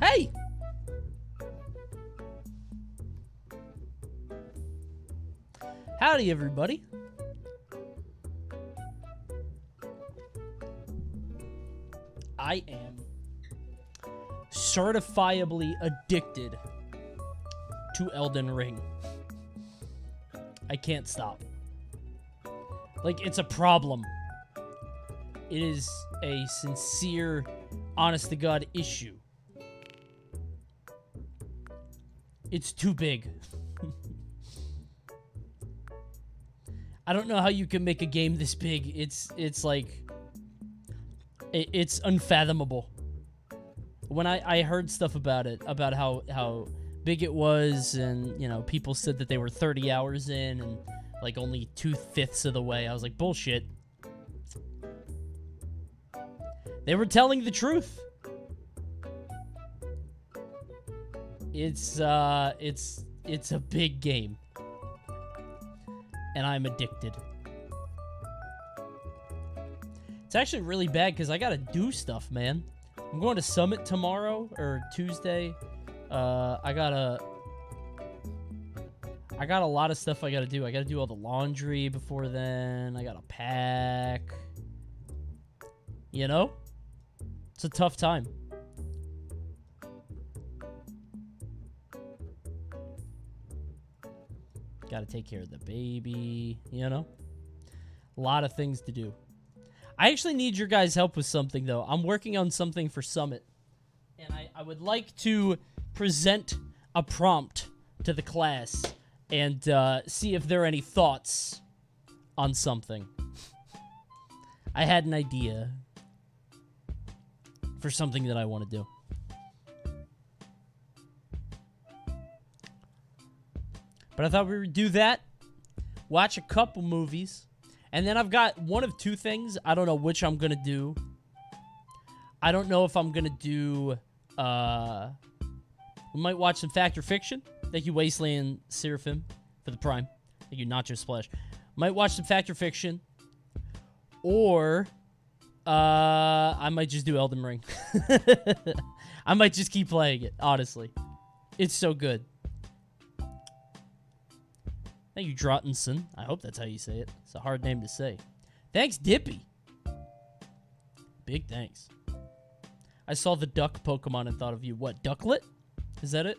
Hey! Howdy, everybody. I am certifiably addicted to Elden Ring. I can't stop. Like, it's a problem. It is a sincere, honest-to-God issue. It's too big. I don't know how you can make a game this big. It's like... It's unfathomable. When I heard stuff about it, about how big it was, and, you know, people said that they were 30 hours in and, like, only 2/5 of the way, I was like, bullshit. They were telling the truth. It's a big game. And I'm addicted. It's actually really bad because I gotta do stuff, man. I'm going to Summit tomorrow, or Tuesday. I got a lot of stuff I gotta do. I gotta do all the laundry before then. I gotta pack. You know? It's a tough time. Gotta take care of the baby, you know? A lot of things to do. I actually need your guys' help with something, though. I'm working on something for Summit. And I would like to present a prompt to the class and see if there are any thoughts on something. I had an idea for something that I want to do. But I thought we would do that, watch a couple movies, and then I've got one of two things. I don't know which I'm going to do. I don't know if I'm going to do, we might watch some Fact or Fiction. Thank you, Wasteland Seraphim, for the Prime. Thank you, Nacho Splash. Might watch some Fact or Fiction, or I might just do Elden Ring. I might just keep playing it, honestly. It's so good. Thank you, Drottenson. I hope that's how you say it. It's a hard name to say. Thanks, Dippy. Big thanks. I saw the duck Pokemon and thought of you. What, Ducklet? Is that it?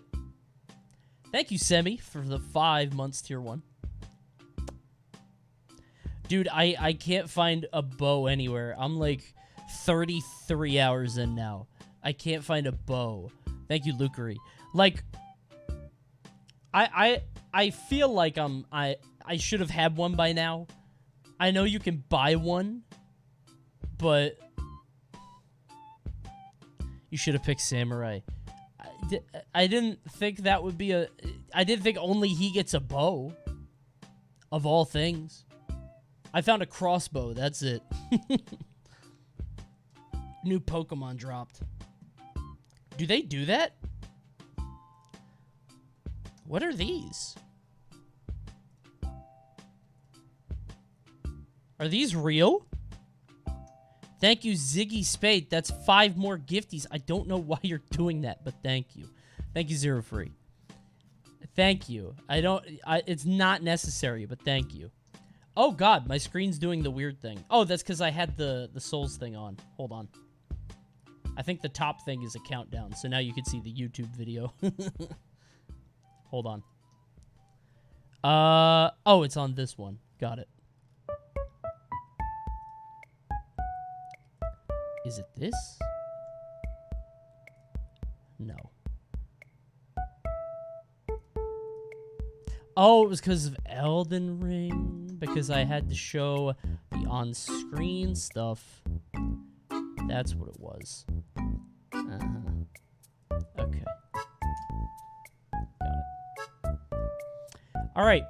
Thank you, Semi, for the 5 months tier 1. Dude, I can't find a bow anywhere. I'm like 33 hours in now. I can't find a bow. Thank you, Lukery. Like, I feel like I should have had one by now. I know you can buy one, but you should have picked Samurai. I didn't think that would be I didn't think only he gets a bow, of all things. I found a crossbow, that's it. New Pokemon dropped. Do they do that? What are these? Are these real? Thank you, Ziggy Spade. That's 5 more gifties. I don't know why you're doing that, but thank you. Thank you, Zero Free. Thank you. It's not necessary, but thank you. Oh, God, my screen's doing the weird thing. Oh, that's because I had the Souls thing on. Hold on. I think the top thing is a countdown, so now you can see the YouTube video. Hold on. Oh, it's on this one. Got it. Is it this? No. Oh, it was because of Elden Ring. Because I had to show the on-screen stuff. That's what it was. Okay. Got it. Alright.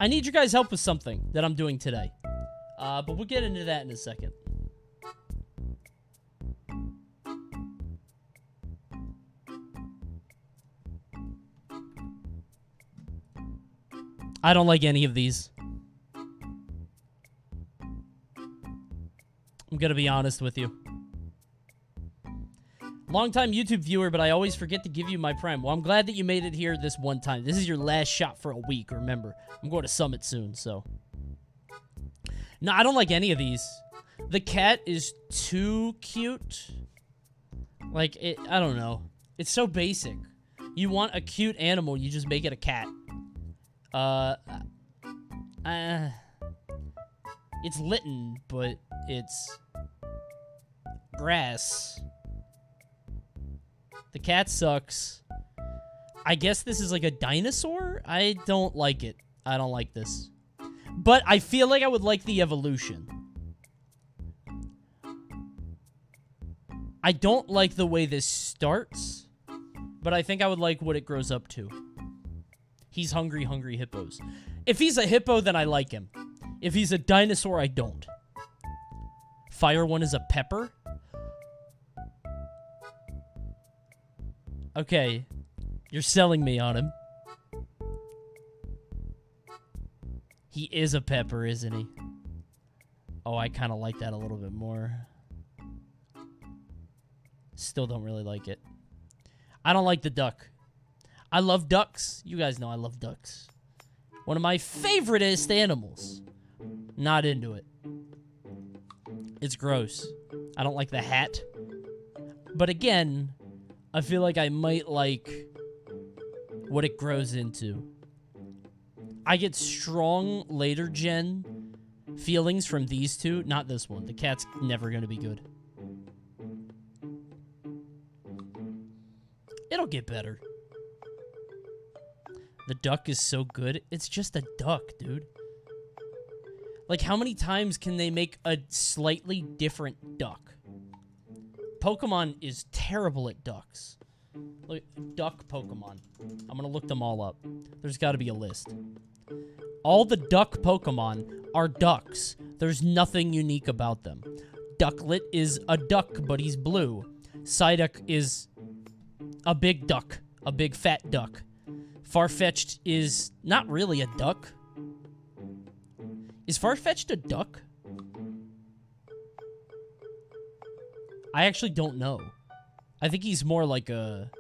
I need your guys' help with something that I'm doing today. But we'll get into that in a second. I don't like any of these. I'm gonna be honest with you. Longtime YouTube viewer, but I always forget to give you my Prime. Well, I'm glad that you made it here this one time. This is your last shot for a week, remember. I'm going to Summit soon, so. No, I don't like any of these. The cat is too cute. Like, I don't know. It's so basic. You want a cute animal, you just make it a cat. It's Litten, but it's grass. The cat sucks. I guess this is like a dinosaur? I don't like it. I don't like this. But I feel like I would like the evolution. I don't like the way this starts, but I think I would like what it grows up to. He's hungry, hungry hippos. If he's a hippo, then I like him. If he's a dinosaur, I don't. Fire one is a pepper? Okay. You're selling me on him. He is a pepper, isn't he? Oh, I kind of like that a little bit more. Still don't really like it. I don't like the duck. I love ducks. You guys know I love ducks. One of my favoriteest animals. Not into it. It's gross. I don't like the hat. But again, I feel like I might like what it grows into. I get strong later gen feelings from these two. Not this one. The cat's never going to be good. It'll get better. The duck is so good. It's just a duck, dude. Like, how many times can they make a slightly different duck? Pokemon is terrible at ducks. Look, duck Pokemon. I'm gonna look them all up. There's gotta be a list. All the duck Pokemon are ducks. There's nothing unique about them. Ducklet is a duck, but he's blue. Psyduck is a big duck. A big fat duck. Farfetch'd is not really a duck. Is Farfetch'd a duck? I actually don't know. I think he's more like a...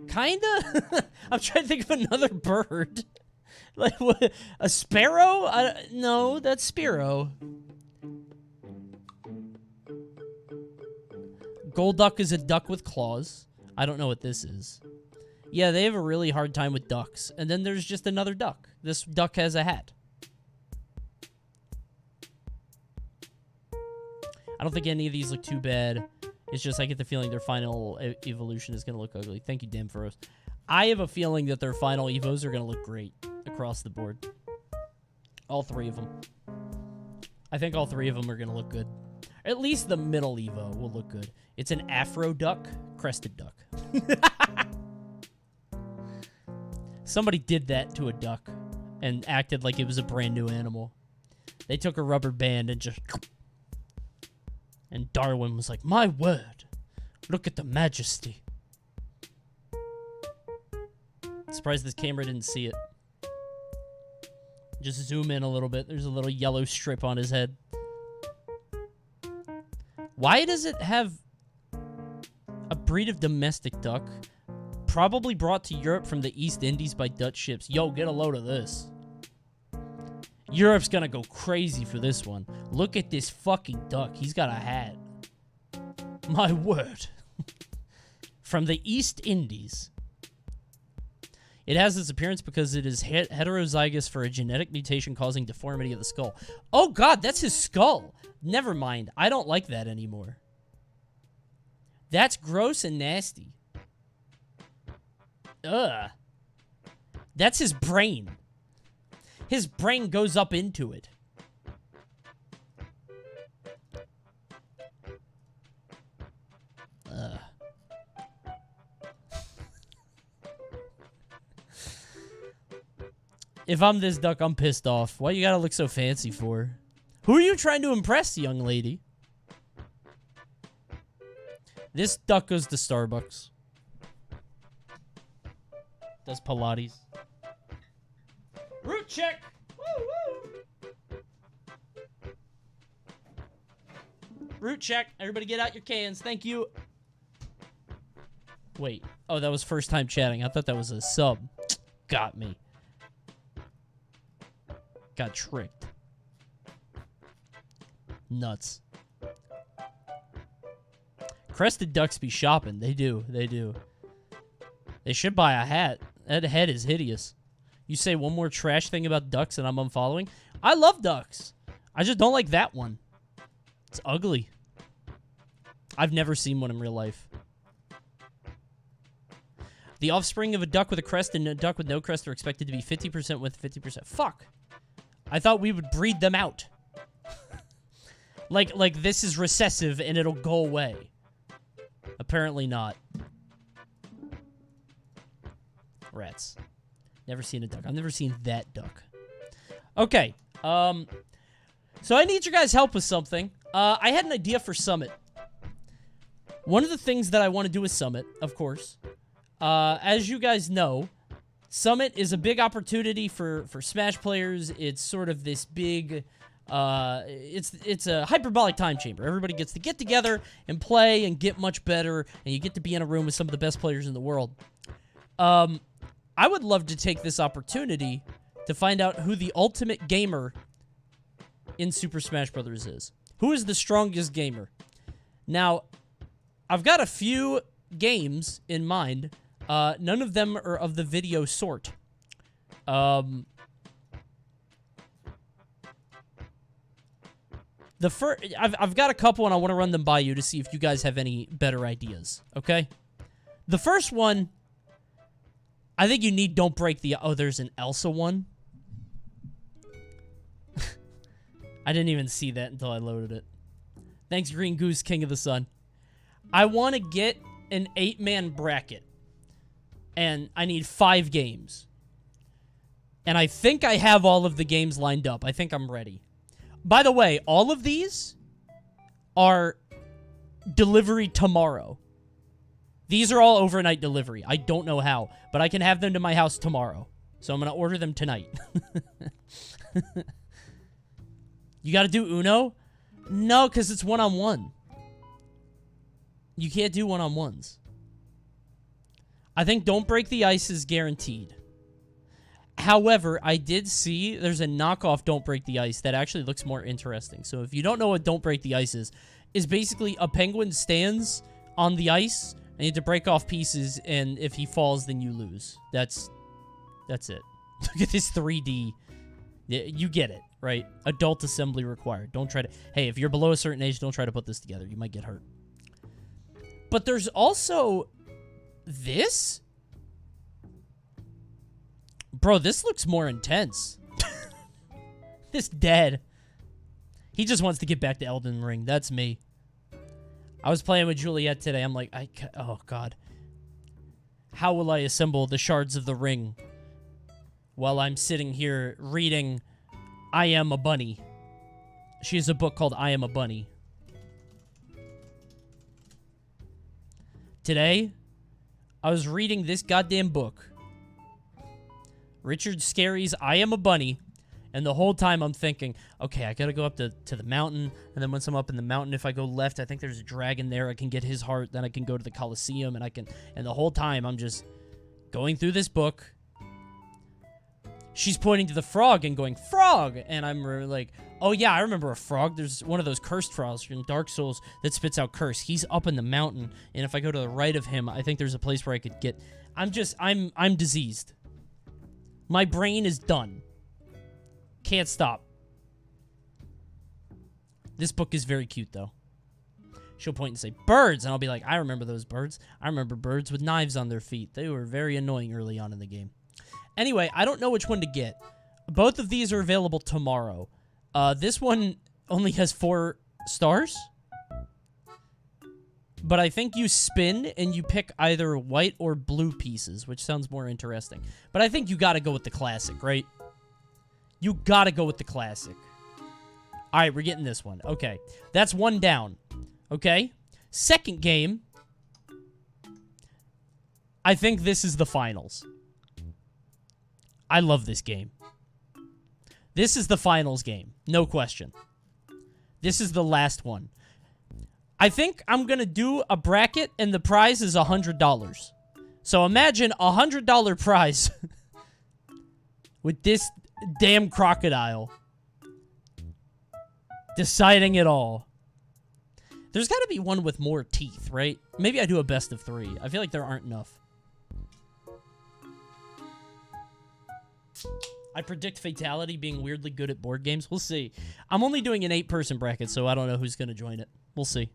Kinda? I'm trying to think of another bird. Like, what? A sparrow? No, that's Spearow. Golduck is a duck with claws. I don't know what this is. Yeah, they have a really hard time with ducks. And then there's just another duck. This duck has a hat. I don't think any of these look too bad. It's just I get the feeling their final evolution is going to look ugly. Thank you, Damfurrows. I have a feeling that their final evos are going to look great across the board. All three of them. I think all three of them are going to look good. At least the middle evo will look good. It's an afro duck, crested duck. Somebody did that to a duck and acted like it was a brand new animal. They took a rubber band and just... And Darwin was like, my word, look at the majesty. Surprised this camera didn't see it. Just zoom in a little bit. There's a little yellow strip on his head. Why does it have a breed of domestic duck? Probably brought to Europe from the East Indies by Dutch ships. Yo, get a load of this. Europe's gonna go crazy for this one. Look at this fucking duck. He's got a hat. My word. From the East Indies. It has this appearance because it is heterozygous for a genetic mutation causing deformity of the skull. Oh god, that's his skull. Never mind. I don't like that anymore. That's gross and nasty. Ugh. That's his brain. His brain goes up into it. Ugh. If I'm this duck, I'm pissed off. Why you gotta look so fancy for? Who are you trying to impress, young lady? This duck goes to Starbucks. Does Pilates. Root check. Woo woo. Root check. Everybody get out your cans. Thank you. Wait. Oh, that was first time chatting. I thought that was a sub. Got me. Got tricked. Nuts. Crested ducks be shopping. They do. They do. They should buy a hat. That head is hideous. You say one more trash thing about ducks and I'm unfollowing? I love ducks. I just don't like that one. It's ugly. I've never seen one in real life. The offspring of a duck with a crest and a duck with no crest are expected to be 50% with 50%. Fuck. I thought we would breed them out. like this is recessive and it'll go away. Apparently not. Rats. Never seen a duck. I've never seen that duck. Okay. So I need your guys' help with something. I had an idea for Summit. One of the things that I want to do with Summit, of course, as you guys know, Summit is a big opportunity for Smash players. It's sort of this big, it's a hyperbolic time chamber. Everybody gets to get together and play and get much better, and you get to be in a room with some of the best players in the world. I would love to take this opportunity to find out who the ultimate gamer in Super Smash Bros. Is. Who is the strongest gamer? Now, I've got a few games in mind. None of them are of the video sort. I've got a couple and I want to run them by you to see if you guys have any better ideas, okay? The first one, I think you need Don't Break the... Oh, there's an Elsa one. I didn't even see that until I loaded it. Thanks, Green Goose, King of the Sun. I want to get an 8-man bracket. And I need 5 games. And I think I have all of the games lined up. I think I'm ready. By the way, all of these are delivery tomorrow. These are all overnight delivery. I don't know how, but I can have them to my house tomorrow. So I'm going to order them tonight. You got to do Uno? No, because it's one-on-one. You can't do one-on-ones. I think Don't Break the Ice is guaranteed. However, I did see there's a knockoff Don't Break the Ice that actually looks more interesting. So if you don't know what Don't Break the Ice is basically a penguin stands on the ice, and you have to break off pieces, and if he falls, then you lose. That's it. Look at this 3D. You get it, right? Adult assembly required. Don't try to... Hey, if you're below a certain age, don't try to put this together. You might get hurt. But there's also... This? Bro, this looks more intense. This dead. He just wants to get back to Elden Ring. That's me. I was playing with Juliet today. I'm like, oh, God. How will I assemble the shards of the ring while I'm sitting here reading I Am a Bunny? She has a book called I Am a Bunny. Today, I was reading this goddamn book. Richard Scarry's I Am a Bunny. And the whole time I'm thinking, okay, I gotta go up to the mountain. And then once I'm up in the mountain, if I go left, I think there's a dragon there. I can get his heart. Then I can go to the Colosseum. And the whole time I'm just going through this book. She's pointing to the frog and going, frog! And I'm like, oh yeah, I remember a frog. There's one of those cursed frogs in Dark Souls that spits out curse. He's up in the mountain. And if I go to the right of him, I think there's a place where I could get... I'm diseased. My brain is done. Can't stop. This book is very cute, though. She'll point and say, birds! And I'll be like, I remember those birds. I remember birds with knives on their feet. They were very annoying early on in the game. Anyway, I don't know which one to get. Both of these are available tomorrow. This one only has 4 stars. But I think you spin and you pick either white or blue pieces, which sounds more interesting. But I think you gotta go with the classic, right? You gotta go with the classic. Alright, we're getting this one. Okay. That's 1 down. Okay? Second game. I think this is the finals. I love this game. This is the finals game. No question. This is the last one. I think I'm going to do a bracket, and the prize is $100. So imagine a $100 prize with this damn crocodile deciding it all. There's got to be one with more teeth, right? Maybe I do a best of 3. I feel like there aren't enough. I predict Fatality being weirdly good at board games. We'll see. I'm only doing an 8-person bracket, so I don't know who's going to join it. We'll see.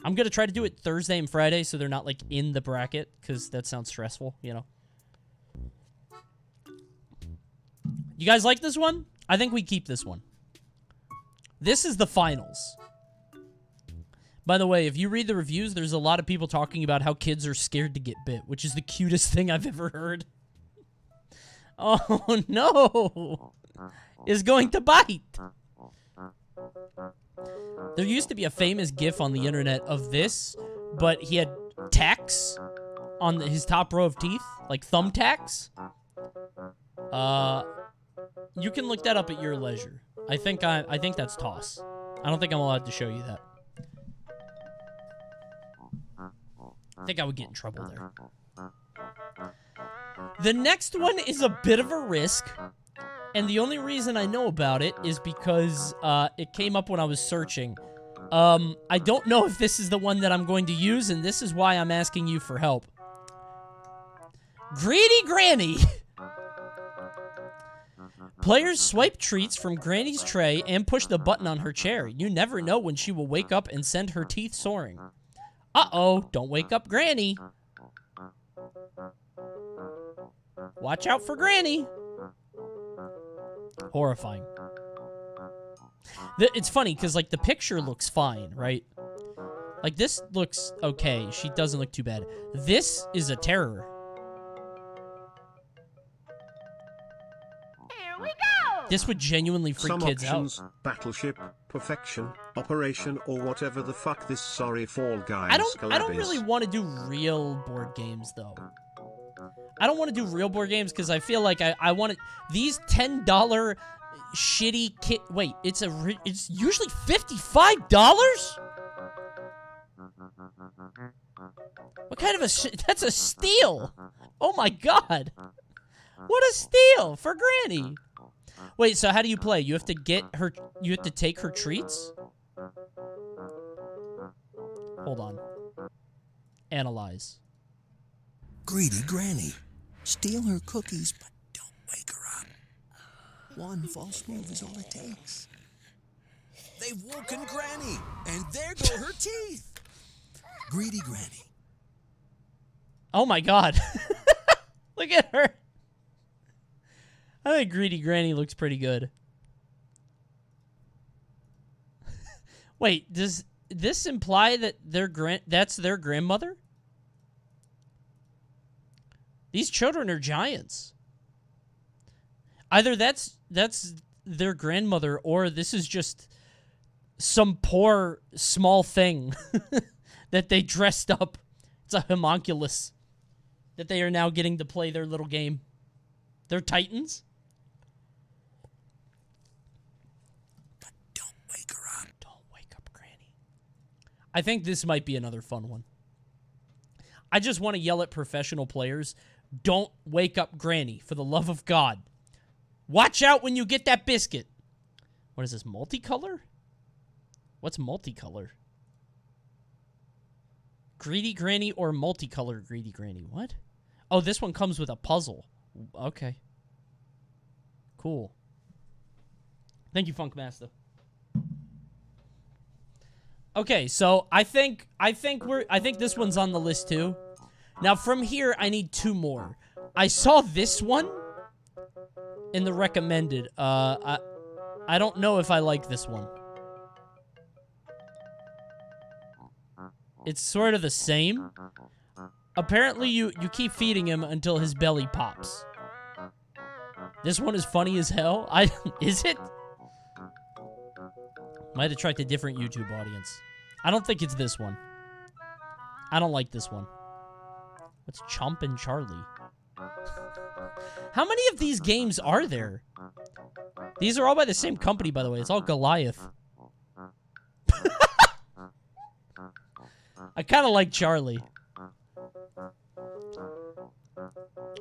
I'm going to try to do it Thursday and Friday so they're not, like, in the bracket, because that sounds stressful, you know. You guys like this one? I think we keep this one. This is the finals. By the way, if you read the reviews, there's a lot of people talking about how kids are scared to get bit, which is the cutest thing I've ever heard. Oh, no. Is going to bite. There used to be a famous GIF on the internet of this, but he had tacks on his top row of teeth, like thumbtacks. You can look that up at your leisure. I think that's toss. I don't think I'm allowed to show you that. I think I would get in trouble there. The next one is a bit of a risk, and the only reason I know about it is because it came up when I was searching. I don't know if this is the one that I'm going to use, and this is why I'm asking you for help. Greedy Granny. Players swipe treats from Granny's tray and push the button on her chair. You never know when she will wake up and send her teeth soaring. Uh-oh, don't wake up Granny. Watch out for Granny. Horrifying. It's funny, because, like, the picture looks fine, right? Like, this looks okay. She doesn't look too bad. This is a terror. Here we go! This would genuinely freak kids options, out. Battleship, Perfection, Operation, or whatever the fuck this sorry Fall Guys I don't really want to do real board games, though. I don't want to do real board games because I feel like I want to... These $10 shitty kit... Wait, it's usually $55? What kind of a... That's a steal! Oh my god! What a steal for Granny! Wait, so how do you play? You have to get her... You have to take her treats? Hold on. Analyze. Greedy Granny. Steal her cookies, but don't wake her up. One false move is all it takes. They've woken Granny, and there go her teeth. Greedy Granny. Oh my god. Look at her. I think Greedy Granny looks pretty good. Wait, does this imply that that's their grandmother? These children are giants. Either that's their grandmother, or this is just some poor small thing that they dressed up. It's a homunculus that they are now getting to play their little game. They're titans. But don't wake her up. Don't wake up Granny. I think this might be another fun one. I just want to yell at professional players. Don't wake up Granny, for the love of God. Watch out when you get that biscuit. What is this, multicolor? What's multicolor? Greedy Granny or multicolor Greedy Granny? What? Oh, this one comes with a puzzle. Okay. Cool. Thank you, Funkmaster. Okay, so I think this one's on the list too. Now, from here, I need 2 more. I saw this one in the recommended. I don't know if I like this one. It's sort of the same. Apparently, you keep feeding him until his belly pops. This one is funny as hell. Is it? Might attract a different YouTube audience. I don't think it's this one. I don't like this one. What's Chomp and Charlie? How many of these games are there? These are all by the same company, by the way. It's all Goliath. I kind of like Charlie.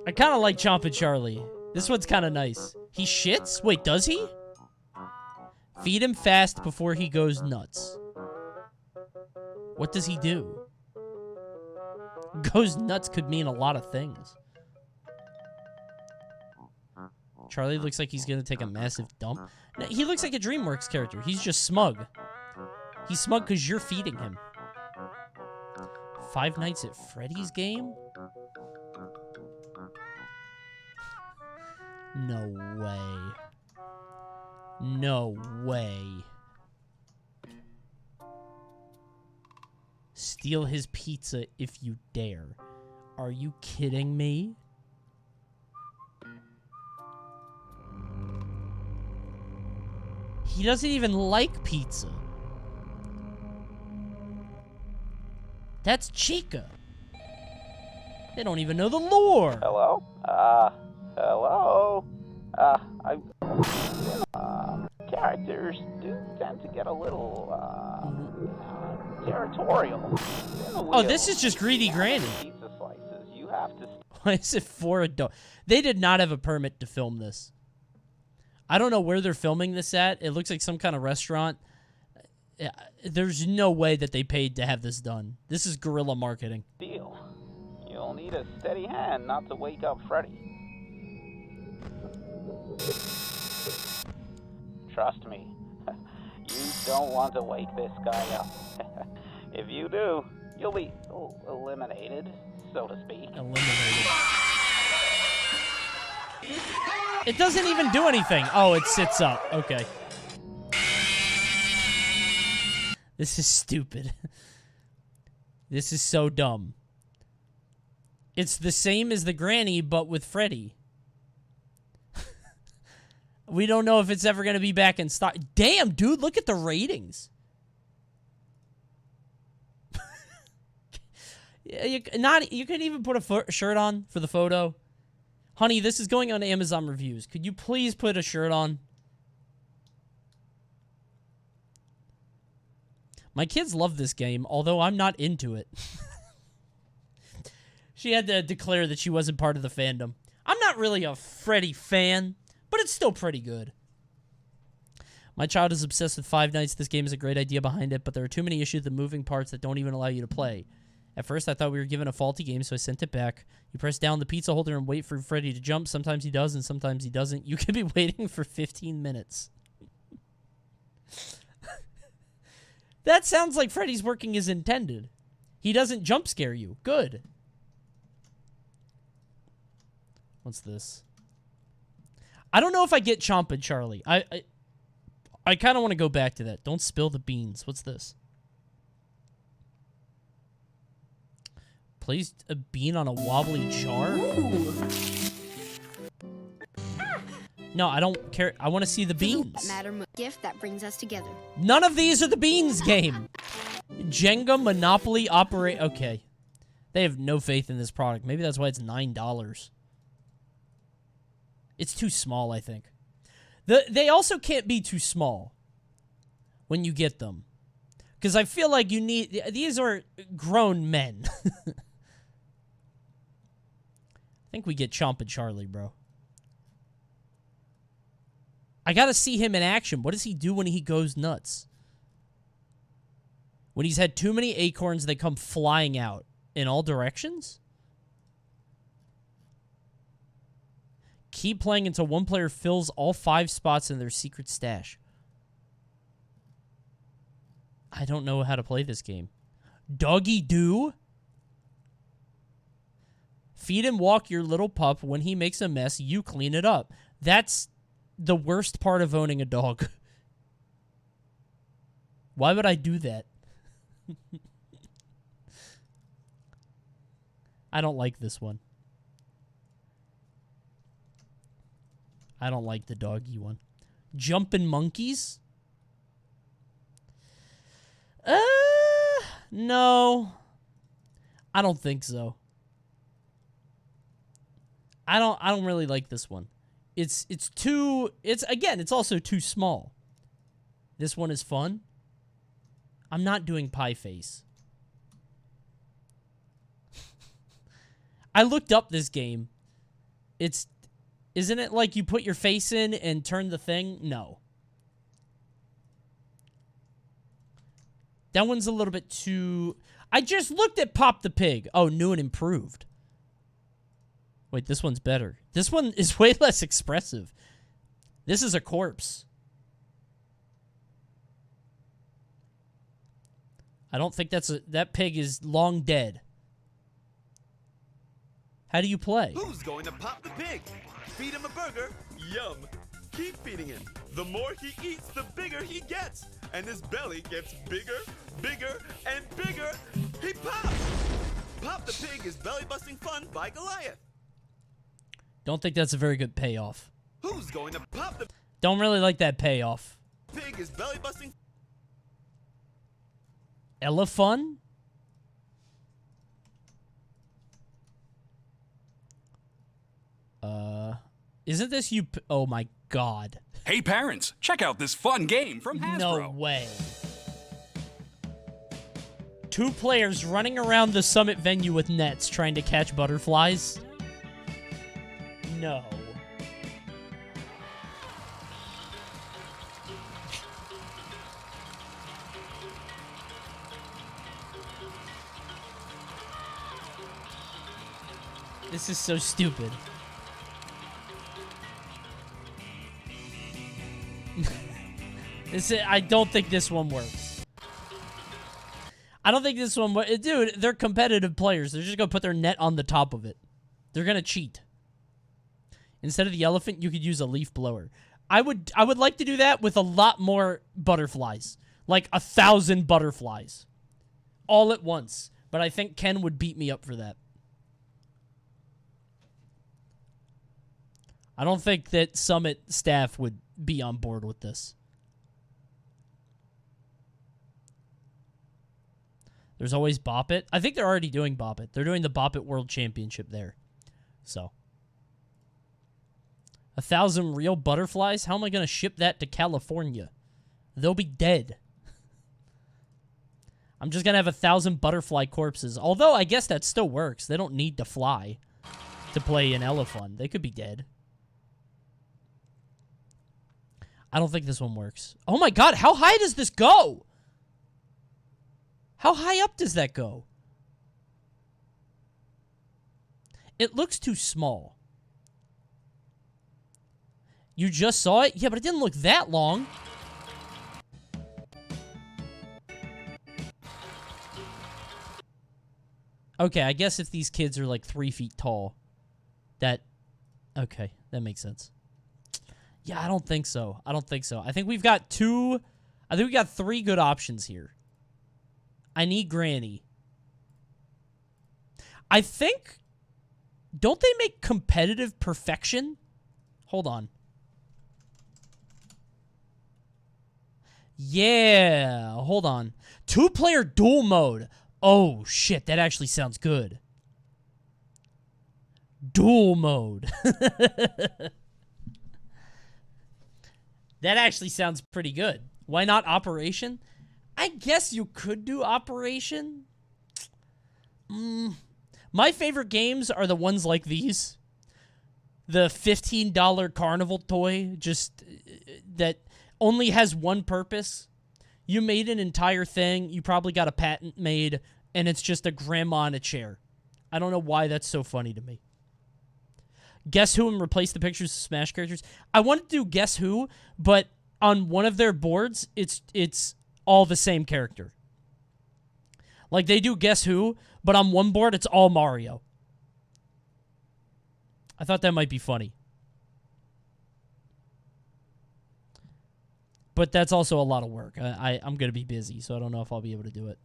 I kind of like Chompin' Charlie. This one's kind of nice. He shits? Wait, does he? Feed him fast before he goes nuts. What does he do? Goes nuts could mean a lot of things. Charlie looks like he's gonna take a massive dump. No, he looks like a DreamWorks character. He's just smug. He's smug because you're feeding him. Five Nights at Freddy's game? No way. No way. Steal his pizza if you dare. Are you kidding me? He doesn't even like pizza. That's Chica. They don't even know the lore. Hello? Hello? Characters do tend to get a little, territorial. Oh, this is just Greedy Granny. Pizza slices. You have to... Why is it for adults? They did not have a permit to film this. I don't know where they're filming this at. It looks like some kind of restaurant. There's no way that they paid to have this done. This is guerrilla marketing. Deal. You'll need a steady hand not to wake up Freddy. Trust me, you don't want to wake this guy up. If you do, you'll be eliminated, so to speak. Eliminated. It doesn't even do anything. Oh, it sits up. Okay. This is stupid. This is so dumb. It's the same as the granny, but with Freddy. We don't know if it's ever going to be back in stock. Damn, dude, look at the ratings. You can even put a shirt on for the photo. Honey, this is going on Amazon reviews. Could you please put a shirt on? My kids love this game, although I'm not into it. She had to declare that she wasn't part of the fandom. I'm not really a Freddy fan, but it's still pretty good. My child is obsessed with Five Nights. This game is a great idea behind it, but there are too many issues with moving parts that don't even allow you to play. At first, I thought we were given a faulty game, so I sent it back. You press down the pizza holder and wait for Freddy to jump. Sometimes he does, and sometimes he doesn't. You could be waiting for 15 minutes. That sounds like Freddy's working as intended. He doesn't jump scare you. Good. What's this? I don't know if I get Chompin' Charlie. I kind of want to go back to that. Don't spill the beans. What's this? Placed a bean on a wobbly jar? No, I don't care. I want to see the beans. Gift that brings us together. None of these are the beans game. Jenga Monopoly operate. Okay. They have no faith in this product. Maybe that's why it's $9. It's too small, I think. They also can't be too small when you get them. Because I feel like you need... These are grown men. I think we get Chompin' Charlie, bro. I gotta see him in action. What does he do when he goes nuts? When he's had too many acorns, they come flying out in all directions? Keep playing until one player fills all 5 spots in their secret stash. I don't know how to play this game. Doggy do? Feed and walk your little pup. When he makes a mess, you clean it up. That's the worst part of owning a dog. Why would I do that? I don't like this one. I don't like the doggy one. Jumpin' monkeys? No. I don't think so. I don't really like this one. It's also too small. This one is fun. I'm not doing pie face. I looked up this game. Isn't it like you put your face in and turn the thing? No. That one's a little bit too... I just looked at Pop the Pig. Oh, new and improved. Wait, this one's better. This one is way less expressive. This is a corpse. I don't think that pig is long dead. How do you play? Who's going to pop the pig? Feed him a burger? Yum. Keep feeding him. The more he eats, the bigger he gets. And his belly gets bigger, bigger, and bigger. He pops! Pop the Pig is belly busting fun by Goliath. Don't think that's a very good payoff. Who's going to pop the Don't really like that payoff. pig is belly busting? Elephun? Isn't this you? Oh my god. Hey parents, check out this fun game from Hasbro. No way. 2 players running around the summit venue with nets trying to catch butterflies? No. This is so stupid. I don't think this one works. I don't think this one works. Dude, they're competitive players. They're just going to put their net on the top of it. They're going to cheat. Instead of the elephant, you could use a leaf blower. I would like to do that with a lot more butterflies. Like 1,000 butterflies. All at once. But I think Ken would beat me up for that. I don't think that Summit staff would be on board with this. There's always Bop It. I think they're already doing Bop It. They're doing the Bop It World Championship there. So. 1,000 real butterflies? How am I going to ship that to California? They'll be dead. I'm just going to have 1,000 butterfly corpses. Although, I guess that still works. They don't need to fly to play an elephant. They could be dead. I don't think this one works. Oh my god, how high does this go? How high up does that go? It looks too small. You just saw it? Yeah, but it didn't look that long. Okay, I guess if these kids are like 3 feet tall, okay, that makes sense. Yeah, I don't think so. I don't think so. I think we got 3 good options here. I need Granny. I think, don't they make competitive perfection? Hold on. Yeah, hold on. 2-player duel mode. Oh, shit, that actually sounds good. Duel mode. That actually sounds pretty good. Why not Operation? I guess you could do Operation. My favorite games are the ones like these. The $15 carnival toy, just that only has one purpose. You made an entire thing, you probably got a patent made, and it's just a grandma in a chair. I don't know why that's so funny to me. Guess Who and replace the pictures of Smash characters. I wanted to do Guess Who, but on one of their boards, it's all the same character. Like, they do Guess Who, but on one board, it's all Mario. I thought that might be funny. But that's also a lot of work. I'm going to be busy, so I don't know if I'll be able to do it.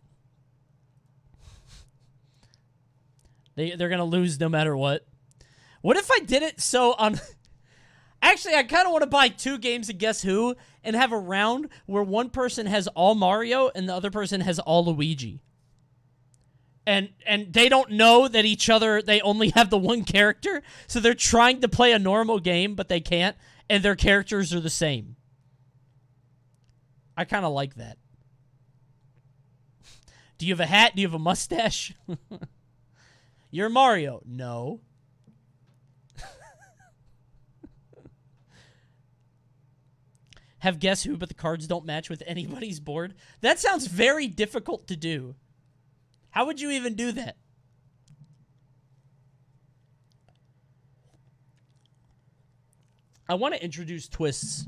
They're going to lose no matter what. What if I did it so on... Actually, I kind of want to buy 2 games of Guess Who and have a round where one person has all Mario and the other person has all Luigi. And they don't know that they only have the one character, so they're trying to play a normal game, but they can't, and their characters are the same. I kind of like that. Do you have a hat? Do you have a mustache? You're Mario. No. Have Guess Who, but the cards don't match with anybody's board? That sounds very difficult to do. How would you even do that? I want to introduce twists.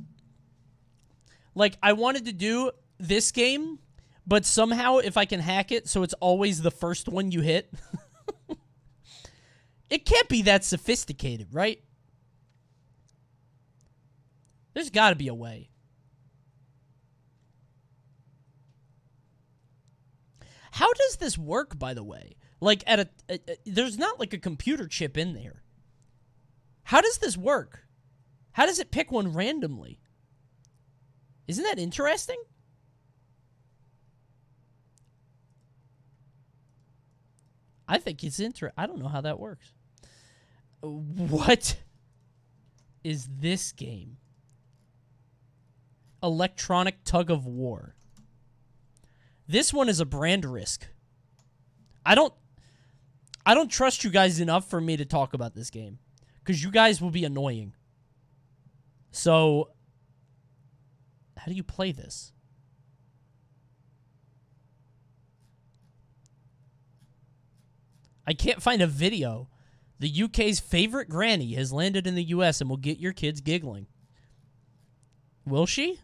Like, I wanted to do this game, but somehow if I can hack it so it's always the first one you hit. It can't be that sophisticated, right? There's got to be a way. How does this work, by the way? Like, there's not like a computer chip in there. How does this work? How does it pick one randomly? Isn't that interesting? I think it's I don't know how that works. What is this game? Electronic Tug of War. This one is a brand risk. I don't trust you guys enough for me to talk about this game, because you guys will be annoying. So, how do you play this? I can't find a video. The UK's favorite granny has landed in the US and will get your kids giggling. Will she?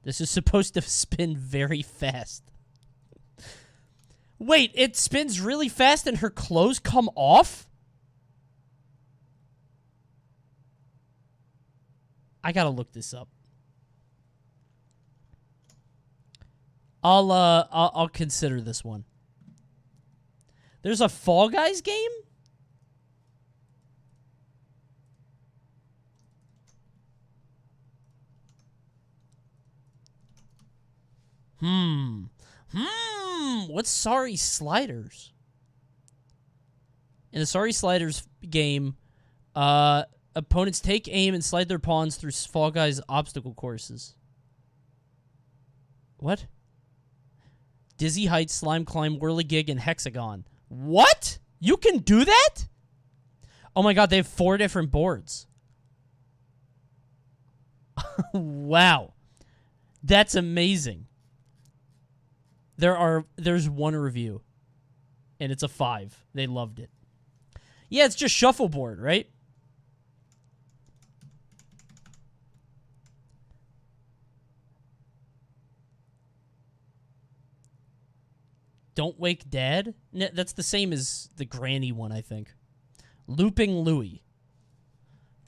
This is supposed to spin very fast. Wait, it spins really fast and her clothes come off? I gotta look this up. I'll consider this one. There's a Fall Guys game? What's Sorry Sliders? In the Sorry Sliders game, opponents take aim and slide their pawns through Fall Guys obstacle courses. What? Dizzy Heights, Slime Climb, Whirligig, and Hexagon. What? You can do that? Oh my god, they have 4 different boards. Wow. That's amazing. There's one review, and it's a 5. They loved it. Yeah, it's just shuffleboard, right? Don't Wake Dad? That's the same as the granny one, I think. Looping Louie.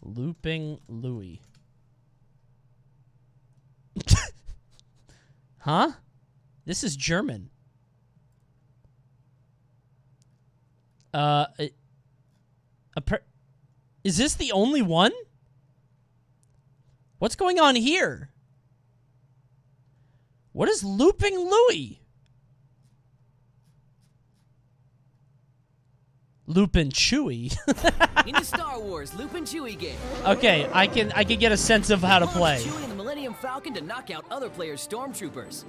Looping Louie. Huh? This is German. Is this the only one? What's going on here? What is Looping Louie? Lupin Chewie. In the Star Wars Lupin Chewie game. Okay, I can get a sense of how to play. Chewie and the Millennium Falcon to knock out other players' stormtroopers.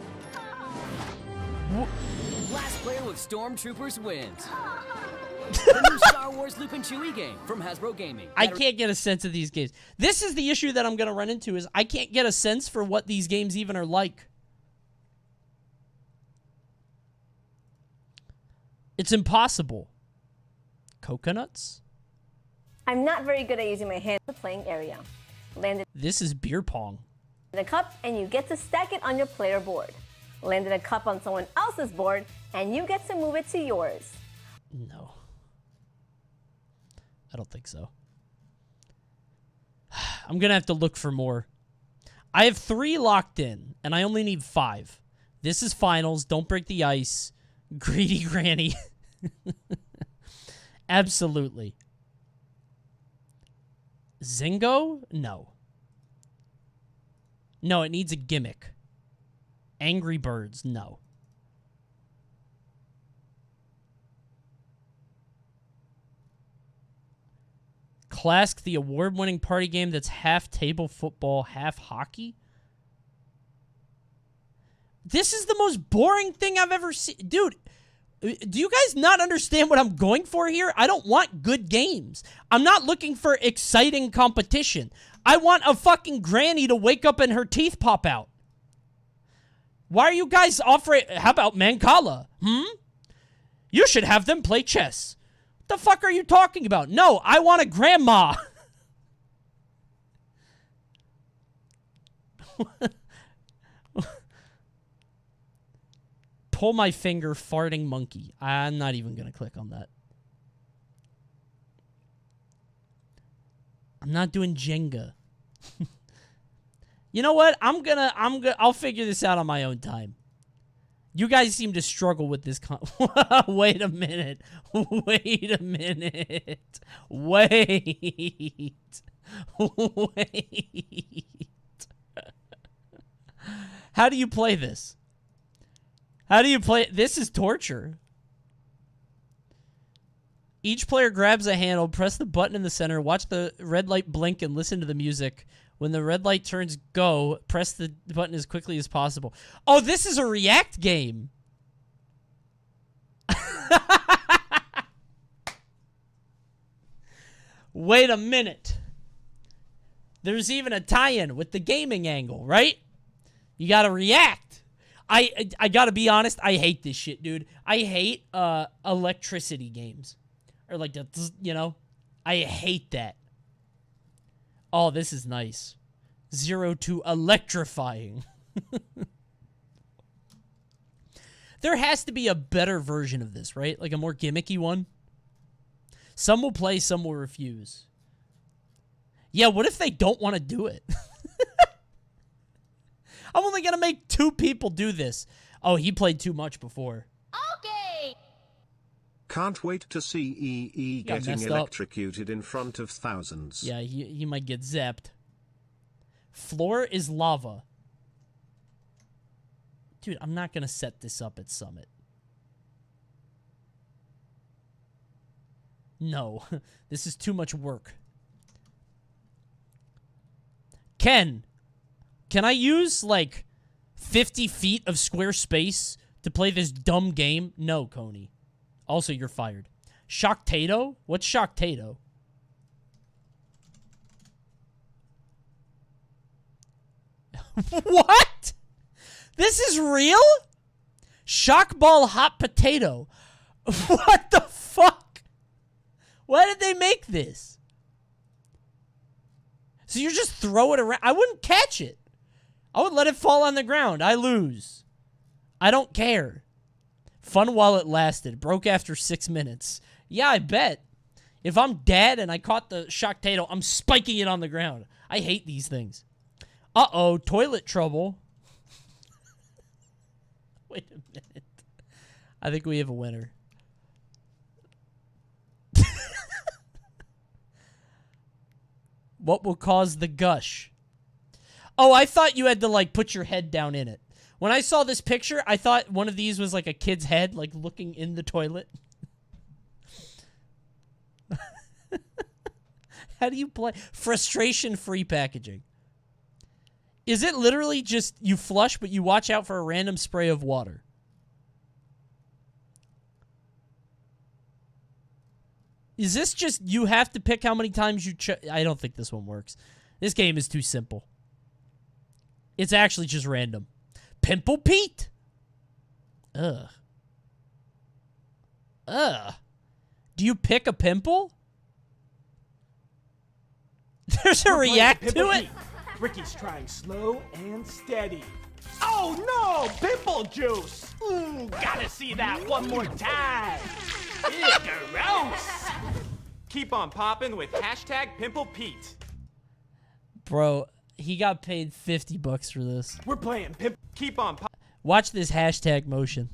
Last player with stormtroopers wins. The new Star Wars Lupin Chewie game from Hasbro Gaming. I can't get a sense of these games. This is the issue that I'm going to run into, is I can't get a sense for what these games even are like. It's impossible. Coconuts? I'm not very good at using my hand in the playing area. Land This is beer pong. in a cup and you get to stack it on your player board. Land in a cup on someone else's board and you get to move it to yours. No. I don't think so. I'm going to have to look for more. I have 3 locked in, and I only need 5. This is finals. Don't break the ice. Greedy Granny. Absolutely. Zingo? No. No, it needs a gimmick. Angry Birds, no. Clask, the award-winning party game that's half table football, half hockey? This is the most boring thing I've ever seen. Dude, do you guys not understand what I'm going for here? I don't want good games. I'm not looking for exciting competition. I want a fucking granny to wake up and her teeth pop out. Why are you guys offering... How about Mancala? You should have them play chess. What the fuck are you talking about? No, I want a grandma. Pull my finger, farting monkey. I'm not even going to click on that. I'm not doing Jenga. You know what? I'll figure this out on my own time. You guys seem to struggle with this Wait a minute. Wait a minute. Wait. Wait. How do you play this? How do you play? This is torture. Each player grabs a handle, press the button in the center, watch the red light blink, and listen to the music. When the red light turns go, press the button as quickly as possible. Oh, this is a React game. Wait a minute. There's even a tie-in with the gaming angle, right? You gotta react. I gotta be honest, I hate this shit, dude. I hate electricity games. Or like the, you know? I hate that. Oh, this is nice. 0 to electrifying. There has to be a better version of this, right? Like a more gimmicky one. Some will play, some will refuse. Yeah, what if they don't want to do it? I'm only going to make 2 people do this. Oh, he played too much before. Okay. Can't wait to see EE Got getting messed up. electrocuted in front of thousands. Yeah, he might get zapped. Floor is lava. Dude, I'm not going to set this up at Summit. No, this is too much work. Can I use, like, 50 feet of square space to play this dumb game? No, Coney. Also, you're fired. Shocktato? What's Shocktato? What? This is real? Shockball hot potato. What the fuck? Why did they make this? So you just throw it around. I wouldn't catch it. I would let it fall on the ground. I lose. I don't care. Fun while it lasted. Broke after 6 minutes. Yeah, I bet. If I'm dead and I caught the Shocktato, I'm spiking it on the ground. I hate these things. Uh-oh, toilet trouble. Wait a minute. I think we have a winner. What will cause the gush? Oh, I thought you had to, like, put your head down in it. When I saw this picture, I thought one of these was, like, a kid's head, like, looking in the toilet. How do you play? Frustration-free packaging. Is it literally just you flush, but you watch out for a random spray of water? Is this just you have to pick how many times you... I don't think this one works. This game is too simple. It's actually just random. Pimple Pete? Ugh. Ugh. Do you pick a pimple? There's a react to it? Ricky's trying slow and steady. Oh no! Pimple juice! Ooh, gotta see that one more time! Ew, gross! Keep on popping with hashtag Pimple Pete. Bro, he got paid $50 for this. We're playing Pimple. Keep on popping. Watch this hashtag motion.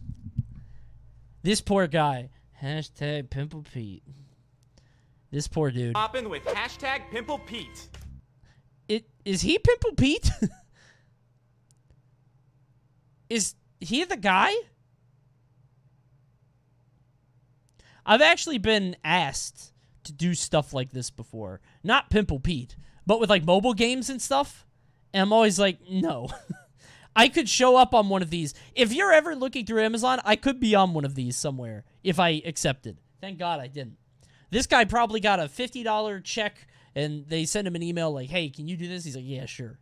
This poor guy. Hashtag Pimple Pete. This poor dude. Popping with hashtag Pimple Pete. Is he Pimple Pete? Is he the guy? I've actually been asked to do stuff like this before. Not Pimple Pete, but with like mobile games and stuff. And I'm always like, no. I could show up on one of these. If you're ever looking through Amazon, I could be on one of these somewhere if I accepted. Thank God I didn't. This guy probably got a $50 check and they send him an email like, hey, can you do this? He's like, yeah, sure.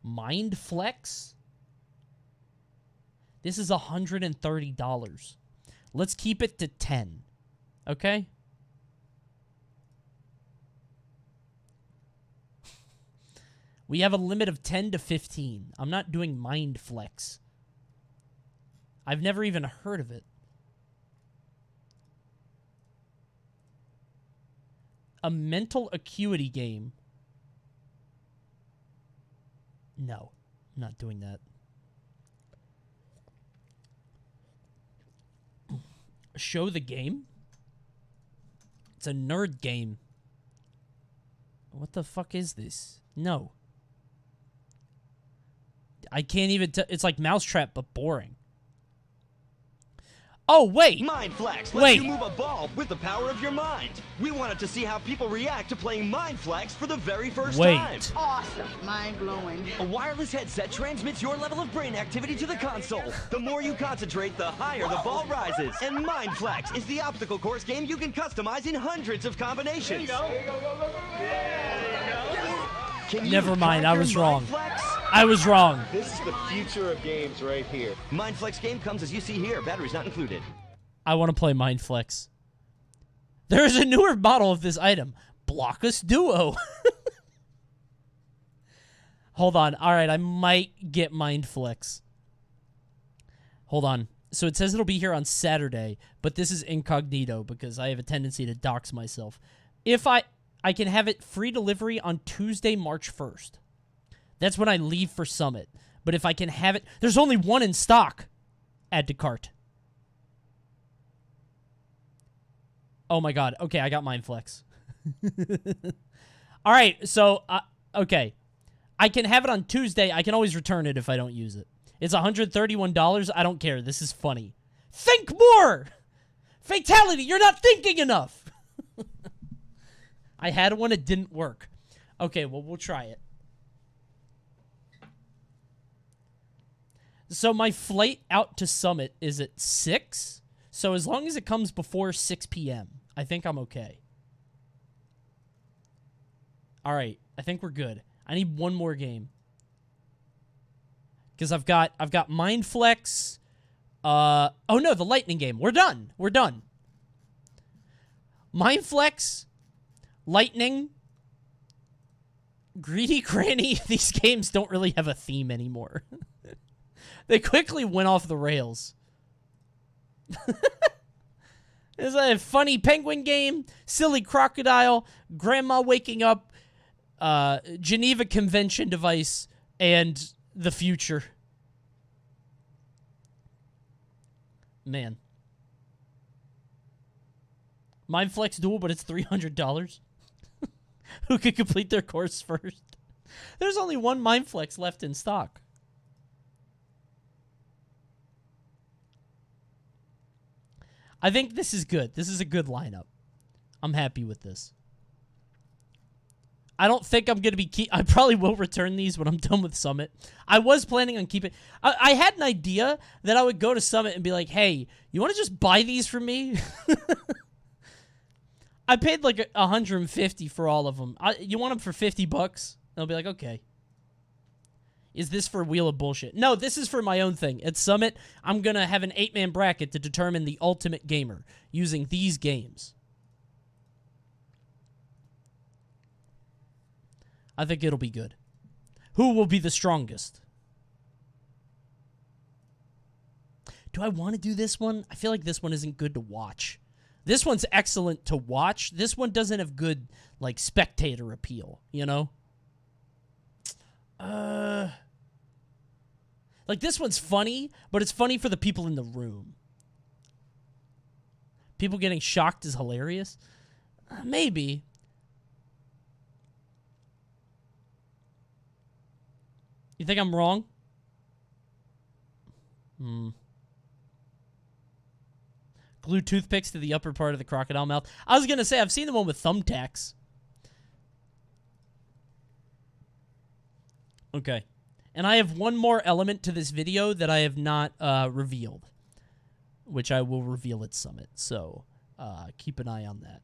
Mind Flex? This is $130. Let's keep it to 10. Okay? We have a limit of 10 to 15. I'm not doing Mind Flex. I've never even heard of it. A mental acuity game. No, I'm not doing that. Show the game? It's a nerd game. What the fuck is this? No. I can't even it's like Mousetrap, but boring. Oh, wait! Mind Flex lets Wait. you move a ball with the power of your mind. We wanted to see how people react to playing Mind Flex for the very first time. Awesome. Mind-blowing. A wireless headset transmits your level of brain activity to the console. The more you concentrate, the higher the ball rises. And Mind Flex is the obstacle course game you can customize in hundreds of combinations. Never mind, I was wrong. I was wrong. This is the future of games right here. Mind Flex game comes as you see here. Batteries not included. I want to play Mind Flex. There is a newer model of this item. Blockus Duo. Hold on. All right, I might get Mind Flex. Hold on. So it says it'll be here on Saturday, but this is incognito because I have a tendency to dox myself. If I can have it free delivery on Tuesday, March 1st. That's when I leave for Summit. But if I can have it... There's only one in stock. Add to cart. Oh my god. Okay, I got Mind Flex. Alright, so... okay. I can have it on Tuesday. I can always return it if I don't use it. It's $131. I don't care. This is funny. Think more! Fatality, you're not thinking enough! I had one, it didn't work. Okay, well, we'll try it. So my flight out to Summit is at 6. So as long as it comes before 6 p.m., I think I'm okay. All right, I think we're good. I need one more game. Because I've got Mind Flex. Oh no, the lightning game. We're done. We're done. Mind Flex, Lightning, Greedy Granny. These games don't really have a theme anymore. They quickly went off the rails. There's a funny penguin game, silly crocodile, grandma waking up, Geneva Convention device, and the future. Man. Mind Flex Duel, but it's $300. Who could complete their course first? There's only one Mind Flex left in stock. I think this is good. This is a good lineup. I'm happy with this. I don't think I'm going to be... I probably will return these when I'm done with Summit. I was planning on keeping... I had an idea that I would go to Summit and be like, hey, you want to just buy these from me? I paid like $150 for all of them. You want them for $50? And I'll be like, okay. Is this for Wheel of Bullshit? No, this is for my own thing. At Summit, I'm going to have an 8-man bracket to determine the ultimate gamer using these games. I think it'll be good. Who will be the strongest? Do I want to do this one? I feel like this one isn't good to watch. This one's excellent to watch. This one doesn't have good, like, spectator appeal, you know? Like, this one's funny, but it's funny for the people in the room. People getting shocked is hilarious? Maybe. You think I'm wrong? Glue toothpicks to the upper part of the crocodile mouth. I was going to say, I've seen the one with thumbtacks. Okay. And I have one more element to this video that I have not revealed, which I will reveal at Summit. So keep an eye on that.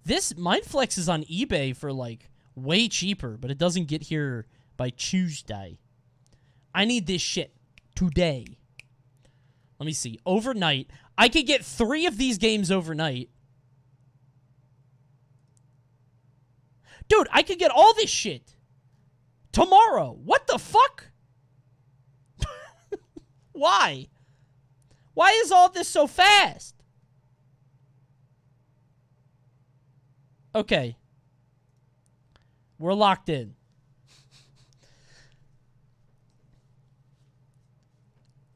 This Mindflex is on eBay for, like, way cheaper, but it doesn't get here by Tuesday. I need this shit today. Let me see. Overnight. I could get 3 of these games overnight. Dude, I could get all this shit tomorrow. What the fuck? Why? Why is all this so fast? Okay. We're locked in.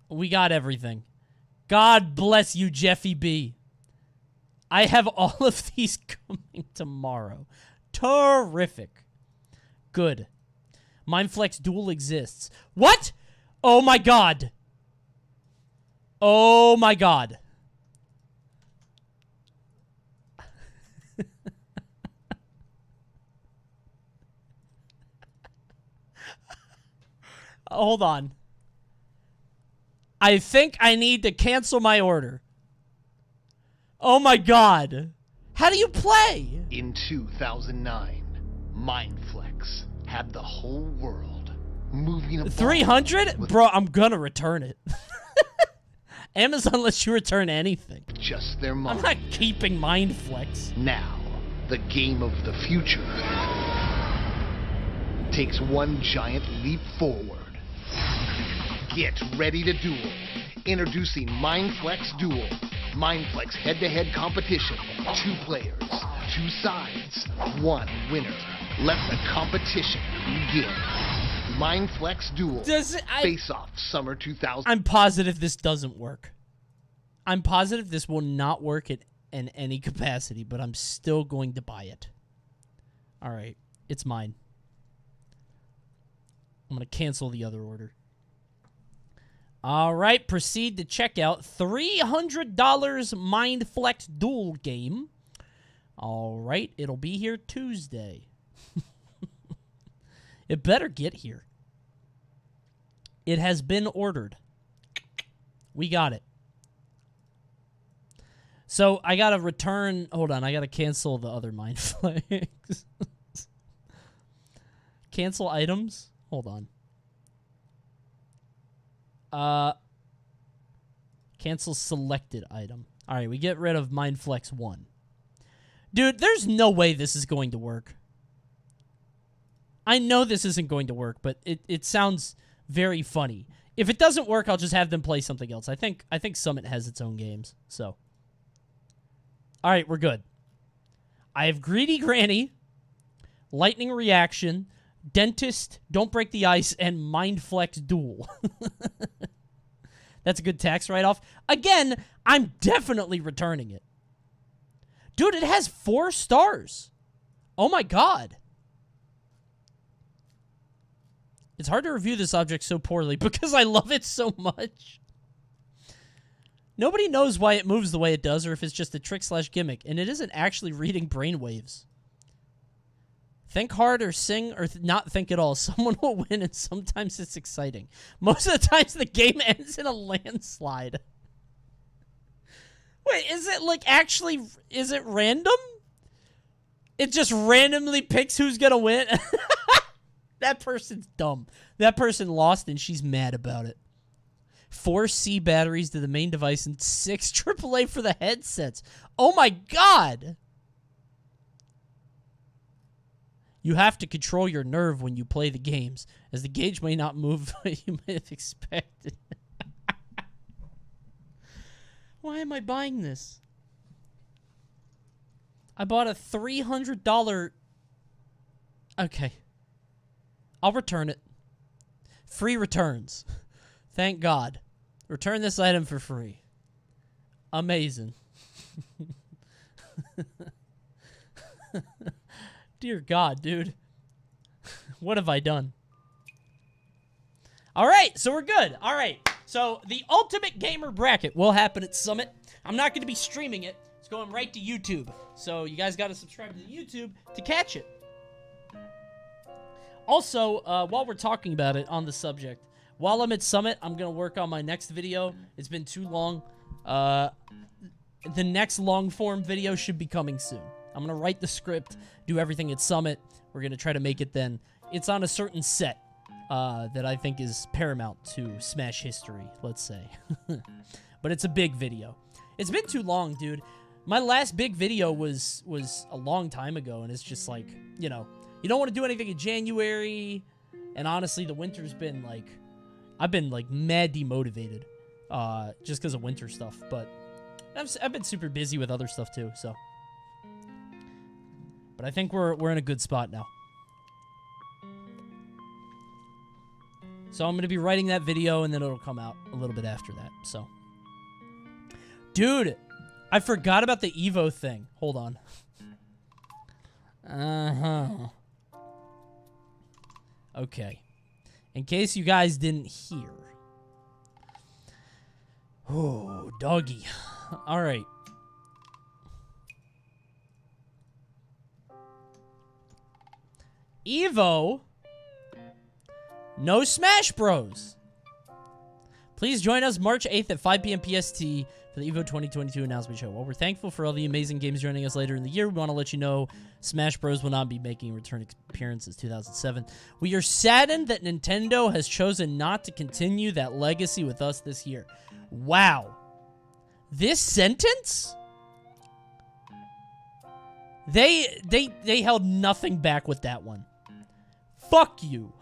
We got everything. God bless you, Jeffy B. I have all of these coming tomorrow. Terrific. Good. Mindflex Duel exists. What? Oh my god. Oh my god. Hold on. I think I need to cancel my order. Oh my god. How do you play? In 2009, Mindflex had the whole world moving about. 300? Bro, I'm gonna return it. Amazon lets you return anything. Just their mind. I'm not keeping Mindflex. Now, the game of the future takes one giant leap forward. Get ready to duel. Introducing Mindflex Duel. Mindflex head-to-head competition. 2 players, 2 sides, 1 winner. Let the competition begin. Mindflex Duel. Face Off Summer 2000. I'm positive this doesn't work. I'm positive this will not work in any capacity, but I'm still going to buy it. All right, it's mine. I'm going to cancel the other order. All right, proceed to checkout. $300 Mindflex Duel game. All right, it'll be here Tuesday. It better get here. It has been ordered. We got it. So I got to return. Hold on, I got to cancel the other Mindflex. Cancel items? Hold on. Cancel selected item. All right, we get rid of Mindflex 1. Dude, there's no way this is going to work. I know this isn't going to work, but it sounds very funny. If it doesn't work, I'll just have them play something else. I think Summit has its own games, so. All right, we're good. I have Greedy Granny, Lightning Reaction, Dentist, Don't Break the Ice, and Mindflex Duel. That's a good tax write-off. Again, I'm definitely returning it. Dude, it has 4 stars. Oh my god. It's hard to review this object so poorly because I love it so much. Nobody knows why it moves the way it does or if it's just a trick/gimmick, and it isn't actually reading brainwaves. Think hard or sing or not think at all. Someone will win, and sometimes it's exciting. Most of the times, the game ends in a landslide. Wait, is it like actually... Is it random? It just randomly picks who's gonna win? That person's dumb. That person lost, and she's mad about it. 4 C batteries to the main device and 6 AAA for the headsets. Oh my god! You have to control your nerve when you play the games, as the gauge may not move the way you may have expected. Why am I buying this? I bought a $300... Okay. I'll return it. Free returns. Thank God. Return this item for free. Amazing. Dear God, dude. What have I done? All right, so we're good. All right, so the Ultimate Gamer Bracket will happen at Summit. I'm not going to be streaming it. It's going right to YouTube. So you guys got to subscribe to the YouTube to catch it. Also, while we're talking about it on the subject, while I'm at Summit, I'm going to work on my next video. It's been too long. The next long-form video should be coming soon. I'm going to write the script, do everything at Summit. We're going to try to make it then. It's on a certain set that I think is paramount to Smash history, let's say. But it's a big video. It's been too long, dude. My last big video was a long time ago, and it's just like, you know, you don't want to do anything in January, and honestly, the winter's been like, I've been like mad demotivated, just because of winter stuff, but I've been super busy with other stuff too, so. But I think we're in a good spot now. So I'm going to be writing that video, and then it'll come out a little bit after that, so. Dude, I forgot about the Evo thing. Hold on. Okay. In case you guys didn't hear. Oh, doggy. All right. Evo. No Smash Bros. Please join us March 8th at 5 p.m. PST for the Evo 2022 announcement show. While we're thankful for all the amazing games joining us later in the year, we want to let you know Smash Bros. Will not be making return appearances 2007. We are saddened that Nintendo has chosen not to continue that legacy with us this year. Wow. This sentence? They held nothing back with that one. Fuck you.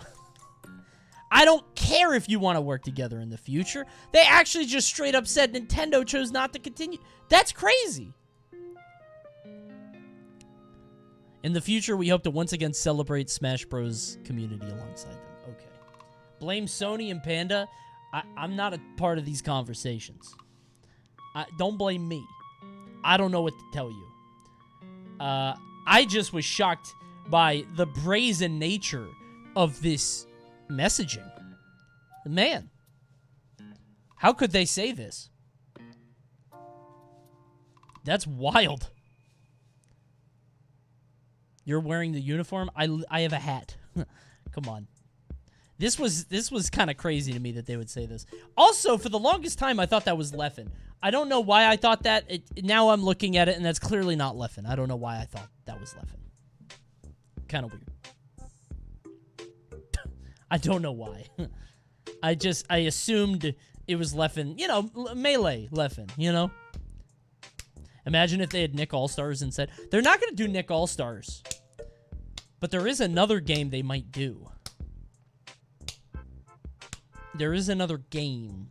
I don't care if you want to work together in the future. They actually just straight up said Nintendo chose not to continue. That's crazy. In the future, we hope to once again celebrate Smash Bros. Community alongside them. Okay. Blame Sony and Panda. I'm not a part of these conversations. Don't blame me. I don't know what to tell you. I just was shocked by the brazen nature of this messaging. Man, how could they say this? That's wild. You're wearing the uniform? I have a hat. Come on. This was kind of crazy to me that they would say this. Also, for the longest time, I thought that was Leffen. I don't know why I thought that. Now I'm looking at it, and that's clearly not Leffen. I don't know why I thought that was Leffen. Kind of weird. I don't know why. I assumed it was Leffen. You know, Melee Leffen, you know? Imagine if they had Nick All-Stars and said, they're not going to do Nick All-Stars. But there is another game they might do. There is another game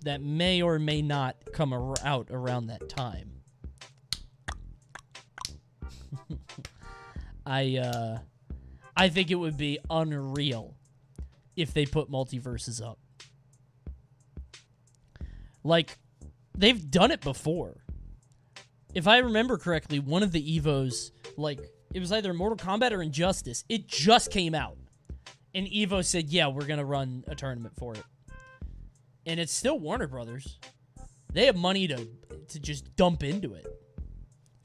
that may or may not come out around that time. I think it would be unreal if they put multiverses up. Like, they've done it before. If I remember correctly, one of the Evos, like, it was either Mortal Kombat or Injustice. It just came out. And Evo said, yeah, we're going to run a tournament for it. And it's still Warner Brothers. They have money to just dump into it.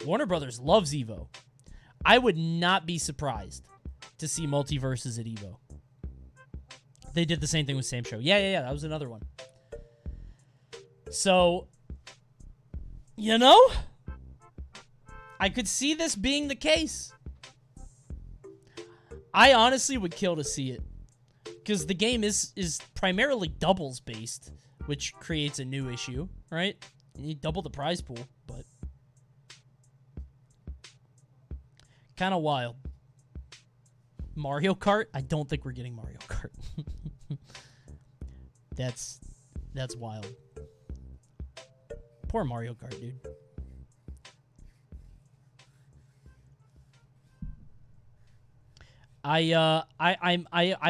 Warner Brothers loves Evo. I would not be surprised to see multiverses at Evo. They did the same thing with Sam Show. Yeah, that was another one. So, you know, I could see this being the case. I honestly would kill to see it. Because the game is primarily doubles based, which creates a new issue, right? You need double the prize pool, but kind of wild. Mario Kart? I don't think we're getting Mario Kart. That's wild. Poor Mario Kart, dude. I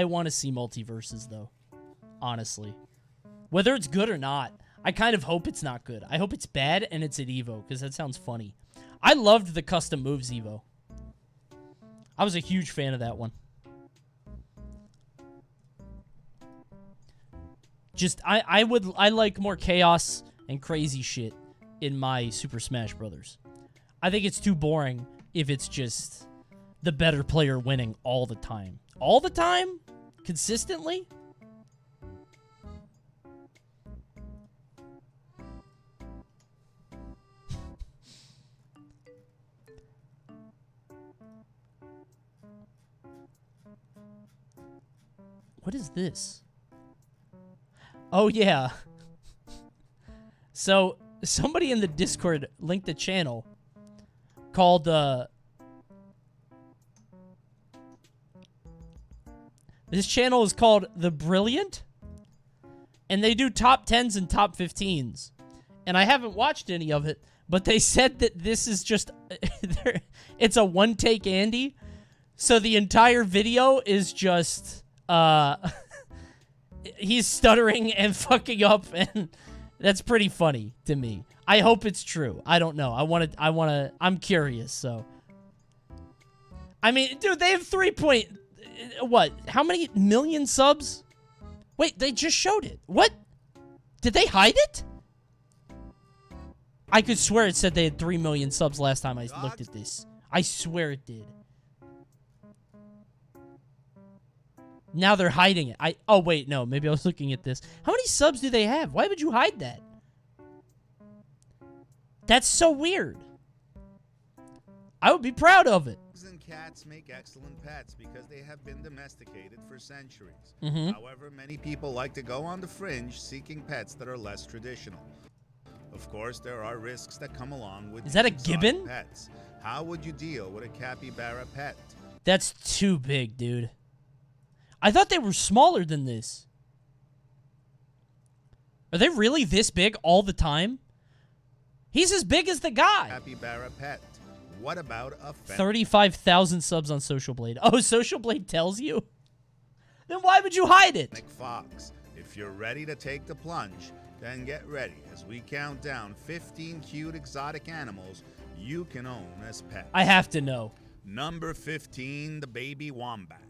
want to see multiverses though. Honestly. Whether it's good or not, I kind of hope it's not good. I hope it's bad and it's at Evo, because that sounds funny. I loved the custom moves Evo. I was a huge fan of that one. Just, I like more chaos and crazy shit in my Super Smash Brothers. I think it's too boring if it's just the better player winning all the time. All the time? Consistently? What is this? Oh, yeah. So, somebody in the Discord linked a channel called, this channel is called The Brilliant, and they do top 10s and top 15s. And I haven't watched any of it, but they said that this is just, it's a one-take Andy, so the entire video is just, he's stuttering and fucking up, and that's pretty funny to me. I hope it's true. I don't know. I'm curious, so. I mean, dude, they have what? How many million subs? Wait, they just showed it. What? Did they hide it? I could swear it said they had 3 million subs last time I looked at this. I swear it did. Now they're hiding it. Oh, wait, no. Maybe I was looking at this. How many subs do they have? Why would you hide that? That's so weird. I would be proud of it. Dogs and cats make excellent pets because they have been domesticated for centuries. Mhm. However, many people like to go on the fringe seeking pets that are less traditional. Of course, there are risks that come along with Is that a these exotic gibbon? pets. How would you deal with a capybara pet? That's too big, dude. I thought they were smaller than this. Are they really this big all the time? He's as big as the guy. Capybara pet. What about a pet? 35,000 subs on Social Blade. Oh, Social Blade tells you? Then why would you hide it? Fox. If you're ready to take the plunge, then get ready as we count down 15 cute exotic animals you can own as pets. I have to know. Number 15, the baby wombat.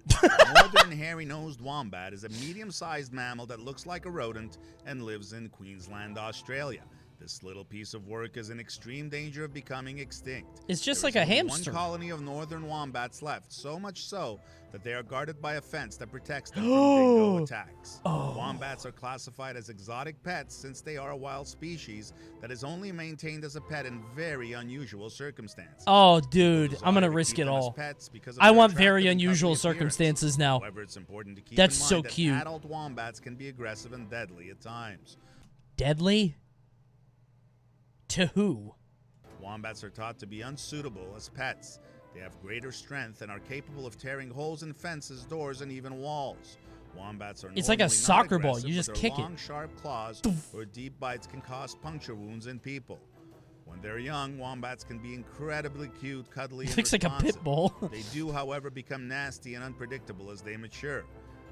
Northern hairy-nosed wombat is a medium-sized mammal that looks like a rodent and lives in Queensland, Australia. This little piece of work is in extreme danger of becoming extinct. It's just There like is a only hamster. One colony of northern wombats left, so much so that they are guarded by a fence that protects them from dingo attacks. Wombats are classified as exotic pets since they are a wild species that is only maintained as a pet in very unusual circumstances. Oh, dude, I'm gonna risk it all. I want very unusual circumstances now. However, it's important to keep That's in mind so that cute. adult wombats can be aggressive and deadly at times. Deadly? To who? Wombats are taught to be unsuitable as pets. They have greater strength and are capable of tearing holes in fences, doors, and even walls. Wombats are It's like a normally not soccer ball. aggressive, You but just their kick it. long, sharp claws or deep bites can cause puncture wounds in people. When they're young, wombats can be incredibly cute, cuddly, It and looks like a pit responsive. bull. They do, however, become nasty and unpredictable as they mature.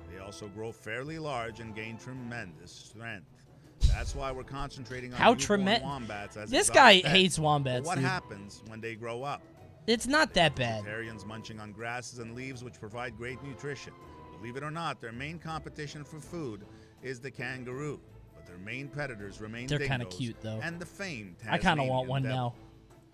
They also grow fairly large and gain tremendous strength. That's why we're concentrating on How newborn tremendous. wombats as This exotic guy pets. hates But wombats, what dude. happens when they grow up? It's not that bad. Vegetarians munching on grasses and leaves which provide great nutrition. Believe it or not, their main competition for food is the kangaroo. But their main predators remain They're dingoes kind of cute, though. and the famed I kind of want Tasmanian one devil. now.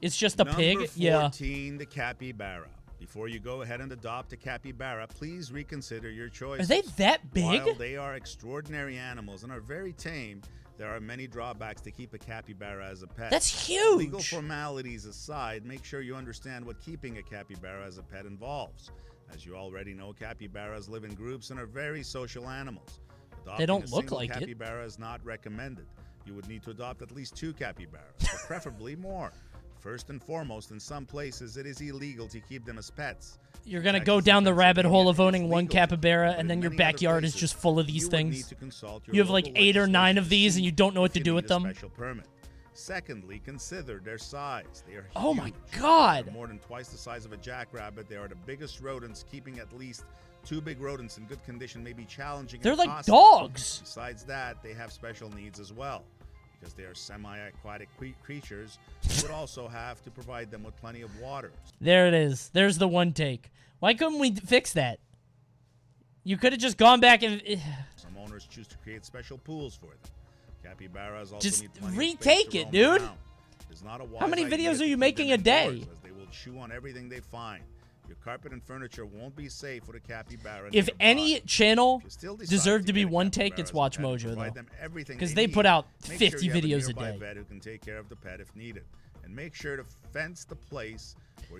It's just a pig? Number 14, Yeah. the capybara. Before you go ahead and adopt a capybara, please reconsider your Are choices. they that big? While they are extraordinary animals and are very tame, there are many drawbacks to keep a capybara as a pet. That's huge. Legal formalities aside, make sure you understand what keeping a capybara as a pet involves. As you already know, capybaras live in groups and are very social animals. Adopting don't a look single like it. capybara is not recommended. You would need to adopt at least 2 capybaras, but preferably more. First and foremost, in some places, it is illegal to keep them as pets. You're going to go down the rabbit hole of owning one capybara, and then your backyard is just full of these things. You have like 8 or 9 of these, and you don't know what to do with them. Special permit. Secondly, consider their size. They are huge. Oh my God. They're more than twice the size of a jackrabbit. They are the biggest rodents. Keeping at least 2 big rodents in good condition may be challenging. They're and like costly. dogs. Besides that, they have special needs as well. Because they are semi-aquatic creatures, you would also have to provide them with plenty of water. There it is. There's the one take. Why couldn't we fix that? You could have just gone back and... Some owners choose to create special pools for them. Capybaras also just need plenty retake of space it, to roam dude. around. It's not a How many wise idea videos to are you keep making them a day? indoors, as they will chew on everything they find. Your carpet and furniture won't be safe for the capybara. If nearby. any channel If you still decide deserved to be get a one take, capybara it's as a pet, WatchMojo, provide though. them everything Because they they put need. out Make 50 sure you have a videos a nearby day. vet who can take care of the pet if needed. And make sure to fence the place.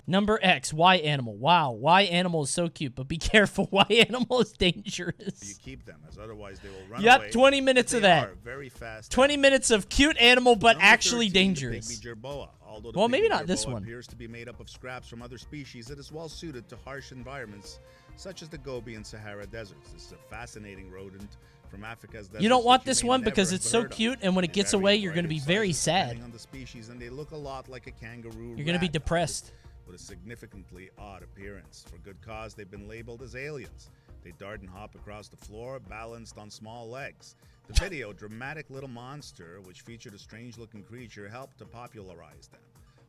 Number X, Y animal. Wow, Y animal is so cute, but be careful. Y animal is dangerous. You keep them, as otherwise they will run Yep, away. 20 minutes of They that. are very fast. 20 minutes of cute animal, but Number actually 13, dangerous. The pygmy jerboa. Although the Well, maybe pygmy not this jerboa one. appears to be made up of scraps from other species, it is well suited to harsh environments such as the Gobi and Sahara deserts. This is a fascinating rodent from Africa's deserts. You don't want that this may one never because have it's so heard of. cute, and when it They gets vary away, in you're going to be variety of very sizes sad. depending on the species, and they look a lot like a kangaroo. You're going to be rat, depressed. with a significantly odd appearance. For good cause, they've been labeled as aliens. They dart and hop across the floor, balanced on small legs. The video, Dramatic Little Monster, which featured a strange-looking creature, helped to popularize them.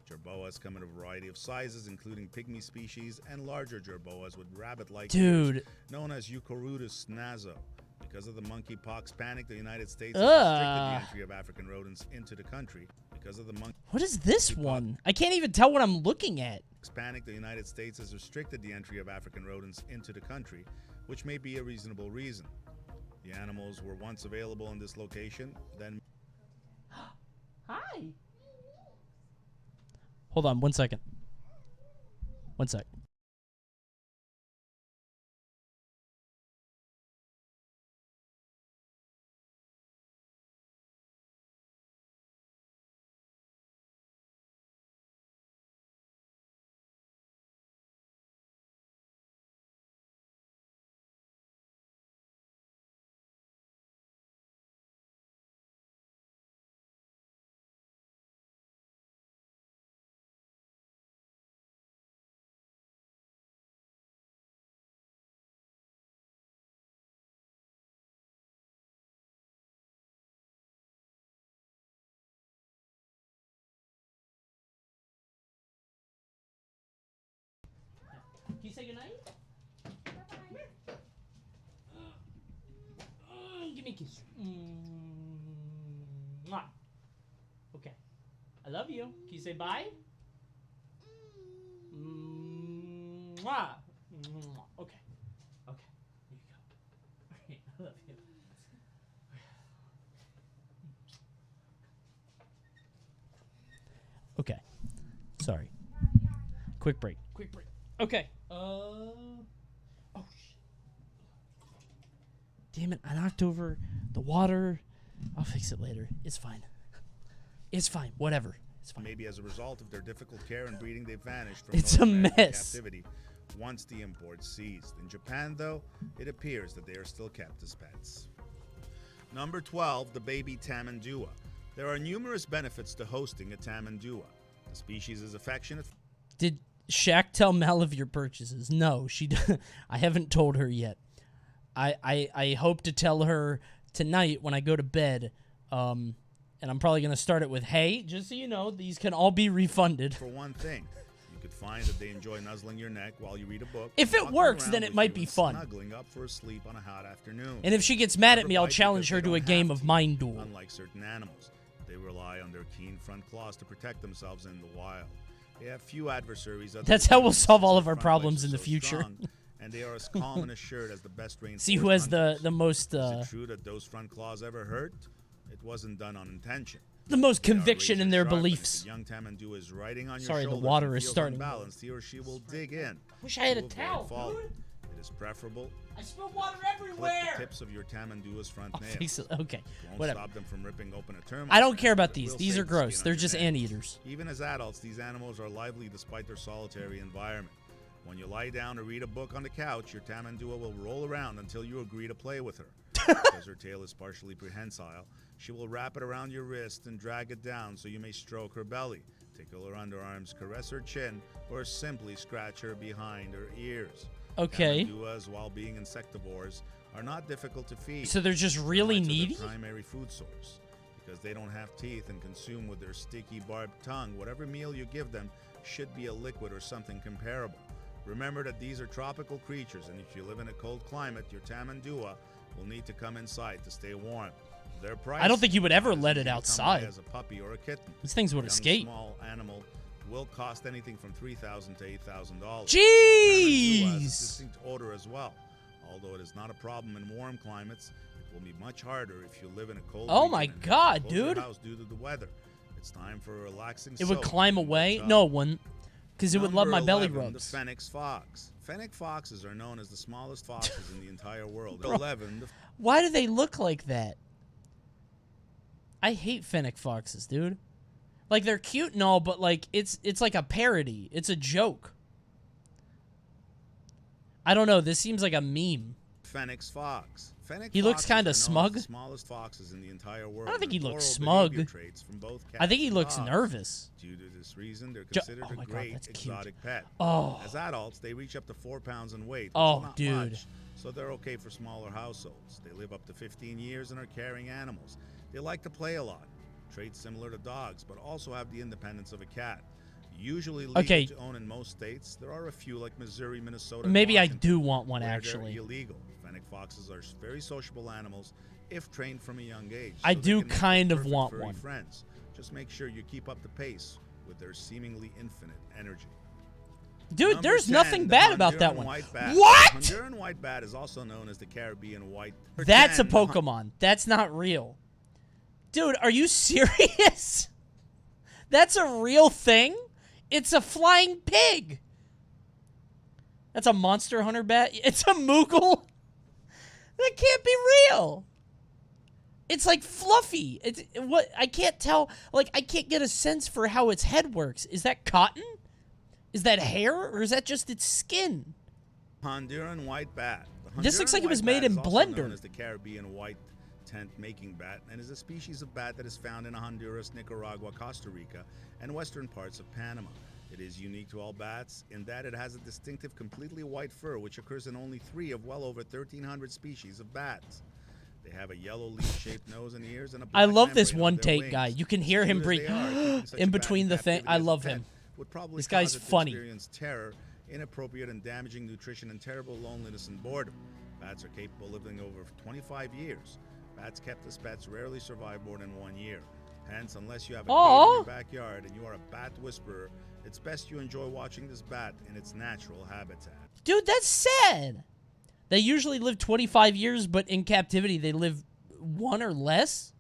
Jerboas come in a variety of sizes, including pygmy species and larger jerboas with rabbit-like ears, Dude. known as Euchorotus naso. Because of the monkeypox panic, the United States has restricted the entry of African rodents into the country. Because of the What is this one? I can't even tell what I'm looking at. Panic, the United States has restricted the entry of African rodents into the country, which may be a reasonable reason. The animals were once available in this location, then... Hi. Hold on, 1 second. 1 sec. Can you say goodnight? Give me a kiss. Mwah. Okay. I love you. Can you say bye? Mwah. Okay. Okay. Here you go. I love you. Okay. Sorry. Quick break. Quick break. Okay. Oh, shit. Damn it. I knocked over the water. I'll fix it later. It's fine. It's fine. Whatever. It's fine. Maybe as a result of their difficult care and breeding, they vanished from It's a North American mess. captivity once the imports ceased. In Japan, though, it appears that they are still kept as pets. Number 12, the baby tamandua. There are numerous benefits to hosting a tamandua. The species is affectionate. Did Shaq tell Mel of your purchases? No, she. I haven't told her yet. I hope to tell her tonight when I go to bed. And I'm probably gonna start it with, "Hey, just so you know, these can all be refunded." For one thing, you could find that they enjoy nuzzling your neck while you read a book. If it walking works, around then it with might you be and fun. Snuggling up for a sleep on a hot afternoon. And if she gets mad at me, I'll Never bite challenge because her they to a don't game have of to. Mind Duel. Unlike certain animals, they rely on their keen front claws to protect themselves in the wild. They have few adversaries. other That's than how we'll humans, solve all since of our their front problems legs in are the so future. strong, and they are as calm and assured as the best reinforced See who has hunters. the most Is it true that those front claws ever hurt? It wasn't done on intention. the most They are conviction in razor their sharp, and if beliefs. a young tamandua is riding on your Sorry, the shoulders water and is feels starting. unbalanced, he or she will dig in. Wish I had to a avoid towel, falling. dude. It is preferable. I spilled water Clip everywhere. the tips of your tamandua's front I'll nails. fix it. Okay, Won't whatever. stop them from ripping open a termite. I don't care about but these. will These save are the gross. skin They're on your just neck. anteaters. Even as adults, these animals are lively despite their solitary environment. When you lie down or read a book on the couch, your tamandua will roll around until you agree to play with her. Because her tail is partially prehensile, she will wrap it around your wrist and drag it down so you may stroke her belly, tickle her underarms, caress her chin, or simply scratch her behind her ears. Okay. Tamanduas, while being insectivores, are not difficult to feed. So they're just really Termites are their needy? primary food source. Because they don't have teeth and consume with their sticky barbed tongue, whatever meal you give them should be a liquid or something comparable. Remember that these are tropical creatures, and if you live in a cold climate, your tamandua will need to come inside to stay warm. Their price, I don't think you would ever let it come by outside. as a puppy or a kitten. These things would A young escape. Small animal will cost anything from $3,000 to $8,000. Jeez! Tamandua has a distinct odor as well. Although it is not a problem in warm climates, it will be much harder if you live in a cold Oh region my and God, close your dude. house due to the weather. It's time for a relaxing It would soak climb in the away? tub. No, it wouldn't. Because it would love my Number belly 11, rubs. The fennec fox. Fennec foxes are known as the smallest foxes in the entire world. Bro. 11. The Why do they look like that? I hate fennec foxes, dude. Like, they're cute and all, but, like, it's like a parody. It's a joke. I don't know. This seems like a meme. Fennec fox. Fennec He looks foxes kinda are known as smug. the smallest foxes in the entire world. I don't think he with looks floral smug. behavior traits from both I think he cats and looks dogs. nervous. Due to this reason, they're Jo- considered oh my a God, great that's cute. exotic pet. Oh. As adults, they reach up to 4 pounds in weight. Which Oh, is not dude. much, so they're okay for smaller households. They live up to 15 years and are caring animals. They like to play a lot. Traits similar to dogs, but also have the independence of a cat. Usually legal Okay. to own in most states. There are a few like Missouri, Minnesota, and Maybe I Washington do want one, where they're actually. illegal. Fennec foxes are very sociable animals if trained from a young age. I so they do can make kind of perfect want furry one. Friends. Just make sure you keep up the pace with their seemingly infinite energy. Dude, Number there's 10, nothing the bad about that Honduran one. white bat. What? The Honduran white bat is also known as the Caribbean white. Number That's a 10, the Hon- Pokemon. That's not real. Dude, are you serious? That's a real thing? It's a flying pig. That's a Monster Hunter bat. It's a Moogle. That can't be real. It's like fluffy. It's what I can't tell. Like I can't get a sense for how its head works. Is that cotton? Is that hair, or is that just its skin? Honduran white bat. The This looks Honduran like it was white made bat in is also Blender. known as the Caribbean white tent-making bat, and is a species of bat that is found in Honduras, Nicaragua, Costa Rica, and western parts of Panama. It is unique to all bats in that it has a distinctive, completely white fur, which occurs in only 3 of well over 1,300 species of bats. They have a yellow leaf-shaped nose and ears, and a I black love this membrane on one their take wings. guy. You can hear him Cute as breathe they are, keeping such in a bat between the thing. captivity I as a love pet him. would probably This guy's cause it to funny. experience terror, inappropriate and damaging nutrition, and terrible loneliness and boredom. Bats are capable of living over 25 years. Bats kept as pets rarely survive more than 1 year. Hence, unless you have a cave in your backyard and you are a bat whisperer, it's best you enjoy watching this bat in its natural habitat. Dude, that's sad. They usually live 25 years, but in captivity they live 1 or less.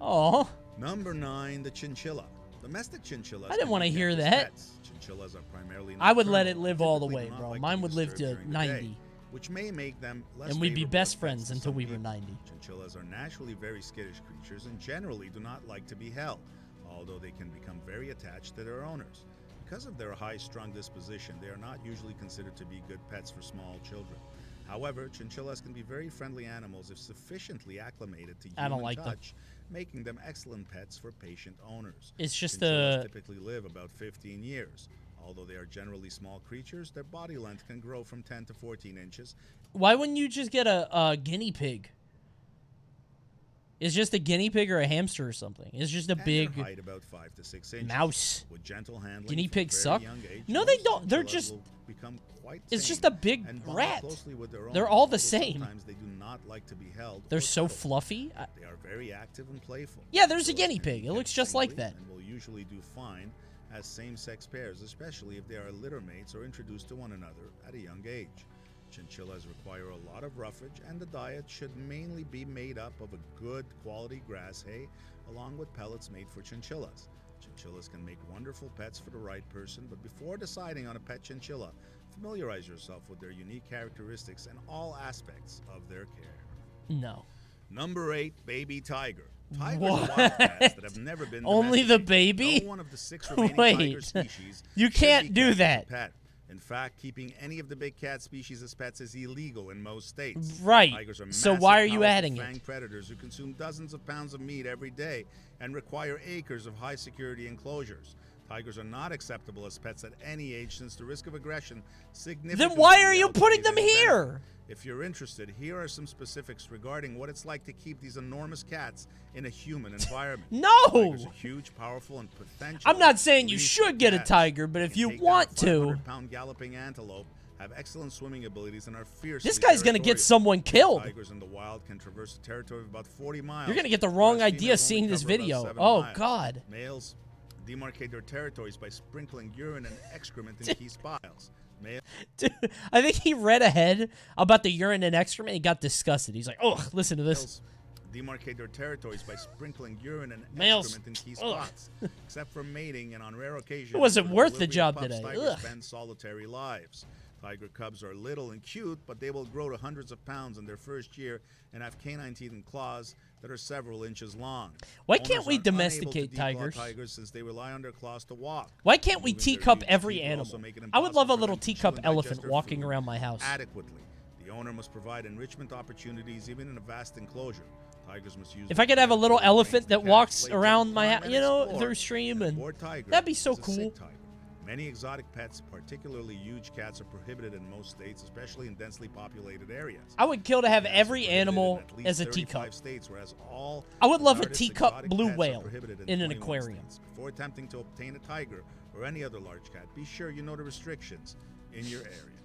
Oh. Number 9, the chinchilla. Domestic chinchillas. I didn't can want to be hear kept as that. pets. Chinchillas are primarily I would let it nocturnal, live all the typically way, do not bro. like Mine be would live disturbed to during the 90. day, which may make them less And we'd be favorable best as friends pets to until some we were people. 90. Chinchillas are naturally very skittish creatures and generally do not like to be held, although they can become very attached to their owners. Because of their high-strung disposition, they are not usually considered to be good pets for small children. However, chinchillas can be very friendly animals if sufficiently acclimated to I don't human like them. touch, making them excellent pets for patient owners. It's just Chinchillas typically live about 15 years. Although they are generally small creatures, their body length can grow from 10 to 14 inches. Why wouldn't you just get a guinea pig? It's just a guinea pig or a hamster or something. It's just a And big their height about 5 to 6 inches. mouse. With gentle handling Guinea from a pigs very suck. young age, No, they most don't. They're chinchillas just. will become quite It's tame just a big and bond rat. closely with their They're owners, all the although same. Sometimes they do not like to be held. They're or so cuddled. fluffy. They are very active and playful. Yeah, there's a Chinchillas guinea can pig. be It looks kept just like singly that. And will usually do fine as same-sex pairs, especially if they are litter mates or introduced to one another at a young age. Chinchillas require a lot of roughage, and the diet should mainly be made up of a good quality grass hay, along with pellets made for chinchillas. Chinchillas can make wonderful pets for the right person, but before deciding on a pet chinchilla, familiarize yourself with their unique characteristics and all aspects of their care. No. Number 8, baby tiger. Tigers What? are wild cats that have never been Only the domesticated. baby? No one of the 6 remaining Wait. tiger species You should can't be do kept as a that. pet. In fact, keeping any of the big cat species as pets is illegal in most states. Right. Tigers are So massive, why are you powerful, adding it? fanged predators who consume dozens of pounds of meat every day and require acres of high-security enclosures. Tigers are not acceptable as pets at any age since the risk of aggression significantly Then why are you outweighs putting them any benefit. here? If you're interested, here are some specifics regarding what it's like to keep these enormous cats in a human environment. No! Tigers are huge, powerful, and potentially... I'm not saying you should get a tiger, but if you want to... 500-pound galloping antelope have excellent swimming abilities and are fierce. This guy's going to get someone killed. Tigers in the wild can traverse a territory of about 40 miles. You're going to get the wrong idea seeing this video. Oh, God. Males demarcate their territories by sprinkling urine and excrement in key spots. Dude, I think he read ahead about the urine and excrement and got disgusted. He's like, oh, listen to this. Demarcate their territories by sprinkling urine and Males. excrement in key spots. Except for mating and on rare occasions. It wasn't worth the delivery job of pups, today. Tigers Ugh. spend solitary lives. Tiger cubs are little and cute, but they will grow to hundreds of pounds in their first year and have canine teeth and claws that are several inches long. Why can't Owners we are domesticate unable to declaw tigers? tigers since they rely on their claws to walk. Why can't we Removing their teacup huge every teeth will animal? also make it I would love a impossible little for them to chew teacup and digest elephant their walking food around my house. adequately. The owner must provide enrichment opportunities even in a vast enclosure. Tigers must use If I could have a little elephant that walks around my house, you know, explore. through stream, and Tiger that'd be so is a cool. sick tiger. Many exotic pets, particularly huge cats, are prohibited in most states, especially in densely populated areas. I would kill to have Cats every are prohibited animal in at least as a 35 teacup. States, whereas all I would love a largest teacup exotic blue pets are whale prohibited in an 21 aquarium. states. Before attempting to obtain a tiger or any other large cat, be sure you know the restrictions in your area.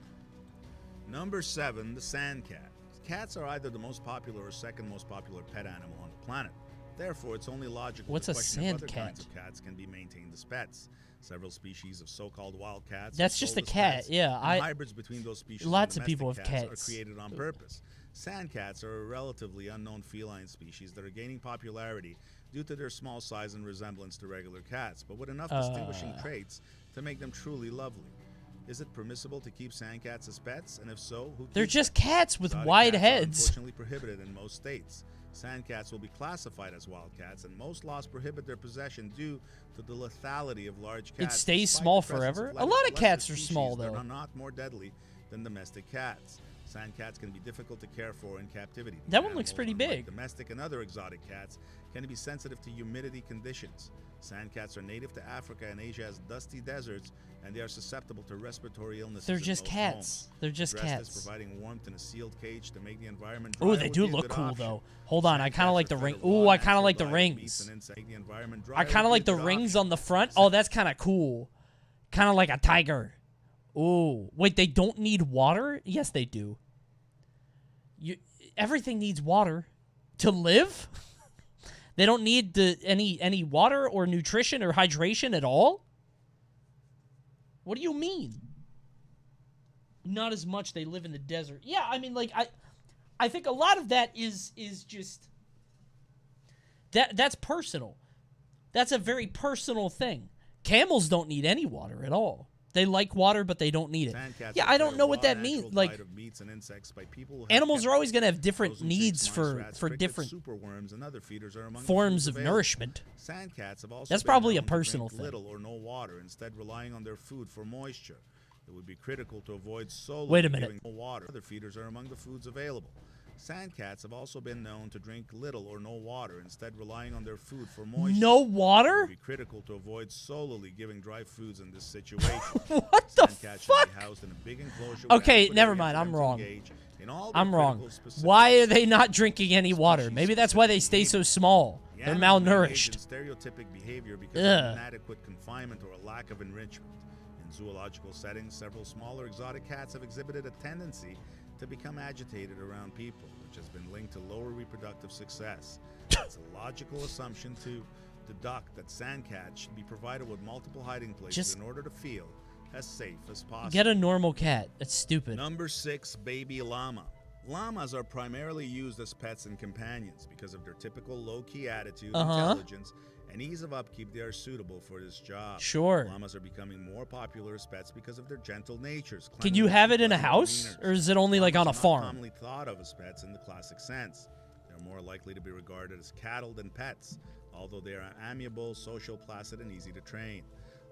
Number 7, the sand cat. Cats are either the most popular or second most popular pet animal on the planet. Therefore, it's only logical What's to a question sand if other cat? kinds of cats can be maintained as pets. Several species of so-called wild cats. That's are just a sold as cat, pets, yeah, and hybrids between those species. Lots and of people domestic have cats cats. are created on purpose. Sand cats are a relatively unknown feline species that are gaining popularity due to their small size and resemblance to regular cats, but with enough distinguishing traits to make them truly lovely. Is it permissible to keep sand cats as pets? And if so, who keeps They're just them? cats with Exotic wide cats are heads. unfortunately prohibited in most states. Sand cats will be classified as wild cats, and most laws prohibit their possession due to the lethality of large cats. It stays despite small the presence forever? of A lot of lesser cats are species small, that though. are not more deadly than domestic cats. Sand cats can be difficult to care for in captivity. These That one looks animals, pretty unlike big. Domestic and other exotic cats can be sensitive to humidity conditions. Sand cats are native to Africa and Asia's dusty deserts, and they are susceptible to respiratory illnesses. They're in just most cats. homes. They're just Dressed as cats. providing warmth in a sealed cage to make the environment dry Oh, they would do be a look good cool option. though. Hold on, I kind of like the ring. Ooh, I kind of like the rings. I kind of like the rings on the front. Oh, that's kind of cool. Kind of like a tiger. Ooh, wait, they don't need water? Yes, they do. Everything needs water to live. They don't need any water or nutrition or hydration at all. What do you mean? Not as much. They live in the desert. Yeah, I mean, like I think a lot of that is just that's personal. That's a very personal thing. Camels don't need any water at all. They like water, but they don't need it. Yeah, I don't know what that means. Like, animals are always going to have different needs for different superworms and other feeders are among the forms foods of available. nourishment. Sand cats have also That's been probably a known to drink personal thing. little or no water, instead relying on their food for moisture. It would be critical to avoid solely Wait a minute. giving no water. Other feeders are among the foods available. Sand cats have also been known to drink little or no water, instead relying on their food for moisture. No water? It would be critical to avoid solely giving dry foods in this situation. What the Sand cats should be housed in a big enclosure with Okay, adequate never area mind. for I'm them to wrong. engage in all their I'm wrong. critical specific Why are they not drinking any water? Maybe that's why they stay so small. The They're animals may engage malnourished. in stereotypic behavior because Ugh. of inadequate confinement or a lack of enrichment. In zoological settings, several smaller exotic cats have exhibited a tendency to become agitated around people, which has been linked to lower reproductive success. It's a logical assumption to deduct that sand cats should be provided with multiple hiding places Just in order to feel as safe as possible. Get a normal cat. That's stupid. Number 6, baby llama. Llamas are primarily used as pets and companions because of their typical low-key attitude, intelligence, and ease of upkeep. They are suitable for this job. Sure. Llamas are becoming more popular as pets because of their gentle natures. Can you have it in a house, demeanors. or is it only like on a Llamas are not farm? commonly thought of as pets in the classic sense. They're more likely to be regarded as cattle than pets, although they are amiable, social, placid, and easy to train.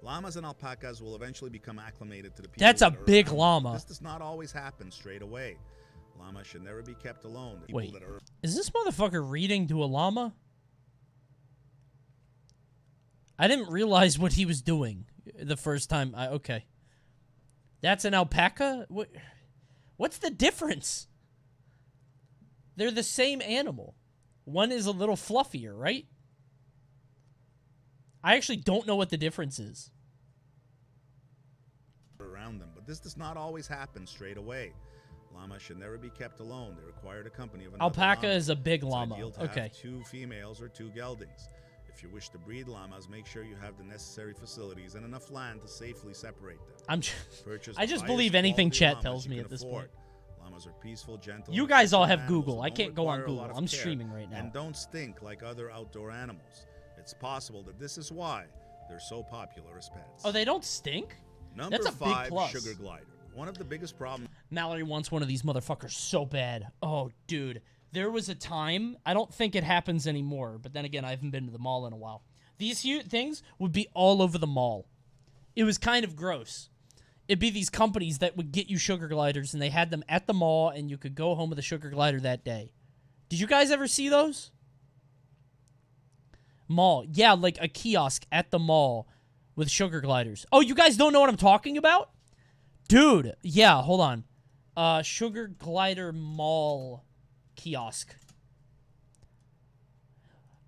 Llamas and alpacas will eventually become acclimated to the people. That's a that are big around them. llama. This does not always happen straight away. Llamas should never be kept alone. People Wait, that are is this motherfucker reading to a llama? I didn't realize what he was doing the first time. Okay. That's an alpaca? What's the difference? They're the same animal. One is a little fluffier, right? I actually don't know what the difference is. Around them, but this does not always happen straight away. Llamas should never be kept alone. They require the company of another Alpaca llama. is a big It's llama. ideal to Okay. have 2 females or 2 geldings. If you wish to breed llamas, make sure you have the necessary facilities and enough land to safely separate them. Purchase I the just highest believe anything quality chat llamas tells you me can at this afford. point. Llamas are peaceful, gentle. You and guys all affectionate have animals Google. that I don't can't go on require a lot Google. of I'm care streaming right now. And don't stink like other outdoor animals. It's possible that this is why they're so popular as pets. Oh, they don't stink? Number That's a 5, big plus. sugar glider. One of the biggest problems. Mallory wants one of these motherfuckers so bad. Oh, dude. There was a time, I don't think it happens anymore, but then again, I haven't been to the mall in a while. These things would be all over the mall. It was kind of gross. It'd be these companies that would get you sugar gliders, and they had them at the mall, and you could go home with a sugar glider that day. Did you guys ever see those? Mall. Yeah, like a kiosk at the mall with sugar gliders. Oh, you guys don't know what I'm talking about? Dude, yeah, hold on. Sugar glider mall kiosk.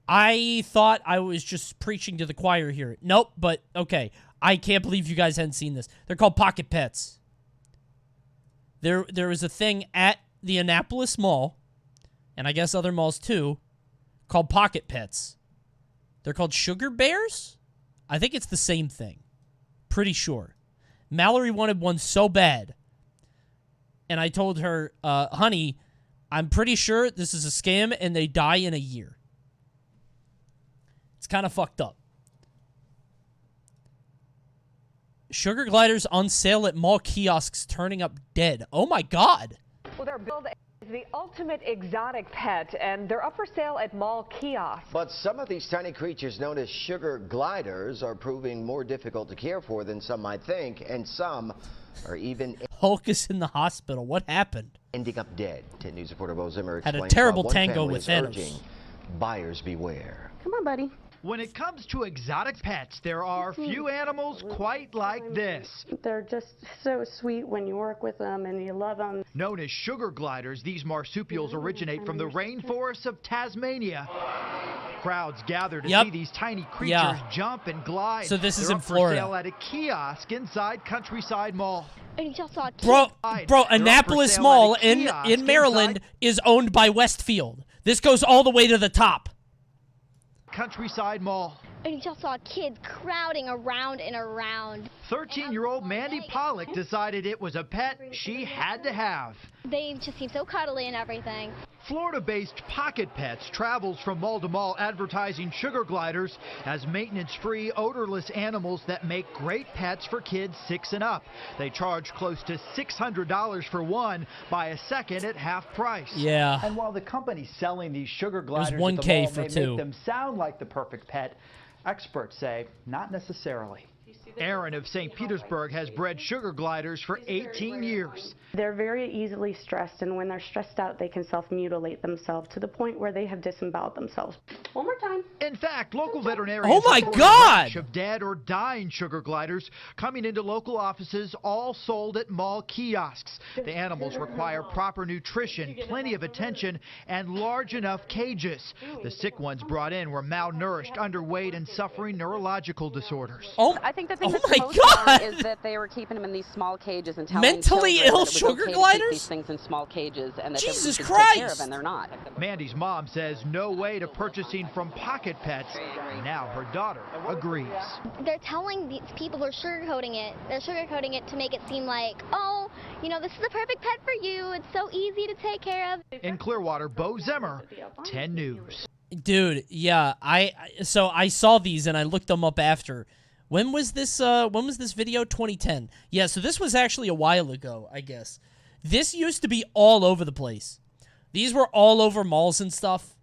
I thought I was just preaching to the choir here. Nope, but okay. I can't believe you guys hadn't seen this. They're called Pocket Pets. There was a thing at the Annapolis Mall, and I guess other malls too, called Pocket Pets. They're called Sugar Bears? I think it's the same thing. Pretty sure. Mallory wanted one so bad. And I told her, honey, I'm pretty sure this is a scam and they die in a year. It's kind of fucked up. Sugar gliders on sale at mall kiosks turning up dead. Oh my God. Well, they're billed as the ultimate exotic pet, and they're up for sale at mall kiosks. But some of these tiny creatures known as sugar gliders are proving more difficult to care for than some might think, and some are even Hulk is in the hospital. What happened? Ending up dead. 10 News reporter Bo Zimmer Had a explains terrible why one tango family with is Thanos. urging buyers beware. Come on, buddy. When it comes to exotic pets, there are few animals quite like this. They're just so sweet when you work with them and you love them. Known as sugar gliders, these marsupials originate from the rainforests of Tasmania. Crowds gather to see these tiny creatures jump and glide. So this is They're in up for Florida. sale at a kiosk inside Countryside Mall. And you just saw a kid. Bro, They're up for Annapolis sale Mall at a kiosk in Maryland is owned by Westfield. This goes all the way to the top. Countryside Mall. And you just saw kids crowding around and around. 13-year-old Mandy Pollock decided it was a pet she had to have. They just seem so cuddly and everything. Florida-based Pocket Pets travels from mall to mall advertising sugar gliders as maintenance-free, odorless animals that make great pets for kids 6 and up. They charge close to $600 for one, buy a second at half price. Yeah. And while the company selling these sugar gliders at the 1K mall for may two. make them sound like the perfect pet, experts say not necessarily. Aaron of St. Petersburg has bred sugar gliders for 18 years. They're very easily stressed, and when they're stressed out, they can self-mutilate themselves to the point where they have disemboweled themselves. One more time. In fact, local veterinarians Oh my report a God! rush of dead or dying sugar gliders coming into local offices, all sold at mall kiosks. The animals require proper nutrition, plenty of attention, and large enough cages. The sick ones brought in were malnourished, underweight, and suffering neurological disorders. Oh, I think the thing oh that's my most God! wrong is that they were keeping them in these small cages and telling Mentally children ill that it was sugar okay to gliders? keep these things in small cages and that they Jesus should take care of Christ! them, and they're not. Mandy's mom says no way to purchasing from Pocket Pets. Now her daughter agrees. They're telling these people who are sugarcoating it. They're sugarcoating it to make it seem like, oh, you know, this is the perfect pet for you. It's so easy to take care of. In Clearwater, Bo Zimmer, 10 News. Dude, yeah, so I saw these and I looked them up after. When was this video? 2010. Yeah, so this was actually a while ago, I guess. This used to be all over the place. These were all over malls and stuff.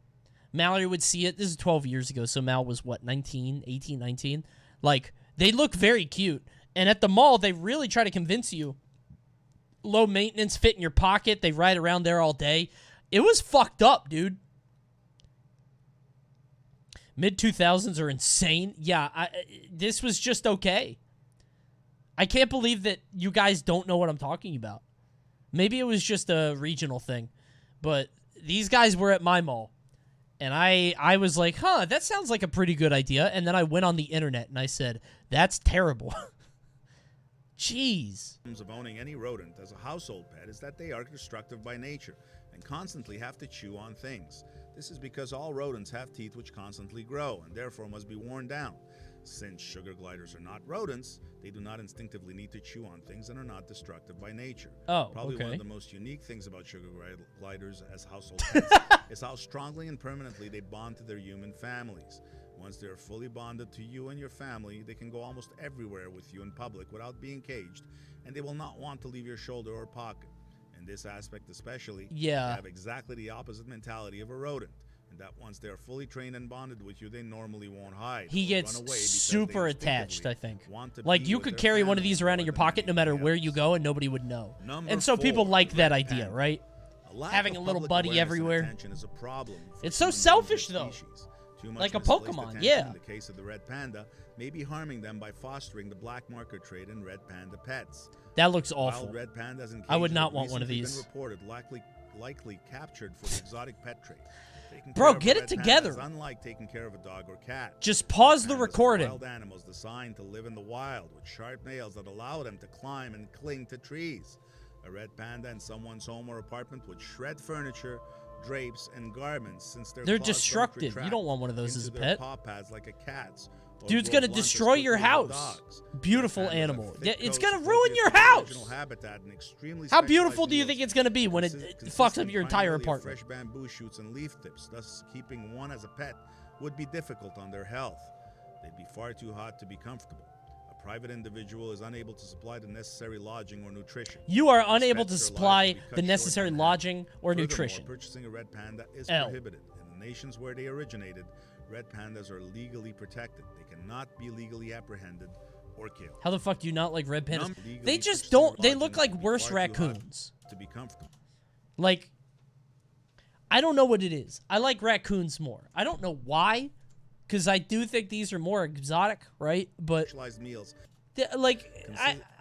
Mallory would see it. This is 12 years ago, so Mal was, what, 19, 18, 19? Like, they look very cute. And at the mall, they really try to convince you. Low maintenance, fit in your pocket. They ride around there all day. It was fucked up, dude. Mid-2000s are insane. Yeah, this was just okay. I can't believe that you guys don't know what I'm talking about. Maybe it was just a regional thing. But these guys were at my mall. And I was like, huh, that sounds like a pretty good idea. And then I went on the internet and I said, that's terrible. Jeez. Of owning any rodent as a household pet is that they are destructive by nature and constantly have to chew on things. This is because all rodents have teeth which constantly grow and therefore must be worn down. Since sugar gliders are not rodents, they do not instinctively need to chew on things and are not destructive by nature. Oh, Probably okay. one of the most unique things about sugar gliders as household pets is how strongly and permanently they bond to their human families. Once they are fully bonded to you and your family, they can go almost everywhere with you in public without being caged, and they will not want to leave your shoulder or pocket. In this aspect especially, they have exactly the opposite mentality of a rodent, and that once they are fully trained and bonded with you, they normally won't hide. He or gets run away because super they attached, I think. want to Like, be you with could their carry one of family these around in more your than pocket no matter anything where else. you go, and nobody would know. Number And so people 4, like that red idea, panda. right? Lack Having of a little public buddy awareness and everywhere. attention is a problem for It's so some selfish, endangered though. species. Too Like a misplaced Pokemon, attention yeah. In the case of the red panda, may be harming them by fostering the black marker trade in red panda pets. That looks awful. Wild red pandas in I would cages not have want one of recently these. Been reported likely captured for the exotic pet trade. Taking Bro, care of a get it red panda together. is unlike taking care of a dog or cat. Just pause the Pandas are recording. Wild animals designed to live in the wild with sharp nails that allow them to climb and cling to trees. A red panda in someone's home or apartment would shred furniture, drapes, and garments since They're claws don't destructive. You retract don't want one of those as a into their pet. paw pads like a cat's. or Dude's grow gonna blunt as destroy your quickly as a house. dog's. Beautiful Pandas have animal. thick Yeah, it's coats gonna ruin appropriate your for their house. original habitat and extremely How specialized beautiful do you meals think it's gonna be when it fucks up your entire primarily of apartment? fresh bamboo shoots and leaf tips, thus keeping one as a pet would be difficult on their health. They'd be far too hot to be comfortable. A private individual is unable to supply the necessary lodging or nutrition. You are unable to Pets, their lives supply will be cut the short necessary in half. lodging or Furthermore, nutrition. Purchasing a red panda is L. prohibited. In the nations where they originated, red pandas are legally protected. They cannot be legally apprehended or killed. How the fuck do you not like red pandas? Legally They just purchasing don't. They lodging look like would be worse far too hot raccoons. to be comfortable. Like, I don't know what it is. I like raccoons more. I don't know why, because I do think these are more exotic, right? But Specialized meals. like,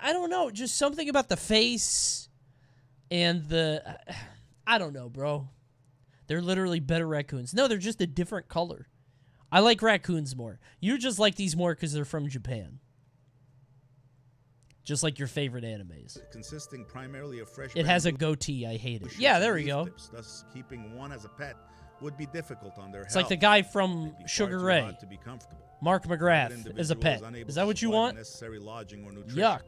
I don't know. Just something about the face and the I don't know, bro. They're literally better raccoons. No, they're just a different color. I like raccoons more. You just like these more because they're from Japan. Just like your favorite animes. Consisting primarily of fresh It has a bamboo goatee. I hate it. shoots Yeah, and there we leaf go. tips, thus keeping one as a pet would be difficult on their It's health. like the guy from They'd be far Sugar too Ray. hot to be comfortable. Mark Private McGrath as a individual pet. unable Is that to what you supply the want? necessary lodging or nutrition. Yuck.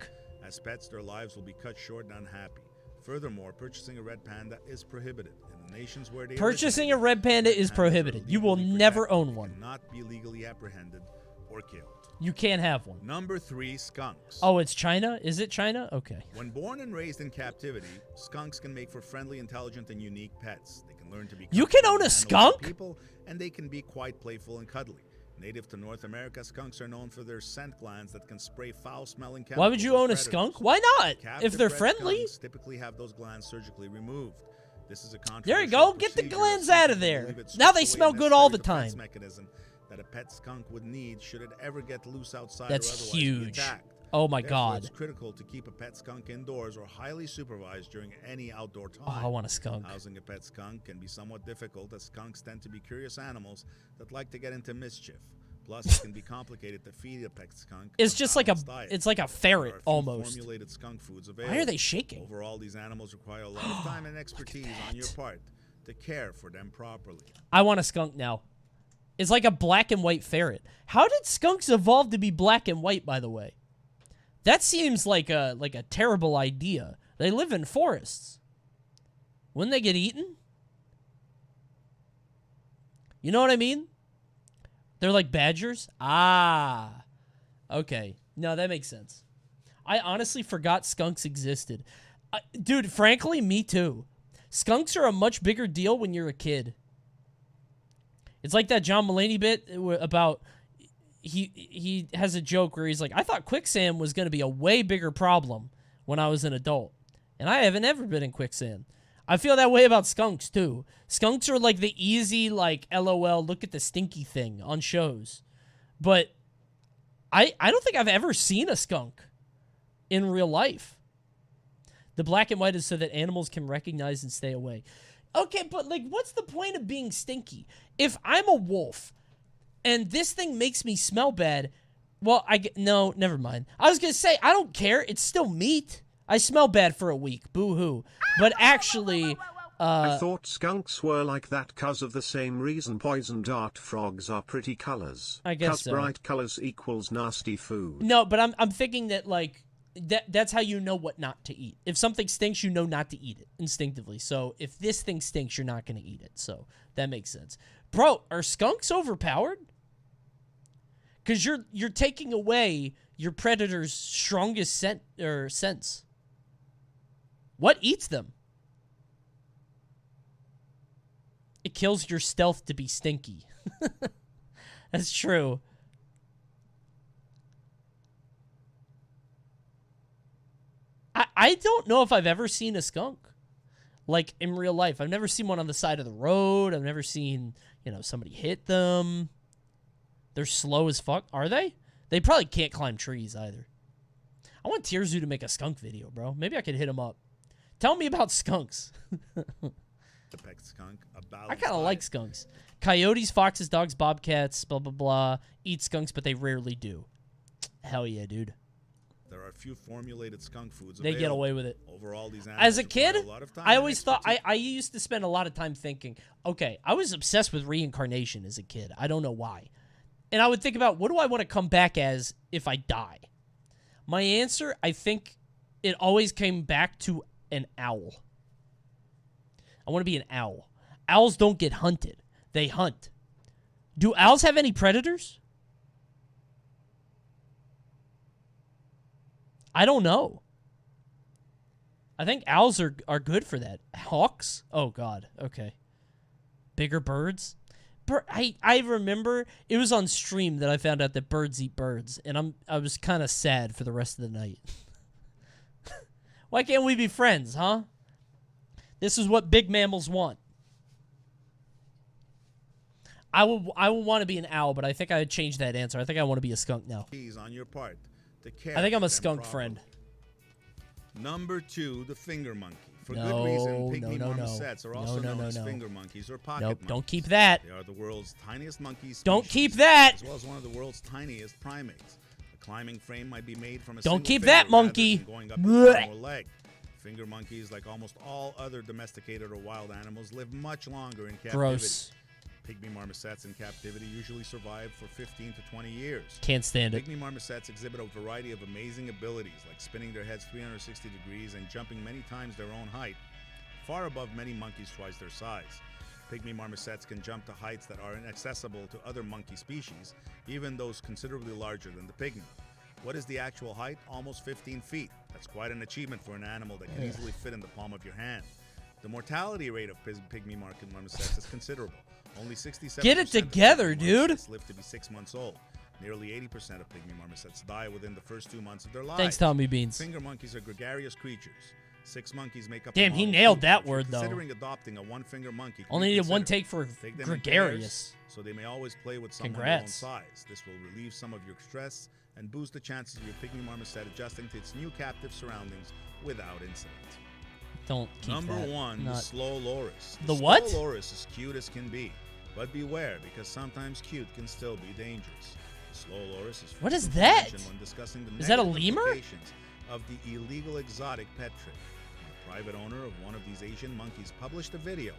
As pets, their lives will be cut short and unhappy. Furthermore, purchasing a red panda is prohibited. In the nations where they Purchasing a originated, red panda is pandas are prohibited. You will legally never protected. own They one. cannot be legally apprehended or killed. You can't have one. Number 3, skunks. Oh, it's China? Is it China? Okay. When born and raised in captivity, skunks can make for friendly, intelligent, and unique pets. They can learn to be You can comfortable own a and handle skunk? other people, and they can be quite playful and cuddly. Native to North America, skunks are known for their scent glands that can spray foul-smelling chemicals. Why would you at own a predators. skunk? Why not? Captive If they're bred friendly. skunks typically have those glands surgically removed. This is a There you controversial go. Get the procedure, glands as some out of people there. believe it Now they strips away smell a good all the necessary defense time. mechanism that a pet skunk would need should it ever get loose outside That's or otherwise be huge. attacked. Oh my Therefore, God. It's critical to keep a pet skunk indoors or highly supervised during any outdoor time. Oh, I want a skunk. Housing a pet skunk can be somewhat difficult as skunks tend to be curious animals that like to get into mischief. Plus, it can be complicated to feed a pet skunk. It's just like a balanced diet. it's like a There ferret are a few almost. formulated skunk foods Why available. are they shaking? Overall, these animals require a lot of time and expertise on your part to care for them properly. I want a skunk now. It's like a black and white ferret. How did skunks evolve to be black and white, by the way? That seems like a terrible idea. They live in forests. Wouldn't they get eaten? You know what I mean? They're like badgers? Ah. Okay. No, that makes sense. I honestly forgot skunks existed. Dude, frankly, me too. Skunks are a much bigger deal when you're a kid. It's like that John Mulaney bit about he has a joke where he's like, I thought quicksand was going to be a way bigger problem when I was an adult. And I haven't ever been in quicksand. I feel that way about skunks, too. Skunks are like the easy, like, LOL, look at the stinky thing on shows. But I don't think I've ever seen a skunk in real life. The black and white is so that animals can recognize and stay away. Okay, but like, what's the point of being stinky? If I'm a wolf and this thing makes me smell bad, well, no, never mind. I was gonna say, I don't care. It's still meat. I smell bad for a week. Boo-hoo. But actually, I thought skunks were like that 'cause of the same reason poison dart frogs are pretty colors. I guess 'Cause so. bright colors equals nasty food. No, but I'm thinking that, like, that's how you know what not to eat. If something stinks, you know not to eat it instinctively. So if this thing stinks, you're not going to eat it. So that makes sense. Bro, are skunks overpowered? Because you're taking away your predator's strongest sense. What eats them? It kills your stealth to be stinky. That's true. I don't know if I've ever seen a skunk, like, in real life. I've never seen one on the side of the road. I've never seen, somebody hit them. They're slow as fuck. Are they? They probably can't climb trees either. I want Tierzu to make a skunk video, bro. Maybe I could hit him up. Tell me about skunks. Skunk, I kind of like skunks. Coyotes, foxes, dogs, bobcats, blah, blah, blah. Eat skunks, but they rarely do. Hell yeah, dude. There are a few formulated skunk foods They get away with it. Overall, these As a kid, require a lot of time I and always thought, expertise. I used to spend a lot of time thinking, okay, I was obsessed with reincarnation as a kid. I don't know why. And I would think about, what do I want to come back as if I die? My answer, I think it always came back to an owl. I want to be an owl. Owls don't get hunted. They hunt. Do owls have any predators? I don't know. I think owls are good for that. Hawks? Oh, God. Okay. Bigger birds? I remember it was on stream that I found out that birds eat birds, and I was kind of sad for the rest of the night. Why can't we be friends, huh? This is what big mammals want. I will want to be an owl, but I think I would change that answer. I think I want to be a skunk now. On your part to care I think I'm for a them skunk properly. friend. Number 2, the finger monkey. For No, good reason, no, pygmy no, no. marmosets are No, also no, known no, as no. finger monkeys or pocket Nope, monkeys. don't keep that. They are the world's tiniest monkeys. Don't keep that. As well as one of the world's tiniest primates. The climbing frame might be made from a Don't single keep finger that, rather monkey. than going up Blech. your arm or leg. Finger monkeys, like almost all other domesticated or wild animals, live much longer in captivity. Gross. Pygmy marmosets in captivity usually survive for 15 to 20 years. Can't stand it. Pygmy marmosets exhibit a variety of amazing abilities, like spinning their heads 360 degrees and jumping many times their own height, far above many monkeys twice their size. Pygmy marmosets can jump to heights that are inaccessible to other monkey species, even those considerably larger than the pygmy. What is the actual height? Almost 15 feet. That's quite an achievement for an animal that can easily fit in the palm of your hand. The mortality rate of pygmy marmosets is considerable. Only 67% Get it together, of pygmy dude. marmosets live to be 6 months old. Nearly 80% of pygmy marmosets die within the first 2 months of their lives. Thanks, Tommy Beans. Finger monkeys are gregarious creatures. 6 monkeys make up. Damn, a he model nailed group. that If you're word, though. Considering adopting a one-finger monkey. Only needed one consider. take for Take them in gregarious. pairs, so they may always play with someone Congrats. their own size. This will relieve some of your stress and boost the chances of your pygmy marmoset adjusting to its new captive surroundings without incident. Don't keep Number that. 1, Not- the slow loris. The what? Slow loris is cute as can be, but beware because sometimes cute can still be dangerous. The slow loris is What is frequently that? mentioned when discussing the Is that a negative lemur? implications of the illegal exotic pet trade. A private owner of one of these Asian monkeys published a video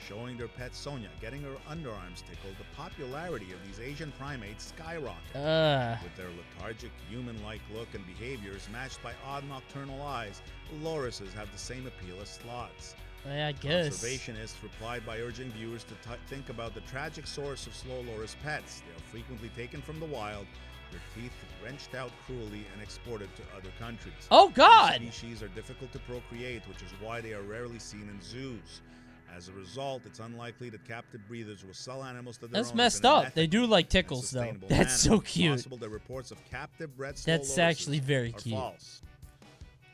showing their pet Sonia getting her underarms tickled. The popularity of these Asian primates skyrocketed. With their lethargic, human-like look and behaviors matched by odd nocturnal eyes, lorises have the same appeal as sloths. Yeah, I guess. Conservationists replied by urging viewers to think about the tragic source of slow loris pets. They are frequently taken from the wild, their teeth wrenched out cruelly and exported to other countries. Oh, God! These species are difficult to procreate, which is why they are rarely seen in zoos. As a result, it's unlikely that captive breeders will sell animals to their That's owners messed in an up. ethical They do like and tickles, though. sustainable That's manner. so It's cute. possible that reports of captive bred slow That's lorises actually very are cute. false.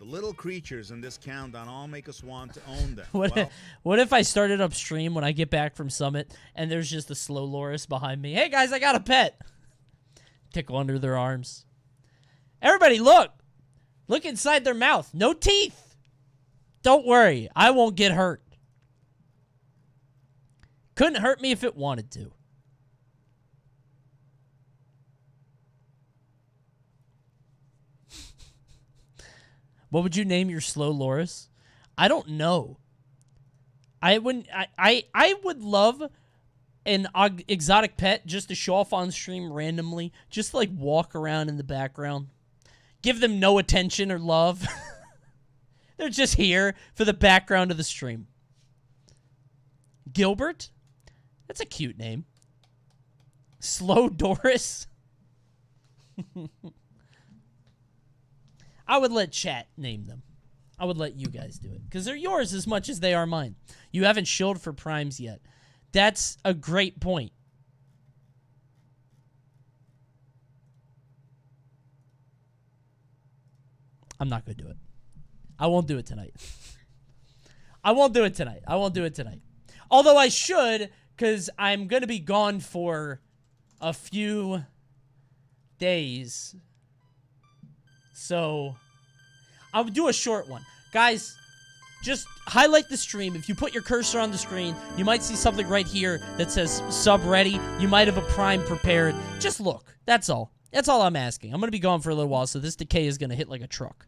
The little creatures in this countdown all make us want to own them. What, Well, what if I started up stream when I get back from Summit and there's just a slow loris behind me? Hey, guys, I got a pet. Tickle under their arms. Everybody, look. Look inside their mouth. No teeth. Don't worry. I won't get hurt. Couldn't hurt me if it wanted to. What would you name your slow Loris? I don't know. I wouldn't. I would love an exotic pet just to show off on stream randomly, just to, like, walk around in the background, give them no attention or love. They're just here for the background of the stream. Gilbert? That's a cute name. Slow Doris? I would let chat name them. I would let you guys do it. Because they're yours as much as they are mine. You haven't shilled for primes yet. That's a great point. I'm not going to do it. I won't do it tonight. I won't do it tonight. I won't do it tonight. Although I should, because I'm going to be gone for a few days. So, I'll do a short one. Guys, just highlight the stream. If you put your cursor on the screen, you might see something right here that says sub ready. You might have a prime prepared. Just look. That's all. That's all I'm asking. I'm going to be gone for a little while, so this decay is going to hit like a truck.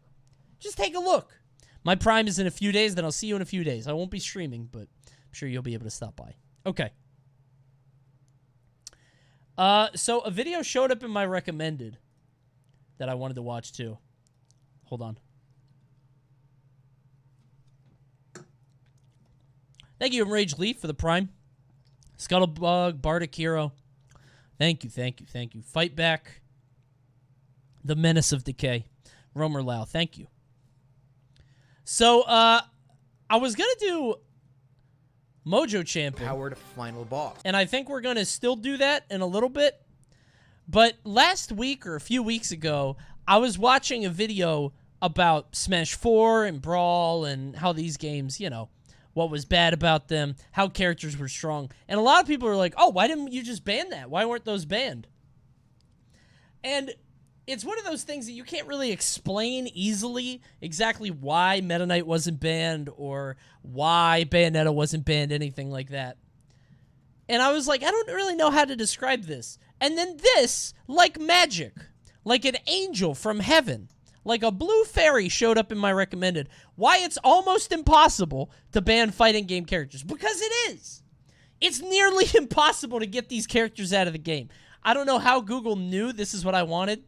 Just take a look. My prime is in a few days, then I'll see you in a few days. I won't be streaming, but I'm sure you'll be able to stop by. Okay. So a video showed up in my recommended that I wanted to watch too. Hold on. Thank you, Enraged Leaf, for the prime. Scuttlebug, Bardic Hero. Thank you, thank you, thank you. Fight Back. The Menace of Decay. Romer Lau, thank you. So, I was going to do Mojo Champion. Powered final boss. And I think we're going to still do that in a little bit. But last week or a few weeks ago, I was watching a video about Smash 4 and Brawl and how these games, you know, what was bad about them, how characters were strong. And a lot of people are like, oh, why didn't you just ban that? Why weren't those banned? And it's one of those things that you can't really explain easily exactly why Meta Knight wasn't banned or why Bayonetta wasn't banned, anything like that. And I was like, I don't really know how to describe this. And then this, like magic, like an angel from heaven, like a blue fairy showed up in my recommended. Why it's almost impossible to ban fighting game characters. Because it is. It's nearly impossible to get these characters out of the game. I don't know how Google knew this is what I wanted.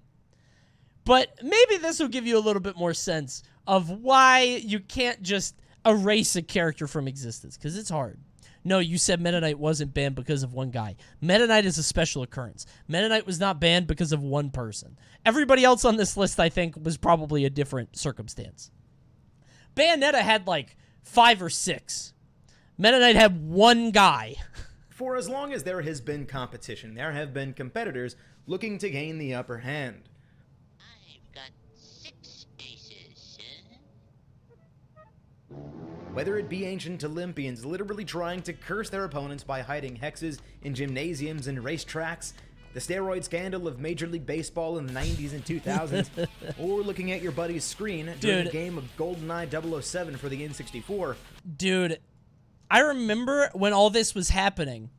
But maybe this will give you a little bit more sense of why you can't just erase a character from existence. Because it's hard. No, you said Meta Knight wasn't banned because of one guy. Meta Knight is a special occurrence. Meta Knight was not banned because of one person. Everybody else on this list, I think, was probably a different circumstance. Bayonetta had like 5 or 6. Meta Knight had one guy. For as long as there has been competition, there have been competitors looking to gain the upper hand. Whether it be ancient Olympians literally trying to curse their opponents by hiding hexes in gymnasiums and racetracks, the steroid scandal of Major League Baseball in the 90s and 2000s, or looking at your buddy's screen during a game of GoldenEye 007 for the N64. Dude, I remember when all this was happening,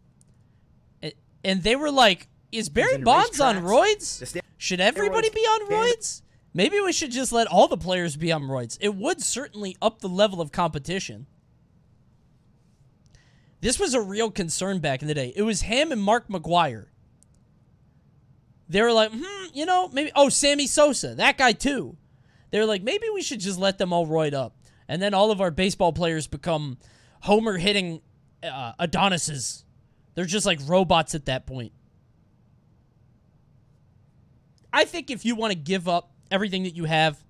and they were like, is Barry Bonds on roids? Should everybody be on roids? Maybe we should just let all the players be on roids. It would certainly up the level of competition. This was a real concern back in the day. It was him and Mark McGuire. They were like, you know, maybe... Oh, Sammy Sosa, that guy too. They were like, maybe we should just let them all roid up. And then all of our baseball players become homer-hitting Adonises. They're just like robots at that point. I think if you want to give up everything that you have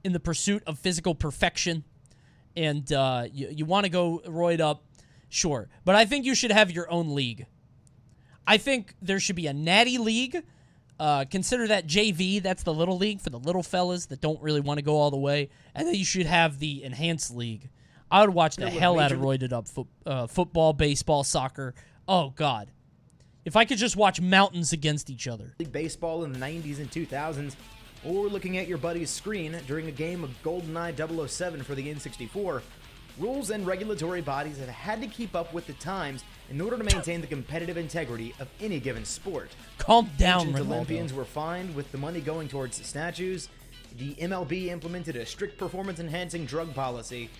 in the pursuit of physical perfection and you want to go roid up, sure. But I think you should have your own league. I think there should be a natty league. Consider that JV. That's the little league for the little fellas that don't really want to go all the way. And then you should have the enhanced league. I would watch the hell out of roided up football, baseball, soccer. Oh, God. If I could just watch mountains against each other. Baseball in the 90s and 2000s, or looking at your buddy's screen during a game of GoldenEye 007 for the N64, Rules and regulatory bodies have had to keep up with the times in order to maintain the competitive integrity of any given sport. Calm down, Ancient Ronaldo. Olympians were fined with the money going towards statues. The MLB implemented a strict performance-enhancing drug policy.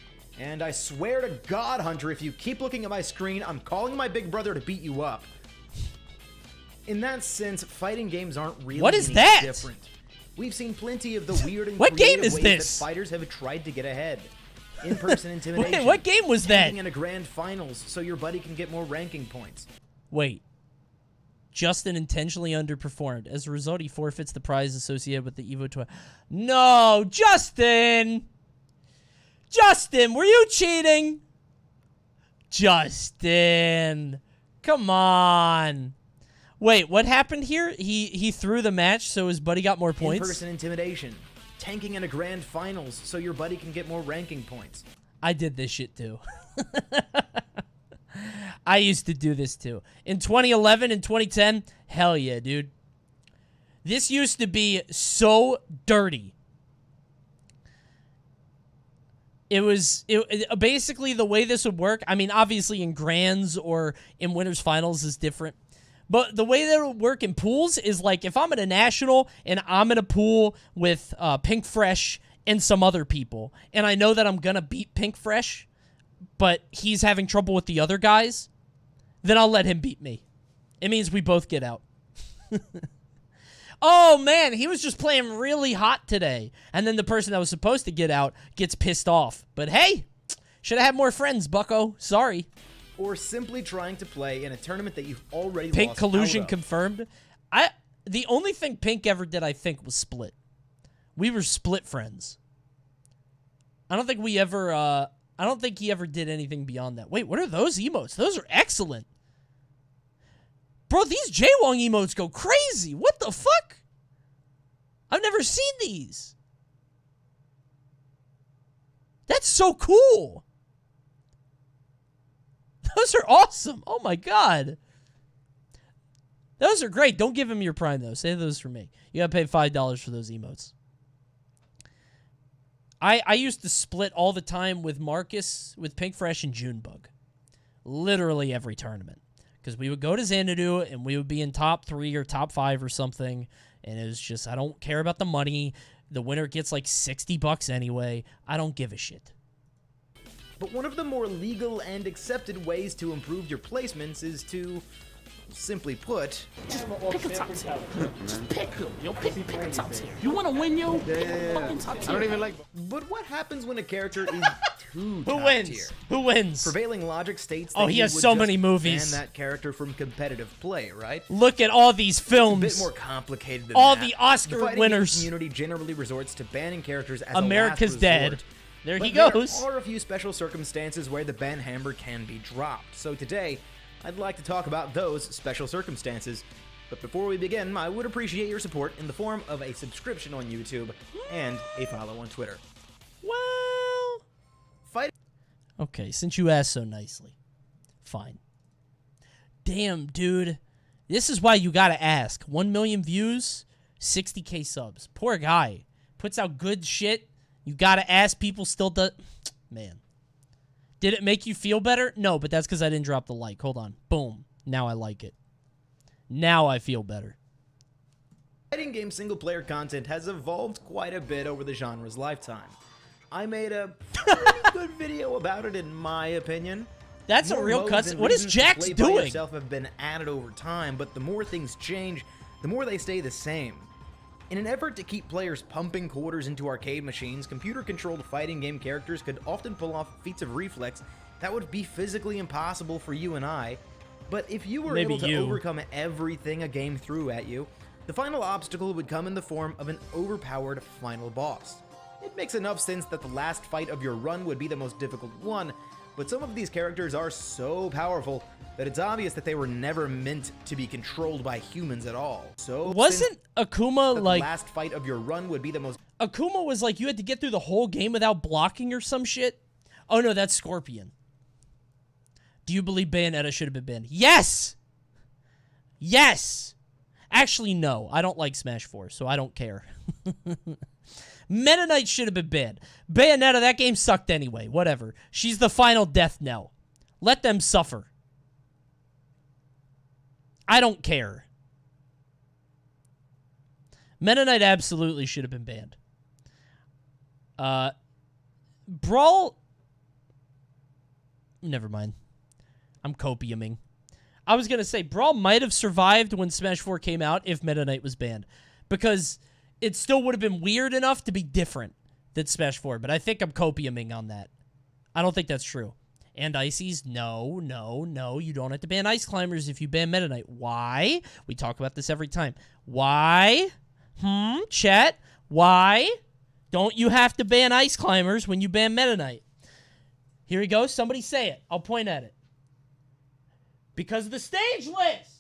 And I swear to God, Hunter, if you keep looking at my screen, I'm calling my big brother to beat you up. In that sense, fighting games aren't really What is any that? different. We've seen plenty of the weird and What game creative is ways this? that fighters have tried to get ahead. In-person intimidation. Wait, what game was that? Tanking in a grand finals so your buddy can get more ranking points. Wait. Justin intentionally underperformed. As a result, he forfeits the prize associated with the Evo 12. No, Justin! Justin, were you cheating? Justin. Come on. Wait, what happened here? He threw the match so his buddy got more points? In-person intimidation. Tanking in a grand finals so your buddy can get more ranking points. I did this shit too. I used to do this too. In 2011 and 2010, hell yeah, dude. This used to be so dirty. Basically the way this would work, I mean, obviously in grands or in winners finals is different. But the way that it would work in pools is like if I'm at a national and I'm in a pool with Pink Fresh and some other people, and I know that I'm going to beat Pink Fresh, but he's having trouble with the other guys, then I'll let him beat me. It means we both get out. Oh, man, he was just playing really hot today. And then the person that was supposed to get out gets pissed off. But hey, should have had more friends, bucko. Sorry. Or simply trying to play in a tournament that you've already Pink lost collusion out of. confirmed. The only thing Pink ever did, I think, was split. We were split friends. I don't think we ever, I don't think he ever did anything beyond that. Wait, what are those emotes? Those are excellent. Bro, these Jaywong emotes go crazy. What the fuck? I've never seen these. That's so cool. Those are awesome. Oh my god. Those are great. Don't give him your Prime, though. Save those for me. You gotta pay $5 for those emotes. I used to split all the time with Marcus, with Pink Fresh, and Junebug. Literally every tournament. Because we would go to Xanadu, and we would be in top 3 or top 5 or something. And it was just, I don't care about the money. The winner gets like $60 anyway. I don't give a shit. But one of the more legal and accepted ways to improve your placements is to, simply put, Pick a top tier. Just pick them. Yo, pick a top tier. You want to win, yo? Fucking top tier. I don't even like. But what happens when a character is too Who top wins? tier? Who wins? Prevailing logic states that Oh, he has would so just many movies. ban that character from competitive play, right? Look at all these films. It's a bit more complicated than all that. the Oscar The fighting winners. game community generally resorts to banning characters as America's a last dead. resort. There he But goes. There are a few special circumstances where the ban hammer can be dropped. So today, I'd like to talk about those special circumstances. But before we begin, I would appreciate your support in the form of a subscription on YouTube and a follow on Twitter. Well, fight. Okay, since you asked so nicely. Fine. Damn, dude. This is why you gotta ask. 1 million views, 60K subs. Poor guy. Puts out good shit. You gotta ask, people still do. Man. Did it make you feel better? No, but that's because I didn't drop the like. Hold on. Boom. Now I like it. Now I feel better. Fighting game single-player content has evolved quite a bit over the genre's lifetime. I made a good video about it, in my opinion. That's a More real modes cuts. and What is reasons to Jax play by doing? yourself have been added over time, but the more things change, the more they stay the same. In an effort to keep players pumping quarters into arcade machines, computer-controlled fighting game characters could often pull off feats of reflex that would be physically impossible for you and I. But if you were Maybe able to you. overcome everything a game threw at you, the final obstacle would come in the form of an overpowered final boss. It makes enough sense that the last fight of your run would be the most difficult one, but some of these characters are so powerful that it's obvious that they were never meant to be controlled by humans at all. So Wasn't Akuma like... the last fight of your run would be the most... Akuma was like you had to get through the whole game without blocking or some shit? Oh no, that's Scorpion. Do you believe Bayonetta should have been banned? Yes! Yes! Actually, no. I don't like Smash 4, so I don't care. Meta Knight should have been banned. Bayonetta, that game sucked anyway. Whatever. She's the final death knell. Let them suffer. I don't care. Meta Knight absolutely should have been banned. Brawl... Never mind. I'm copiuming. I was going to say, Brawl might have survived when Smash 4 came out if Meta Knight was banned. Because it still would have been weird enough to be different than Smash 4. But I think I'm copiuming on that. I don't think that's true. And Ices, no. You don't have to ban Ice Climbers if you ban Meta Knight. Why? We talk about this every time. Why? Chat? Why? Don't you have to ban Ice Climbers when you ban Meta Knight? Here we go. Somebody say it. I'll point at it. Because of the stage list.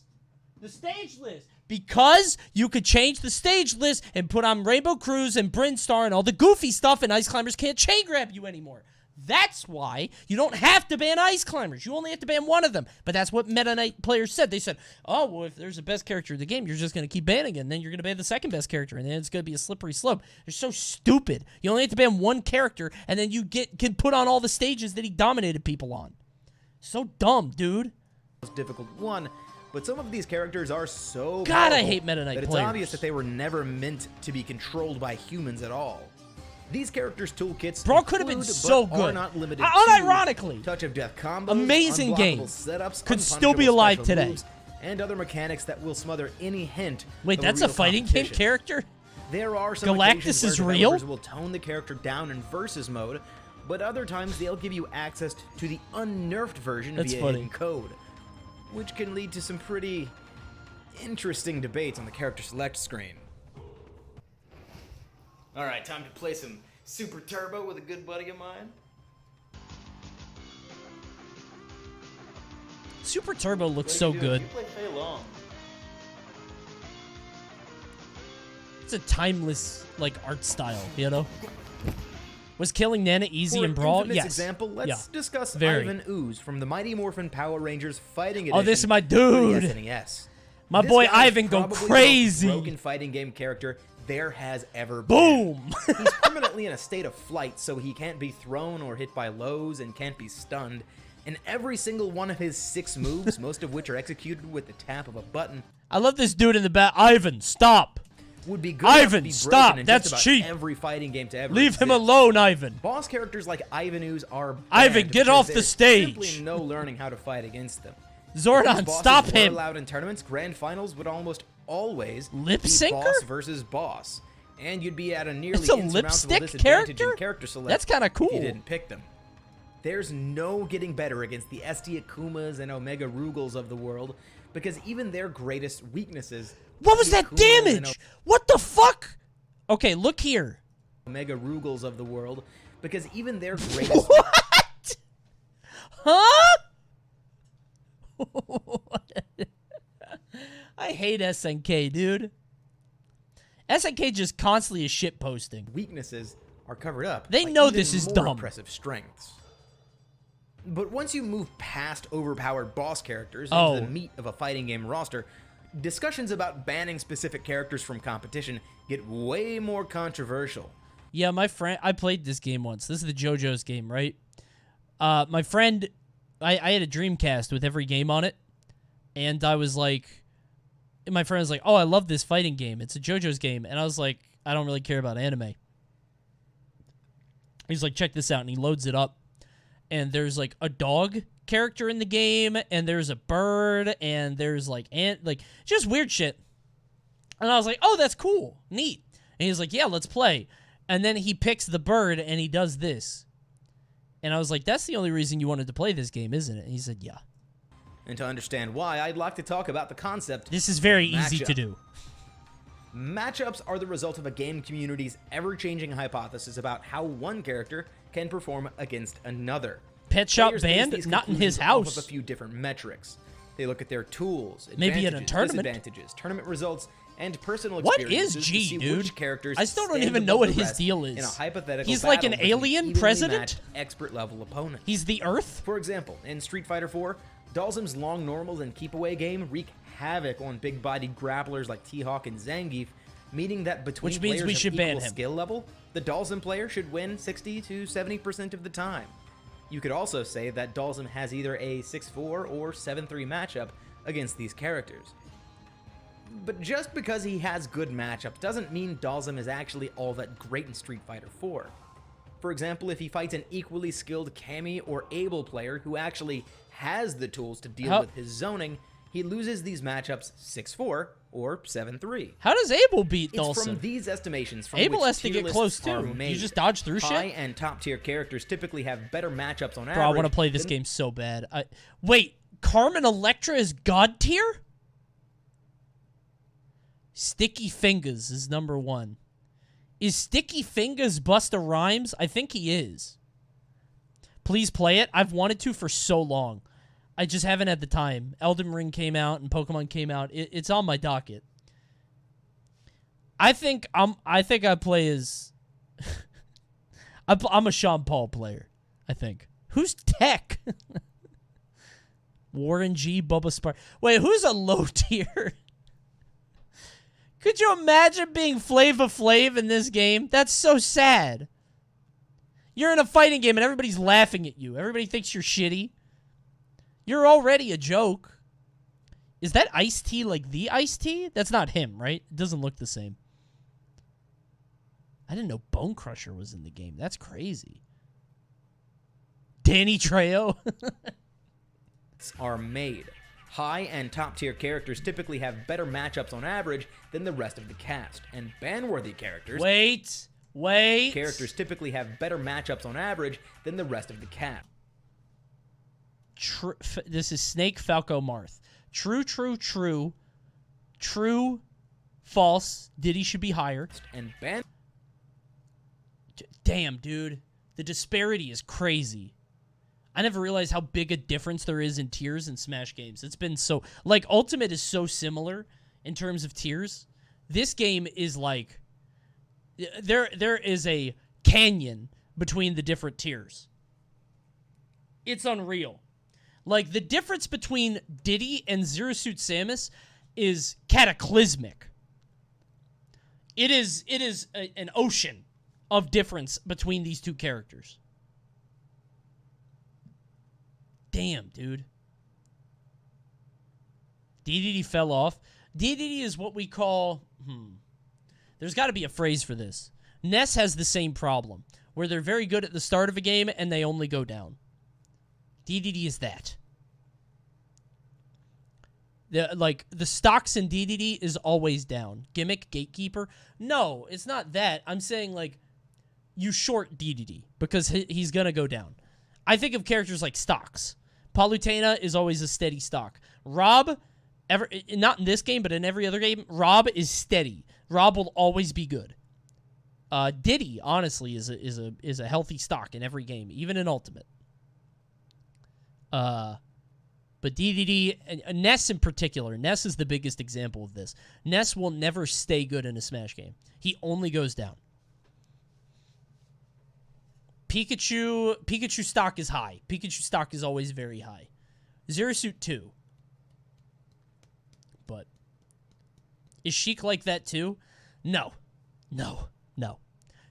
The stage list. Because you could change the stage list and put on Rainbow Cruise and Brinstar and all the goofy stuff, and Ice Climbers can't chain grab you anymore. That's why you don't have to ban Ice Climbers. You only have to ban one of them. But that's what Meta Knight players said. They said, oh, well, if there's the best character in the game, you're just going to keep banning it, and then you're going to ban the second best character, and then it's going to be a slippery slope. They're so stupid. You only have to ban one character, and then you can put on all the stages that he dominated people on. So dumb, dude. Most difficult one, but some of these characters are so God, I hate Meta Knight that it's players. obvious that they were never meant to be controlled by humans at all. These characters' toolkits Brawl could have been so good. Are not limited unironically. to touch of death combos, amazing game. Setups, could still be alive today. And other mechanics that will smother any hint. Wait, that's a fighting game character? There are some Galactus is where real? developers will tone the character down in versus mode, but other times they'll give you access to the unnerfed version via hidden code, which can lead to some pretty interesting debates on the character select screen. Alright, time to play some Super Turbo with a good buddy of mine. Super Turbo looks so good. You play Fei Long. It's a timeless, like, art style, you know? Was killing Nana easy in Brawl? For an Yes. example, let's discuss Very. Ivan Ooze from the Mighty Morphin Power Rangers Fighting Oh, Edition. this is my for dude. the SNES. My This boy guy is Ivan go probably the crazy. most broken fighting game character there has ever been. Boom! He's permanently in a state of flight, so he can't be thrown or hit by lows and can't be stunned. And every single one of his 6 moves, most of which are executed with the tap of a button, I love this dude in the back. Ivan, stop! would be good enough to Ivan, be stop! broken in That's just about cheap! every fighting game to ever Leave him exist. alone, Ivan! Boss characters like Ivan Ooze are banned Ivan, get because off the there's stage. Simply no learning how to fight against them. Zordon, If these bosses stop were him. allowed in tournaments, grand finals would almost always Lip be syncer? boss versus boss, and you'd be at a nearly It's a insurmountable lipstick disadvantage character? in character select. That's kinda cool. If you didn't pick them. There's no getting better against the SD Akumas and Omega Rugals of the world, because even their greatest weaknesses. What was the that Akumas and damage? What the fuck? Okay, look here. Omega Rugals of the world, because even their greatest. What? Huh? I hate SNK, dude. SNK just constantly is shit posting. Weaknesses are covered up. They by know even this is more dumb. Impressive strengths. But once you move past overpowered boss characters Oh. into the meat of a fighting game roster, discussions about banning specific characters from competition get way more controversial. Yeah, my friend, I played this game once. This is the JoJo's game, right? My friend, I had a Dreamcast with every game on it, and I was like, my friend was like, oh, I love this fighting game. It's a JoJo's game. And I was like, I don't really care about anime. He's like, check this out, and he loads it up, and there's like a dog character in the game, and there's a bird, and there's like just weird shit. And I was like, oh, that's cool, neat. And he's like, yeah, let's play. And then he picks the bird and he does this. And I was like, that's the only reason you wanted to play this game, isn't it? And he said, yeah. And to understand why, I'd like to talk about the concept. This is very of easy to matchup. do. Matchups are the result of a game community's ever-changing hypothesis about how one character can perform against another. Pet Shop Players base banned? these Not in his conclusions off house. of a few different metrics. They look at their tools, Maybe at a advantages, tournament. disadvantages, tournament results, and personal What experiences is to G, see dude? which characters I still don't stand even know above what the his rest deal in a is. hypothetical He's like an battle between alien evenly president? matched expert-level opponents. He's the Earth? For example, in Street Fighter IV, Dalsim's long normals and keep away game wreak havoc on big-bodied grapplers like T-Hawk and Zangief, meaning that between Which means players we of should ban equal him. skill level, the Dalsum player should win 60 to 70% of the time. You could also say that Dalsum has either a 6-4 or 7-3 matchup against these characters. But just because he has good matchups doesn't mean Dalsum is actually all that great in Street Fighter 4. For example, if he fights an equally skilled Cammy or Abel player who actually has the tools to deal with his zoning, he loses these matchups 6-4 or 7-3. How does Abel beat It's Dalsum? from these estimations from Abel which has to tier get close lists are too. You made. just dodge through High shit? and top tier characters typically have better matchups on average. Bro, I want to play this than- game so bad. Wait, Carmen Electra is God tier? Sticky Fingers is number 1. Is Sticky Fingers Busta Rhymes? I think he is. Please play it. I've wanted to for so long. I just haven't had the time. Elden Ring came out and Pokemon came out. It's on my docket. I think I play as I'm a Sean Paul player, I think. Who's Tech? Warren G, Bubba Spark. Wait, who's a low tier? Could you imagine being Flava Flav in this game? That's so sad. You're in a fighting game and everybody's laughing at you. Everybody thinks you're shitty. You're already a joke. Is that Ice-T like the Ice-T? That's not him, right? It doesn't look the same. I didn't know Bone Crusher was in the game. That's crazy. Danny Trejo. are made. High and top tier characters typically have better matchups on average than the rest of the cast, and ban-worthy characters... Wait. Characters typically have better matchups on average than the rest of the cast. This is Snake Falco Marth. True. True. False. Diddy should be higher. And ban... Damn, dude. The disparity is crazy. I never realized how big a difference there is in tiers in Smash games. It's been so... Like, Ultimate is so similar in terms of tiers. This game is like... There is a canyon between the different tiers. It's unreal. Like, the difference between Diddy and Zero Suit Samus is cataclysmic. It is an ocean of difference between these two characters. Damn, dude. DDD fell off. DDD is what we call... There's got to be a phrase for this. Ness has the same problem, where they're very good at the start of a game and they only go down. DDD is that. The stocks in DDD is always down. Gimmick, Gatekeeper. No, it's not that. I'm saying, like, you short DDD because he's going to go down. I think of characters like stocks. Palutena is always a steady stock. Rob, not in this game, but in every other game, Rob is steady. Rob will always be good. Diddy, honestly, is a healthy stock in every game, even in Ultimate. But DDD, and Ness in particular, Ness is the biggest example of this. Ness will never stay good in a Smash game. He only goes down. Pikachu stock is high. Pikachu stock is always very high. Zero Suit 2. But is Sheik like that too? No.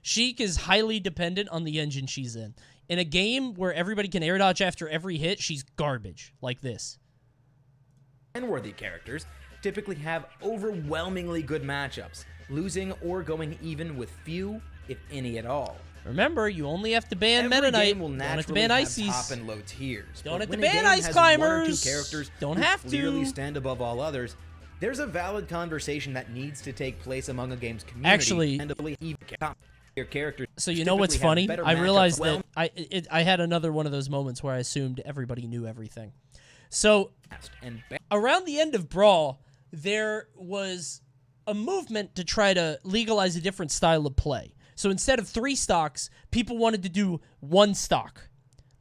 Sheik is highly dependent on the engine she's in. In a game where everybody can air dodge after every hit, she's garbage, like this. Ban-worthy characters typically have overwhelmingly good matchups, losing or going even with few, if any at all. Remember, you only have to ban Meta Knight. Will Don't have to naturally ban have Ices. top and low tiers. Don't have to when a ban game Ice has Climbers. One or two characters Don't who have to. clearly stand above all others. There's a valid conversation that needs to take place among a game's community. Actually, and even your characters. So you know what's funny? I realized that I had another one of those moments where I assumed everybody knew everything. So around the end of Brawl, there was a movement to try to legalize a different style of play. So instead of 3 stocks, people wanted to do 1 stock.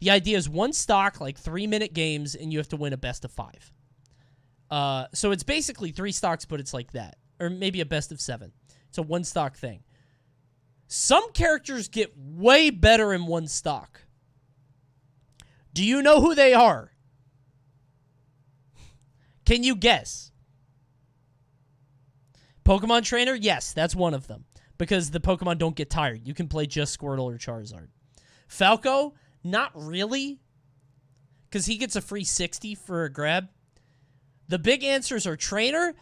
The idea is 1 stock, like 3-minute games, and you have to win a best of 5. So it's basically 3 stocks, but it's like that. Or maybe a best of 7. It's a 1 stock thing. Some characters get way better in 1 stock. Do you know who they are? Can you guess? Pokemon Trainer, yes, that's one of them. Because the Pokemon don't get tired. You can play just Squirtle or Charizard. Falco, not really. Because he gets a free 60 for a grab. The big answers are Trainer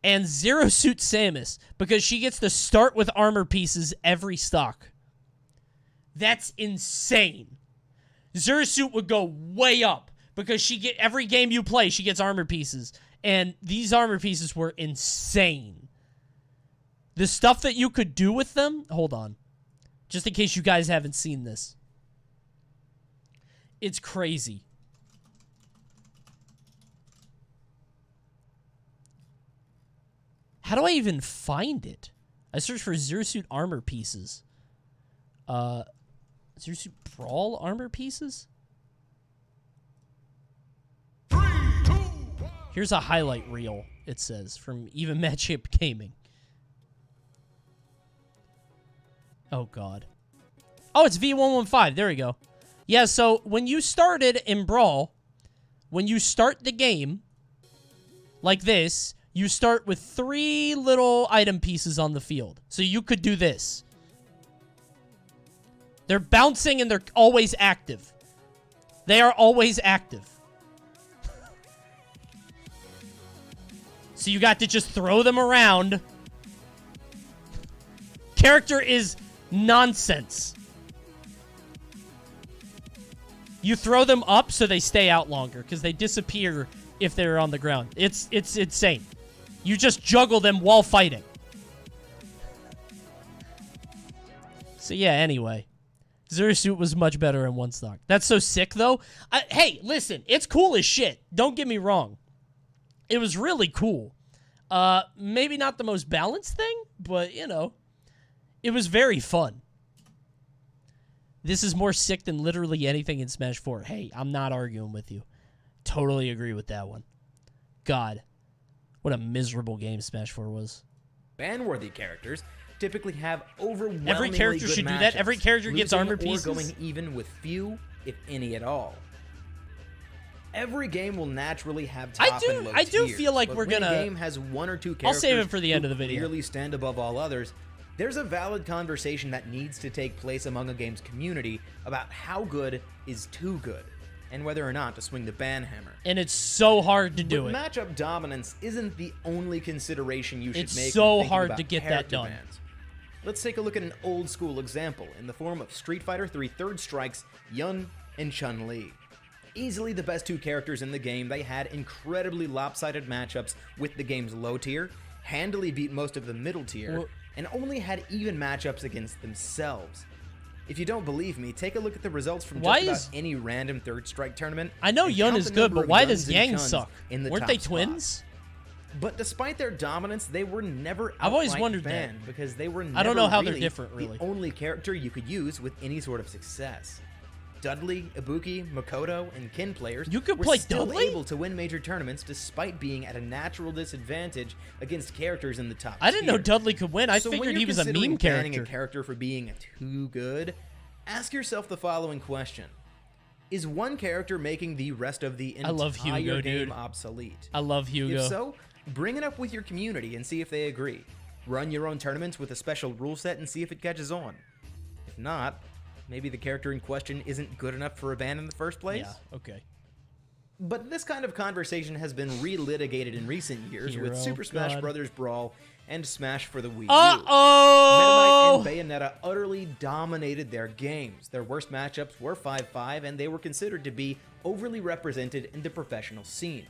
and Zero Suit Samus. Because she gets to start with armor pieces every stock. That's insane. Zero Suit would go way up. Because every game you play, she gets armor pieces. And these armor pieces were insane. The stuff that you could do with them... Hold on. Just in case you guys haven't seen this. It's crazy. How do I even find it? I searched for Zero Suit armor pieces. Zero Suit Brawl armor pieces? Here's a highlight reel, it says, from Even Matchup Gaming. Oh, God. Oh, it's V115. There we go. Yeah, so when you started in Brawl, when you start the game, like this, you start with 3 little item pieces on the field. So you could do this. They're bouncing and they're always active. They are always active. So you got to just throw them around. Character is nonsense. You throw them up so they stay out longer because they disappear if they're on the ground. It's insane. You just juggle them while fighting. So yeah, anyway. Zero Suit was much better in one stock. That's so sick, though. Hey, listen. It's cool as shit. Don't get me wrong. It was really cool. Maybe not the most balanced thing, but, you know. It was very fun. This is more sick than literally anything in Smash 4. Hey, I'm not arguing with you. Totally agree with that one. God, what a miserable game Smash 4 was. Ban-worthy characters typically have overwhelmingly Every character good should do matchups, that. Every character gets losing armor or pieces. going even with few, if any at all. Every game will naturally have top and low I do tiers, feel like but we're when gonna... a game has one or two characters I'll save it for the end of the video. who clearly stand above all others, there's a valid conversation that needs to take place among a game's community about how good is too good, and whether or not to swing the ban hammer. And it's so hard to do but it. Matchup dominance isn't the only consideration you should It's make. so when thinking hard about to get that character done. bans. Let's take a look at an old school example in the form of Street Fighter 3 Third Strike's Yun and Chun-Li. Easily the best 2 characters in the game, they had incredibly lopsided matchups with the game's low tier, handily beat most of the middle tier, and only had even matchups against themselves. If you don't believe me, take a look at the results from just about any random Third Strike tournament. I know and Yun count is the good, number but of why Yuns does and Yang Chuns suck? in the Weren't top they spot. twins? But despite their dominance, they were never I've always outright wondered banned that. because they were never I don't know how they're really different, really. the only character you could use with any sort of success. Dudley, Ibuki, Makoto, and Kin players were play still Dudley? able to win major tournaments despite being at a natural disadvantage against characters in the top I didn't know tier. Dudley could win. I So when figured you're he was a considering meme banning character. a character for being too good, ask yourself the following question. Is one character making the rest of the I love entire Hugo, game dude. obsolete? I love Hugo. If so, bring it up with your community and see if they agree. Run your own tournaments with a special rule set and see if it catches on. If not, maybe the character in question isn't good enough for a ban in the first place? Yeah, okay. But this kind of conversation has been relitigated in recent years with Super Smash God. Bros. Brawl and Smash for the Wii U. Uh-oh! Meta Knight and Bayonetta utterly dominated their games. Their worst matchups were 5-5, and they were considered to be overly represented in the professional scene.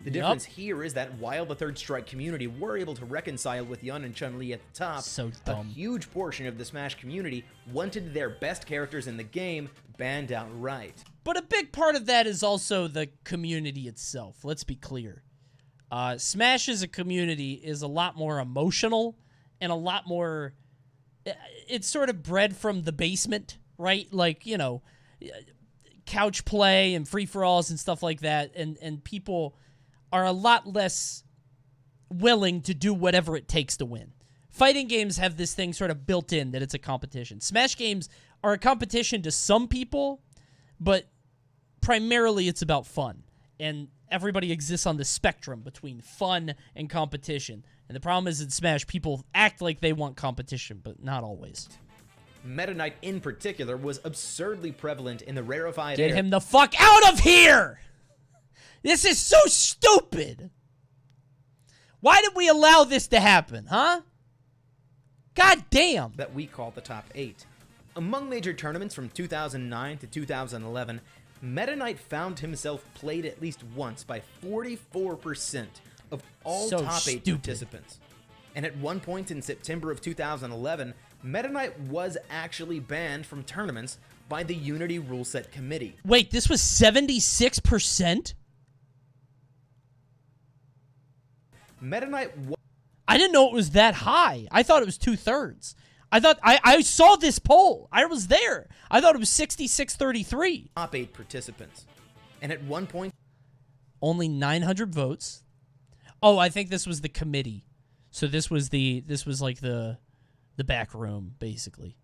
The difference here is that while the Third Strike community were able to reconcile with Yun and Chun-Li at the top, a huge portion of the Smash community wanted their best characters in the game banned outright. But a big part of that is also the community itself. Let's be clear. Smash as a community is a lot more emotional and a lot more... It's sort of bred from the basement, right? Like, you know, couch play and free-for-alls and stuff like that. And people are a lot less willing to do whatever it takes to win. Fighting games have this thing sort of built in that it's a competition. Smash games are a competition to some people, but primarily it's about fun. And everybody exists on the spectrum between fun and competition. And the problem is in Smash, people act like they want competition, but not always. Meta Knight in particular was absurdly prevalent in the rarefied Get air. him the fuck out of here! This is so stupid! Why did we allow this to happen, huh? God damn! That we call the top 8. Among major tournaments from 2009 to 2011, Meta Knight found himself played at least once by 44% of all So top 8 stupid. participants. And at one point in September of 2011, Meta Knight was actually banned from tournaments by the Unity Rule Set Committee. Wait, this was 76%? Meta Knight I didn't know it was that high. I thought it was 2/3. I thought I saw this poll. I was there. I thought it was 66-33. top 8 participants. And at one point, Only 900 votes. Oh, I think this was the committee. So this was like the back room, basically.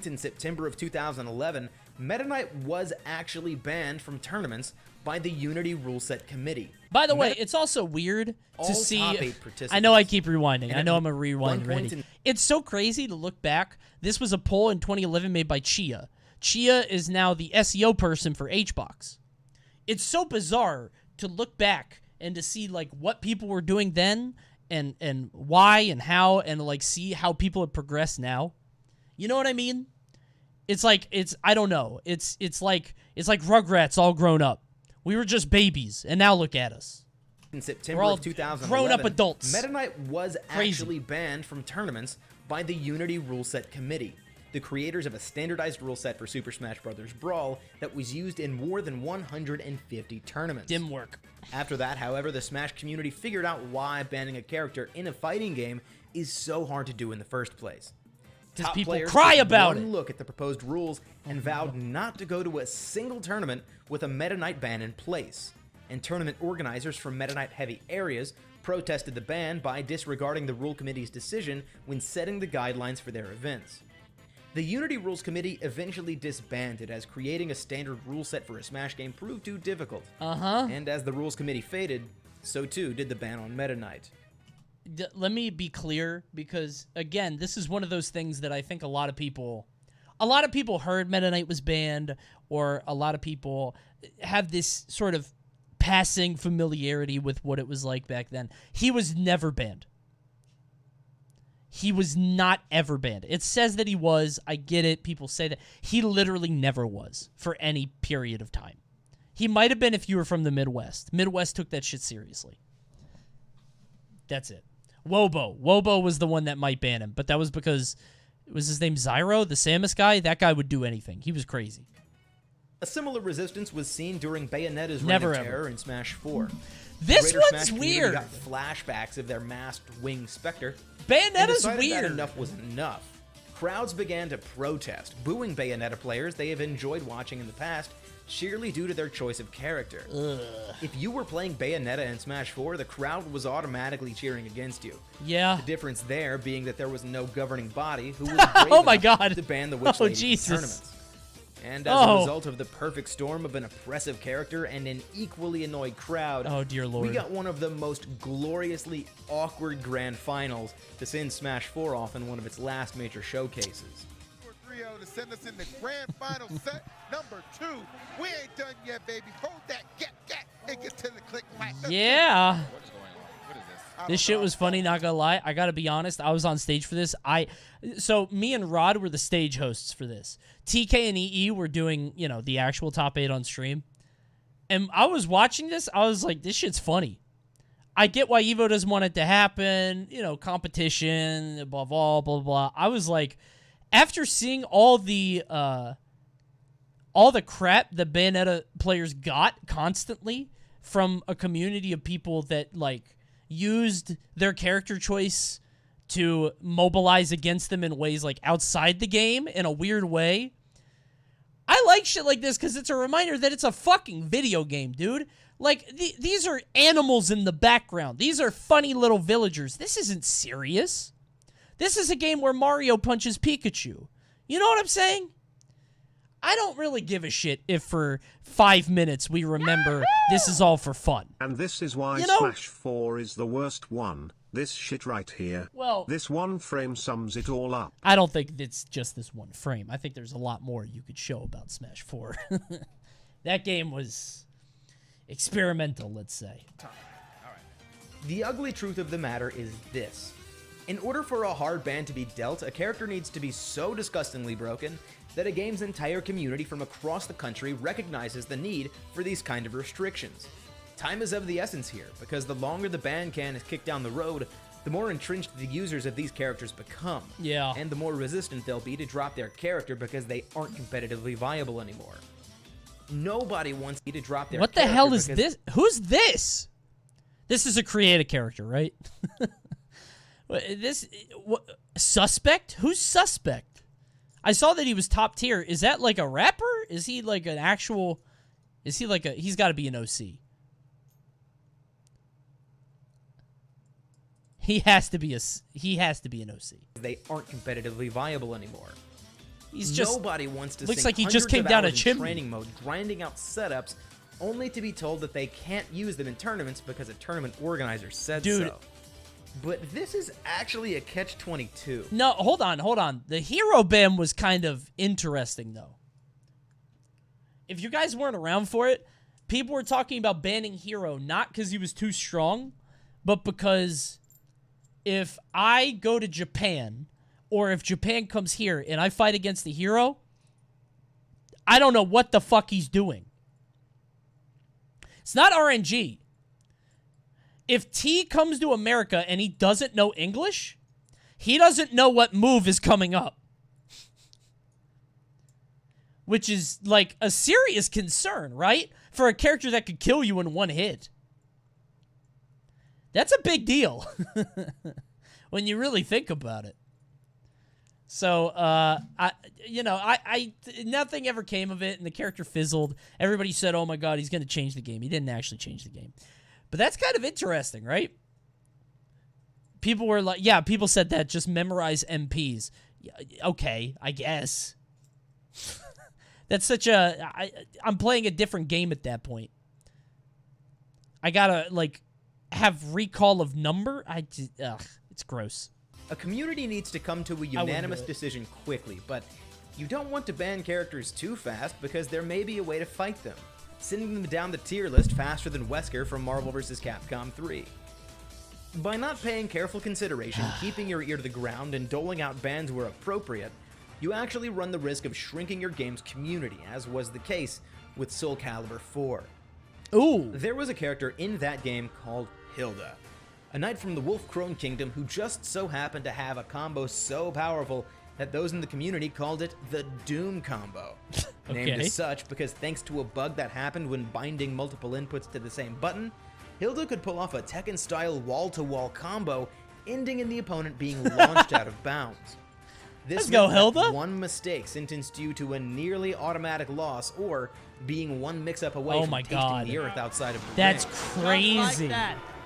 in September of 2011, Meta Knight was actually banned from tournaments by the Unity Rule Set Committee. By the way, it's also weird to All see. top 8 participants. I know I keep rewinding. And I know at I'm a rewind one point ready. in- It's so crazy to look back. This was a poll in 2011 made by Chia. Chia is now the SEO person for HBox. It's so bizarre to look back and to see like what people were doing then and why and how and like see how people have progressed now. You know what I mean? It's like I don't know. It's like Rugrats all grown up. We were just babies, and now look at us. In September We're all of 2011, grown-up adults. Meta Knight was Crazy. actually banned from tournaments by the Unity Rule Set Committee, the creators of a standardized rule set for Super Smash Bros. Brawl that was used in more than 150 tournaments. Didn't work. After that, however, the Smash community figured out why banning a character in a fighting game is so hard to do in the first place. 'Cause Top people players cry took about one it. look at the proposed rules and vowed not to go to a single tournament with a Meta Knight ban in place. And tournament organizers from Meta Knight heavy areas protested the ban by disregarding the rule committee's decision when setting the guidelines for their events. The Unity Rules Committee eventually disbanded as creating a standard rule set for a Smash game proved too difficult. And as the Rules Committee faded, so too did the ban on Meta Knight. Let me be clear, because again, this is one of those things that I think a lot of people heard Meta Knight was banned, or a lot of people have this sort of passing familiarity with what it was like back then. He was never banned. He was not ever banned. It says that he was. I get it. People say that. He literally never was for any period of time. He might have been if you were from the Midwest. Midwest took that shit seriously. That's it. Wobo was the one that might ban him, but that was because, was his name Zyro, the Samus guy? That guy would do anything. He was crazy. A similar resistance was seen during Bayonetta's Never Reign of ever. Terror in Smash 4. This The greater one's Smash community weird. Got flashbacks of their masked winged specter. Bayonetta's and decided weird. That enough was enough. Crowds began to protest, booing Bayonetta players they have enjoyed watching in the past, sheerly due to their choice of character. If you were playing Bayonetta in Smash 4, the crowd was automatically cheering against you. Yeah. The difference there being that there was no governing body who was brave Oh my enough God. to ban the Witch Oh, Lady from Jesus. tournaments. And as a result of the perfect storm of an oppressive character and an equally annoyed crowd, Oh, dear Lord. we got one of the most gloriously awkward grand finals to send Smash 4 off in one of its last major showcases. 3-0 to send us in the grand final set number 2. We ain't done yet, baby. Hold that, get, and get to the click clack. Yeah. What's going on? What is this? This shit was funny, not gonna lie. I gotta be honest, I was on stage for this. So me and Rod were the stage hosts for this. TK and EE were doing, the actual top 8 on stream. And I was watching this, I was like, this shit's funny. I get why Evo doesn't want it to happen, competition, above all, blah, blah, blah. I was like, after seeing all the crap the Bayonetta players got constantly from a community of people that, used their character choice to mobilize against them in ways outside the game in a weird way. I like shit like this because it's a reminder that it's a fucking video game, dude. These are animals in the background. These are funny little villagers. This isn't serious. This is a game where Mario punches Pikachu. You know what I'm saying? I don't really give a shit if for 5 minutes we remember this is all for fun. And this is why You know- Smash 4 is the worst one. This shit right here. Well- this one frame sums it all up. I don't think it's just this one frame. I think there's a lot more you could show about Smash 4. That game was experimental, let's say. The ugly truth of the matter is this. In order for a hard ban to be dealt, a character needs to be so disgustingly broken that a game's entire community from across the country recognizes the need for these kind of restrictions. Time is of the essence here, because the longer the ban can is kicked down the road, the more entrenched the users of these characters become. Yeah. And the more resistant they'll be to drop their character because they aren't competitively viable anymore. Nobody wants you to drop their What the character hell is because- this? Who's this? This is a creative character, right? Suspect? Who's Suspect? I saw that he was top tier. Is that like a rapper? Is he like an actual... Is he like a... He's got to be an OC. He has to be an OC. They aren't competitively viable anymore. He's just... Nobody wants to looks sink like he just hundreds came of down a hours in chimney. training mode, grinding out setups, only to be told that they can't use them in tournaments because a tournament organizer said Dude. so. But this is actually a catch-22. No, hold on. The hero ban was kind of interesting, though. If you guys weren't around for it, people were talking about banning Hero not because he was too strong, but because if I go to Japan, or if Japan comes here and I fight against the Hero, I don't know what the fuck he's doing. It's not RNG. If T comes to America and he doesn't know English, he doesn't know what move is coming up. Which is, like, a serious concern, right? For a character that could kill you in one hit. That's a big deal. When you really think about it. So, nothing ever came of it, and the character fizzled. Everybody said, oh my god, he's going to change the game. He didn't actually change the game. But that's kind of interesting, right? People were like, yeah, people said that, just memorize MPs. Yeah, okay, I guess. That's such a... I'm playing a different game at that point. I gotta, like, have recall of number? It's gross. A community needs to come to a unanimous decision quickly, but you don't want to ban characters too fast because there may be a way to fight them, sending them down the tier list faster than Wesker from Marvel vs. Capcom 3. By not paying careful consideration, keeping your ear to the ground, and doling out bans where appropriate, you actually run the risk of shrinking your game's community, as was the case with Soul Calibur 4. Ooh! There was a character in that game called Hilda, a knight from the Wolf Crone Kingdom who just so happened to have a combo so powerful that those in the community called it the Doom Combo. Okay. Named as such because thanks to a bug that happened when binding multiple inputs to the same button, Hilda could pull off a Tekken-style wall-to-wall combo, ending in the opponent being launched out of bounds. This Let's go, meant that Hilda. one mistake sentenced you to a nearly automatic loss, or being one mix-up away Oh from my tasting God. the earth outside of the That's ring. crazy.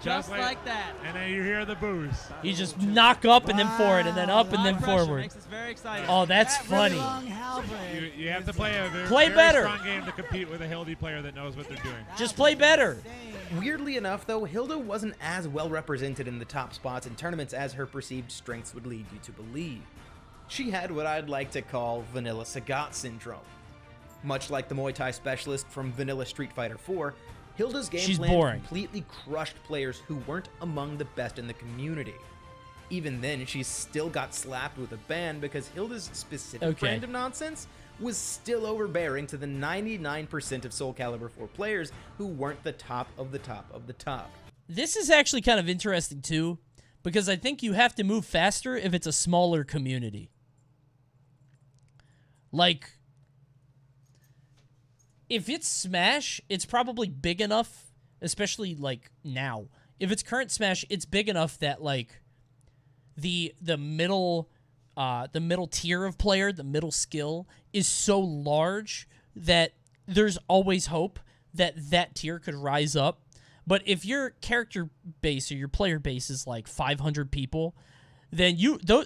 Just like that. And then you hear the booze. You just knock up and then forward, and then up and then forward. Makes us very excited. Oh, that's funny. You have to play a Play very better. strong game to compete with a Hildy player that knows what they're doing. Just play better. Weirdly enough, though, Hilda wasn't as well represented in the top spots in tournaments as her perceived strengths would lead you to believe. She had what I'd like to call Vanilla Sagat syndrome. Much like the Muay Thai specialist from Vanilla Street Fighter 4, Hilda's game She's plan boring. completely crushed players who weren't among the best in the community. Even then, she still got slapped with a ban because Hilda's specific brand of nonsense was still overbearing to the 99% of Soul Calibur 4 players who weren't the top of the top of the top. This is actually kind of interesting, too, because I think you have to move faster if it's a smaller community. Like, if it's Smash, it's probably big enough, especially, like, now. If it's current Smash, it's big enough that, like, the middle tier of player, the middle skill, is so large that there's always hope that that tier could rise up. But if your character base or your player base is like 500 people, then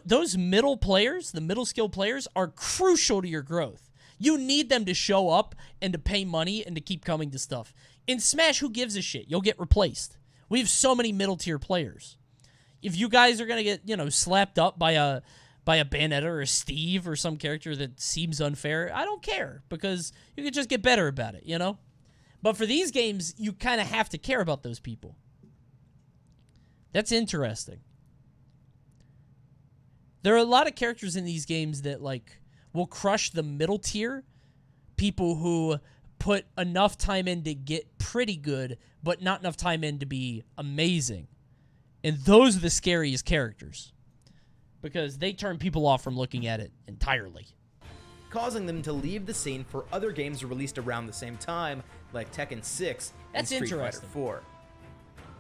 those middle players, the middle skill players, are crucial to your growth. You need them to show up and to pay money and to keep coming to stuff. In Smash, who gives a shit? You'll get replaced. We have so many middle-tier players. If you guys are going to get, you know, slapped up by a Bayonetta or a Steve or some character that seems unfair, I don't care, because you can just get better about it, you know? But for these games, you kind of have to care about those people. That's interesting. There are a lot of characters in these games that, like, will crush the middle tier, people who put enough time in to get pretty good, but not enough time in to be amazing. And those are the scariest characters, because they turn people off from looking at it entirely, causing them to leave the scene for other games released around the same time, like Tekken 6 and That's Street Fighter interesting. 4.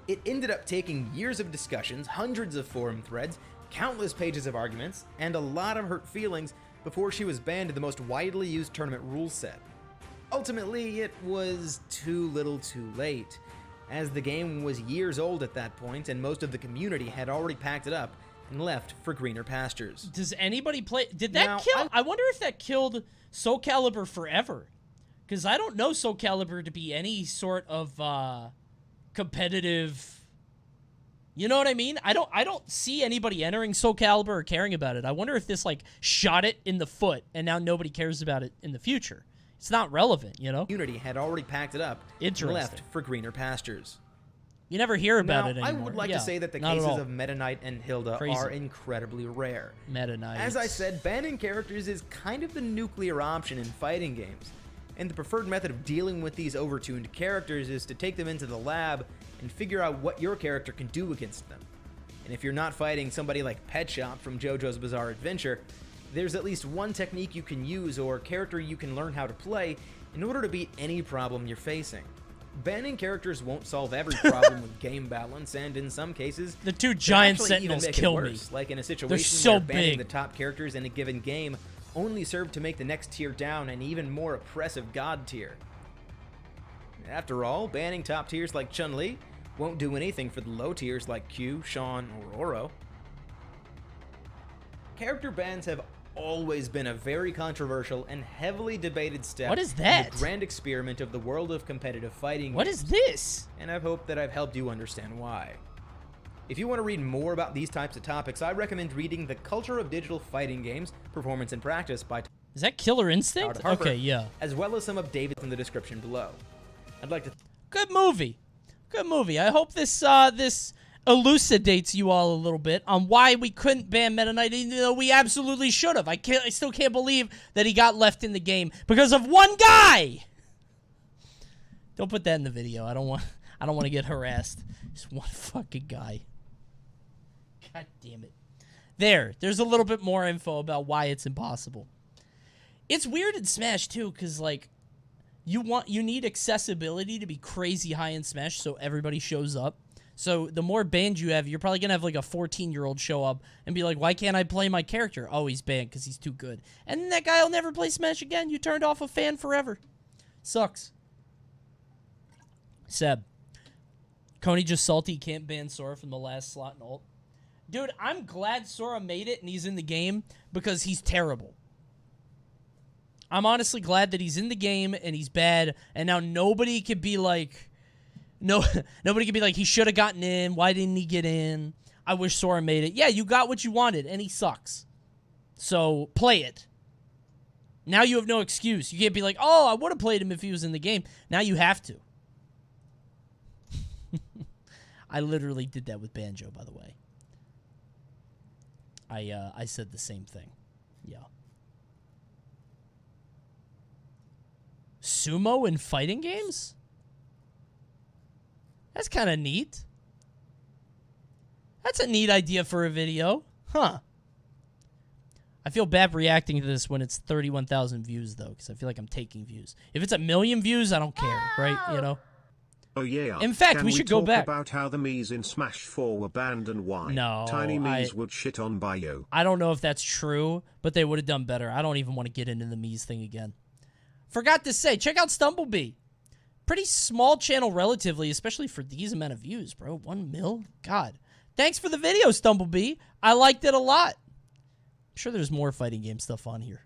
It ended up taking years of discussions, hundreds of forum threads, countless pages of arguments, and a lot of hurt feelings before she was banned in the most widely used tournament rule set. Ultimately, it was too little too late, as the game was years old at that point and most of the community had already packed it up and left for greener pastures. Does anybody play... Did that kill... I wonder if that killed Soul Calibur forever. Because I don't know Soul Calibur to be any sort of competitive... You know what I mean? I don't see anybody entering Soul Calibur or caring about it. I wonder if this, like, shot it in the foot and now nobody cares about it in the future. It's not relevant, you know? Community had already packed it up and left for greener pastures. You never hear about it anymore. I would like to say that the cases of Meta Knight and Hilda are incredibly rare. Meta Knight. As I said, banning characters is kind of the nuclear option in fighting games, and the preferred method of dealing with these overtuned characters is to take them into the lab and figure out what your character can do against them. And if you're not fighting somebody like Pet Shop from JoJo's Bizarre Adventure, there's at least one technique you can use or character you can learn how to play in order to beat any problem you're facing. Banning characters won't solve every problem with game balance, and in some cases, the two giant actually sentinels even make kill it worse, me. like in a situation They're so where banning big. the top characters in a given game only serve to make the next tier down an even more oppressive god tier. After all, banning top tiers like Chun-Li won't do anything for the low tiers like Q, Sean, or Oro. Character bans have always been a very controversial and heavily debated step What is in that? the grand experiment of the world of competitive fighting What games. is this? And I hope that I've helped you understand why. If you want to read more about these types of topics, I recommend reading The Culture of Digital Fighting Games, Performance and Practice by Is that Killer Instinct? Harper, Okay, yeah. as well as some of David's in the description below. I'd like to... Good movie. Good movie. I hope this this elucidates you all a little bit on why we couldn't ban Meta Knight, even though we absolutely should have. I still can't believe that he got left in the game because of one guy. Don't put that in the video. I don't want to get harassed. Just one fucking guy. God damn it. There's a little bit more info about why it's impossible. It's weird in Smash too, because like you need accessibility to be crazy high in Smash so everybody shows up. So the more bans you have, you're probably gonna have like a 14-year-old show up and be like, why can't I play my character? Oh, he's banned because he's too good. And then that guy will never play Smash again. You turned off a fan forever. Sucks. Seb. Coney just salty he can't ban Sora from the last slot in ult. Dude, I'm glad Sora made it and he's in the game because he's terrible. I'm honestly glad that he's in the game and he's bad, and now nobody can be like, nobody can be like, he should have gotten in. Why didn't he get in? I wish Sora made it. Yeah, you got what you wanted, and he sucks. So play it. Now you have no excuse. You can't be like, oh, I would have played him if he was in the game. Now you have to. I literally did that with Banjo, by the way. I said the same thing. Yeah. Sumo in fighting games? That's kind of neat. That's a neat idea for a video. Huh. I feel bad reacting to this when it's 31,000 views, though, because I feel like I'm taking views. If it's 1 million views, I don't care, right? You know? Oh yeah. In fact, Can we should go talk back. about how the Miis in Smash 4 were banned and why. No, Tiny Miis would shit on Bio. I don't know if that's true, but they would have done better. I don't even want to get into the Miis thing again. Forgot to say, check out Stumblebee. Pretty small channel relatively, especially for these amount of views, bro. 1 mil? God. Thanks for the video, Stumblebee. I liked it a lot. I'm sure there's more fighting game stuff on here.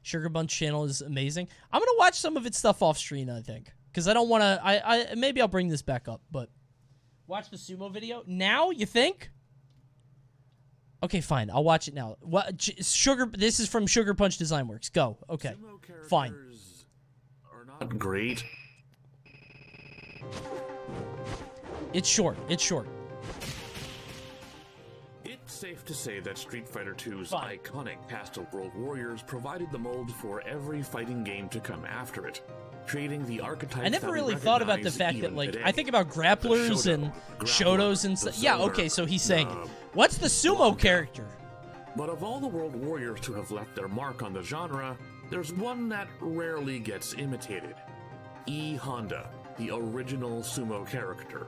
Sugar Bunch channel is amazing. I'm gonna watch some of its stuff off stream, I think, because I don't want to. I maybe I'll bring this back up, but watch the Sumo video now. You think? Okay, fine. I'll watch it now. What Sugar? This is from Sugar Punch Design Works. Go. Okay, fine. Are not great. It's short. It's short. It's safe to say that Street Fighter II's iconic cast of World Warriors provided the mold for every fighting game to come after it, creating the archetype. I never really thought about the fact that, like, I think about grapplers and shotos and stuff. Yeah, okay, so he's saying, what's the sumo character? But of all the World Warriors to have left their mark on the genre, there's one that rarely gets imitated. E. Honda, the original sumo character.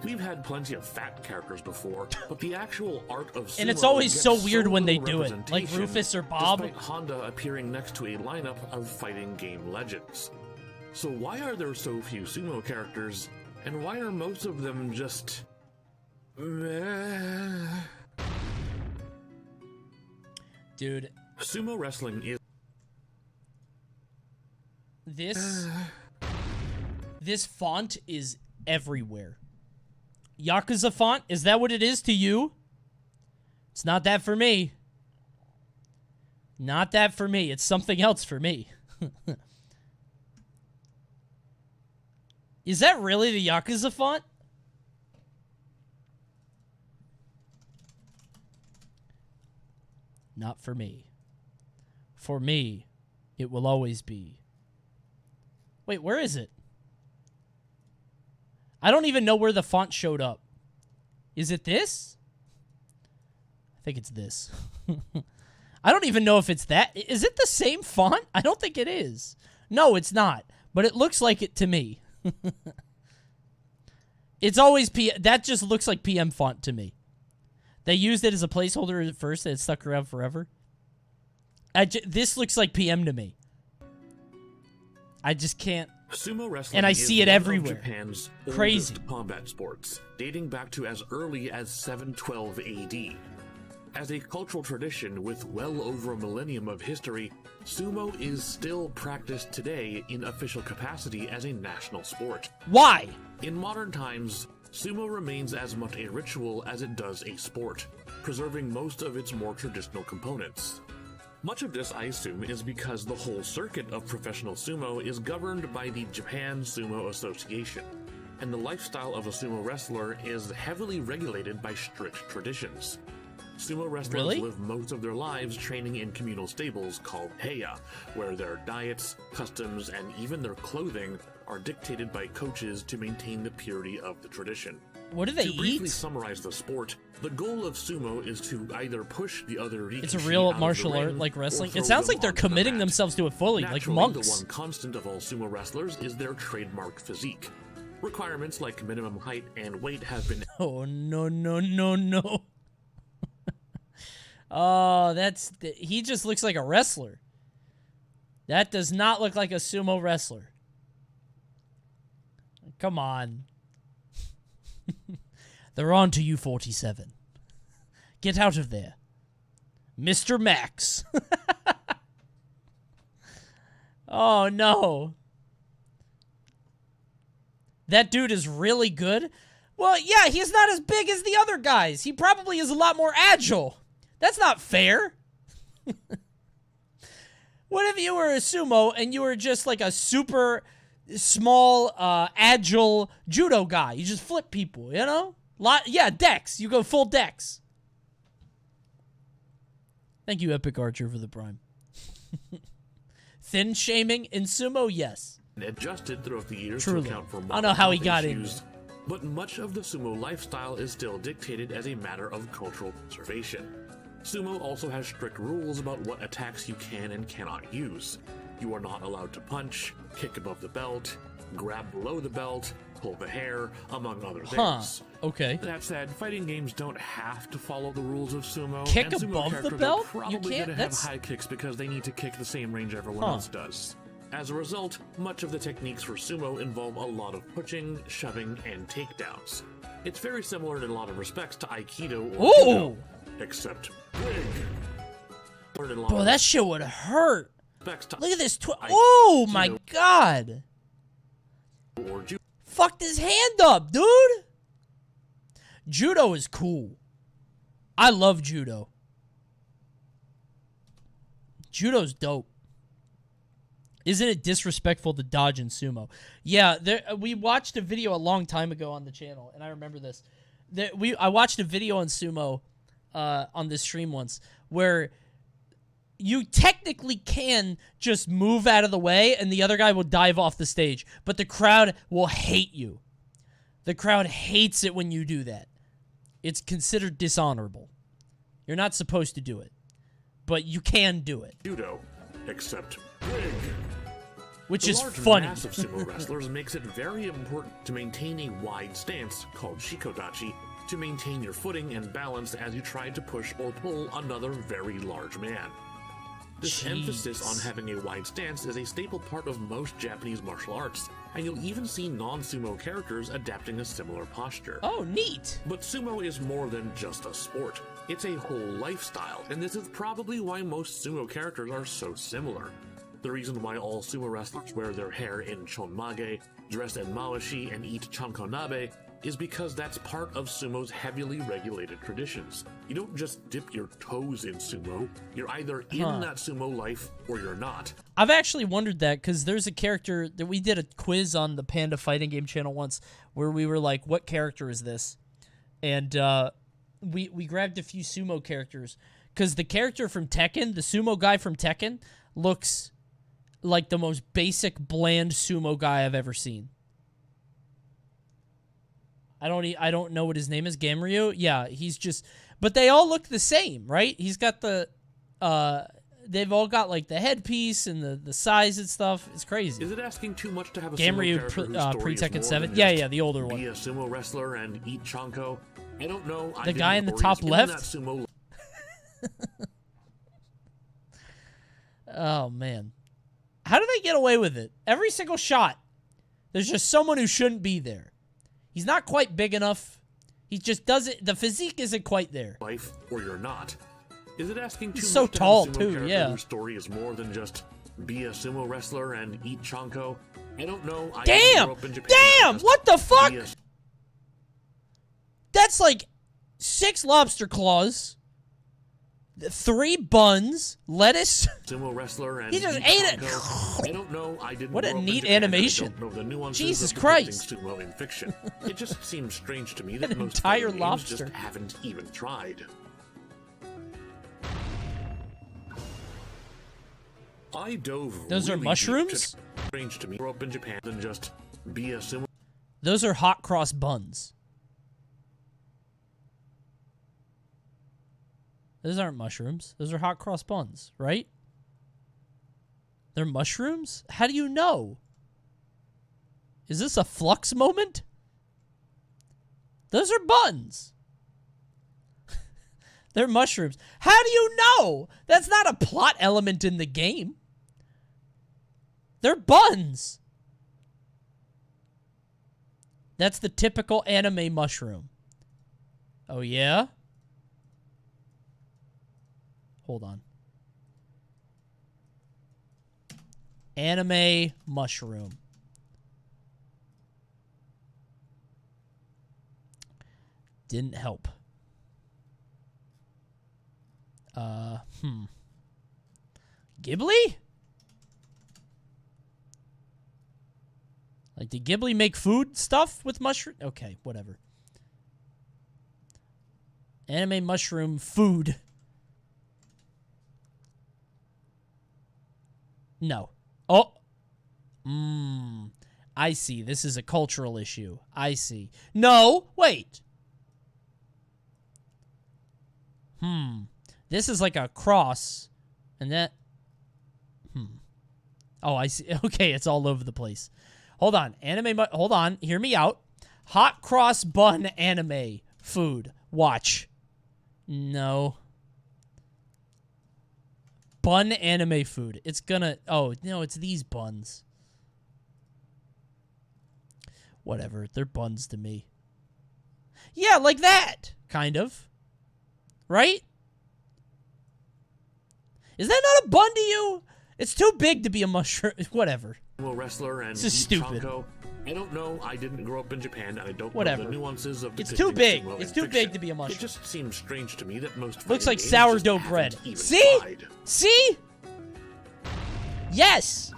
We've had plenty of fat characters before, but the actual art of sumo and it's always so gets weird when they little do it, like Rufus or Bob. Despite Honda appearing next to a lineup of fighting game legends. So why are there so few sumo characters, and why are most of them just meh? Dude, sumo wrestling is this font is everywhere. Yakuza font, is that what it is to you? It's not that for me. Not that for me. It's something else for me. Is that really the Yakuza font? Not for me. For me, it will always be. Wait, where is it? I don't even know where the font showed up. Is it this? I think it's this. I don't even know if it's that. Is it the same font? I don't think it is. No, it's not. But it looks like it to me. It's always that just looks like PM font to me. They used it as a placeholder at first and it stuck around forever. This looks like PM to me. I just can't. Sumo wrestling and I see it everywhere. Japan's crazy combat sports, dating back to as early as 712 AD. As a cultural tradition with well over a millennium of history, sumo is still practiced today in official capacity as a national sport. Why? In modern times, sumo remains as much a ritual as it does a sport, preserving most of its more traditional components. Much of this, I assume, is because the whole circuit of professional sumo is governed by the Japan Sumo Association, and the lifestyle of a sumo wrestler is heavily regulated by strict traditions. Sumo wrestlers live most of their lives training in communal stables called heya, where their diets, customs, and even their clothing are dictated by coaches to maintain the purity of the tradition. What do they To briefly summarize the sport, the goal of sumo is to either push the other rikishi It's a real out of martial the art ring like wrestling. or It throw sounds them like they're onto the committing mat. themselves to it fully, like Naturally, monks. The one constant of all sumo wrestlers is their trademark physique. Requirements like minimum height and weight have been... Oh, no, no, no, no. Oh, he just looks like a wrestler. That does not look like a sumo wrestler. Come on. They're on to you, 47. Get out of there. Mr. Max. Oh, no. That dude is really good. Well, yeah, he's not as big as the other guys. He probably is a lot more agile. That's not fair. What if you were a sumo and you were just like a super small, agile judo guy? You just flip people, you know? Yeah, Dex. You go full Dex. Thank you, Epic Archer, for the prime. Thin shaming in sumo, yes. Adjusted throughout the years Truly. to account for I don't know how he modern got issues, in. But much of the sumo lifestyle is still dictated as a matter of cultural preservation. Sumo also has strict rules about what attacks you can and cannot use. You are not allowed to punch, kick above the belt, grab below the belt, pull the hair, among other things. Okay. That said, fighting games don't have to follow the rules of sumo. Kick and sumo above the characters belt? are You probably can't- going to have that's- high kicks because they need to kick the same range everyone else does. As a result, much of the techniques for sumo involve a lot of pushing, shoving, and takedowns. It's very similar in a lot of respects to Aikido or Judo, except big. Bro, that shit would hurt. Look at this. Oh my god. Or Fucked his hand up, dude. Judo is cool. I love judo. Judo's dope. Isn't it disrespectful to dodge in sumo? Yeah, we watched a video a long time ago on the channel, and I remember this. I watched a video on sumo on this stream once where you technically can just move out of the way and the other guy will dive off the stage, but the crowd will hate you. The crowd hates it when you do that. It's considered dishonorable. You're not supposed to do it, but you can do it. Judo, except big. Which the is large funny. Mass of sumo wrestlers makes it very important to maintain a wide stance, called shikodachi, to maintain your footing and balance as you try to push or pull another very large man. This emphasis on having a wide stance is a staple part of most Japanese martial arts, and you'll even see non-sumo characters adapting a similar posture. Oh, neat! But sumo is more than just a sport. It's a whole lifestyle, and this is probably why most sumo characters are so similar. The reason why all sumo wrestlers wear their hair in chonmage, dress in mawashi, and eat chankonabe is because that's part of sumo's heavily regulated traditions. You don't just dip your toes in sumo. You're either in that sumo life or you're not. I've actually wondered that because there's a character that we did a quiz on the Panda Fighting Game channel once where we were like, what character is this? And we grabbed a few sumo characters because the character from Tekken, the sumo guy from Tekken, looks like the most basic, bland sumo guy I've ever seen. I don't know what his name is. Gamryu? Yeah, he's just... But they all look the same, right? He's got the... they've all got, like, the headpiece and the size and stuff. It's crazy. Is it asking too much to have a Gamryu sumo character whose story pre-Tekken is more 7? than Yeah, just yeah, the older one. Be a sumo wrestler and eat chanko? I don't know. The guy in the top left? Oh, man. How do they get away with it? Every single shot, there's just someone who shouldn't be there. He's not quite big enough. He just doesn't... The physique isn't quite there. Life or you're not. Is it asking too He's so much tall, to have a sumo too, character yeah. whose story is more than just be a sumo wrestler and eat chanko? I don't know. I Damn! grew up in Japan. Damn! What the fuck? That's like 6 lobster claws, 3 buns, lettuce. Sumo wrestler and He just eat ate it. chanko. I don't know. I didn't What a grow up in neat Japan, and animation. I don't know the nuances Jesus of depicting Christ. sumo in fiction. It just seems strange to me that An most entire fighting games lobster. just haven't even tried. I dove. Those are really deep. mushrooms? Just strange to me. Grow up in Japan than just be a sumo. Those are hot cross buns. Those aren't mushrooms. Those are hot cross buns, right? They're mushrooms? How do you know? Is this a flux moment? Those are buns. They're mushrooms. How do you know? That's not a plot element in the game. They're buns. That's the typical anime mushroom. Oh, yeah? Hold on. Anime mushroom. Didn't help. Ghibli? Like, did Ghibli make food stuff with mushroom? Okay, whatever. Anime mushroom food. No. Oh. I see. This is a cultural issue. I see. No. Wait. This is like a cross. And that... Oh, I see. Okay, it's all over the place. Hold on. Hold on. Hear me out. Hot cross bun anime food. Watch. No. Bun anime food. It's gonna... Oh, no, it's these buns. Whatever. They're buns to me. Yeah, like that. Kind of. Right? Is that not a bun to you? It's too big to be a mushroom. Whatever. Sumo wrestler and This is stupid. Chanko. I don't know. I didn't grow up in Japan, and I don't Whatever. know the nuances of It's depicting too big. sumo It's in too fiction. big to be a mushroom. It just seems strange to me that most Looks fighting like games sourdough just bread. haven't even See? tried. See? Yes.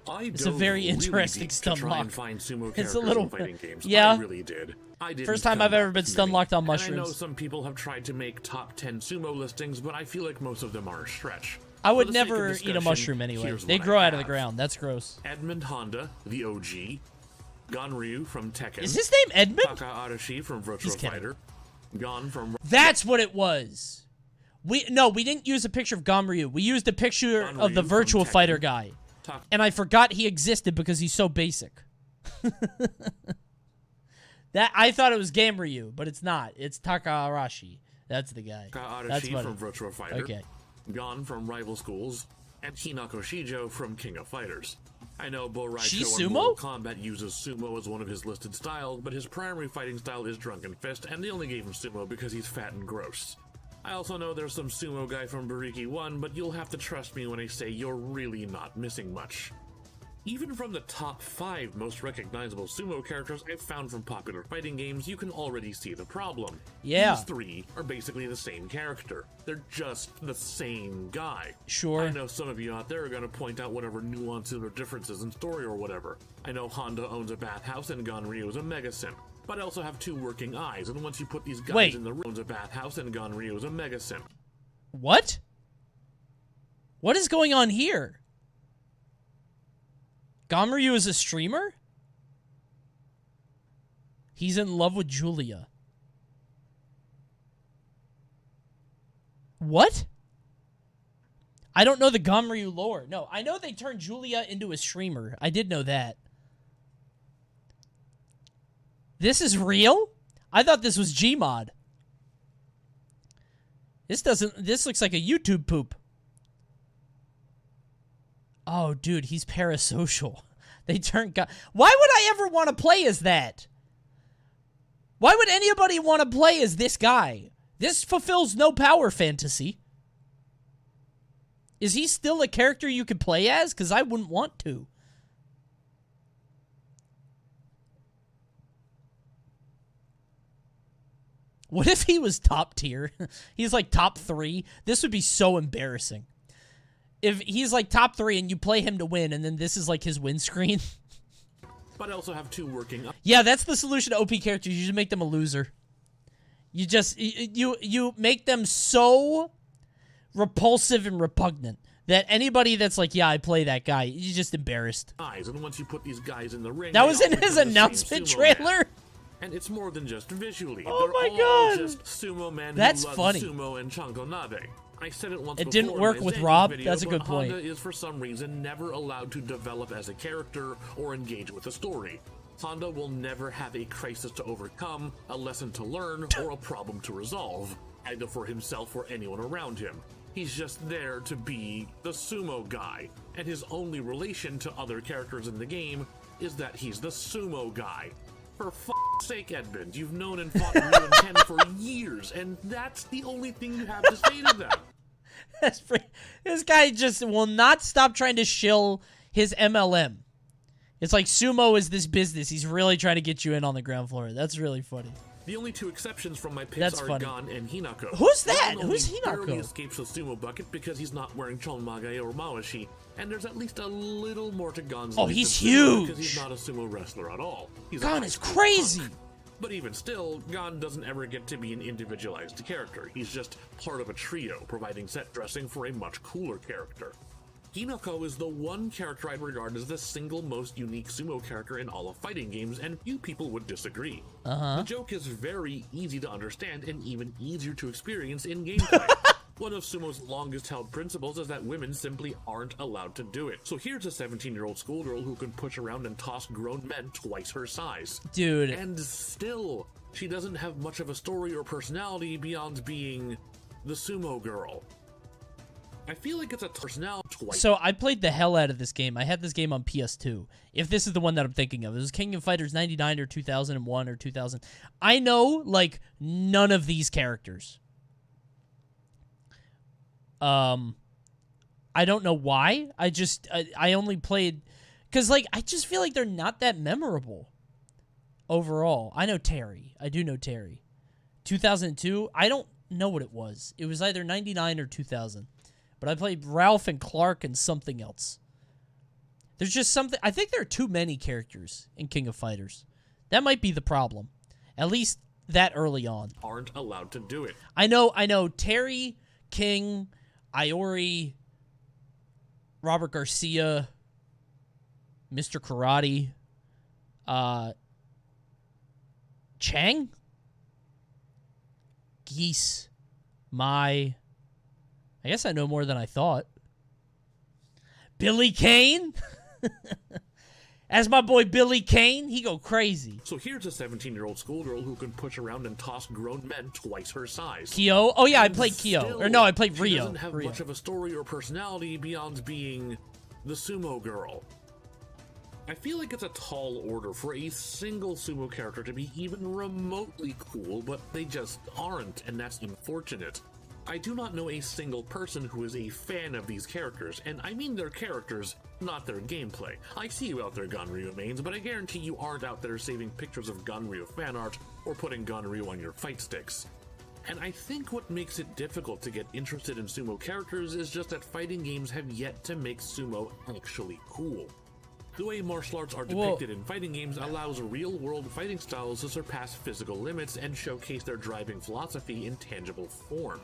I It's a dove very really interesting deep to stun try lock. and find sumo It's characters a little. in fighting games. Yeah. I really did. I didn't First time come I've ever up been with stun many. locked on And I know mushrooms. some people have tried to make top 10 sumo listings, but I feel like most of them are a stretch. I would For the sake of never eat a discussion, mushroom anyway. here's They what I grow out of the have. ground. That's gross. Edmund Honda, the OG. Ganryu from Tekken. Is his name Edmund? Taka Arashi from Virtua He's kidding. Fighter. Gon from... That's what it was. We didn't use a picture of Ganryu. We used a picture of the Ganryu from Virtua Tekken. Fighter guy. And I forgot he existed because he's so basic. That I thought it was Ganryu, but it's not. It's Taka Arashi. That's the guy. Taka That's Arashi funny. from Virtua Fighter. Okay. Gon from Rival Schools. And Hinako Shijo from King of Fighters. I know Bo She Raicho sumo? in Mortal Kombat uses sumo as one of his listed styles, but his primary fighting style is Drunken Fist, and they only gave him sumo because he's fat and gross. I also know there's some sumo guy from Bariki 1, but you'll have to trust me when I say you're really not missing much. Even from the top 5 most recognizable sumo characters I've found from popular fighting games, you can already see the problem. Yeah. These 3 are basically the same character. They're just the same guy. Sure. I know some of you out there are going to point out whatever nuances or differences in story or whatever. I know Honda owns a bathhouse and Ganryu is a mega simp. But I also have 2 working eyes, and once you put these guys Wait. in the room, owns a bathhouse and Ganryu is a mega simp. What? What is going on here? Ganryu is a streamer? He's in love with Julia. What? I don't know the Ganryu lore. No, I know they turned Julia into a streamer. I did know that. This is real? I thought this was Gmod. This looks like a YouTube poop. Oh, dude, he's parasocial. They turned Why would I ever want to play as that? Why would anybody want to play as this guy? This fulfills no power fantasy. Is he still a character you could play as? Because I wouldn't want to. What if he was top tier? He's like top 3. This would be so embarrassing. If he's like top 3 and you play him to win, and then this is like his win screen. But I also have 2 working eyes. Yeah, that's the solution to OP characters. You just make them a loser. You just you make them so repulsive and repugnant that anybody that's like, yeah, I play that guy, you're just embarrassed. And once you put these guys in the ring, That they was all in his become the same announcement sumo trailer? man. And it's more than just visually. Oh They're my all God. just sumo men That's who love funny. sumo and chanko nabe. I said it once It before didn't in work my with Zangief Rob. video, That's a good but point. Honda is for some reason never allowed to develop as a character or engage with a story. Honda will never have a crisis to overcome, a lesson to learn, or a problem to resolve, either for himself or anyone around him. He's just there to be the sumo guy, and his only relation to other characters in the game is that he's the sumo guy. For f***'s sake, Edmund, you've known and fought Ryu and Ken for years, and that's the only thing you have to say to them. This guy just will not stop trying to shill his MLM. It's like sumo is this business. He's really trying to get you in on the ground floor. That's really funny. The only 2 exceptions from my picks That's are funny. Gon and Hinako. Who's that? Gon Who's only Hinako? barely escapes the sumo bucket because he's not wearing chonmage or mawashi, and there's at least a little more to Gon's Oh, life he's than sumo huge. because he's not a sumo wrestler at all. He's a Gon high is school crazy. punk. But even still, Gon doesn't ever get to be an individualized character. He's just part of a trio, providing set dressing for a much cooler character. Hinako is the one character I'd regard as the single most unique sumo character in all of fighting games, and few people would disagree. The joke is very easy to understand and even easier to experience in gameplay. One of sumo's longest held principles is that women simply aren't allowed to do it. So here's a 17-year-old schoolgirl who can push around and toss grown men twice her size. Dude. And still, she doesn't have much of a story or personality beyond being the sumo girl. I feel like it's a personality twice. So I played the hell out of this game. I had this game on PS2. If this is the one that I'm thinking of. It was King of Fighters 99 or 2001 or 2000. I know, like, none of these characters. I don't know why. I only played because like I just feel like they're not that memorable overall. I know Terry. I do know Terry. 2002. I don't know what it was. It was either 99 or 2000. But I played Ralph and Clark and something else. There's just something. I think there are too many characters in King of Fighters. That might be the problem. At least that early on. Aren't allowed to do it. I know Terry, King, Iori, Robert Garcia, Mr. Karate, Chang, Geese, Mai. I guess I know more than I thought. Billy Kane? As my boy Billy Kane, he go crazy. So here's a 17-year-old schoolgirl who can push around and toss grown men twice her size. Kyo? Oh yeah, I played Kyo. Or no, I played Rio. She doesn't have much of a story or personality beyond being the sumo girl. I feel like it's a tall order for a single sumo character to be even remotely cool, but they just aren't, and that's unfortunate. I do not know a single person who is a fan of these characters, and I mean their characters, not their gameplay. I see you out there, Ganryu mains, but I guarantee you aren't out there saving pictures of Ganryu fan art or putting Ganryu on your fight sticks. And I think what makes it difficult to get interested in sumo characters is just that fighting games have yet to make sumo actually cool. The way martial arts are depicted in fighting games allows real-world fighting styles to surpass physical limits and showcase their driving philosophy in tangible form.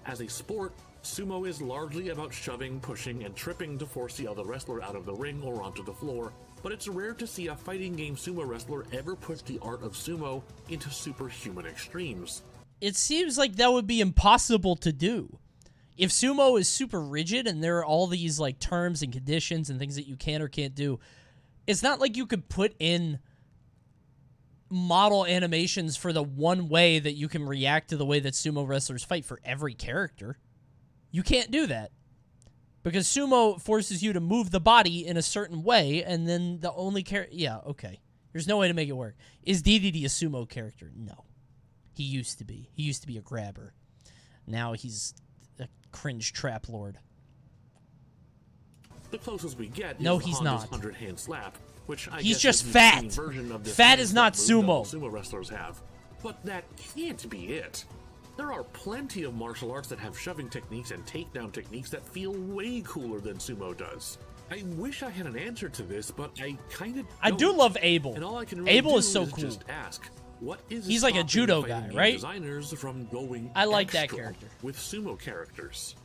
As a sport, sumo is largely about shoving, pushing, and tripping to force the other wrestler out of the ring or onto the floor, but it's rare to see a fighting game sumo wrestler ever push the art of sumo into superhuman extremes. It seems like that would be impossible to do. If sumo is super rigid and there are all these like terms and conditions and things that you can or can't do, it's not like you could put in model animations for the one way that you can react to the way that sumo wrestlers fight for every character. You can't do that. Because sumo forces you to move the body in a certain way, and then the only character... Yeah, okay. There's no way to make it work. Is DDD a sumo character? No. He used to be. He used to be a grabber. Now he's a cringe trap lord. The closest we get no, is he's Honda's not. 100-hand slap, which I he's guess just is the fat. version of this Fat is not move that sumo. Sumo wrestlers have. But that can't be it. There are plenty of martial arts that have shoving techniques and takedown techniques that feel way cooler than sumo does. I wish I had an answer to this, but I kind of I do love Abel. And all I can really Abel do is so cool. Just ask, what is he's like a judo guy, right? Designers from going I like that extra character. With sumo characters.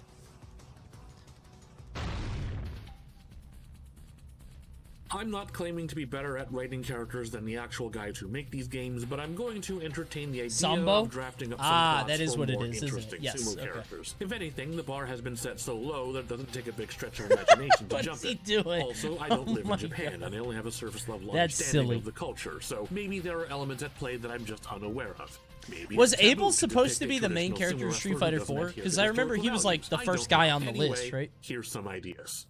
I'm not claiming to be better at writing characters than the actual guys who make these games, but I'm going to entertain the idea Sambo? of drafting up some plots that is for what it more is, isn't it? interesting Yes, sumo okay. characters. If anything, the bar has been set so low that it doesn't take a big stretch of imagination to What jump is he it. doing? Also, I don't Oh live in my Japan, God. and I only have a surface level That's understanding silly. of the culture, so maybe there are elements at play that I'm just unaware of. Maybe Was it's taboo Abel to supposed depict to a be the main traditional character of sumo Street wrestler Fighter who doesn't 4? adhere to Because I remember he historical was like the values. I first don't guy know. on the Anyway, list, right? Here's some ideas.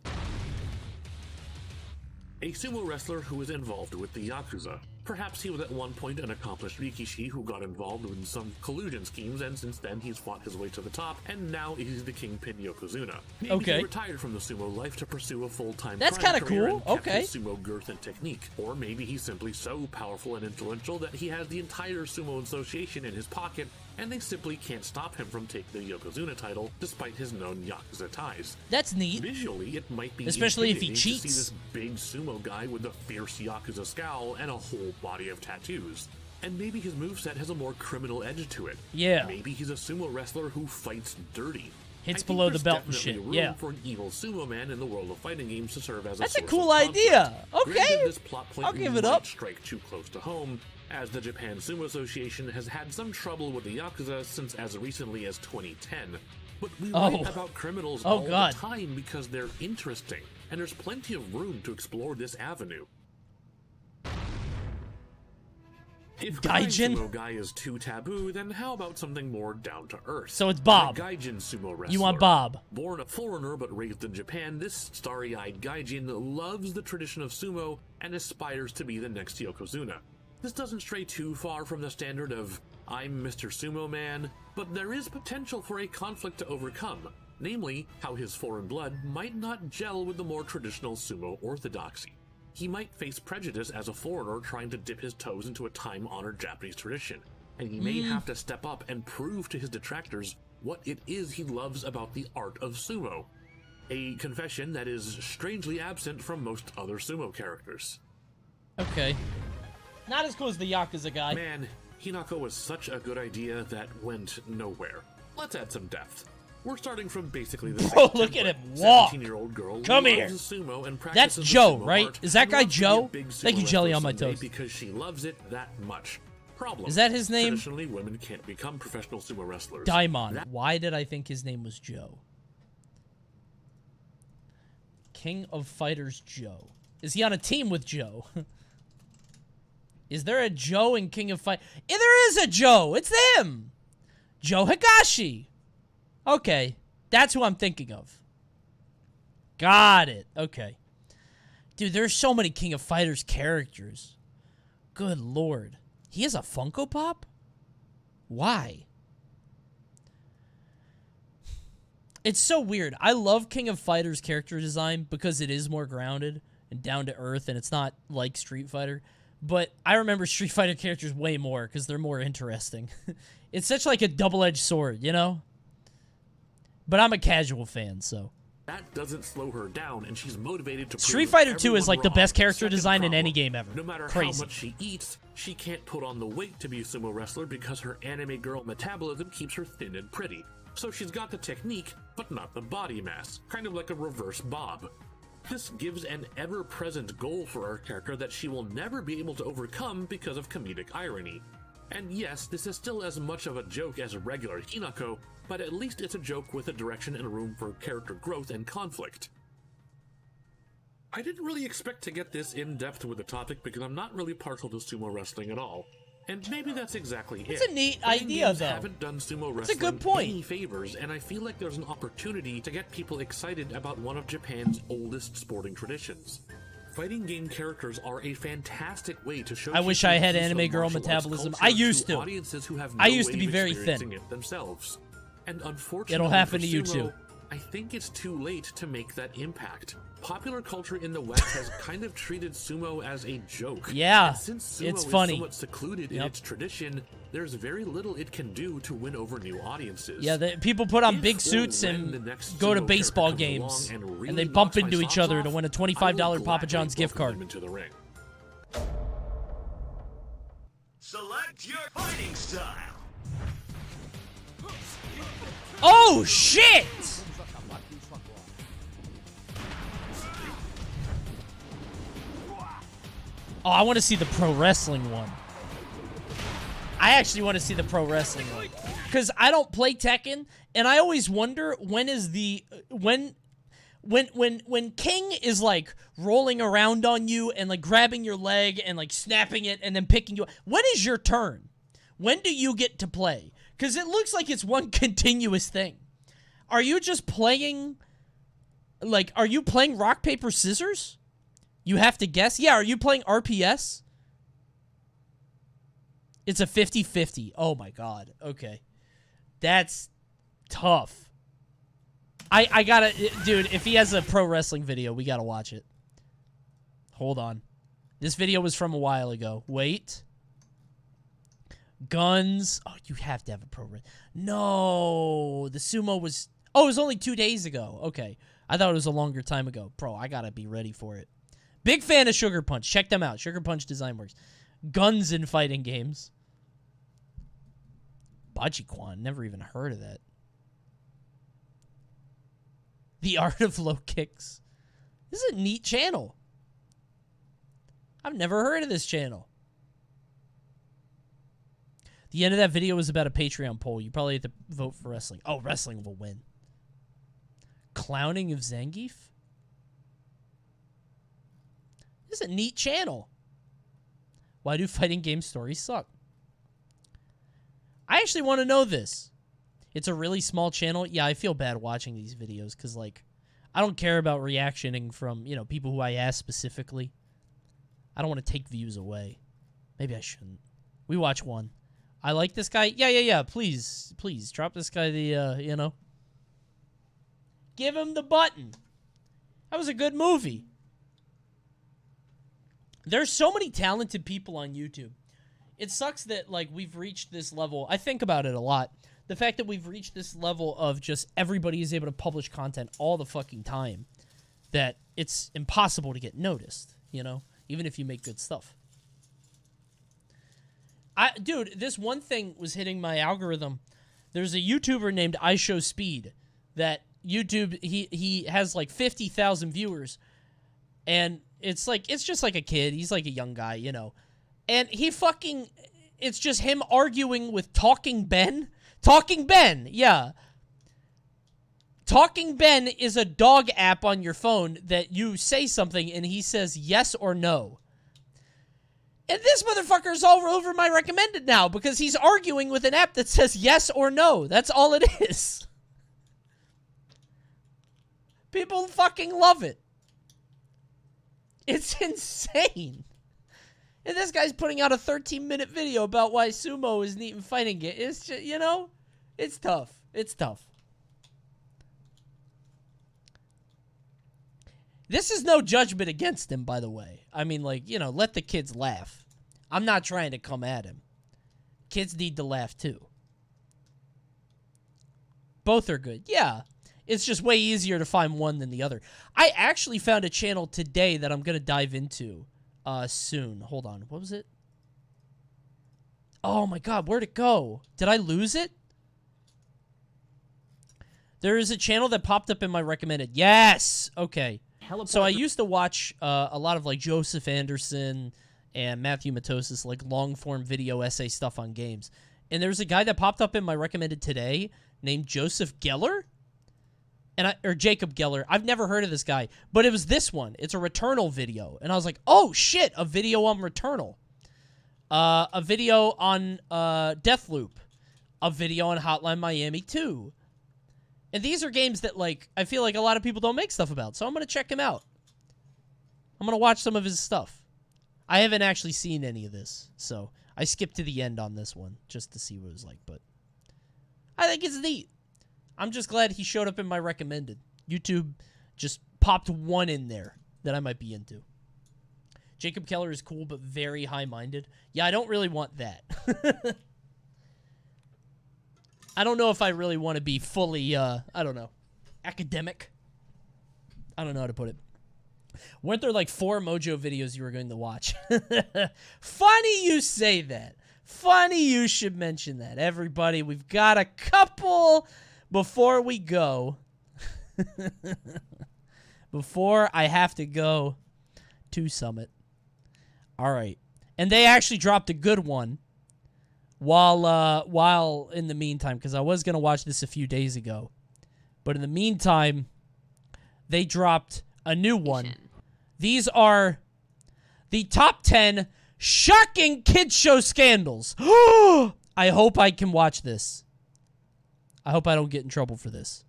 A sumo wrestler who is involved with the Yakuza. Perhaps he was at one point an accomplished rikishi who got involved in some collusion schemes, and since then he's fought his way to the top, and now he's the kingpin Yokozuna. Maybe Okay. he retired from the sumo life to pursue a full-time That's crime kinda career cool. and kept Okay. his sumo girth and technique. Or maybe he's simply so powerful and influential that he has the entire sumo association in his pocket, and they simply can't stop him from taking the Yokozuna title despite his known Yakuza ties. That's neat. Visually, it might be Especially if he intimidating to see cheats. this big sumo guy with a fierce Yakuza scowl and a whole body of tattoos. And maybe his moveset has a more criminal edge to it. Yeah. Maybe he's a sumo wrestler who fights dirty. Hits I think below the there's belt and definitely shit, room yeah. for an evil sumo man in the world of fighting games to serve as That's a a source cool of conflict. idea. Okay. Granted, this plot point I'll give it might up. strike too close to home, as the Japan Sumo Association has had some trouble with the Yakuza since as recently as 2010. But we write about criminals all God. the time because they're interesting, and there's plenty of room to explore this avenue. If Gaijin? Sumo guy is too taboo, then how about something more down to earth? So it's Bob. A Gaijin sumo wrestler. You want Bob. Born a foreigner but raised in Japan, this starry-eyed Gaijin loves the tradition of sumo and aspires to be the next Yokozuna. This doesn't stray too far from the standard of, I'm Mr. Sumo Man, but there is potential for a conflict to overcome. namely how his foreign blood might not gel with the more traditional sumo orthodoxy. He might face prejudice as a foreigner trying to dip his toes into a time-honored Japanese tradition, and he may have to step up and prove to his detractors what it is he loves about the art of sumo. A confession that is strangely absent from most other sumo characters. Okay. Not as cool as the Yakuza guy. Man, Hinako was such a good idea that went nowhere. Let's add some depth. We're starting from basically the same look at him template. walk. 17-year-old girl Come loves here. Sumo and That's practices the Joe, sumo right? art Is that and guy wants to be a Joe? big Thank you, sumo Jelly wrestler on my someday toast. Because she loves it that much. Problem. Is that his name? Traditionally, women can't become professional sumo wrestlers. Daimon. Why did I think his name was Joe? King of Fighters Joe. Is he on a team with Joe? Is there a Joe in King of Fight? Yeah, there is a Joe. It's him. Joe Higashi. Okay. That's who I'm thinking of. Got it. Okay. Dude, there's so many King of Fighters characters. Good lord. He has a Funko Pop? Why? It's so weird. I love King of Fighters character design because it is more grounded and down to earth, and it's not like Street Fighter. But I remember Street Fighter characters way more because they're more interesting. It's such like a double-edged sword, you know? But I'm a casual fan, so. That doesn't slow her down, and she's motivated to Street prove Fighter 2 is everyone like the wrong. best character Second design in problem, any game ever. No matter Crazy. how much she eats, she can't put on the weight to be a sumo wrestler because her anime girl metabolism keeps her thin and pretty. So she's got the technique, but not the body mass, kind of like a reverse Bob. This gives an ever-present goal for our character that she will never be able to overcome because of comedic irony. And yes, this is still as much of a joke as a regular Hinako, but at least it's a joke with a direction and room for character growth and conflict. I didn't really expect to get this in-depth with the topic because I'm not really partial to sumo wrestling at all. And maybe that's exactly it. It's a neat Fighting idea, games though. haven't done sumo That's a wrestling good point. any favors, and I feel like there's an opportunity to get people excited about one of Japan's oldest sporting traditions. Fighting game characters are a fantastic way to show. I wish I had anime girl metabolism. I used to. Audiences who have I no used way to be of very experiencing thin. it themselves. And unfortunately, It'll happen for to you sumo, too. I think it's too late to make that impact. Popular culture in the West has kind of treated sumo as a joke. Yeah, and since sumo it's is funny. somewhat secluded in its tradition, there's very little it can do to win over new audiences. Yeah, people put on If big or suits when the and next go to sumo baseball character comes games, along and really and they bump knocks my into each socks other to off, win a I $25 will Papa gladly John's gift welcome card. them into the ring. Select your fighting style. Oh, shit! Oh, I want to see the pro wrestling one. I actually want to see the pro wrestling one. Because I don't play Tekken, and I always wonder when is the... When King is, like, rolling around on you and, like, grabbing your leg and, like, snapping it and then picking you up. When is your turn? When do you get to play? Because it looks like it's one continuous thing. Are you just playing... Like, are you playing rock, paper, scissors? You have to guess? Yeah, are you playing RPS? It's a 50-50. Oh, my God. Okay. That's tough. I gotta... Dude, if he has a pro wrestling video, we gotta watch it. Hold on. This video was from a while ago. Wait. Guns. Oh, you have to have a pro wrestling. No. The sumo was... Oh, it was only 2 days ago. Okay. I thought it was a longer time ago. Bro, I gotta be ready for it. Big fan of Sugar Punch. Check them out. Sugar Punch Design Works. Guns in fighting games. Bajikwan. Never even heard of that. The Art of Low Kicks. This is a neat channel. I've never heard of this channel. The end of that video was about a Patreon poll. You probably have to vote for wrestling. Oh, wrestling will win. Clowning of Zangief? This is a neat channel. Why do fighting game stories suck? I actually want to know this. It's a really small channel. Yeah, I feel bad watching these videos because, like, I don't care about reactioning from, you know, people who I ask specifically. I don't want to take views away. Maybe I shouldn't. We watch one. I like this guy. Yeah. Please drop this guy the, you know. Give him the button. That was a good movie. There's so many talented people on YouTube. It sucks that, like, we've reached this level. I think about it a lot. The fact that we've reached this level of just everybody is able to publish content all the fucking time, that it's impossible to get noticed, you know, even if you make good stuff. Dude, this one thing was hitting my algorithm. There's a YouTuber named iShowSpeed that YouTube, he has like 50,000 viewers, and it's just like a kid. He's like a young guy, you know. And he fucking, it's just him arguing with Talking Ben. Talking Ben, yeah. Talking Ben is a dog app on your phone that you say something and he says yes or no. And this motherfucker's all over my recommended now because he's arguing with an app that says yes or no. That's all it is. People fucking love it. It's insane. And this guy's putting out a 13-minute video about why Sumo is neat in fighting it. It's just, you know, it's tough. It's tough. This is no judgment against him, by the way. I mean, like, you know, let the kids laugh. I'm not trying to come at him. Kids need to laugh, too. Both are good. Yeah. It's just way easier to find one than the other. I actually found a channel today that I'm going to dive into soon. Hold on. What was it? Oh, my God. Where'd it go? Did I lose it? There is a channel that popped up in my recommended. Yes! Okay. So I used to watch a lot of, like, Joseph Anderson and Matthew Matosis, like, long-form video essay stuff on games. And there's a guy that popped up in my recommended today named Joseph Geller. Or Jacob Geller. I've never heard of this guy. But it was this one. It's a Returnal video. And I was like, oh, shit, a video on Returnal. A video on Deathloop. A video on Hotline Miami 2. And these are games that, like, I feel like a lot of people don't make stuff about. So I'm going to check him out. I'm going to watch some of his stuff. I haven't actually seen any of this. So I skipped to the end on this one just to see what it was like. But I think it's neat. I'm just glad he showed up in my recommended. YouTube just popped one in there that I might be into. Jacob Keller is cool, but very high-minded. Yeah, I don't really want that. I don't know if I really want to be fully, I don't know, academic. I don't know how to put it. Weren't there like 4 Mojo videos you were going to watch? Funny you say that. Funny you should mention that. Everybody, we've got a couple before we go. Before I have to go to Summit. All right. And they actually dropped a good one while in the meantime, because I was going to watch this a few days ago. But in the meantime, they dropped a new one. These are the top 10 shocking kids show scandals. I hope I can watch this. I hope I don't get in trouble for this.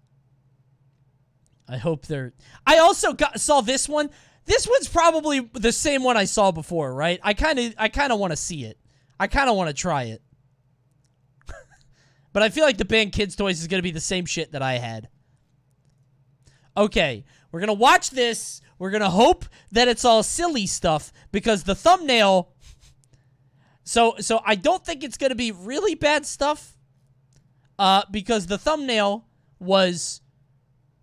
I hope they're... I also saw this one. This one's probably the same one I saw before, right? I kind of want to see it. I kind of want to try it. But I feel like the band Kids Toys is going to be the same shit that I had. Okay, we're going to watch this. We're going to hope that it's all silly stuff because the thumbnail... So I don't think it's going to be really bad stuff because the thumbnail was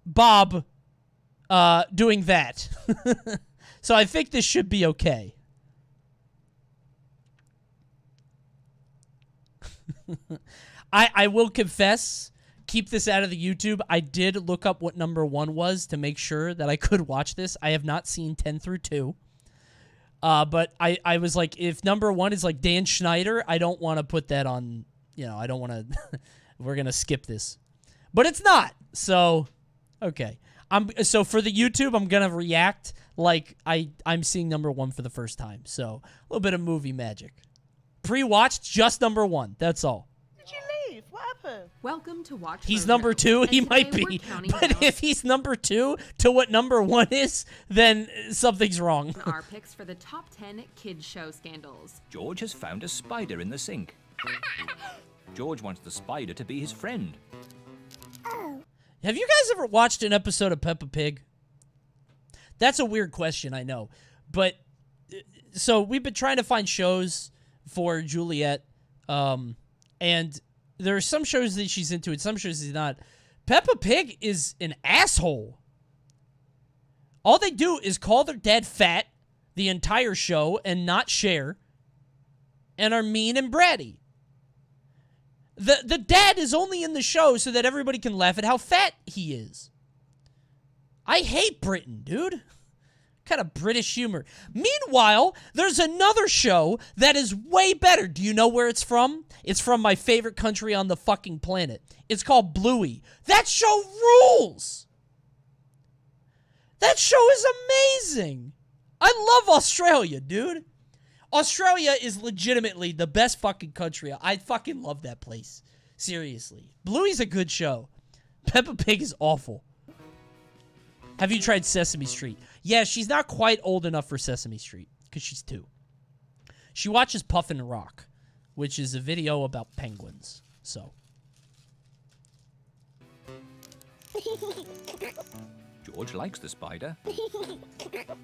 Bob doing that. So I think this should be okay. I will confess, keep this out of the YouTube. I did look up what number 1 was to make sure that I could watch this. I have not seen 10 through 2. But I was like, if number 1 is like Dan Schneider, I don't want to put that on, you know, I don't want to, we're going to skip this. But it's not. So, okay. So for the YouTube, I'm going to react like I'm seeing number 1 for the first time. So a little bit of movie magic. Pre-watched just number 1. That's all. Did you leave? What happened? Welcome to WatchMojo. He's number 2. He might be. But if he's number 2 to what number 1 is, then something's wrong. Our picks for the top 10 kids show scandals. George has found a spider in the sink. George wants the spider to be his friend. Have you guys ever watched an episode of Peppa Pig? That's a weird question, I know. But, so we've been trying to find shows for Juliet, and there are some shows that she's into and some shows she's not. Peppa Pig is an asshole. All they do is call their dad fat the entire show and not share, and are mean and bratty. The dad is only in the show so that everybody can laugh at how fat he is. I hate Britain, dude. Kind of British humor. Meanwhile, there's another show that is way better. Do you know where it's from? It's from my favorite country on the fucking planet. It's called Bluey. That show rules. That show is amazing. I love Australia, dude. Australia is legitimately the best fucking country. I fucking love that place. Seriously. Bluey's a good show. Peppa Pig is awful. Have you tried Sesame Street? Yeah, she's not quite old enough for Sesame Street, because she's 2. She watches Puffin' Rock, which is a video about penguins, so. George likes the spider.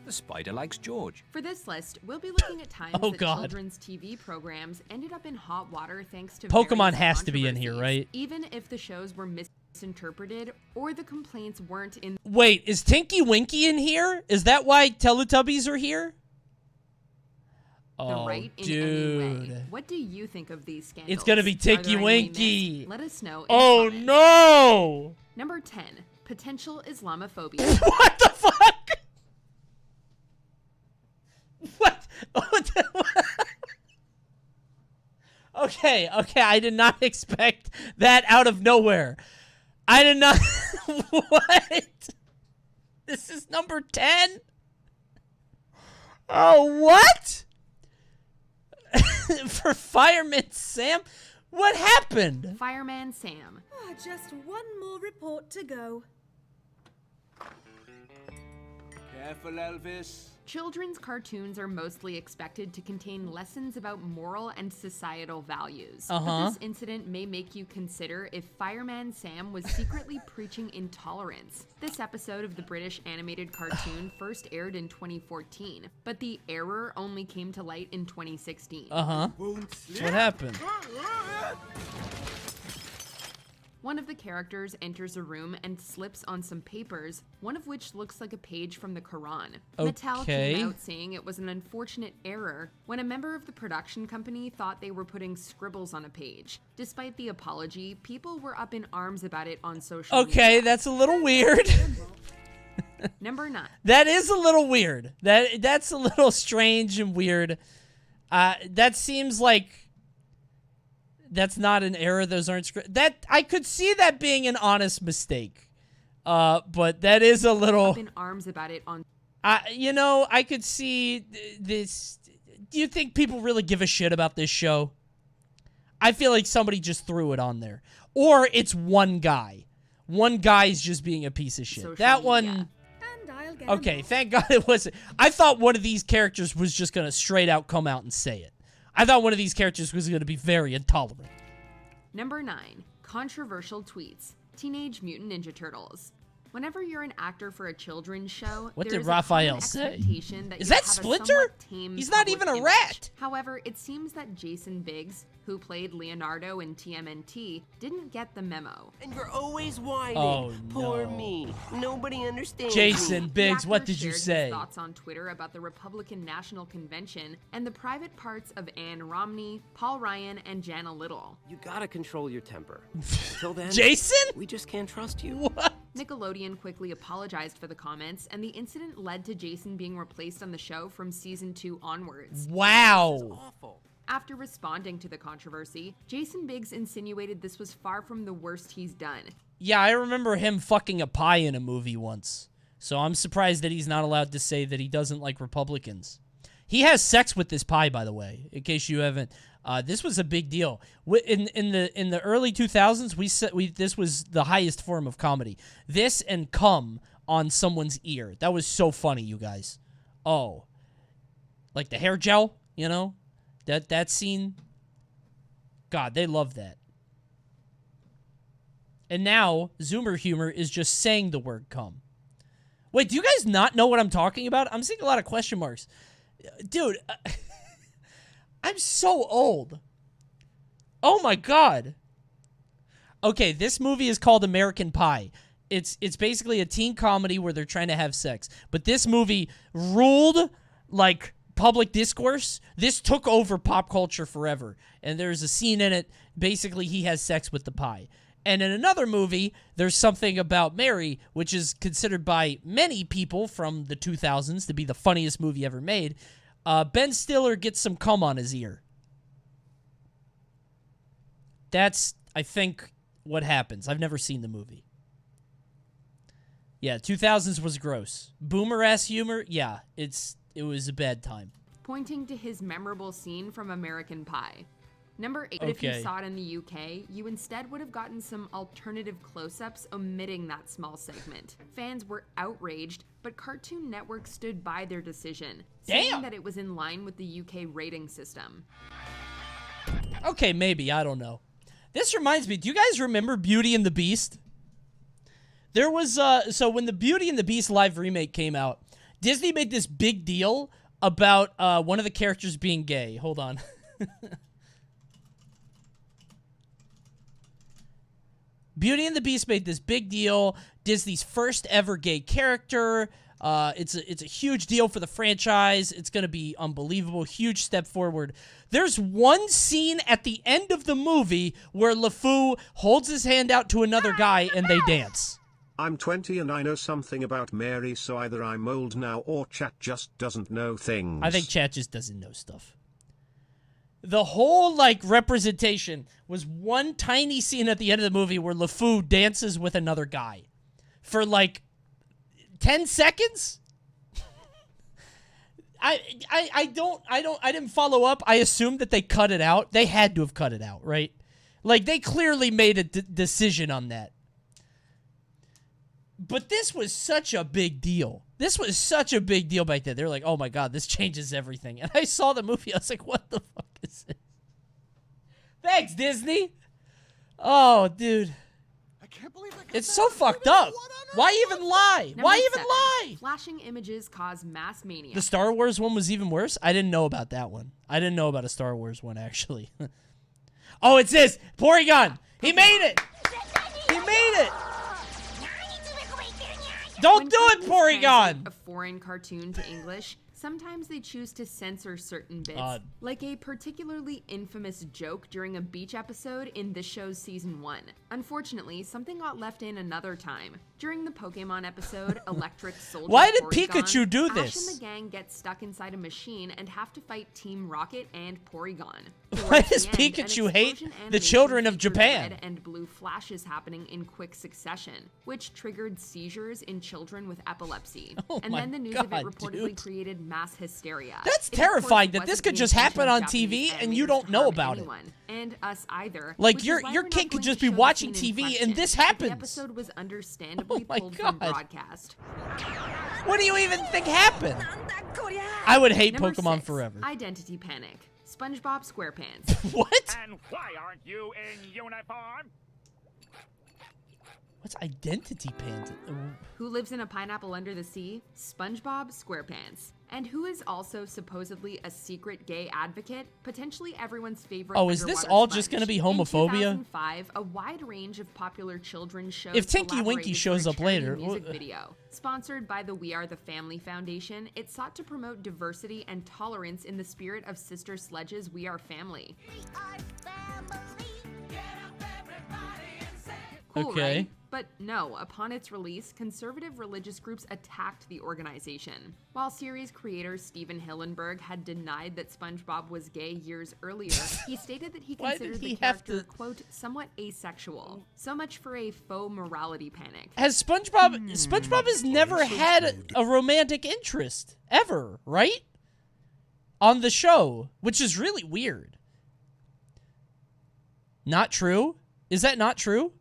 The spider likes George. For this list, we'll be looking at times Oh, that God. children's TV programs ended up in hot water thanks to Pokemon various has to be in here, controversies, right? even if the shows were misinterpreted or the complaints weren't in. Wait, is Tinky Winky in here? Is that why Teletubbies are here? The Oh, right in dude. any way. What do you think of these scandals? It's gonna be Are there Tinky any Winky. myths? Let us know. In Oh, the comments. no! Number 10, potential Islamophobia. What the fuck? What? Okay, I did not expect that out of nowhere. I did not. What? This is number 10? Oh, what? For Fireman Sam? What happened? Fireman Sam. Oh, just one more report to go. Careful, Elvis. Children's cartoons are mostly expected to contain lessons about moral and societal values. But this incident may make you consider if Fireman Sam was secretly preaching intolerance. This episode of the British animated cartoon first aired in 2014, but the error only came to light in 2016. What happened? One of the characters enters a room and slips on some papers, one of which looks like a page from the Quran. Mattel came out saying it was an unfortunate error when a member of the production company thought they were putting scribbles on a page. Despite the apology, people were up in arms about it on social media. That's a little weird. Number 9. That is a little weird. That's a little strange and weird. That seems like that's not an error. Those aren't that I could see that being an honest mistake. But that is a little Up in arms about it on. I could see this. Do you think people really give a shit about this show? I feel like somebody just threw it on there, or it's one guy. One guy's just being a piece of shit. Social that media. one. Okay, thank God it wasn't. I thought one of these characters was just gonna straight out come out and say it. I thought one of these characters was gonna be very intolerant. Number 9. Controversial tweets. Teenage Mutant Ninja Turtles. Whenever you're an actor for a children's show, What there's did a Raphael common say? expectation that Is you'll that have a Splinter? somewhat tame He's not public even a image. rat. However, it seems that Jason Biggs, who played Leonardo in TMNT, didn't get the memo. And you're always whining. Oh, Poor no. me. Nobody understands Jason me. Biggs, The what actor did you shared say? His thoughts on Twitter about the Republican National Convention and the private parts of Ann Romney, Paul Ryan, and Jana Little. You gotta control your temper. Until then, Jason? we just can't trust you. What? Nickelodeon quickly apologized for the comments, and the incident led to Jason being replaced on the show from season 2 onwards. Wow. After responding to the controversy, Jason Biggs insinuated this was far from the worst he's done. Yeah, I remember him fucking a pie in a movie once. So I'm surprised that he's not allowed to say that he doesn't like Republicans. He has sex with this pie, by the way, in case you haven't. This was a big deal. In the early 2000s, this was the highest form of comedy. This and cum on someone's ear. That was so funny, you guys. Oh. Like the hair gel, you know? That scene. God, they love that. And now Zoomer humor is just saying the word cum. Wait, do you guys not know what I'm talking about? I'm seeing a lot of question marks. Dude, I'm so old. Oh my God. Okay, this movie is called American Pie. It's basically a teen comedy where they're trying to have sex. But this movie ruled, like, public discourse. This took over pop culture forever. And there's a scene in it, basically he has sex with the pie. And in another movie, there's something about Mary, which is considered by many people from the 2000s to be the funniest movie ever made. Ben Stiller gets some cum on his ear. That's, I think, what happens. I've never seen the movie. Yeah, 2000s was gross. Boomer-ass humor, yeah, it was a bad time. Pointing to his memorable scene from American Pie. Number 8, if you saw it in the UK, you instead would have gotten some alternative close-ups omitting that small segment. Fans were outraged, but Cartoon Network stood by their decision, saying that it was in line with the UK rating system. Okay, maybe, I don't know. This reminds me, do you guys remember Beauty and the Beast? There was, so when the Beauty and the Beast live remake came out, Disney made this big deal about one of the characters being gay. Hold on. Beauty and the Beast made this big deal. Disney's first ever gay character. It's a huge deal for the franchise. It's going to be unbelievable. Huge step forward. There's one scene at the end of the movie where LeFou holds his hand out to another guy and they dance. I'm 20 and I know something about Mary, so either I'm old now or chat just doesn't know things. I think chat just doesn't know stuff. The whole, like, representation was one tiny scene at the end of the movie where LeFou dances with another guy for, like, 10 seconds? I didn't follow up. I assumed that they cut it out. They had to have cut it out, right? Like, they clearly made a decision on that. But this was such a big deal. This was such a big deal back then. They were like, oh my God, this changes everything. And I saw the movie. I was like, what the fuck is this? Thanks, Disney. Oh, dude. I can't believe it's so fucked up. Why even lie? Why even lie? Flashing images cause mass mania. The Star Wars one was even worse? I didn't know about that one. I didn't know about a Star Wars one, actually. Oh, it's this. Porygon. He made it. He made it. Don't do it, Porygon! A foreign cartoon to English, sometimes they choose to censor certain bits, like a particularly infamous joke during a beach episode in this show's season 1. Unfortunately, something got left in another time. During the Pokemon episode, Electric Soldier Why did Porygon, Pikachu do this? Ash and the gang get stuck inside a machine and have to fight Team Rocket and Porygon. Why does Pikachu hate the children of Japan? Red and blue flashes happening in quick succession, which triggered seizures in children with epilepsy. Oh and then the news of it reportedly created mass hysteria. That's terrifying that this could just happen on TV and you don't know about it. And us either. Like your kid could just be watching TV and this happens. The episode was understandably pulled from broadcast. What do you even think happened? I would hate Pokemon 6, forever. Identity panic. SpongeBob SquarePants. What? And why aren't you in uniform? What's Identity Panic? Who lives in a pineapple under the sea? SpongeBob SquarePants. And who is also supposedly a secret gay advocate? Potentially everyone's favorite. Oh, is this all just going to be homophobia? In 2005, a wide range of popular children's shows. If Tinky Winky shows up later, music video. Sponsored by the We Are the Family Foundation, it sought to promote diversity and tolerance in the spirit of Sister Sledge's We Are Family. Cool, okay. Right? But no, upon its release, conservative religious groups attacked the organization. While series creator Steven Hillenburg had denied that SpongeBob was gay years earlier, he stated that he considered the character, quote, somewhat asexual. So much for a faux morality panic. Has SpongeBob has never had a romantic interest, ever, right? On the show, which is really weird. Not true? Is that not true?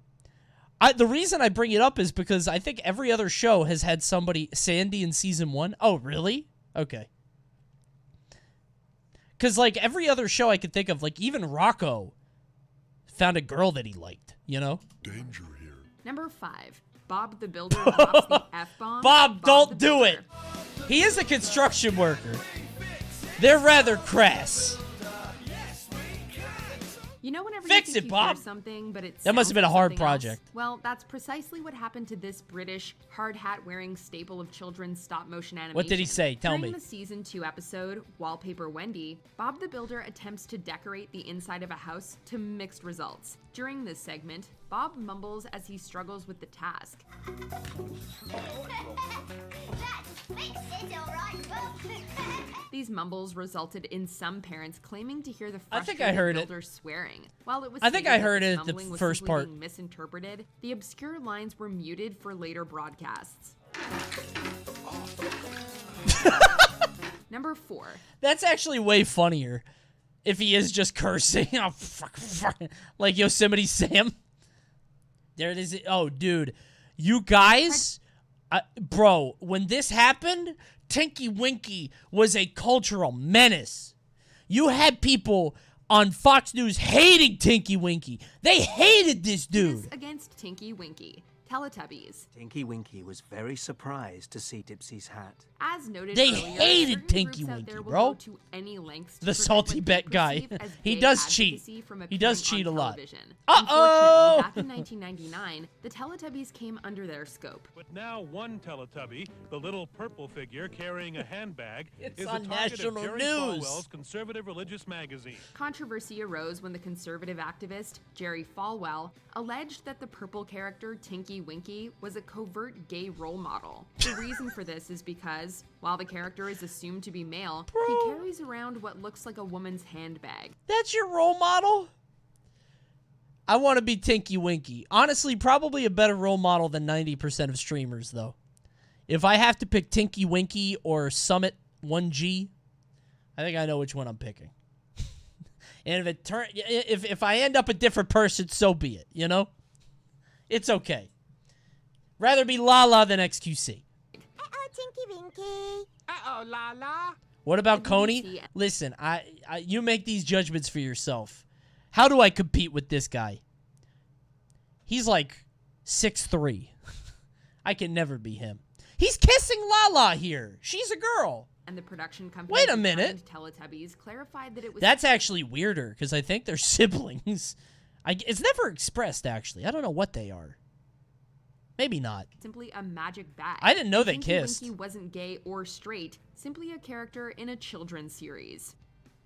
The reason I bring it up is because I think every other show has had somebody, Sandy in season 1. Oh, really? Okay. Because, like, every other show I could think of, like, even Rocco found a girl that he liked, you know? Danger here. Number 5. Bob the Builder drops the F-bomb. Bob, don't do it. He is a construction worker. They're rather crass. You know whenever Fix you think it, you Bob. hear something, but That must have been a hard project. Well, that's precisely what happened to this British hard hat wearing staple of children's stop motion animation. What did he say? Tell me. During the season 2 episode, Wallpaper Wendy, Bob the Builder attempts to decorate the inside of a house to mixed results. During this segment, Bob mumbles as he struggles with the task. These mumbles resulted in some parents claiming to hear the frustrated builder swearing. While it was I think I heard stated it that at the the mumbling was first simply part. being misinterpreted, the obscure lines were muted for later broadcasts. Number 4. That's actually way funnier if he is just cursing. Oh, fuck. Like Yosemite Sam. There it is. Oh, dude. You guys, bro, when this happened, Tinky Winky was a cultural menace. You had people on Fox News hating Tinky Winky. They hated this dude. Against Tinky Winky. Teletubbies. Tinky Winky was very surprised to see Dipsy's hat. As noted They earlier, hated certain Tinky groups out Winky, there will bro. go to any lengths to The prevent salty what they bet guy. perceive as He gay does cheat. advocacy from He does appearing cheat on a lot. television. Uh-oh! Unfortunately, back in 1999, the Teletubbies came under their scope. But now one Teletubby, the little purple figure carrying a handbag, It's is on the target national of Jerry news. Falwell's conservative religious magazine. Controversy arose when the conservative activist, Jerry Falwell, alleged that the purple character Tinky Winky was a covert gay role model. The reason for this is because, while the character is assumed to be male, he carries around what looks like a woman's handbag. That's your role model? I want to be Tinky Winky. Honestly, probably a better role model than 90% of streamers, though. If I have to pick Tinky Winky or Summit 1G, I think I know which one I'm picking. And if I end up a different person, so be it, you know? It's okay. Rather be Lala than XQC. Uh-oh, Tinky Winky. Uh-oh, Lala. What about Coney? Listen, you make these judgments for yourself. How do I compete with this guy? He's like 6'3". I can never be him. He's kissing Lala here. She's a girl. And the production company Wait a minute. Teletubbies clarified that it was That's actually weirder because I think they're siblings. It's never expressed, actually. I don't know what they are. Maybe not. simply a magic bag. I didn't know they Tinky kissed. Winky wasn't gay or straight, simply a character in a children's series.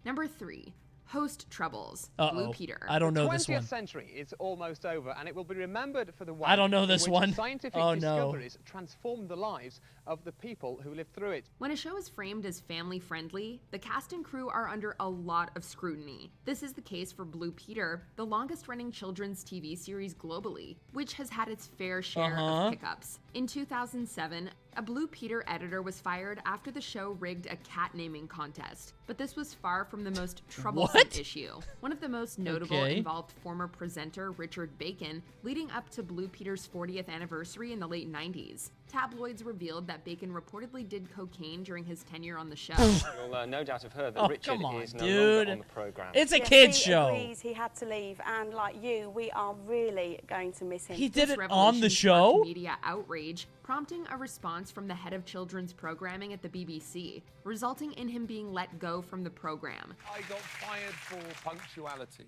Number 3. Host troubles. Blue Peter. I don't know this The one. 20th century is almost over, and it will be remembered for the way I don't know in this which one. scientific Oh, no. discoveries transformed the lives of the people who lived through it. When a show is framed as family-friendly, the cast and crew are under a lot of scrutiny. This is the case for Blue Peter, the longest-running children's TV series globally, which has had its fair share of hiccups. In 2007, a Blue Peter editor was fired after the show rigged a cat naming contest, but this was far from the most troublesome issue. One of the most notable involved former presenter Richard Bacon, leading up to Blue Peter's 40th anniversary in the late 90s. Tabloids revealed that Bacon reportedly did cocaine during his tenure on the show. You'll no doubt have heard that Oh, Richard come on, is no dude. longer on the program. It's a Yes, kid's he show. agrees he had to leave, and like you, we are really going to miss him. He did This it on the revelation show? sparked media outrage, prompting a response from the head of children's programming at the BBC, resulting in him being let go from the program. I got fired for punctuality.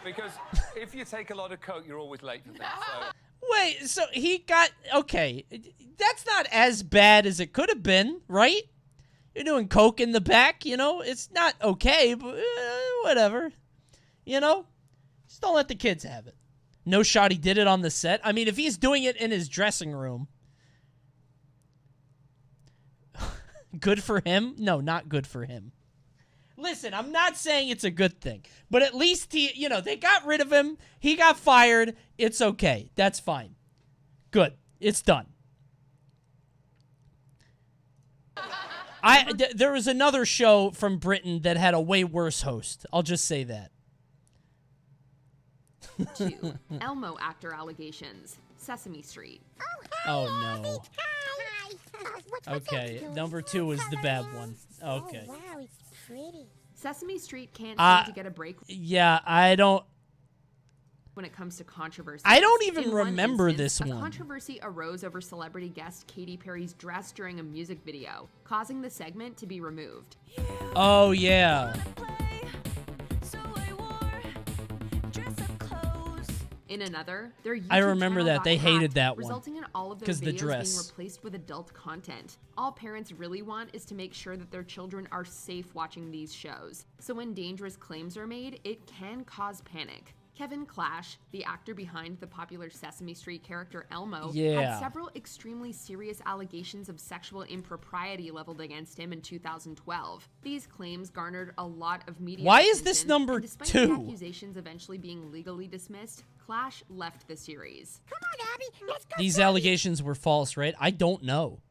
Because if you take a lot of coke, you're always late for things. So. Wait, so he got... Okay, that's not as bad as it could have been, right? You're doing coke in the back, you know? It's not okay, but whatever. You know? Just don't let the kids have it. No shot he did it on the set. I mean, if he's doing it in his dressing room... Good for him? No, not good for him. Listen, I'm not saying it's a good thing, but at least they got rid of him. He got fired. It's okay. That's fine. Good. It's done. There was another show from Britain that had a way worse host. I'll just say that. 2. Elmo actor allegations. Sesame Street. Oh, no. Okay, number 2 is the bad one. Okay. Oh, wow, it's pretty. Sesame Street can't seem to get a break. Yeah, I don't... when it comes to controversy. I don't even remember this A one. controversy arose over celebrity guest Katy Perry's dress during a music video, causing the segment to be removed. Oh, yeah. In another, their YouTube I remember channel that. They got hated hacked, that one. resulting in all of their 'Cause the videos dress. being replaced with adult content. All parents really want is to make sure that their children are safe watching these shows. So when dangerous claims are made, it can cause panic. Kevin Clash, the actor behind the popular Sesame Street character Elmo, Yeah. had several extremely serious allegations of sexual impropriety leveled against him in 2012. These claims garnered a lot of media Why is this attention, number and despite 2? the accusations eventually being legally dismissed, Clash left the series. Come on, Abby, let's go. These allegations were false, right? I don't know.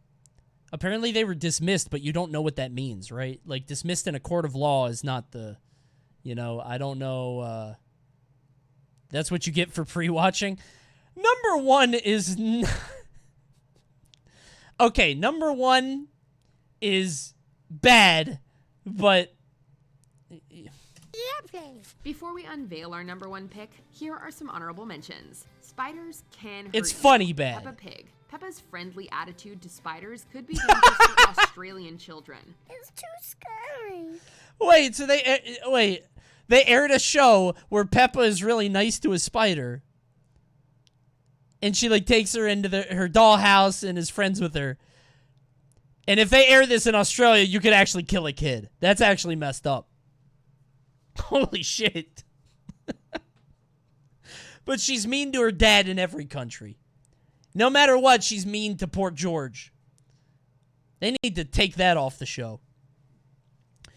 Apparently they were dismissed, but you don't know what that means, right? Like, dismissed in a court of law is not the, I don't know, that's what you get for pre-watching. Number 1 is... Okay, number 1 is bad, but... Before we unveil our number 1 pick, here are some honorable mentions. Spiders can hurt It's you. funny bad. Peppa Pig. Peppa's friendly attitude to spiders could be dangerous for Australian children. It's too scary. Wait, so they aired a show where Peppa is really nice to a spider. And she, takes her into her dollhouse and is friends with her. And if they air this in Australia, you could actually kill a kid. That's actually messed up. Holy shit. But she's mean to her dad in every country. No matter what, she's mean to Port George. They need to take that off the show.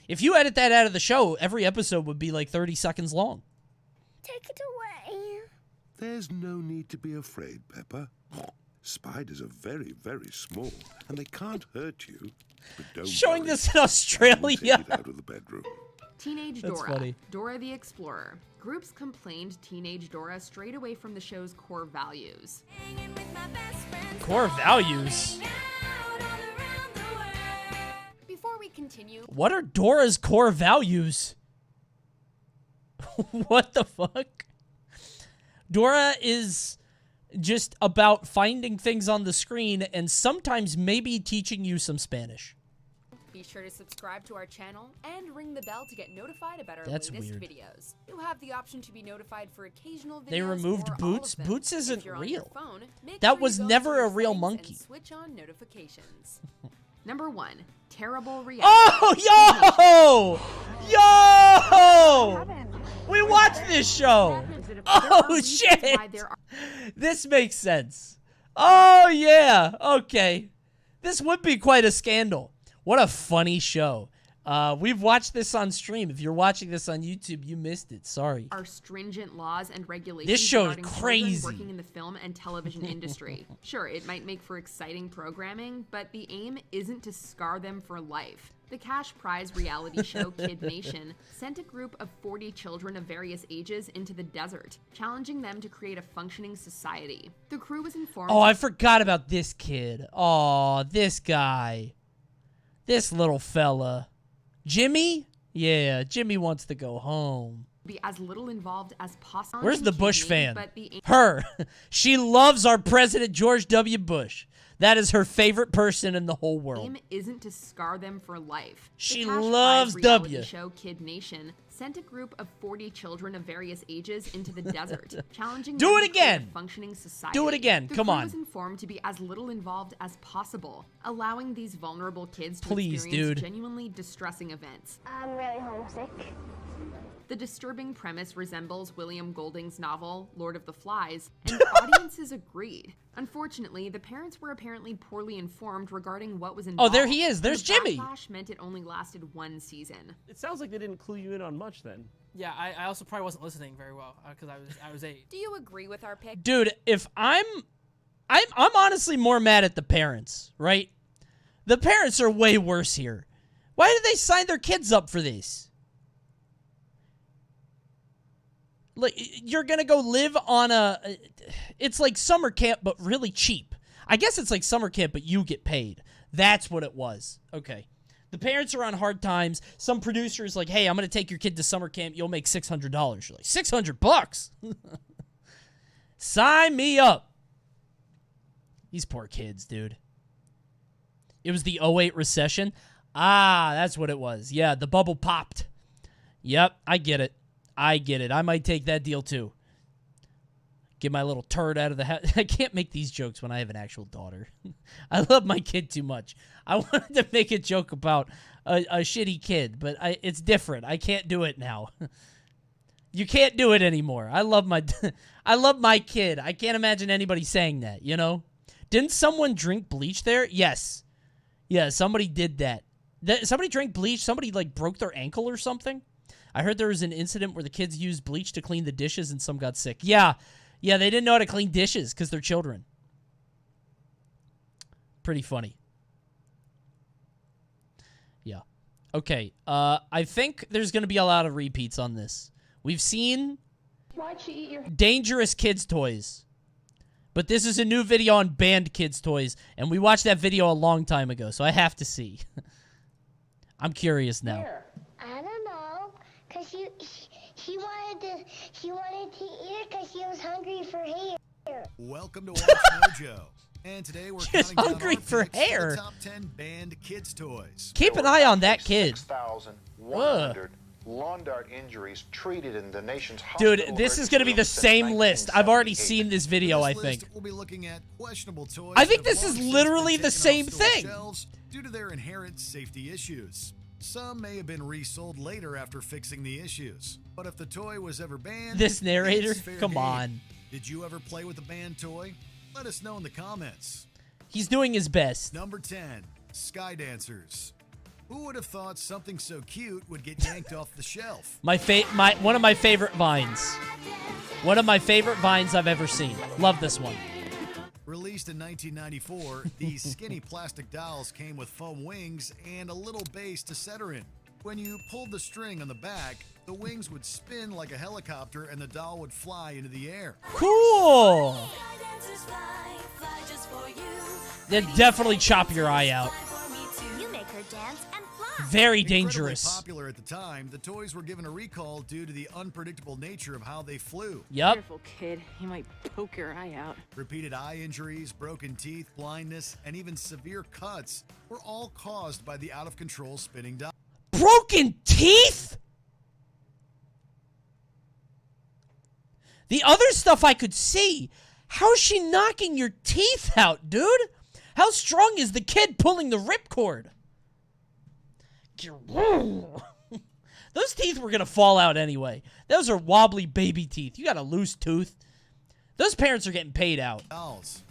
If you edit that out of the show, every episode would be 30 seconds long. Take it away. There's no need to be afraid, Peppa. Spiders are very, very small, and they can't hurt you. But don't Showing worry, this in Australia. Take it out of the bedroom. Teenage That's Dora. funny. Dora the Explorer. Groups complained Teenage Dora strayed away from the show's core values. Core values? Before we continue, What are Dora's core values? What the fuck? Dora is just about finding things on the screen and sometimes maybe teaching you some Spanish. be sure to subscribe to our channel and ring the bell to get notified about our That's latest weird. videos. You have the option to be notified for occasional videos. They removed or all Boots? of them. Boots If isn't you're on your real. phone, make That sure was you go never to a your real settings monkey. and switch on notifications. Number 1, terrible reaction. Oh, yo! Yo! We watched this show. Oh, shit. This makes sense. Oh, yeah. Okay. This would be quite a scandal. What a funny show. We've watched this on stream. If you're watching this on YouTube, you missed it. Sorry. Are stringent laws and regulations This show is regarding children crazy. working in the film and television industry. Sure, it might make for exciting programming, but the aim isn't to scar them for life. The cash prize reality show Kid Nation sent a group of 40 children of various ages into the desert, challenging them to create a functioning society. The crew was informed... Oh, I forgot about this kid. Oh, this guy. This little fella. Jimmy? Yeah, Jimmy wants to go home. Be as little involved as possible. Where's the Bush Kid fan? but the aim- Her. She loves our president, George W. Bush. That is her favorite person in the whole world. aim isn't to scar them for life. She The cash loves prize reality W. show Kid Nation sent a group of 40 children of various ages into the desert, challenging Do them it to create a again. functioning society. Do it again. The Come crew on. was informed to be as little involved as possible, allowing these vulnerable kids to Please, experience dude. genuinely distressing events. I'm really homesick. The disturbing premise resembles William Golding's novel, Lord of the Flies, and audiences agreed. Unfortunately, the parents were apparently poorly informed regarding what was involved. Oh, there he is. There's The Jimmy. backlash meant it only lasted one season. It sounds like they didn't clue you in on much then. Yeah, I also probably wasn't listening very well because I was 8. Do you agree with our pick? Dude, if I'm honestly more mad at the parents, right? The parents are way worse here. Why did they sign their kids up for this? Like, you're gonna go live on it's like summer camp, but really cheap. I guess it's like summer camp, but you get paid. That's what it was. Okay. The parents are on hard times. Some producer's like, hey, I'm gonna take your kid to summer camp. You'll make $600. You're like, $600? Sign me up. These poor kids, dude. It was the 08 recession. Ah, that's what it was. Yeah, the bubble popped. Yep, I get it. I get it. I might take that deal too. Get my little turd out of the house. I can't make these jokes when I have an actual daughter. I love my kid too much. I wanted to make a joke about a shitty kid, but it's different. I can't do it now. You can't do it anymore. I love my kid. I can't imagine anybody saying that, you know? Didn't someone drink bleach there? Yes. Yeah, somebody did that. Somebody drank bleach. Somebody, like, broke their ankle or something. I heard there was an incident where the kids used bleach to clean the dishes and some got sick. Yeah, they didn't know how to clean dishes because they're children. Pretty funny. Yeah. Okay, I think there's going to be a lot of repeats on this. We've seen dangerous kids' toys. But this is a new video on banned kids' toys, and we watched that video a long time ago, so I have to see. I'm curious now. I don't know, cause he wanted to eat it because he was hungry for hair. Welcome to WatchMojo, and today we're Just hungry for hair. The top 10 banned kids' toys. Keep an eye on that kid. 6,100 lawn dart injuries treated in the nation's hospital. Dude, this is going to be the same list. I've already seen this video, I think. We'll be looking at questionable toys. I think this is literally the same thing. Due to their inherent safety issues. Some may have been resold later after fixing the issues. But if the toy was ever banned, this narrator, come on. Did you ever play with a banned toy? Let us know in the comments. He's doing his best. Number 10, Sky Dancers. Who would have thought something so cute would get yanked off the shelf? One of my favorite vines. One of my favorite vines I've ever seen. Love this one. Released in 1994, these skinny plastic dolls came with foam wings and a little base to set her in. When you pulled the string on the back, the wings would spin like a helicopter and the doll would fly into the air. Cool! Then definitely chop your eye out. Very dangerous. Popular at the time, the toys were given a recall due to the unpredictable nature of how they flew. Yep. Careful, kid. He might poke your eye out. Repeated eye injuries, broken teeth, blindness, and even severe cuts were all caused by the out-of-control spinning doll. Broken teeth? The other stuff I could see. How's she knocking your teeth out, dude? How strong is the kid pulling the ripcord? Those teeth were going to fall out anyway. Those are wobbly baby teeth. You got a loose tooth. Those parents are getting paid out. Dolls.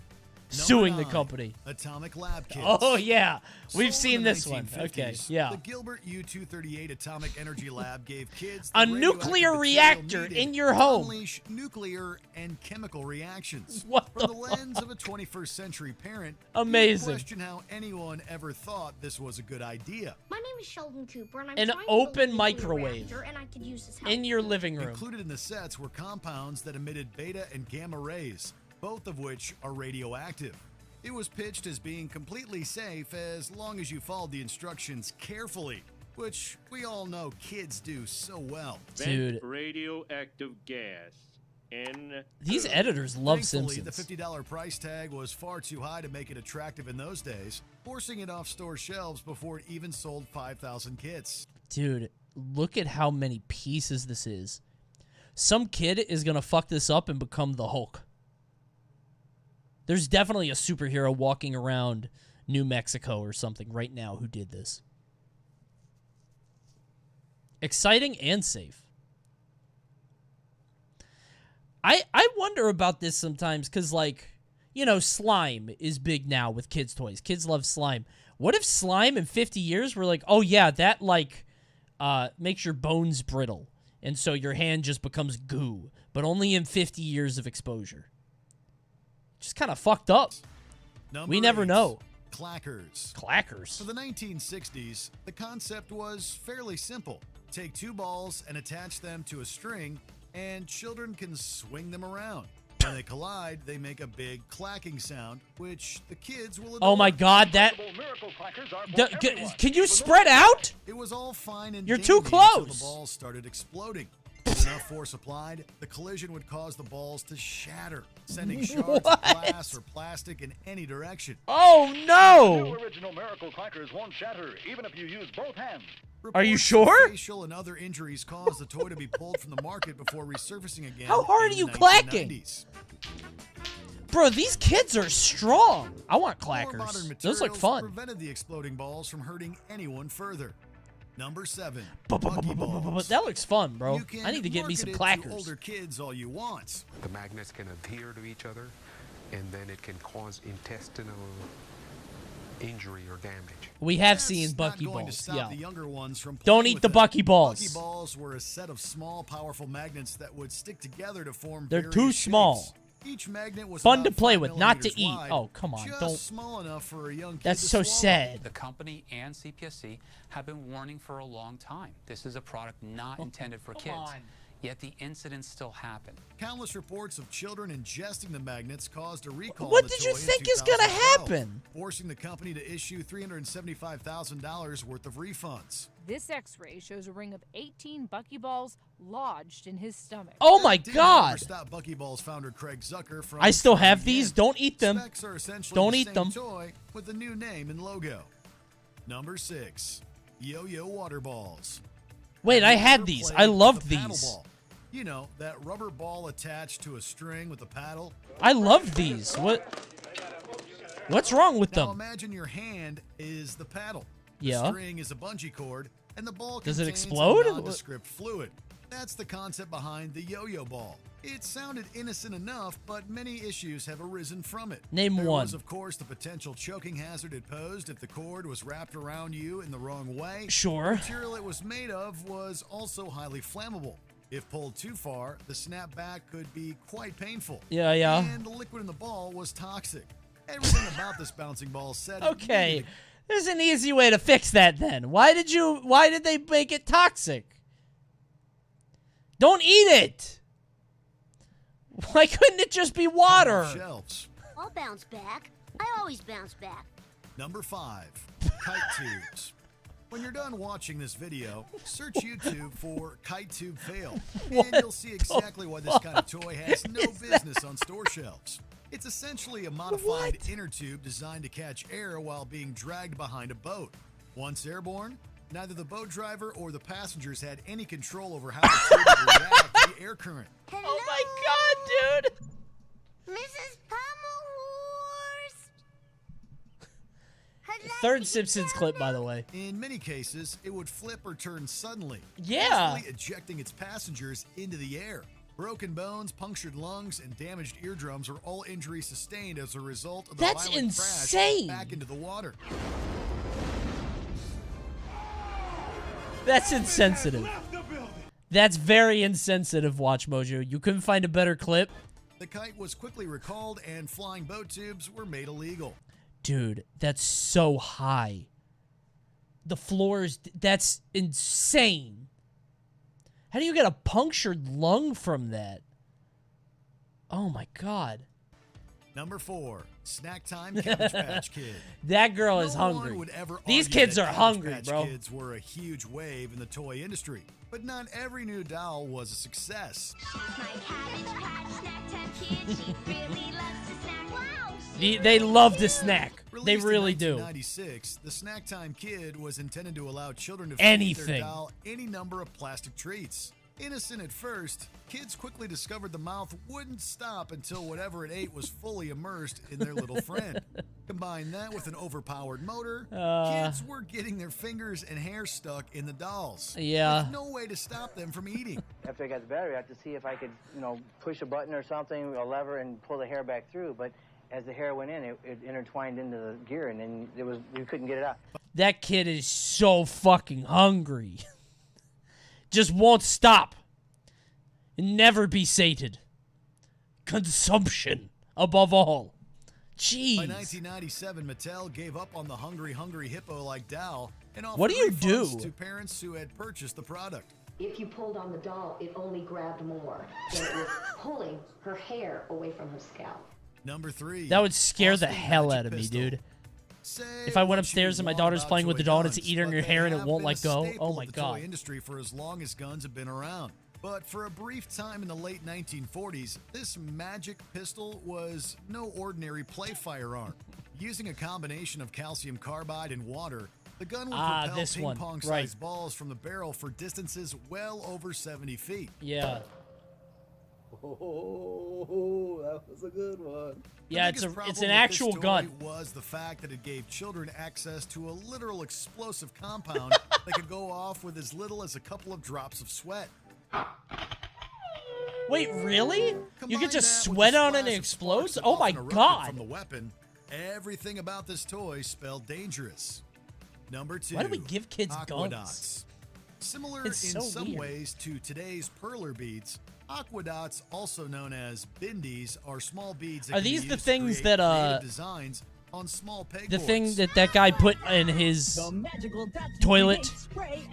Suing the company. Atomic Lab Kits. Oh, yeah. We've seen this one. Okay, yeah. The Gilbert U-238 Atomic Energy Lab gave kids a nuclear reactor in your home. Unleash nuclear and chemical reactions. What From the lens of a 21st century parent, amazing. You question how anyone ever thought this was a good idea. My name is Sheldon Cooper, and I'm an trying open to microwave reactor, and I could use this help. in your living room. Included in the sets were compounds that emitted beta and gamma rays, both of which are radioactive. It was pitched as being completely safe as long as you followed the instructions carefully, which we all know kids do so well. Dude. Radioactive gas. These editors love Thankfully, Simpsons. the $50 price tag was far too high to make it attractive in those days, forcing it off store shelves before it even sold 5,000 kits. Dude, look at how many pieces this is. Some kid is going to fuck this up and become the Hulk. There's definitely a superhero walking around New Mexico or something right now who did this. Exciting and safe. I wonder about this sometimes because, like, you know, slime is big now with kids' toys. Kids love slime. What if slime in 50 years were like, oh, yeah, that, like, makes your bones brittle, and so your hand just becomes goo, but only in 50 years of exposure? Just kind of fucked up. We never know. Clackers. Clackers. For the 1960s, the concept was fairly simple. Take two balls and attach them to a string, and children can swing them around. When they collide, they make a big clacking sound, which the kids will adore. Oh my God, that... Can you spread out? It was all fine and you're dandy too close. until the balls started exploding. The enough force applied, the collision would cause the balls to shatter, sending shards of glass or plastic in any direction. Oh no! New original Miracle Crackers won't shatter even if you use both hands. Are you Reports sure? of facial and other injuries caused the toy to be pulled from the market before resurfacing again. How hard in are you the clacking? 1990s. Bro, these kids are strong. I want More clackers. modern Those look materials fun. prevented the exploding balls from hurting anyone further. Number 7, Bucky balls. That looks fun, bro. You can I need to get me market some it to clackers. older kids all you want. The magnets can adhere to each other, and then it can cause intestinal injury or damage. We have That's seen not Bucky going to balls. stop Yeah. the younger ones from Don't playing eat with the them. Bucky balls. Bucky balls were a set of small, powerful magnets that would stick together to form They're various too shapes. small. Each magnet was Fun to about play 5 with, not to millimeters eat. wide, Oh, come on, just don't. small enough for a young kid That's to so swallow. sad. The company and CPSC have been warning for a long time. This is a product not intended for kids. on. Yet the incidents still happen. Countless reports of children ingesting the magnets caused a recall. What of the did you toy in think is gonna 2012, happen? Forcing the company to issue $375,000 worth of refunds. This x-ray shows a ring of 18 Bucky balls lodged in his stomach. Oh my Didn't god! however stop Bucky Balls founder Craig Zucker from I still have trying these. again. Don't eat them. Specs are essentially Don't the eat same them. toy with a new name and logo. Number 6, Yo-Yo Water Balls. Wait, Have I you had ever these. played I with loved a paddle these. ball? You know, that rubber ball attached to a string with a paddle. I loved these. What's wrong with Now them? imagine your hand is the paddle. Yeah. The string is a bungee cord, and the ball Does it contains explode? a nondescript fluid. That's the concept behind the yo-yo ball. It sounded innocent enough, but many issues have arisen from it. Name there one. was, of course, the potential choking hazard it posed if the cord was wrapped around you in the wrong way. Sure. The material it was made of was also highly flammable. If pulled too far, the snapback could be quite painful. Yeah, yeah. And the liquid in the ball was toxic. Everything about this bouncing ball said it Okay, needed there's an easy way to fix that then. Why did they make it toxic? Don't eat it! Why couldn't it just be water? shelves. I'll bounce back. I always bounce back. Number 5, kite tubes. When you're done watching this video, search YouTube for kite tube fail, and you'll see exactly why this kind of toy has no business on store shelves. It's essentially a modified inner tube designed to catch air while being dragged behind a boat. Once airborne, neither the boat driver or the passengers had any control over how the tube would react to the air current. Oh my god, dude! Mrs. Pummelhorst! Third Simpsons clip, by the way. In many cases, it would flip or turn suddenly, Yeah. forcefully ejecting its passengers into the air. Broken bones, punctured lungs, and damaged eardrums are all injuries sustained as a result of the That's violent insane. crash back into the water. That's insensitive. That's very insensitive, WatchMojo. You couldn't find a better clip? The kite was quickly recalled, and flying boat tubes were made illegal. Dude, that's so high. The floors, that's insane. How do you get a punctured lung from that? Oh my god. Number 4, Snack Time Cabbage Patch Kid. That girl is No one hungry. would ever These argue kids that are Cabbage hungry, Patch bro. Kids were a huge wave in the toy industry, but not every new doll was a success. They love to snack. They Released really in do. 1996, the Snack Time Kid was intended to allow children to feed Anything. their doll any number of plastic treats. Innocent at first, kids quickly discovered the mouth wouldn't stop until whatever it ate was fully immersed in their little friend. Combine that with an overpowered motor, kids were getting their fingers and hair stuck in the dolls. Yeah. With no way to stop them from eating. After I got the battery, I had to see if I could, push a button or something, a lever, and pull the hair back through. But as the hair went in, it intertwined into the gear, and then you couldn't get it out. That kid is so fucking hungry. Just won't stop. Never be sated. Consumption, above all. Jeez. By 1997, Mattel gave up on the hungry hippo-like doll and offered What do you refunds do? to parents who had purchased the product. If you pulled on the doll, it only grabbed more. And it was pulling her hair away from her scalp. Number 3. That would scare the Austin hell Magic out of me, Pistol. dude. Say If I went what upstairs you and my want daughter's about playing with toy the doll and it's guns, eating but her they hair and it have won't been let a go. staple Oh of my the god. toy industry for as long as guns have been around. But for a brief time in the late 1940s, this magic pistol was no ordinary play firearm. Using a combination of calcium carbide and water, the gun would propel ping-pong-sized balls from the barrel for distances well over 70 feet. Yeah. Oh, that was a good one. Yeah, it's an actual gun. Was the fact that it gave children access to a literal explosive compound that could go off with as little as a couple of drops of sweat. Wait, really? You could just sweat on it and it explodes? Oh my god! From the weapon, everything about this toy spelled dangerous. Number 2. Why do we give kids aquadots. guns? Similar It's in so some weird. ways to today's perler beads, aquadots, also known as bindies, are small beads that Are can be these the used to things create that creative designs on small pegboards. the thing that guy put in his toilet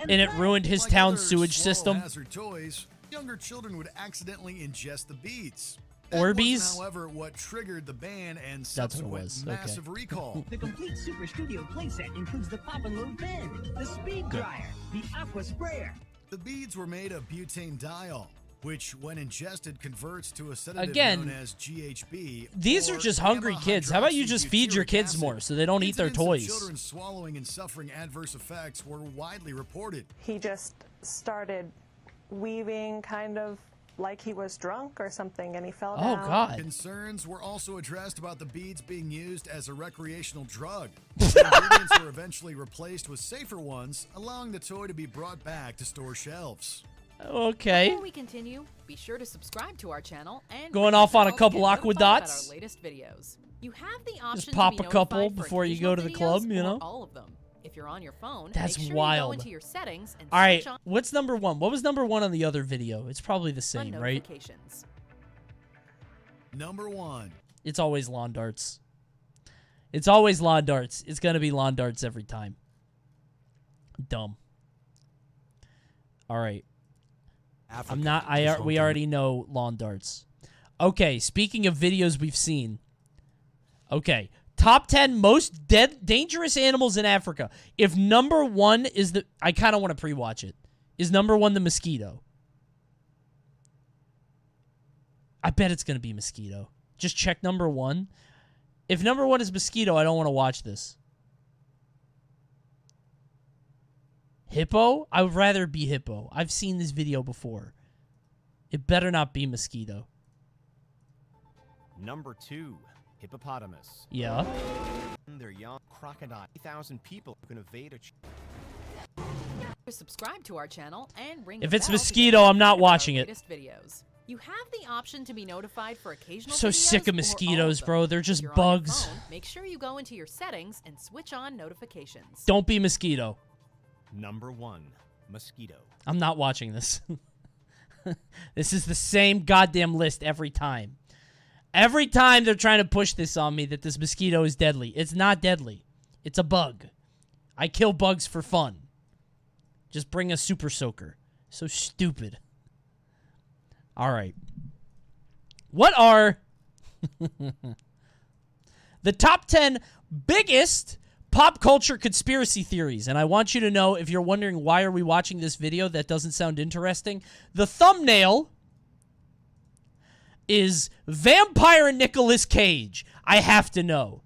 and it ruined his Like town's other sewage slow system? hazard toys, younger children would accidentally ingest the beads. Orbeez? Wasn't, however, what triggered the ban and That's what it subsequent was. Okay. massive recall. The complete Super Studio playset includes the pop and load pen, the speed dryer, the aqua sprayer. The beads were made of butanediol, which, when ingested, converts to a sedative Again, known as GHB. These are just hungry kids. How about you just feed your kids more so they don't eat their Incidents of toys? Children swallowing and suffering adverse effects were widely reported. He just started weaving kind of like he was drunk or something, and he fell down. Oh, God. Concerns were also addressed about the beads being used as a recreational drug. The ingredients were eventually replaced with safer ones, allowing the toy to be brought back to store shelves. Okay. Before we continue, be sure to subscribe to our channel and Going off on a couple get aqua notified about dots. our latest videos. You have the option Just to pop be a couple notified for before you go to the occasional club, you videos know? or all of them. If you're on your phone, That's make sure wild. you go into your settings and All right, switch on what's number 1? What was number 1 on the other video? It's probably the same, right? notifications. Number 1. It's always lawn darts. It's always lawn darts. It's going to be lawn darts every time. Dumb. All right. I'm not we already know lawn darts. Okay, speaking of videos we've seen. Okay, top 10 most dangerous animals in Africa. If number 1 is the I kind of want to pre-watch it. Is number 1 the mosquito? I bet it's going to be mosquito. Just check number 1. If number 1 is mosquito, I don't want to watch this. Hippo? I would rather be hippo. I've seen this video before. It better not be mosquito. Number 2, hippopotamus. Yeah. They're young crocodile. 3,000 people who can evade a... Subscribe to our channel and ring If the it's bell to mosquito, get I'm not notified about our watching it. latest videos. You have the option to be notified for occasional So videos sick of or mosquitoes, all of bro. them. They're If just you're on your bugs. phone, make sure you go into your settings and switch on notifications. Don't be mosquito. Number 1, mosquito. I'm not watching this. This is the same goddamn list every time. Every time they're trying to push this on me that this mosquito is deadly. It's not deadly. It's a bug. I kill bugs for fun. Just bring a super soaker. So stupid. All right. What are the top 10 biggest pop culture conspiracy theories? And I want you to know, if you're wondering why are we watching this video that doesn't sound interesting, the thumbnail is Vampire Nicolas Cage. I have to know.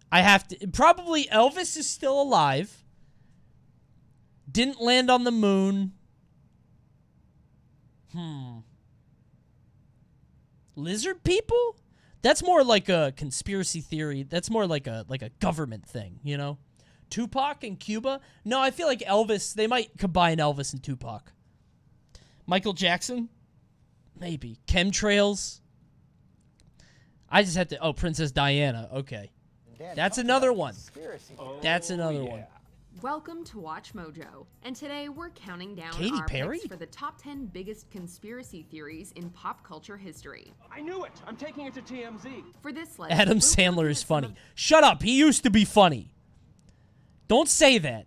I have to. Probably Elvis is still alive. Didn't land on the moon. Lizard people? That's more like a conspiracy theory. That's more like a government thing, you know? Tupac and Cuba? No, I feel like Elvis, they might combine Elvis and Tupac. Michael Jackson? Maybe. Chemtrails? I just had to... Oh, Princess Diana. Okay. That's another one. That's another one. Welcome to WatchMojo, and today we're counting down Katy our Perry? picks for the top 10 biggest conspiracy theories in pop culture history. I knew it. I'm taking it to TMZ. For this list, Adam we'll Sandler is funny. Shut up. He used to be funny. Don't say that.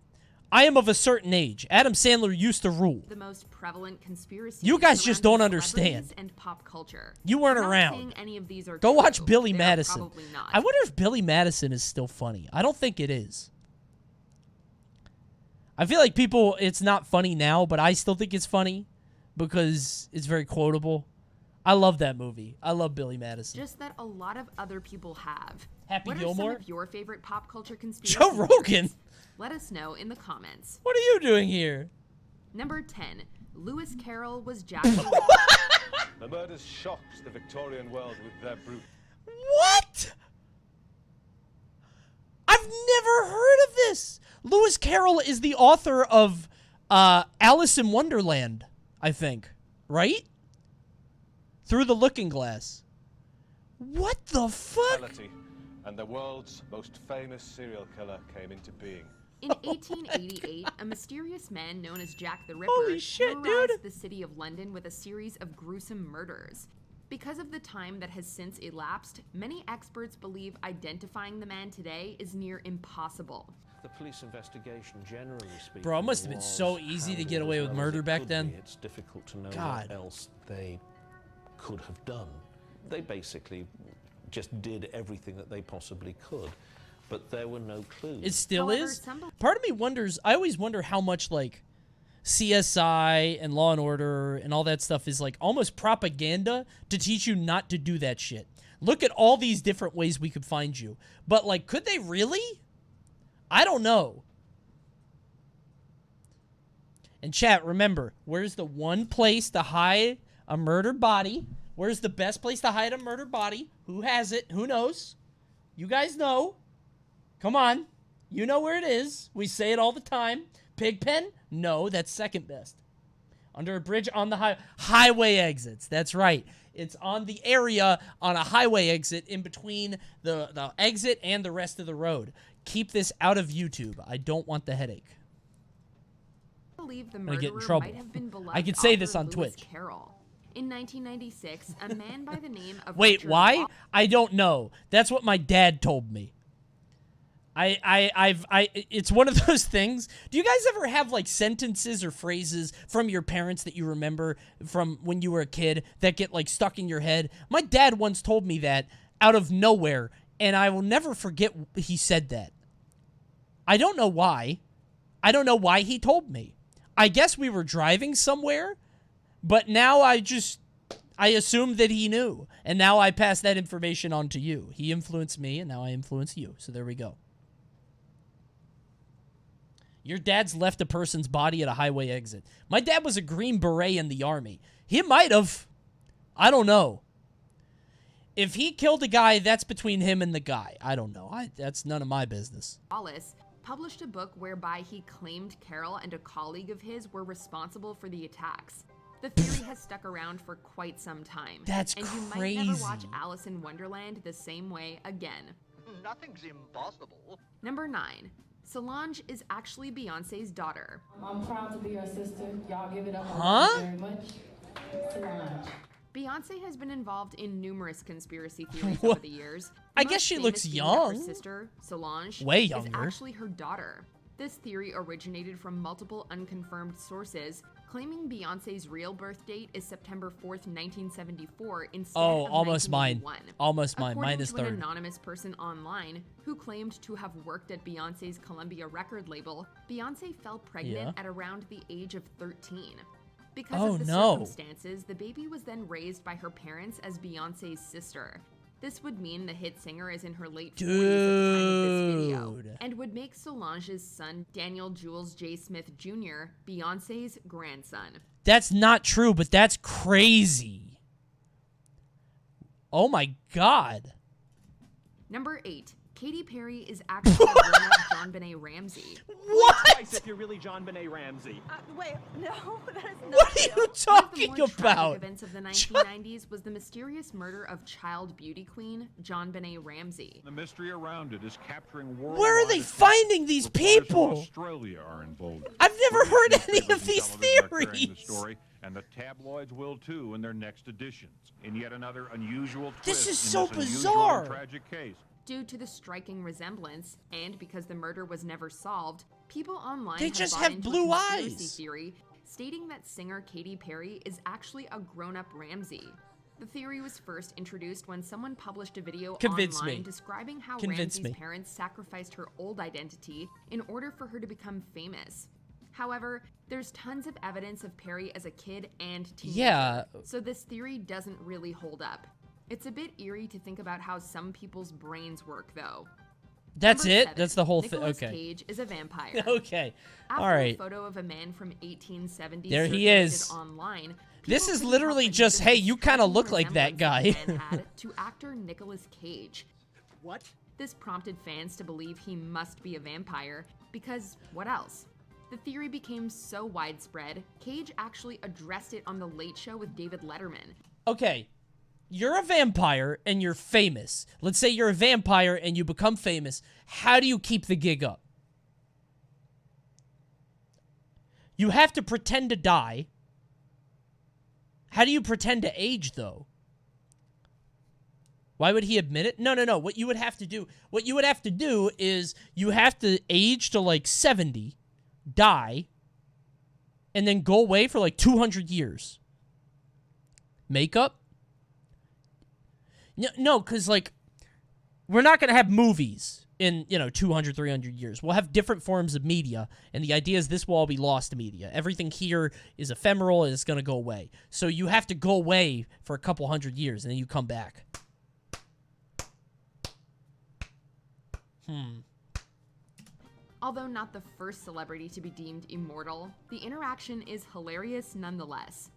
I am of a certain age. Adam Sandler used to rule. the most prevalent conspiracies. You guys just don't surrounding understand. celebrities and pop culture. You weren't I'm not around. saying any of these are Go true. watch Billy They are Madison. probably not. I wonder if Billy Madison is still funny. I don't think it is. I feel like people, it's not funny now, but I still think it's funny. because it's very quotable. I love that movie. I love Billy Madison. Just that a lot of other people have. Happy what Gilmore? What are some of your favorite pop culture conspiracy Joe Rogan. theories? Let us know in the comments. What are you doing here? Number 10. Lewis Carroll was Jack. The murders shocked the Victorian world with their brute. What? I've never heard of this. Lewis Carroll is the author of Alice in Wonderland, I think. Right? Through the Looking Glass. What the fuck? And the world's most famous serial killer came into being. In 1888, a mysterious man known as Jack the Ripper terrorized the city of London with a series of gruesome murders. Because of the time that has since elapsed, many experts believe identifying the man today is near impossible. The police investigation, generally speaking, bro, it must have been so easy to get away with murder back then. It's difficult to know God. what else they could have done. They basically just did everything that they possibly could, but there were no clues. It still is. Part of me wonders, I always wonder how much like CSI and Law and Order and all that stuff is like almost propaganda to teach you not to do that shit. Look at all these different ways we could find you. But like, could they really? I don't know. And chat, remember, where's the one place to hide a murdered body? Where's the best place to hide a murdered body? Who has it? Who knows? You guys know. Come on. You know where it is. We say it all the time. Pigpen? No, that's second best. Under a bridge on the highway exits. That's right. It's on the area on a highway exit in between the exit and the rest of the road. Keep this out of YouTube. I don't want the headache. I believe the I'm gonna get in murderer trouble. might have been beloved I could say this author on Lewis Twitch. Carroll. In 1996, a man by the name of Wait, Richard why? I don't know. That's what my dad told me. It's one of those things. Do you guys ever have like sentences or phrases from your parents that you remember from when you were a kid that get like stuck in your head? My dad once told me that out of nowhere, and I will never forget he said that. I don't know why. I don't know why he told me. I guess we were driving somewhere, but now I assumed that he knew, and now I pass that information on to you. He influenced me, and now I influence you. So there we go. Your dad's left a person's body at a highway exit. My dad was a Green Beret in the Army. He might have. I don't know. If he killed a guy, that's between him and the guy. I don't know. That's none of my business. Wallace published a book whereby he claimed Carroll and a colleague of his were responsible for the attacks. The theory has stuck around for quite some time. That's and crazy. you might never watch Alice in Wonderland the same way again. Nothing's impossible. Number 9. Solange is actually Beyonce's daughter. I'm proud to be your sister. Y'all give it up. Huh? Very much. Solange. Beyonce has been involved in numerous conspiracy theories over the years. I The guess most she famous looks being that young. Her sister, Solange, Way is younger. actually her daughter. This theory originated from multiple unconfirmed sources, claiming Beyonce's real birth date is September 4th, 1974, instead Oh, of almost mine. 1981. Almost mine. According Mine is to an third. anonymous person online who claimed to have worked at Beyonce's Columbia record label, Beyonce fell pregnant Yeah. at around the age of 13. Because Oh, of the no. circumstances, the baby was then raised by her parents as Beyonce's sister. This would mean the hit singer is in her late 40s at the time of this video, Dude. and would make Solange's son, Daniel Jules J. Smith Jr., Beyonce's grandson. That's not true, but that's crazy. Oh my God. Number 8. Katy Perry is actually a grown-up John Benet Ramsey. What? Twice if you're really John Benet Ramsey. Wait, no, that is not What are you One of the talking more tragic about? events of the 1990s was the mysterious murder of child beauty queen John Benet Ramsey. The mystery around it is capturing worldwide. Where are they finding these people? Australia are involved. I've never heard any of these The theories. story, and the tabloids will too in their next editions. In yet another unusual twist This is in so this unusual bizarre. and tragic case. Due to the striking resemblance, and because the murder was never solved, people online They have just bought have into blue a conspiracy eyes. theory stating that singer Katy Perry is actually a grown-up Ramsey. The theory was first introduced when someone published a video Convince online me. describing how Convince Ramsey's me. parents sacrificed her old identity in order for her to become famous. However, there's tons of evidence of Perry as a kid and teenager, Yeah. so this theory doesn't really hold up. It's a bit eerie to think about how some people's brains work, though. That's Number it? 7, That's the whole thing? Nicolas Okay. Cage is a vampire. Okay. After All right. a photo of a man from 1870 There he circulated is. online, This people is couldn't literally help but just, notice hey, the you kind of striking look like that guy. resemblance the man had to actor Nicolas Cage. What? This prompted fans to believe he must be a vampire, because what else? The theory became so widespread, Cage actually addressed it on The Late Show with David Letterman. Okay. You're a vampire and you're famous. Let's say you're a vampire and you become famous. How do you keep the gig up? You have to pretend to die. How do you pretend to age, though? Why would he admit it? No. What you would have to do is you have to age to like 70, die, and then go away for like 200 years. Makeup? No, because, like, we're not going to have movies in, 200, 300 years. We'll have different forms of media, and the idea is this will all be lost to media. Everything here is ephemeral, and it's going to go away. So you have to go away for a couple hundred years, and then you come back. Although not the first celebrity to be deemed immortal, the interaction is hilarious nonetheless.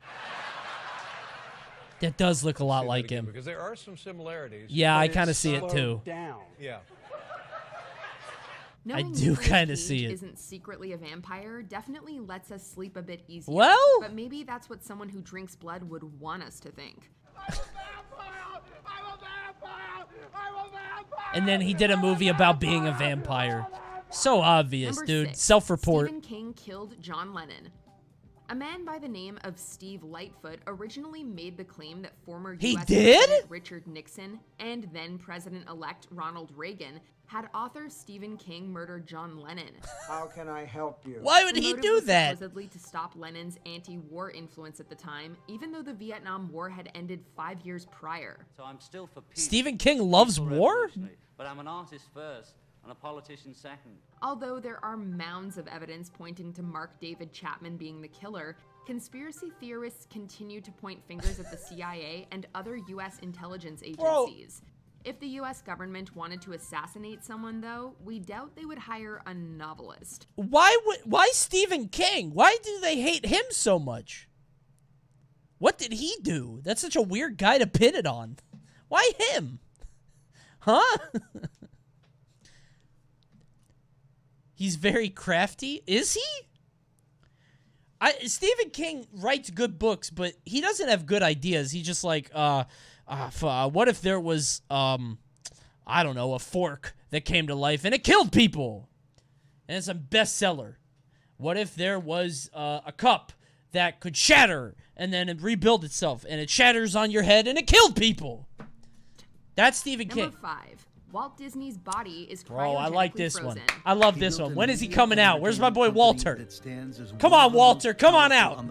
That does look a lot like him. Because there are some similarities. Yeah, I but kind of it's see it slowed too. Down. Yeah. Knowing do Nicolas kinda Cage see it. Isn't secretly a vampire definitely lets us sleep a bit easier. Well- but maybe that's what someone who drinks blood would want us to think. And then he did a movie about being a vampire. So obvious, Number dude. 6, Self-report. Stephen King killed John Lennon. A man by the name of Steve Lightfoot originally made the claim that former He U.S. did? President Richard Nixon and then President-elect Ronald Reagan had author Stephen King murder John Lennon. How can I help you? Why would The he motive do was that? Supposedly to stop Lennon's anti-war influence at the time, even though the Vietnam War had ended 5 years prior. So I'm still for peace. Stephen King loves Peaceful war? revolutionary, But I'm an artist first and a politician second. Although there are mounds of evidence pointing to Mark David Chapman being the killer, conspiracy theorists continue to point fingers at the CIA and other U.S. intelligence agencies. If the U.S. government wanted to assassinate someone, though, we doubt they would hire a novelist. Why Stephen King? Why do they hate him so much? What did he do? That's such a weird guy to pin it on. Why him? Huh? He's very crafty. Is he? Stephen King writes good books, but he doesn't have good ideas. He's just like, what if there was, I don't know, a fork that came to life and it killed people? And it's a bestseller. What if there was a cup that could shatter and then it rebuild itself and it shatters on your head and it killed people? That's Stephen King. Number 5. Walt Disney's body is Bro, I like cryogenically this frozen. one. I love this one. When is he coming out? Where's my boy Walter? Come on, Walter. Come on out.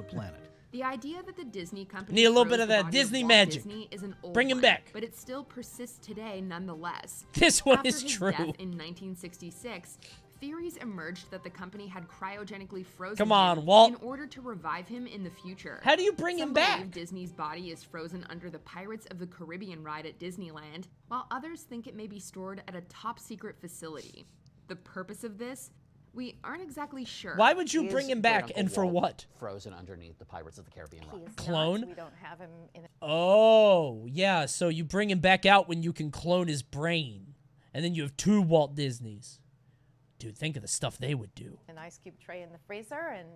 The idea that the Disney company Need a little froze bit of the that body Disney Walt magic. Disney is an old Bring him one, back. but it still persists today nonetheless. This one After is his true. Death in 1966, theories emerged that the company had cryogenically frozen Come on, him Walt. in order to revive him in the future. How do you bring Some him believe back? Disney's body is frozen under the Pirates of the Caribbean ride at Disneyland, while others think it may be stored at a top-secret facility. The purpose of this? We aren't exactly sure. Why would you bring him back and for what? Frozen underneath the Pirates of the Caribbean ride. Clone? We don't have him in Oh, yeah. So you bring him back out when you can clone his brain. And then you have 2 Walt Disneys. Dude, think of the stuff they would do. an ice cube tray in the freezer, and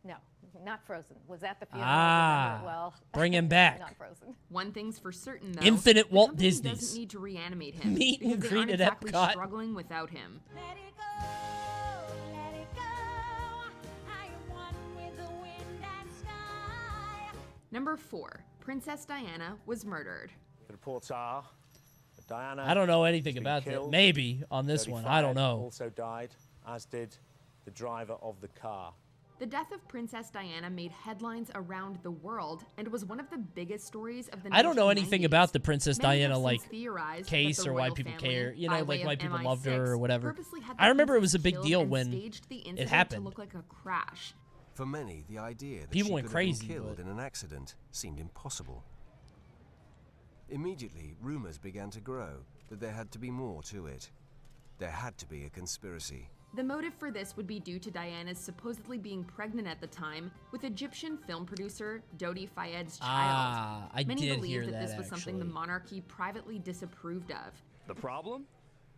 no, not frozen. Was at the funeral. Ah, remember it well. bring him back. Not frozen. One thing's for certain, though. Infinite the Walt company Disneys. doesn't need to reanimate him Meet and because they greet aren't at exactly Epcot. struggling without him. Number 4. Princess Diana was murdered. Reports are that Diana. I don't know anything has been about that. killed. Maybe on this one. I don't 35 know. Also died, as did the driver of the car. The death of Princess Diana made headlines around the world and was one of the biggest stories of the 1990s. I don't know anything about the Princess Many Diana have like since theorized case that the or why royal people family, care, you by know, way like why of people loved her MI6, or whatever. purposely had the I remember it princess was a big killed deal and when staged the it incident happened. to look like a crash. For many, the idea that People she went could have been crazy, killed but- in an accident seemed impossible. Immediately, rumors began to grow that there had to be more to it. There had to be a conspiracy. The motive for this would be due to Diana's supposedly being pregnant at the time with Egyptian film producer Dodi Fayed's child. I Many did believe hear that that, this was something the actually. monarchy privately disapproved of. The problem?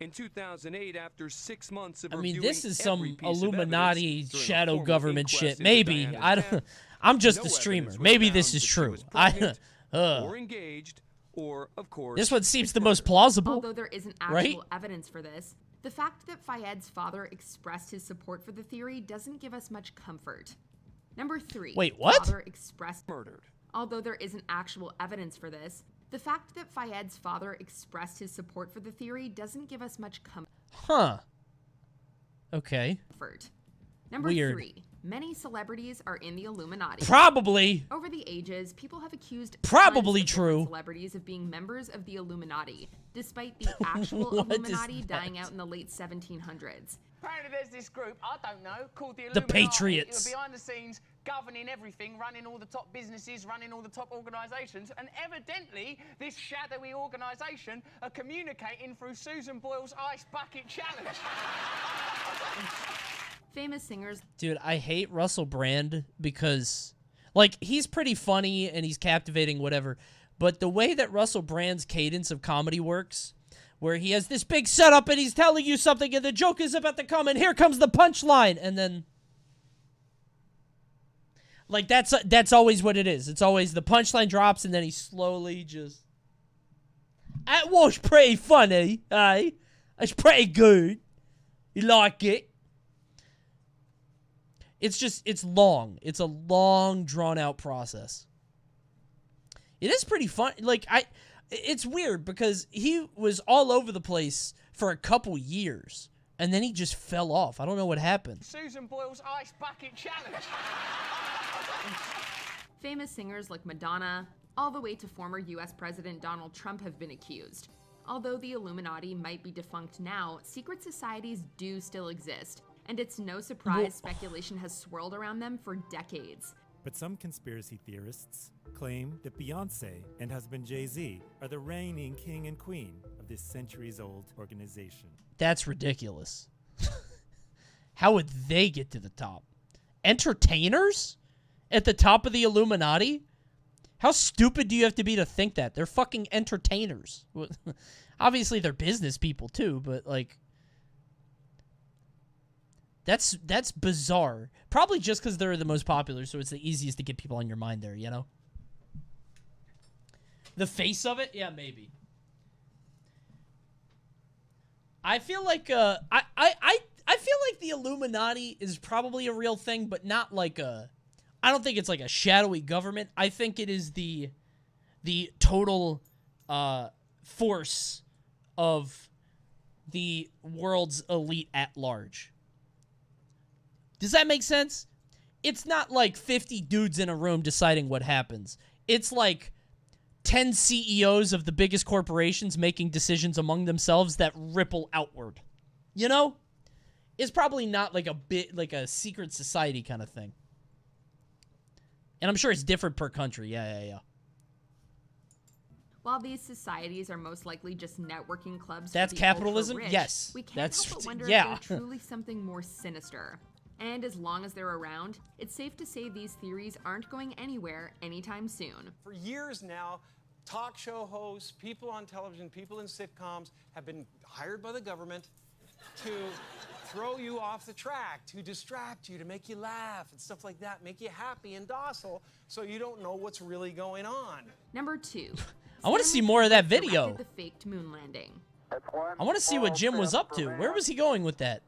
In 2008, after 6 months of I mean, reviewing this is some every piece of Illuminati evidence during a shadow formal government inquest shit. into Maybe Diana's death, I'm just no a streamer. evidence was Maybe found this is that she true. was pregnant, or Ugh. engaged, or, of course, This one seems the most plausible. Although there isn't actual right? evidence for this, the fact that Fayed's father expressed his support for the theory doesn't give us much comfort. Number 3. Wait, what? Father expressed murdered. Although there isn't actual evidence for this, the fact that Fayed's father expressed his support for the theory doesn't give us much Huh. Okay. comfort. Number Weird. 3. Many celebrities are in the Illuminati. Probably. Over the ages, people have accused Probably tons of different true. celebrities of being members of the Illuminati, despite the actual What is Illuminati that? dying out in the late 1700s. Apparently there's this group, I don't know, called the The Illuminati. Patriots. Who are behind the scenes, governing everything, running all the top businesses, running all the top organisations, and evidently this shadowy organisation are communicating through Susan Boyle's Ice Bucket Challenge. Famous singers. Dude, I hate Russell Brand because, like, he's pretty funny and he's captivating, whatever. But the way that Russell Brand's cadence of comedy works, where he has this big setup and he's telling you something and the joke is about to come and here comes the punchline. And then, like, that's always what it is. It's always the punchline drops and then he slowly just... That was pretty funny, eh? It's pretty good. You like it? It's long. It's a long, drawn-out process. It is pretty fun. Like, it's weird because he was all over the place for a couple years, and then he just fell off. I don't know what happened. Susan Boyle's Ice Bucket Challenge. Famous singers like Madonna, all the way to former US President Donald Trump have been accused. Although the Illuminati might be defunct now, secret societies do still exist. And it's no surprise speculation has swirled around them for decades. But some conspiracy theorists claim that Beyoncé and husband Jay-Z are the reigning king and queen of this centuries-old organization. That's ridiculous. How would they get to the top? Entertainers? At the top of the Illuminati? How stupid do you have to be to think that? They're fucking entertainers. Obviously, they're business people too, but, like... That's bizarre. Probably just because they're the most popular, so it's the easiest to get people on your mind there, you know? The face of it? Yeah, maybe. I feel like I feel like the Illuminati is probably a real thing, but not like a... I don't think it's like a shadowy government. I think it is the total force of the world's elite at large. Does that make sense? It's not like 50 dudes in a room deciding what happens. It's like 10 CEOs of the biggest corporations making decisions among themselves that ripple outward. You know? It's probably not like a secret society kind of thing. And I'm sure it's different per country. Yeah. While these societies are most likely just networking clubs, that's for the capitalism. ultra-rich, Yes, we can't that's help but wonder yeah. if they're truly something more sinister. And as long as they're around, it's safe to say these theories aren't going anywhere anytime soon. For years now, talk show hosts, people on television, people in sitcoms have been hired by the government to throw you off the track, to distract you, to make you laugh and stuff like that, make you happy and docile so you don't know what's really going on. Number 2. I want to see more of that video. The faked moon landing. I want to see what Jim was up to. Where was he going with that?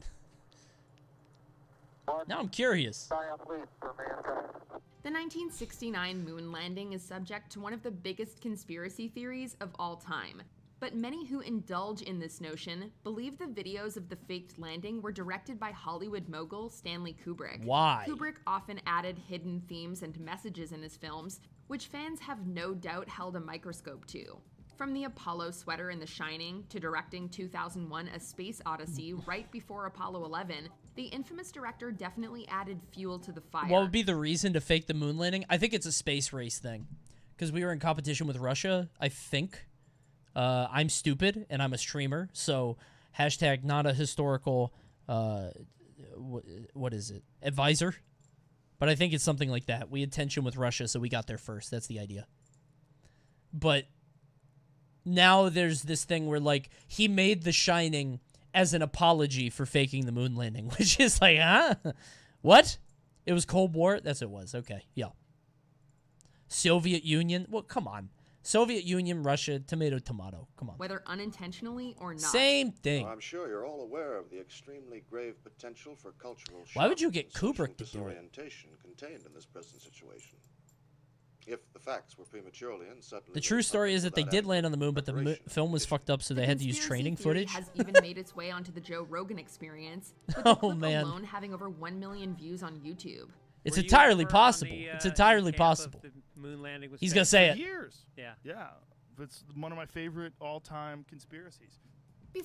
Now I'm curious. The 1969 moon landing is subject to one of the biggest conspiracy theories of all time. But many who indulge in this notion believe the videos of the faked landing were directed by Hollywood mogul Stanley Kubrick. Why? Kubrick often added hidden themes and messages in his films, which fans have no doubt held a microscope to. From the Apollo sweater in The Shining to directing 2001: A Space Odyssey right before Apollo 11, the infamous director definitely added fuel to the fire. What would be the reason to fake the moon landing? I think it's a space race thing. Because we were in competition with Russia, I think. I'm stupid, and I'm a streamer, so hashtag not a historical, what is it? Advisor? But I think it's something like that. We had tension with Russia, so we got there first. That's the idea. But now there's this thing where, like, he made The Shining as an apology for faking the moon landing, which is like, huh? What? It was Cold War? That's what it was. Okay, yeah. Soviet Union? Well, come on. Soviet Union, Russia, tomato, tomato. Come on. Whether unintentionally or not. Same thing. Well, I'm sure you're all aware of the extremely grave potential for cultural shock. Why would you get and social Kubrick to do it? disorientation contained in this present situation? If the facts were prematurely and suddenly... The true story is that they did land on the moon, but the film was fucked up, so they had to use Conspiracy training theory footage. has even made its way onto the Joe Rogan Experience, with the clip alone having over 1 million views on YouTube. It's entirely possible. It's entirely possible. Moon landing was He's gonna say it. Years. Yeah. Yeah. It's one of my favorite all-time conspiracies.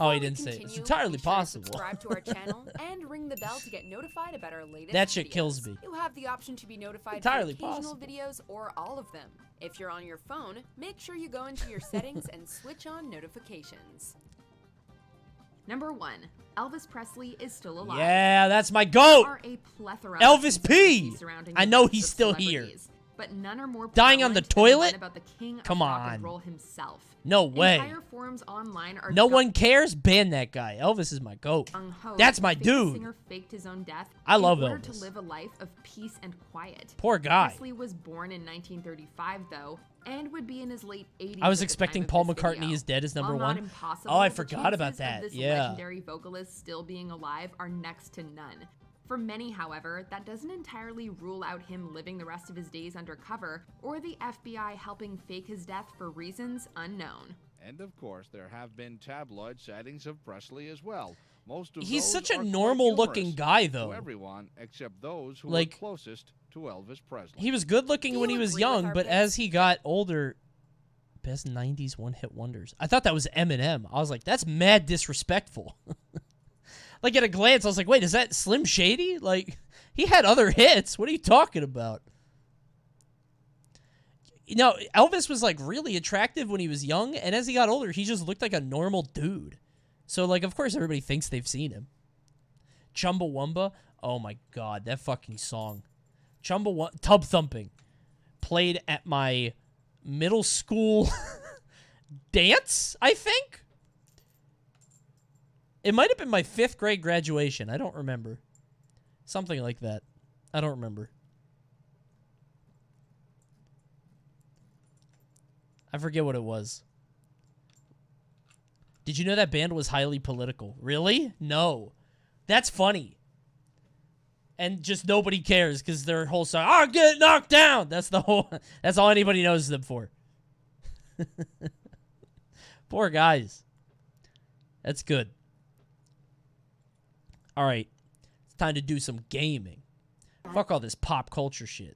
Oh, he didn't say it. It's entirely possible. Subscribe to our channel and ring the bell to get notified about our latest That shit videos. kills me. You have the option to be notified Entirely for occasional possible. videos or all of them. If you're on your phone, make sure you go into your settings and switch on notifications. Number 1. Elvis Presley is still alive. Yeah, that's my GOAT. There are a plethora Elvis of P. conspiracies surrounding I the know deaths he's of still here. celebrities, but none are more Dying on the prevalent than the toilet? one about the king Come of rock on. and roll himself. No way. Entire forums online are No one cares? Ban that guy. Elvis is my GOAT. That's my the famous dude. Singer faked his own death I love in order Elvis. to live a life of peace and quiet. Poor guy. Presley was born in 1935, though, and would be in his late 80s. I was at the expecting time of Paul this McCartney video. is dead as number While not one. impossible, Oh, I the forgot about chances of that. this Yeah. legendary vocalist still being alive are next to none. For many, however, that doesn't entirely rule out him living the rest of his days undercover, or the FBI helping fake his death for reasons unknown. And of course, there have been tabloid sightings of Presley as well. Most of He's those such a are quite normal-looking humorous guy, though. To everyone except those who Like, were closest to Elvis Presley. He was good looking when he was young, but as he got older, best 90s one-hit wonders. I thought that was Eminem. I was like, that's mad disrespectful. Like, at a glance, I was like, wait, is that Slim Shady? Like, he had other hits. What are you talking about? You know, Elvis was, like, really attractive when he was young, and as he got older, he just looked like a normal dude. So, like, of course everybody thinks they've seen him. Chumbawamba? Oh, my God, that fucking song. Tub Thumping. Played at my middle school dance, I think? It might have been my 5th grade graduation. I don't remember. Something like that. I don't remember. I forget what it was. Did you know that band was highly political? Really? No. That's funny. And just nobody cares because their whole song, "I'll get knocked down." That's the whole. That's all anybody knows them for. Poor guys. That's good. All right, it's time to do some gaming. Fuck all this pop culture shit.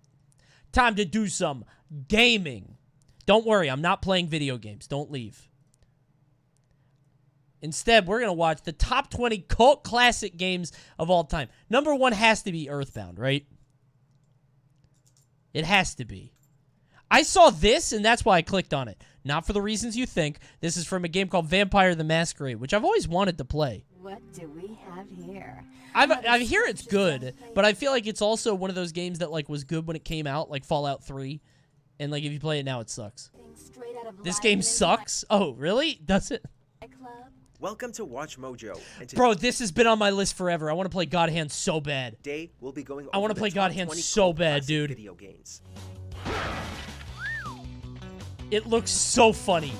Time to do some gaming. Don't worry, I'm not playing video games. Don't leave. Instead, we're going to watch the top 20 cult classic games of all time. Number 1 has to be Earthbound, right? It has to be. I saw this, and that's why I clicked on it. Not for the reasons you think. This is from a game called Vampire the Masquerade, which I've always wanted to play. What do we have here? I hear it's good, but I feel like it's also one of those games that like was good when it came out, like Fallout 3, and like if you play it now, it sucks. This game sucks? Oh, really? Does it? Welcome to WatchMojo. Bro, this has been on my list forever. I want to play God Hand so bad. Today we'll be going over I want to play God Hand so bad, dude. Video games. It looks so funny.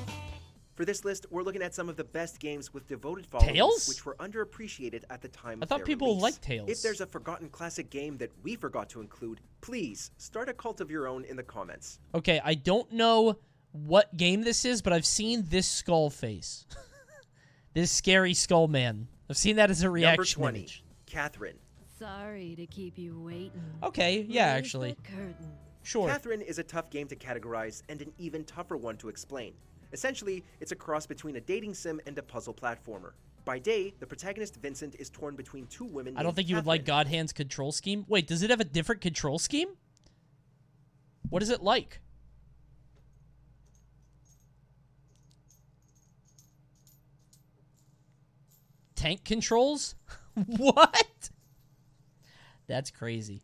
For this list, we're looking at some of the best games with devoted followings, Tales? which were underappreciated at the time I of thought their people release. liked Tales. If there's a forgotten classic game that we forgot to include, please start a cult of your own in the comments. Okay, I don't know what game this is, but I've seen this skull face. This scary skull man. I've seen that as a reaction Number 20, image. Catherine. Sorry to keep you waiting. Okay, yeah, Raise actually. the curtain. Sure. Catherine is a tough game to categorize and an even tougher one to explain. Essentially, it's a cross between a dating sim and a puzzle platformer. By day, the protagonist Vincent is torn between two women. I don't think you would like God Hand's control scheme. Wait, does it have a different control scheme? What is it like? Tank controls? What? That's crazy.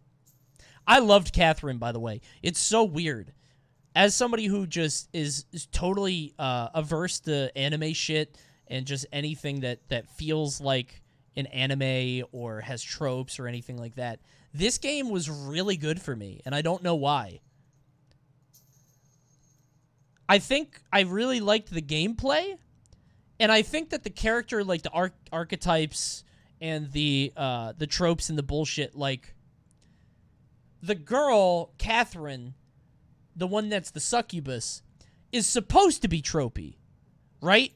I loved Catherine, by the way. It's so weird. As somebody who just is totally averse to anime shit and just anything that feels like an anime or has tropes or anything like that, this game was really good for me, and I don't know why. I think I really liked the gameplay, and I think that the character, like the archetypes and the tropes and the bullshit, like the girl, Catherine, the one that's the succubus, is supposed to be tropey, right?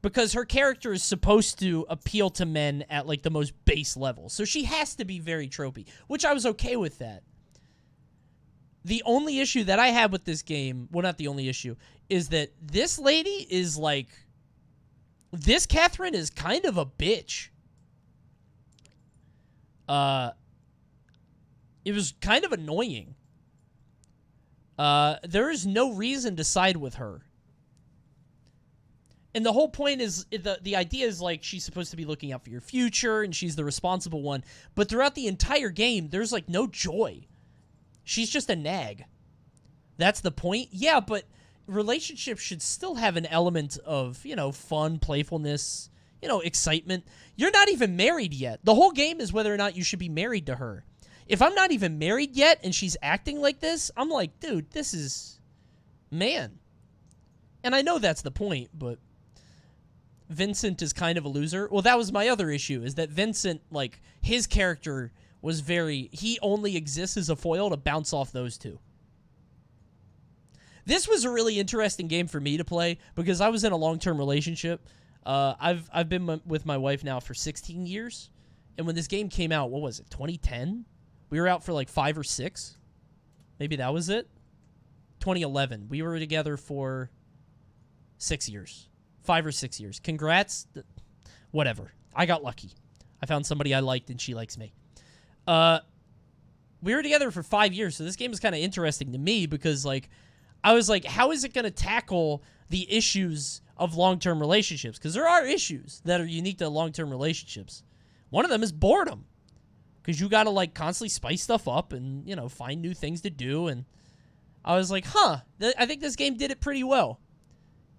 Because her character is supposed to appeal to men at like the most base level. So she has to be very tropey, which I was okay with that. The only issue that I had with this game, well, not the only issue, is that this lady is like, this Catherine is kind of a bitch. It was kind of annoying. There is no reason to side with her. And the whole point is, the idea is like she's supposed to be looking out for your future and she's the responsible one. But throughout the entire game, there's like no joy. She's just a nag. That's the point. Yeah, but relationships should still have an element of, you know, fun, playfulness, you know, excitement. You're not even married yet. The whole game is whether or not you should be married to her. If I'm not even married yet and she's acting like this, I'm like, dude, this is... man. And I know that's the point, but Vincent is kind of a loser. Well, that was my other issue, is that Vincent, like, his character was very... he only exists as a foil to bounce off those two. This was a really interesting game for me to play because I was in a long-term relationship. I've been with my wife now for 16 years. And when this game came out, what was it, 2010? We were out for like 5 or 6. Maybe that was it. 2011. We were together for 6 years. 5 or 6 years. Congrats. Whatever. I got lucky. I found somebody I liked and she likes me. We were together for 5 years, so this game is kind of interesting to me because, like, I was like, how is it going to tackle the issues of long-term relationships? Because there are issues that are unique to long-term relationships. One of them is boredom. Because you got to, like, constantly spice stuff up and, you know, find new things to do. And I was like, I think this game did it pretty well.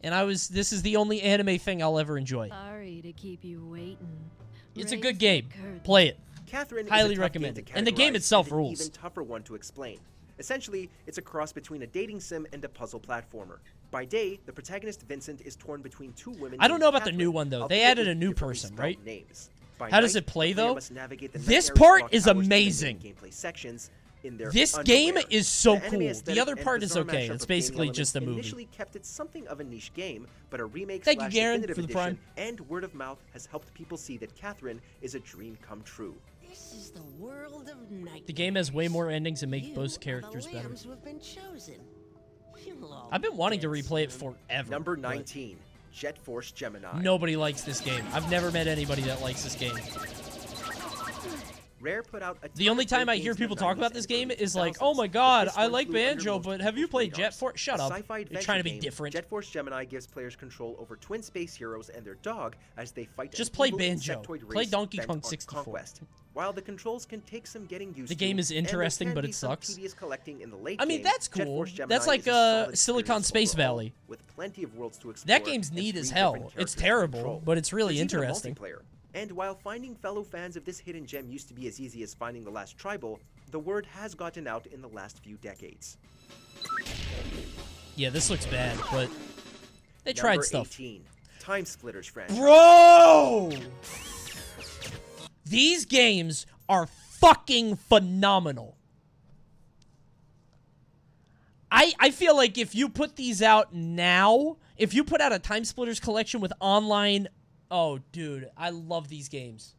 And this is the only anime thing I'll ever enjoy. Sorry to keep you waiting. It's a good game. Play it. Catherine highly is a tough recommend game it. to And the game categorize itself and an rules. Even tougher one to explain. Essentially, it's a cross between a dating sim and a puzzle platformer. By day, the protagonist Vincent is torn between two women. I don't know about the Catherine, new one, though. They albeit added with a new differently person, spelled right? Names. By How does night, it play, the player though? must navigate the This nefarious part block is towers to the main amazing. gameplay sections in their This underwear. game is so The anime cool. aesthetic The other and part is bizarre okay. mashup It's of gaming basically just a elements movie. Initially kept it something of a niche game, but a remake Thank you, slash Garen, definitive for the edition Prime. and word of mouth has helped people see that Catherine is a dream come true. This is the world of night. The game has way more endings and makes both characters better. Who have been chosen. I've been wanting to replay it forever. Number 19, Jet Force Gemini. Nobody likes this game. I've never met anybody that likes this game. Rare put out a The only time I hear people talk about this game is like, oh my god, I like Banjo, but have you played Jet Force? Shut up. You're trying to be different. Jet Force Gemini gives players control over twin space heroes and their dog as they fight Just an play evil Banjo. insectoid Play race Donkey bent Kong on 64. conquest. While the controls can take some getting used The to, game is and there interesting, can but be it some sucks. tedious collecting in the late I mean, game, that's Jet cool. Force Gemini That's like is a solid Silicon experience Space overall, Valley. with plenty of worlds to explore. That game's and neat 3 as hell. different It's characters to terrible, control. but it's really There's even a interesting. multiplayer. And while finding fellow fans of this hidden gem used to be as easy as finding the last tribal, the word has gotten out in the last few decades. Yeah, this looks bad, but they tried Number stuff. 18, Time Splitters franchise. Bro! These games are fucking phenomenal. I feel like if you put these out now, if you put out a Time Splitters collection with online, oh, dude, I love these games.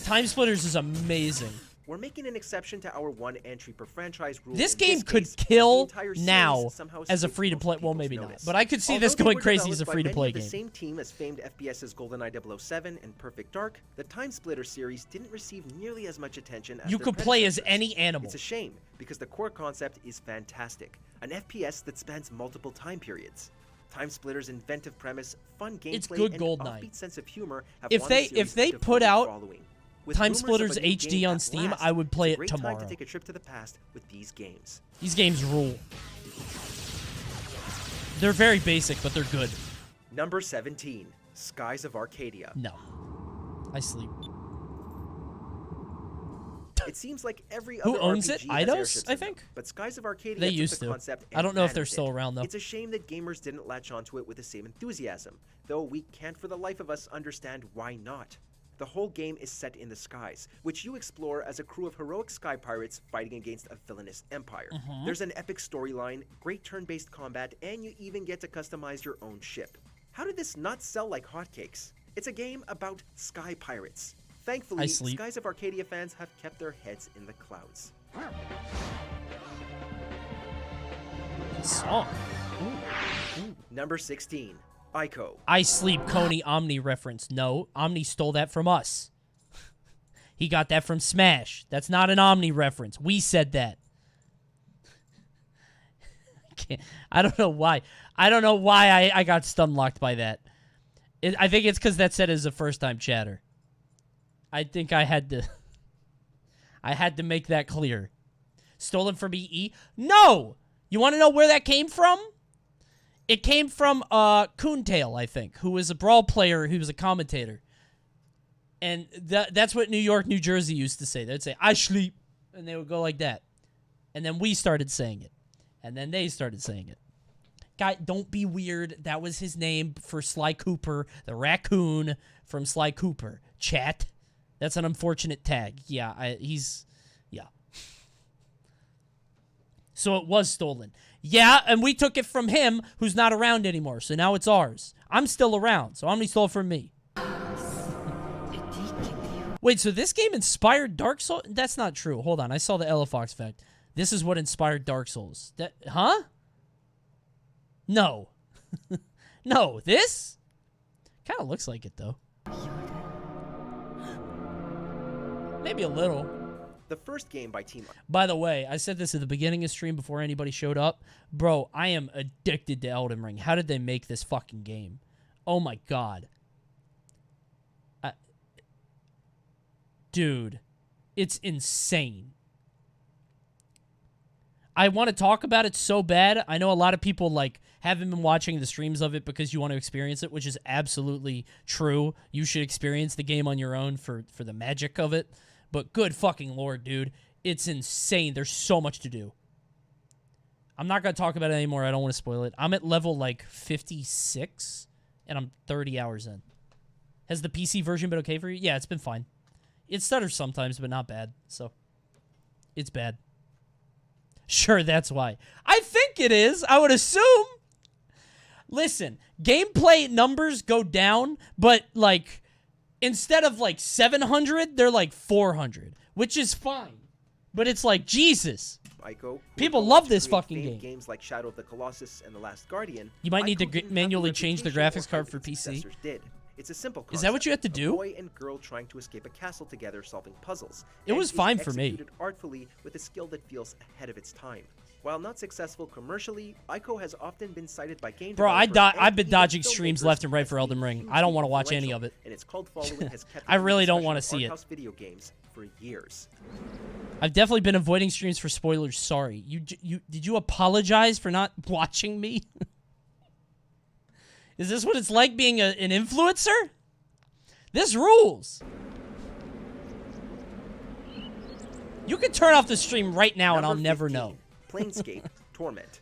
Time Splitters is amazing. We're making an exception to our one entry per franchise rule. This in game this could case, kill the entire series now somehow as a escaped free-to-play. most Well, people's maybe not. notice. But I could see Although this they going were crazy as a developed by many free-to-play of game. The same team as famed FPS's GoldenEye 007 and Perfect Dark, the Time Splitter series didn't receive nearly as much attention as You their could play as predecessors. any animal. It's a shame, because the core concept is fantastic. An FPS that spans multiple time periods. Time Splitter's inventive premise, fun gameplay, It's good and GoldenEye. offbeat sense of humor have If won they- the series if they a put devoted out following. With Time rumors of Splitters a new HD game on at Steam, last, I would play it's it a great time tomorrow. to take a trip to the past with these games. These games rule. They're very basic, but they're good. Number 17, Skies of Arcadia. No. I sleep. It seems like every Who other owns RPG it? has Eidos, airships I in them, think? but Skies of Arcadia They took used the to. concept I don't know if and they're ran with still it. around, though. It's a shame that gamers didn't latch onto it with the same enthusiasm, though we can't for the life of us understand why not. The whole game is set in the skies, which you explore as a crew of heroic sky pirates fighting against a villainous empire. Mhm. There's an epic storyline, great turn-based combat, and you even get to customize your own ship. How did this not sell like hotcakes? It's a game about sky pirates. Thankfully, I sleep. Skies of Arcadia fans have kept their heads in the clouds. Song. Number 16, Ico. I sleep Coney Omni reference. No, Omni stole that from us. He got that from Smash. That's not an Omni reference. We said that. I don't know why. I don't know why I got stun locked by that. I think it's because that said is a first time chatter. I think I had to make that clear. Stolen from EE? No! You want to know where that came from? It came from Coontail, I think, who was a Brawl player who was a commentator. And that's what New York, New Jersey used to say. They'd say, I sleep. And they would go like that. And then we started saying it. And then they started saying it. Guy, don't be weird. That was his name for Sly Cooper, the raccoon from Sly Cooper. Chat. That's an unfortunate tag. Yeah, yeah. So it was stolen. Yeah, and we took it from him, who's not around anymore, so now it's ours. I'm still around, so Omni stole it from me. Wait, so this game inspired Dark Souls? That's not true. Hold on, I saw the Elefox fact. This is what inspired Dark Souls. Huh? No. No, this? Kind of looks like it, though. Maybe a little. The first game by Team. By the way, I said this at the beginning of stream before anybody showed up. Bro, I am addicted to Elden Ring. How did they make this fucking game? Oh my god. Dude, it's insane. I want to talk about it so bad. I know a lot of people haven't been watching the streams of it because you want to experience it, which is absolutely true. You should experience the game on your own for the magic of it. But good fucking lord, dude. It's insane. There's so much to do. I'm not going to talk about it anymore. I don't want to spoil it. I'm at level 56, and I'm 30 hours in. Has the PC version been okay for you? Yeah, it's been fine. It stutters sometimes, but not bad. So, it's bad. Sure, that's why. I think it is. I would assume. Listen, gameplay numbers go down, but instead of 700, they're 400, which is fine. But it's Jesus. Ico, people love this fucking game. Games like Shadow of the Colossus and The Last Guardian. You might need Ico to didn't manually have the change the reputation graphics or card hype for its PC. successors did. It's a simple concept. Is that what you have to do? A boy and girl trying to escape a castle together, solving puzzles. It was and fine is for me. executed artfully with a skill that feels ahead of its time. While not successful commercially, Ico has often been cited by game Bro, developers I've been and dodging even streams filmmakers left and right as for Elden being Ring. I don't want to watch any influential, of it. and its cult following has kept I it in really the don't want to discussion see of it. art house video games for years. I've definitely been avoiding streams for spoilers. Sorry. Did you apologize for not watching me? Is this what it's like being an influencer? This rules. You can turn off the stream right now and I'll never know. Planescape Torment.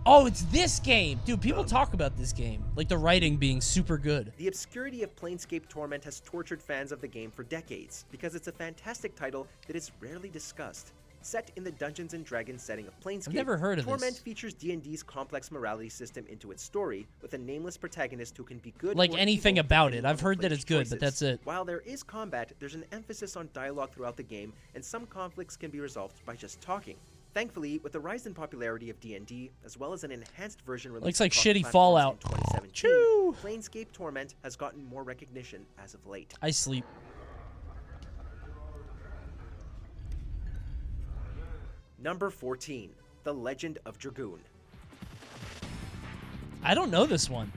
Oh, it's this game. Dude, people talk about this game. The writing being super good. The obscurity of Planescape Torment has tortured fans of the game for decades, because it's a fantastic title that is rarely discussed. Set in the Dungeons & Dragons setting of Planescape, I've never heard of Torment this. features D&D's complex morality system into its story, with a nameless protagonist who can be good Like or anything evil about depending it. on I've the heard that player's it's good, but choices. that's it. While there is combat, there's an emphasis on dialogue throughout the game, and some conflicts can be resolved by just talking. Thankfully, with the rise in popularity of D&D, as well as an enhanced version released Looks like across shitty platforms Fallout. in 2017, Planescape Torment has gotten more recognition as of late. I sleep. Number 14, The Legend of Dragoon. I don't know this one.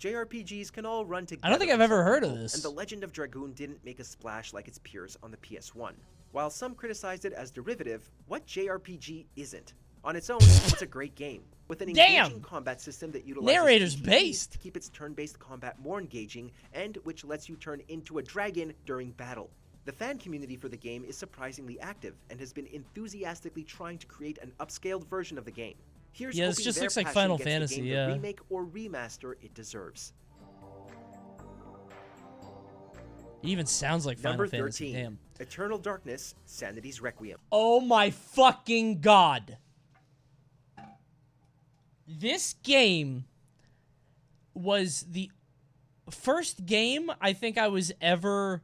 JRPGs can all run together. I don't think I've ever heard of this. And The Legend of Dragoon didn't make a splash like its peers on the PS1. While some criticized it as derivative, what JRPG isn't? On its own, it's a great game, with an engaging combat system that utilizes Narrator's TTVs based to keep its turn-based combat more engaging, and which lets you turn into a dragon during battle. The fan community for the game is surprisingly active, and has been enthusiastically trying to create an upscaled version of the game. Here's Yeah, this hoping just their looks like passion Final gets the Fantasy, game yeah. the remake or remaster it deserves. It even sounds like Final Number Fantasy. 13, Damn. Eternal Darkness, Sanity's Requiem. Oh my fucking god. This game was the first game I think I was ever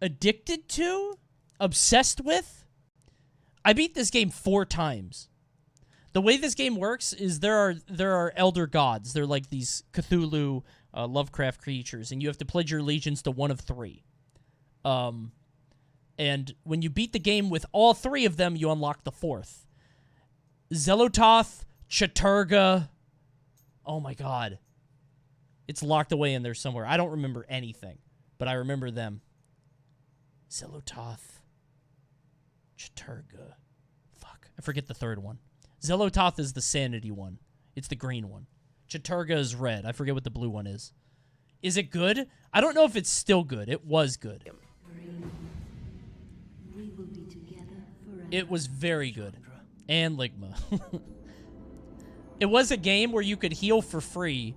addicted to, obsessed with. I beat this game 4 times. The way this game works is there are elder gods. They're like these Cthulhu, Lovecraft creatures, and you have to pledge your allegiance to one of 3. And when you beat the game with all 3 of them, you unlock the 4th. Xel'lotath, Chattur'gha. Oh my god. It's locked away in there somewhere. I don't remember anything, but I remember them. Xel'lotath, Chattur'gha. Fuck. I forget the 3rd one. Xel'lotath is the sanity one. It's the green one. Chattur'gha is red. I forget what the blue one is. Is it good? I don't know if it's still good. It was good. We will be together forever. It was very good. And Ligma. It was a game where you could heal for free.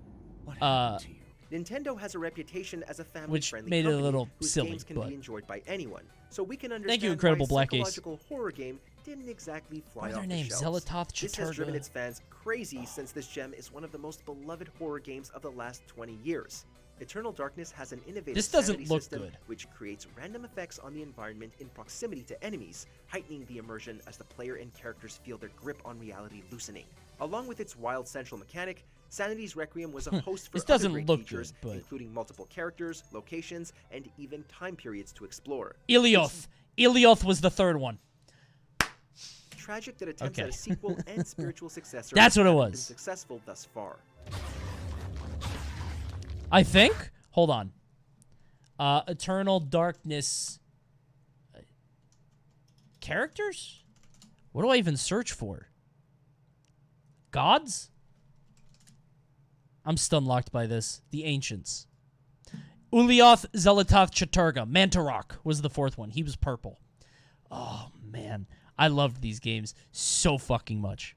Nintendo has a reputation as a Which family-friendly made it a company little whose silly, games can but- be enjoyed by anyone. So we can understand Thank you, Incredible why a Black Ace. psychological horror game didn't exactly fly What are off their the names? shelves. Xel'lotath, This has driven Chattur'gha. its fans crazy since this gem is one of the most beloved horror games of the last 20 years. Eternal Darkness has an innovative This doesn't sanity look system good. which creates random effects on the environment in proximity to enemies, heightening the immersion as the player and characters feel their grip on reality loosening. Along with its wild central mechanic, Sanity's Requiem was a host for This other doesn't great look features, good, but- including multiple characters, locations, and even time periods to explore. Ilioth. Ilioth was the 3rd one. Tragic that attempts Okay. at a sequel and spiritual successor That's what it haven't was. been successful thus far. I think. Hold on. Eternal Darkness. Characters? What do I even search for? Gods? I'm stun locked by this. The Ancients. Ulioth, Xel'lotath, Chattur'gha. Mantarok was the 4th one. He was purple. Oh, man. I loved these games so fucking much.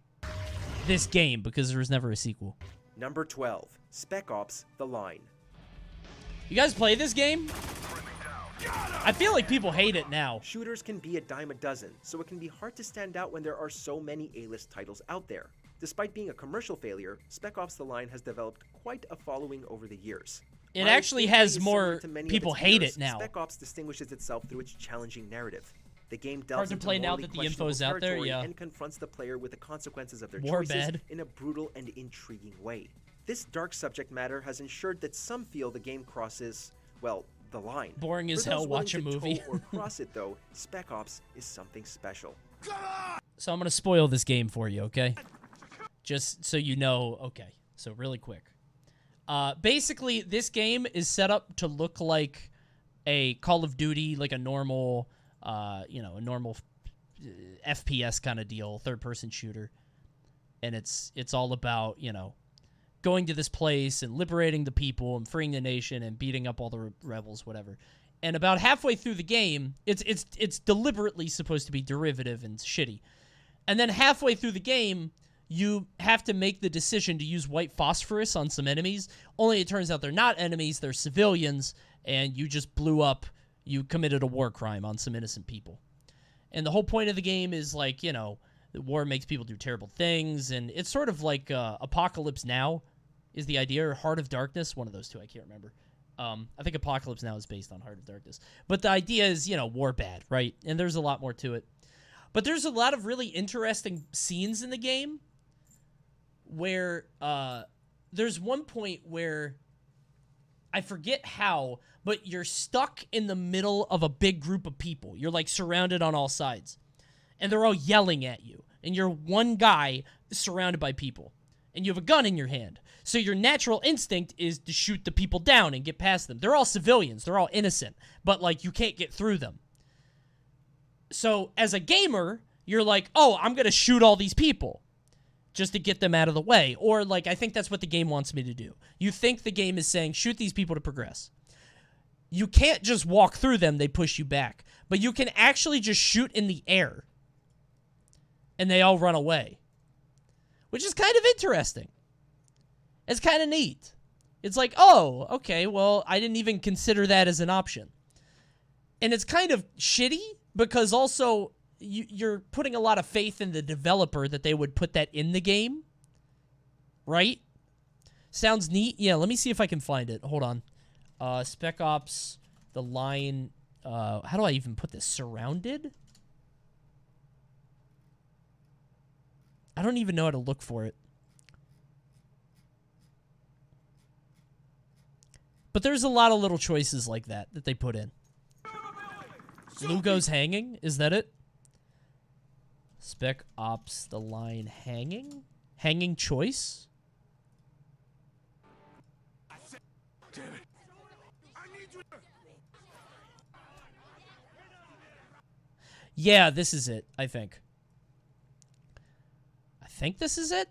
This game, because there was never a sequel. Number 12, Spec Ops: The Line. You guys play this game? I feel like people hate it now. Shooters can be a dime a dozen, so it can be hard to stand out when there are so many A-list titles out there. Despite being a commercial failure, Spec Ops: The Line has developed quite a following over the years. It While actually its has gameplay is more similar to many of people its hate peers, it now. Spec Ops distinguishes itself through its challenging narrative. The game Hard delves to into play now morally that the questionable info's out there, territory yeah. and confronts the player with the consequences of their War choices bad. in a brutal and intriguing way. This dark subject matter has ensured that some feel the game crosses, well, the line. Boring as For hell, those willing watch a to toe movie. or cross it though, Spec Ops is something special. So I'm going to spoil this game for you, okay? Just so you know, okay. So really quick. Basically, this game is set up to look like a Call of Duty, like a normal, a normal FPS kind of deal, third-person shooter. And it's all about, going to this place and liberating the people and freeing the nation and beating up all the rebels, whatever. And about halfway through the game, it's deliberately supposed to be derivative and shitty. And then halfway through the game, you have to make the decision to use white phosphorus on some enemies. Only it turns out they're not enemies, they're civilians, and you just blew up, you committed a war crime on some innocent people. And the whole point of the game is, like, you know, the war makes people do terrible things, and it's sort of like Apocalypse Now is the idea, or Heart of Darkness, one of those two, I can't remember. I think Apocalypse Now is based on Heart of Darkness. But the idea is, you know, war bad, right? And there's a lot more to it. But there's a lot of really interesting scenes in the game where there's one point where I forget how, but you're stuck in the middle of a big group of people. You're, like, surrounded on all sides. And they're all yelling at you. And you're one guy surrounded by people. And you have a gun in your hand. So your natural instinct is to shoot the people down and get past them. They're all civilians. They're all innocent. But, like, you can't get through them. So, as a gamer, you're like, oh, I'm going to shoot all these people just to get them out of the way. Or, like, I think that's what the game wants me to do. You think the game is saying, shoot these people to progress. You can't just walk through them. They push you back. But you can actually just shoot in the air. And they all run away. Which is kind of interesting. It's kind of neat. It's like, oh, okay, well, I didn't even consider that as an option. And it's kind of shitty because also you're putting a lot of faith in the developer that they would put that in the game. Right? Sounds neat. Yeah, let me see if I can find it. Hold on. Spec Ops, the line, how do I even put this? Surrounded? I don't even know how to look for it. But there's a lot of little choices like that they put in. Lugo's hanging? Is that it? Spec Ops, the line hanging? Hanging choice? Damn it. Yeah, this is it, I think. I think this is it?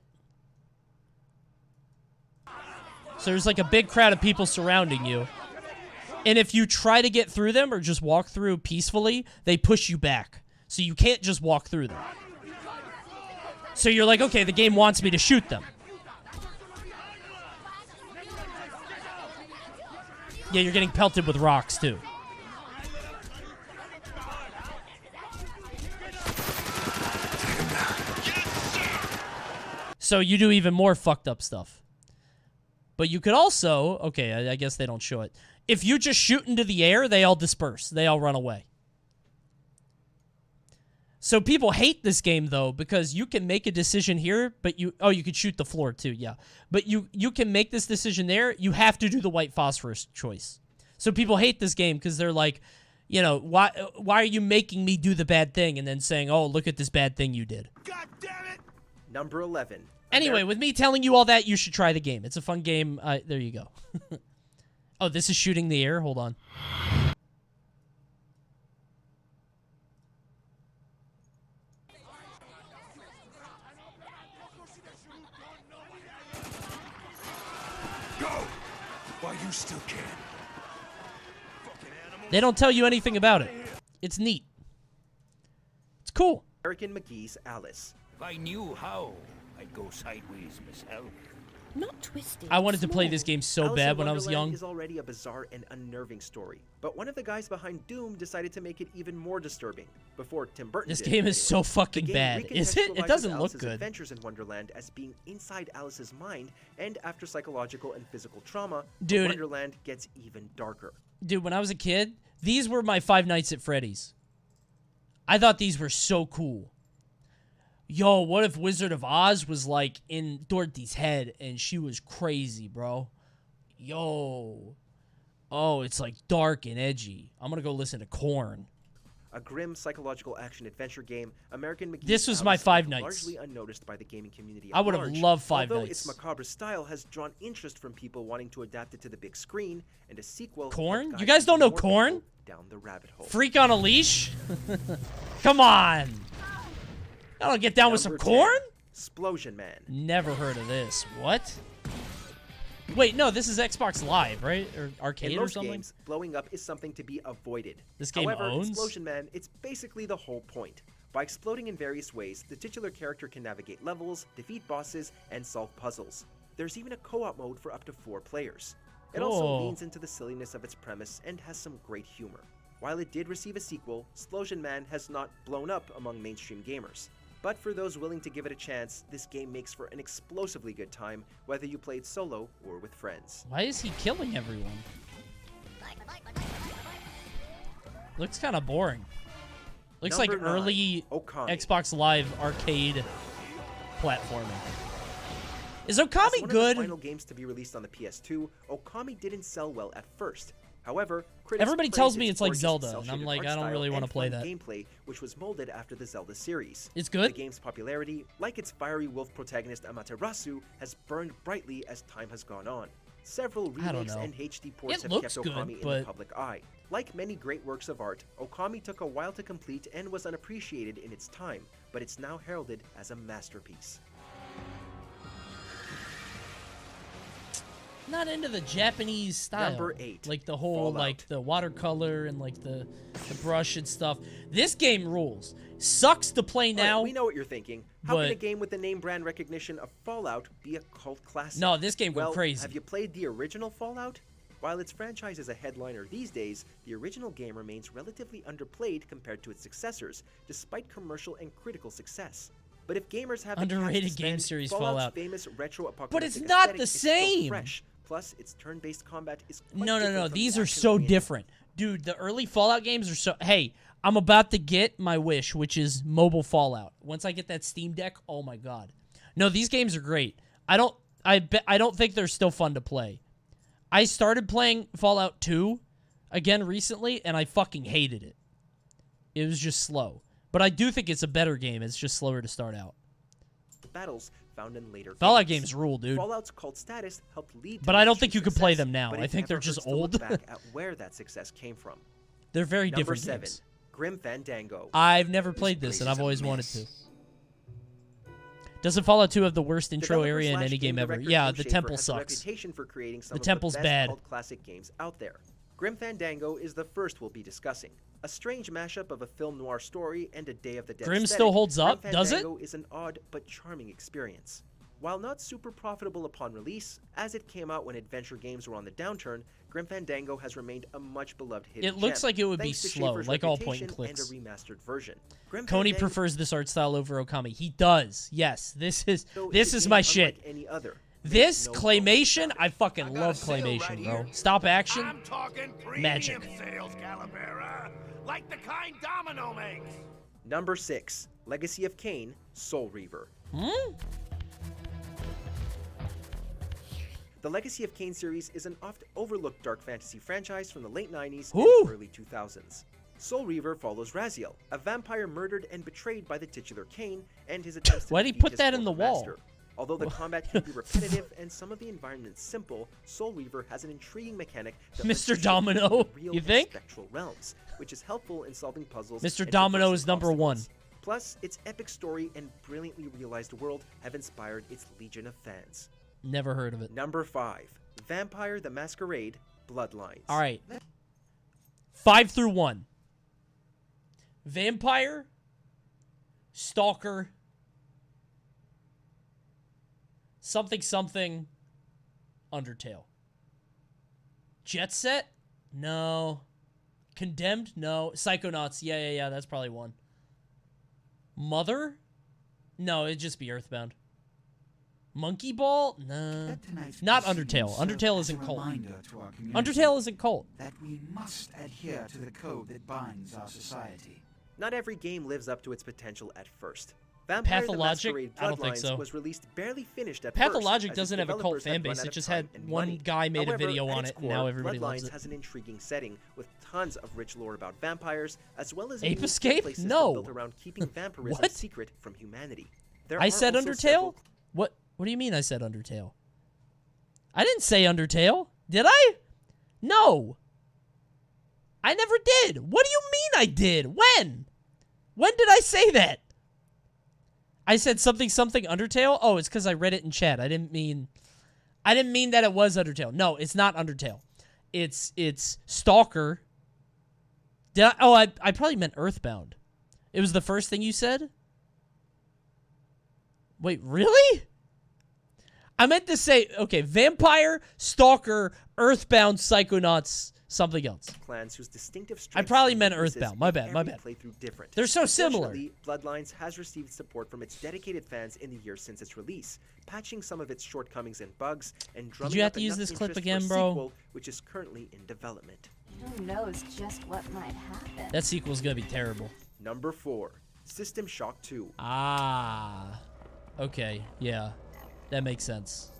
So there's like a big crowd of people surrounding you. And if you try to get through them or just walk through peacefully, they push you back. So you can't just walk through them. So you're like, okay, the game wants me to shoot them. Yeah, you're getting pelted with rocks, too. So you do even more fucked up stuff. But you could also... Okay, I guess they don't show it. If you just shoot into the air, they all disperse. They all run away. So people hate this game, though, because you can make a decision here, but you... Oh, you could shoot the floor, too, yeah. But you can make this decision there. You have to do the white phosphorus choice. So people hate this game because they're like, you know, why are you making me do the bad thing and then saying, oh, look at this bad thing you did. God damn it! Number 11. Anyway, with me telling you all that, you should try the game. It's a fun game. There you go. Oh, this is shooting the air? Hold on. Go! While you still can. They don't tell you anything about it. It's neat. It's cool. American McGee's Alice. If I knew how, I'd go sideways myself. Not twisted. I wanted to play this game so Alice bad in when I was Wonderland young. Is already a bizarre and unnerving story, but one of the guys behind Doom decided to make it even more disturbing. Before Tim Burton This did, game is so fucking the game bad. Is it? It recontextualizes doesn't look Alice's good. Adventures in Wonderland as being inside Alice's mind, and after psychological and physical trauma, Dude. Wonderland gets even darker. Dude, when I was a kid, these were my Five Nights at Freddy's. I thought these were so cool. Yo, what if Wizard of Oz was, like, in Dorothy's head and she was crazy, bro? Yo. Oh, it's, like, dark and edgy. I'm gonna go listen to Korn. A grim psychological action-adventure game, American McGee's This was Alice my is Five Nights. largely unnoticed by the gaming community I at would have large, loved Five although Nights. its macabre style has drawn interest from people wanting to adapt it to the big screen, and a sequel... Korn? that You guides guys don't know more Korn? people down the rabbit hole. Freak on a Leash? Come on. I don't get down with some Number 10, Korn? Explosion Man. Never heard of this. What? Wait, no, this is Xbox Live, right? Or arcade In or most something? games, blowing up is something to be avoided. This game However, owns? Explosion Man, it's basically the whole point. By exploding in various ways, the titular character can navigate levels, defeat bosses, and solve puzzles. There's even a co-op mode for up to 4 players. It also Cool. leans into the silliness of its premise and has some great humor. While it did receive a sequel, Splosion Man has not blown up among mainstream gamers. But for those willing to give it a chance, this game makes for an explosively good time, whether you played solo or with friends. Why is he killing everyone? Looks kind of boring. Looks like Number 9, early Okami. Xbox Live arcade platforming. Is As Okami one of good? the final games to be released on the PS2, Okami didn't sell well at first. However, critics Everybody praised tells me its it's like gorgeous Zelda, and cel-shaded I'm like, art I don't style really wanna and play fun that. gameplay, which was molded after the Zelda series. It's good? The game's popularity, like its fiery wolf protagonist Amaterasu, has burned brightly as time has gone on. Several I don't remakes know. and HD ports It have looks kept good, Okami in but- the public eye. Like many great works of art, Okami took a while to complete and was unappreciated in its time, but it's now heralded as a masterpiece. Not into the Japanese style. Number 8, Like the whole, Fallout. like the watercolor and like the brush and stuff. This game rules. Sucks to play All right, now. we know what you're thinking. How can a but- game with the name brand recognition of Fallout be a cult classic? No, this game well, go crazy. Have you played the original Fallout? While its franchise is a headliner these days, the original game remains relatively underplayed compared to its successors, despite commercial and critical success. But if gamers have the cash to Underrated game spend, series Fallout's Fallout. famous retro apocalyptic But it's not aesthetic the is still same. fresh. Plus, its turn-based combat is quite No. different from These the are action so oriented. different. Dude, the early Fallout games are so... Hey, I'm about to get my wish, which is mobile Fallout. Once I get that Steam Deck, oh my god. No, these games are great. I don't think they're still fun to play. I started playing Fallout 2 again recently, and I fucking hated it. It was just slow. But I do think it's a better game. It's just slower to start out. Battles found in later Fallout games rule, dude. Fallout's cult status helped lead to But I don't mainstream think you could play success, them now. but I it think never they're just hurts to look old. back at where that success came from. They're very Number different 7, games. Grim Fandango. I've never played this, and I've always wanted to. Doesn't Fallout 2 have the worst intro Developer area in slash any game ever? director Yeah, Tim the Schafer temple has a sucks. reputation for creating some The of temple's best bad. cult classic games out there. Grim Fandango is the first we'll be discussing. A strange mashup of a film noir story and a Day of the Dead Grim aesthetic, still holds up, Grim does it? Fandango is an odd but charming experience. While not super profitable upon release, as it came out when adventure games were on the downturn, Grim Fandango has remained a much beloved hidden It looks gem, like it would be thanks to slow, Schafer's like all point and reputation clicks. and a remastered version. Grim Coney Fandango prefers this art style over Okami. He does. Yes, this is is a game my unlike shit. any other. This No claymation, I fucking love claymation, bro. Stop action. I'm talking premium Magic. sales, Calavera, like the kind Domino makes. Number 6, Legacy of Kain, Soul Reaver. The Legacy of Kain series is an oft-overlooked dark fantasy franchise from the late 90s and early 2000s. Soul Reaver follows Raziel, a vampire murdered and betrayed by the titular Kain, and his attempts to Why'd he defeat put his that in former the wall? master. Although the combat can be repetitive and some of the environments simple, Soul Reaver has an intriguing mechanic that lets Mr. you shift Domino, between real you and think? spectral realms, which is helpful in solving puzzles. Mr. and Domino traversing is number one. obstacles. Plus, its epic story and brilliantly realized world have inspired its legion of fans. Never heard of it. Number 5, Vampire the Masquerade, Bloodlines. All right. 5 through 1. Vampire, Stalker, something, Undertale. Jet Set? No. Condemned? No. Psychonauts? Yeah, that's probably one. Mother? No, it'd just be Earthbound. Monkey Ball? No. Not Undertale. Undertale isn't cult. Undertale isn't cult. That we must adhere to the code that binds our society. Not every game lives up to its potential at first. Vampire the Pathologic? Masquerade I don't think Bloodlines so. was released barely finished at Pathologic first, as doesn't its have a cult developers had fan run base. out It of just time had and one money. guy made a However, video at on its it, and now core, everybody loves Bloodlines it. has an intriguing setting with tons of rich lore about vampires, as well as a Ape unique Escape? play system No. built around keeping vampirism What? secret from humanity. There I are said also Undertale? several- What do you mean I said Undertale? I didn't say Undertale. Did I? No. I never did. What do you mean I did? When? When did I say that? I said something Undertale? Oh, it's because I read it in chat. I didn't mean that it was Undertale. No, it's not Undertale. It's Stalker. I probably meant Earthbound. It was the first thing you said? Wait, really? I meant to say, okay, Vampire, Stalker, Earthbound, Psychonauts, Something else. Clans whose distinctive I strengths probably and meant weaknesses Earthbound. My make bad, my every bad. playthrough different. They're so similar. Unfortunately, Bloodlines has received support from its dedicated fans in the years since its release, patching some of its shortcomings and bugs, and drumming you have up to use enough this clip interest again, for a bro? sequel, which is currently in development. Who knows just what might happen? That sequel's gonna be terrible. Number 4, System Shock 2. Ah. Okay, yeah. That makes sense.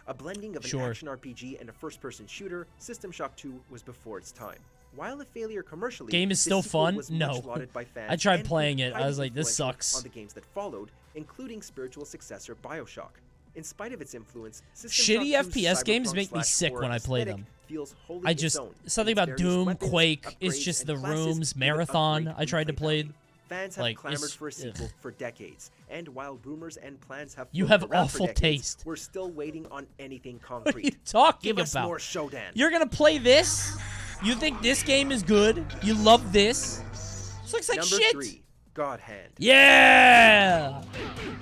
A blending of an Sure. action RPG and a first-person shooter, System Shock 2 was before its time. While a failure commercially, Game is this still sequel fun? was No. much lauded by fans I tried and playing proved it. I was highly like, this influential sucks. on the games that followed, including spiritual successor BioShock. In spite of its influence, System Shitty Shock 2's FPS games make me cyberpunk/horror sick when I play aesthetic them. feels wholly I its just own, something with about various Doom, weapons, Quake. It's upgrades, just and the classes rooms that marathon. upgrade I tried to replay play. value. Fans have Like, clamored it's- for a sequel ugh. for decades, and while rumors and plans have You floated have around for awful decades, taste. we're still waiting on anything concrete. What are you talking Give us about? more Shodan. You're gonna play this? You think this game is good? You love this? This looks like Number shit. 3, God Hand. Yeah!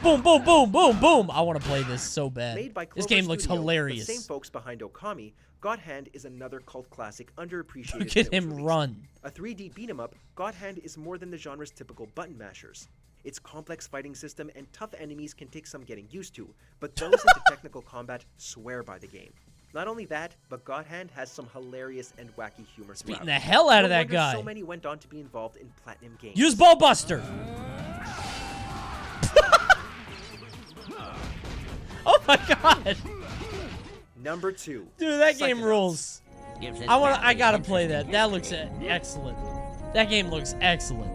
Boom, boom, boom, boom, boom. I want to play this so bad. Made by This Clover game looks Studio, hilarious. The same folks behind Okami, God Hand is another cult classic underappreciated. Look when at it was him released. run. A 3D beat 'em up, God Hand is more than the genre's typical button mashers. Its complex fighting system and tough enemies can take some getting used to, but those into technical combat swear by the game. Not only that, but God Hand has some hilarious and wacky humor throughout. Beating the hell out of No that wonder guy. So many went on to be involved in Platinum Games. Use Ball Buster. Oh my god. Number 2. Dude, that game rules. I gotta play that. That looks excellent. That game looks excellent.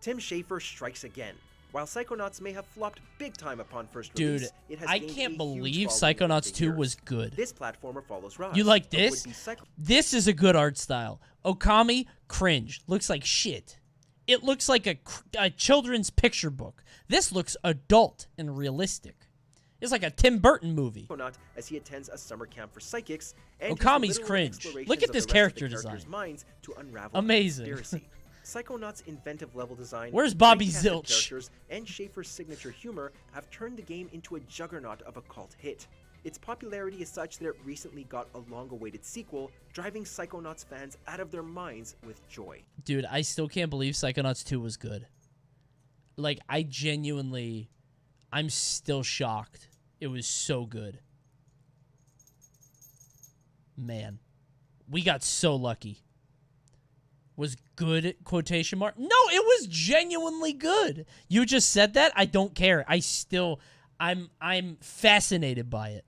Tim Schafer strikes again. While Psychonauts may have flopped big time upon first Dude, release, it has I gained can't a believe huge following over Psychonauts the 2 years. was good. This platformer follows Rise. You like a this? would-be psych- This is a good art style. Okami, cringe. Looks like shit. It looks like a children's picture book. This looks adult and realistic. It's like a Tim Burton movie. Psychonaut as he attends a summer camp for psychics and Okami's his literal cringe. explorations Look at of this the rest of the character characters' design. minds to unravel Amazing. the conspiracy. Psychonauts' inventive level design, Where's Bobby great cast of Zilch? characters, and Schafer's signature humor have turned the game into a juggernaut of a cult hit. Its popularity is such that it recently got a long-awaited sequel, driving Psychonauts fans out of their minds with joy. Dude, I still can't believe Psychonauts 2 was good. Like, I'm still shocked. It was so good. Man, we got so lucky. Was good, quotation mark? No, it was genuinely good. You just said that? I don't care. I'm fascinated by it.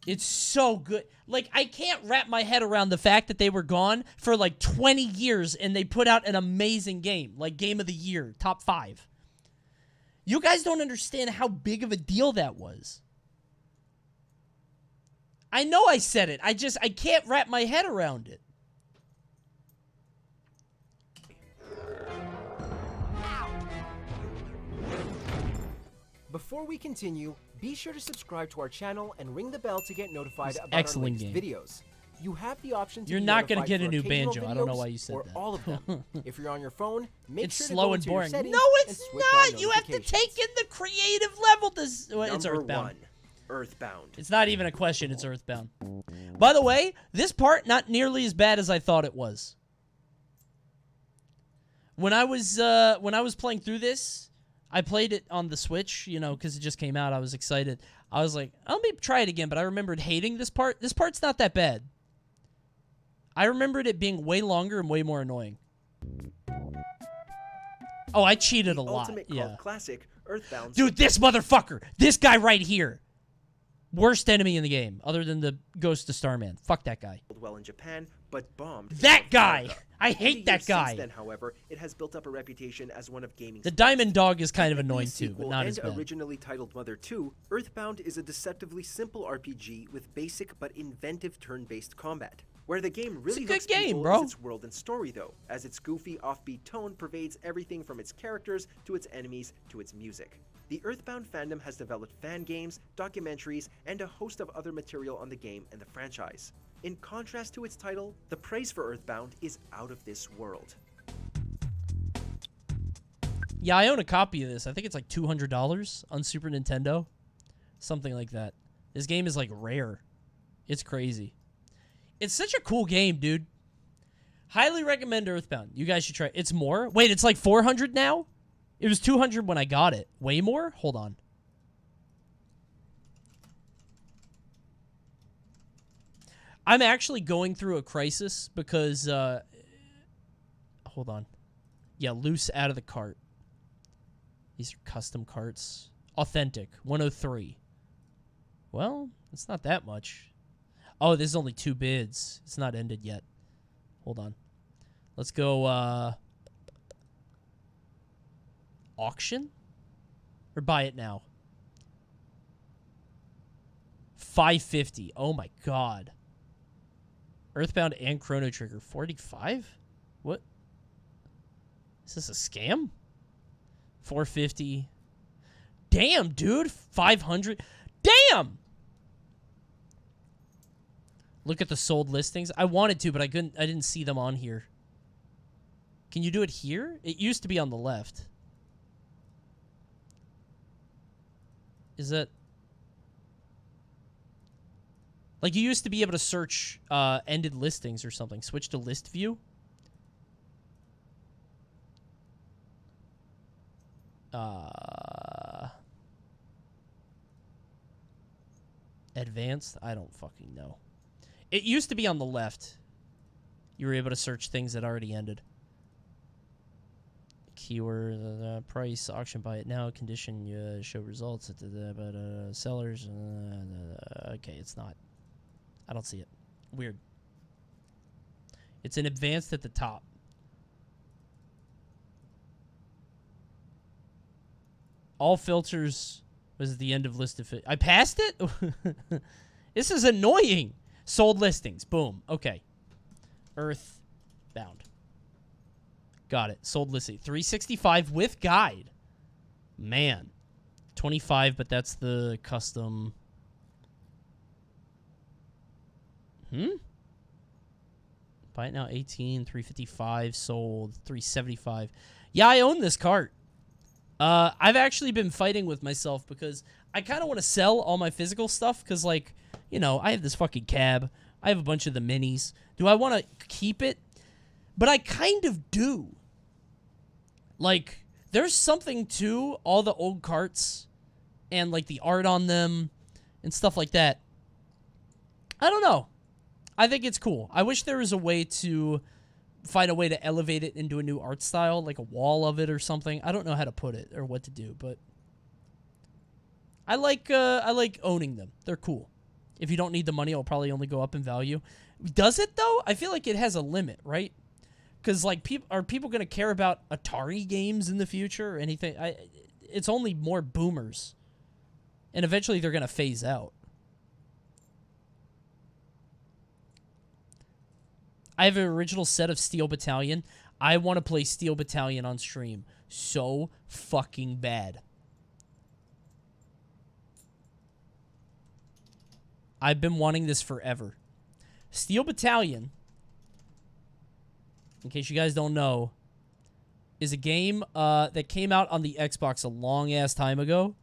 It's so good. Like, I can't wrap my head around the fact that they were gone for like 20 years and they put out an amazing game. Like, Game of the Year, top 5. You guys don't understand how big of a deal that was. I know I said it. I can't wrap my head around it. Before we continue, be sure to subscribe to our channel and ring the bell to get notified about excellent our latest game. videos. You have the option to You're be not gonna notified get a for new occasional Banjo. I don't know videos why you said or that. all of them. If you're on your phone, make It's sure to slow go and into your boring. settings No, and it's switch on not. You have to notifications. take in the creative level. It's Number Earthbound. 1, Earthbound. It's not even a question. It's Earthbound. By the way, this part not nearly as bad as I thought it was. When I was playing through this, I played it on the Switch, you know, because it just came out. I was excited. I was like, I'll maybe try it again, but I remembered hating this part. This part's not that bad. I remembered it being way longer and way more annoying. Oh, I cheated a lot. Ultimate Yeah. cult classic, Earthbound. Dude, this motherfucker. This guy right here. Worst enemy in the game, other than the Ghost of Starman. Fuck that guy. sold well in Japan, but bombed in That North guy! America. I In the hate that years guy. Since then, however, it has built up a reputation as one of gaming's The Diamond Dog is kind of Technically a annoying too, but sequel not and as bad. originally titled Mother 2, Earthbound is a deceptively simple RPG with basic but inventive turn-based combat. Where the game really good hooks game, people bro. is its world and story, though, as its goofy, offbeat tone pervades everything from its characters to its enemies to its music. The Earthbound fandom has developed fan games, documentaries, and a host of other material on the game and the franchise. In contrast to its title, the praise for Earthbound is out of this world. Yeah, I own a copy of this. I think it's like $200 on Super Nintendo. Something like that. This game is like rare. It's crazy. It's such a cool game, dude. Highly recommend Earthbound. You guys should try it. It's more? Wait, it's like 400 now? It was 200 when I got it. Way more? Hold on. I'm actually going through a crisis because, hold on. Yeah, loose out of the cart. These are custom carts. Authentic, 103. Well, it's not that much. Oh, there's only 2 bids. It's not ended yet. Hold on. Let's go, auction? Or buy it now? 550. Oh my god. Earthbound and Chrono Trigger. 45? What? Is this a scam? 450. Damn, dude. 500. Damn! Look at the sold listings. I wanted to, but I didn't see them on here. Can you do it here? It used to be on the left. Is that... Like, you used to be able to search ended listings or something. Switch to list view. Advanced? I don't fucking know. It used to be on the left. You were able to search things that already ended. Keyword, price, auction, buy it now, condition, show results, sellers, okay, it's not. I don't see it. Weird. It's in advanced at the top. All filters was at the end of list of... I passed it? This is annoying. Sold listings. Boom. Okay. Earthbound. Got it. Sold listing. 365 with guide. Man. 25, but that's the custom... Buy it now, 18, 355, sold, 375. Yeah, I own this cart. I've actually been fighting with myself because I kind of want to sell all my physical stuff because, like, you know, I have this fucking cab. I have a bunch of the minis. Do I want to keep it? But I kind of do. Like, there's something to all the old carts and, like, the art on them and stuff like that. I don't know. I think it's cool. I wish there was a way to find a way to elevate it into a new art style, like a wall of it or something. I don't know how to put it or what to do, but I like owning them. They're cool. If you don't need the money, it'll probably only go up in value. Does it though? I feel like it has a limit, right? Because like, are people going to care about Atari games in the future or anything? It's only more boomers, and eventually they're going to phase out. I have an original set of Steel Battalion. I want to play Steel Battalion on stream so fucking bad. I've been wanting this forever. Steel Battalion, in case you guys don't know, is a game that came out on the Xbox a long-ass time ago.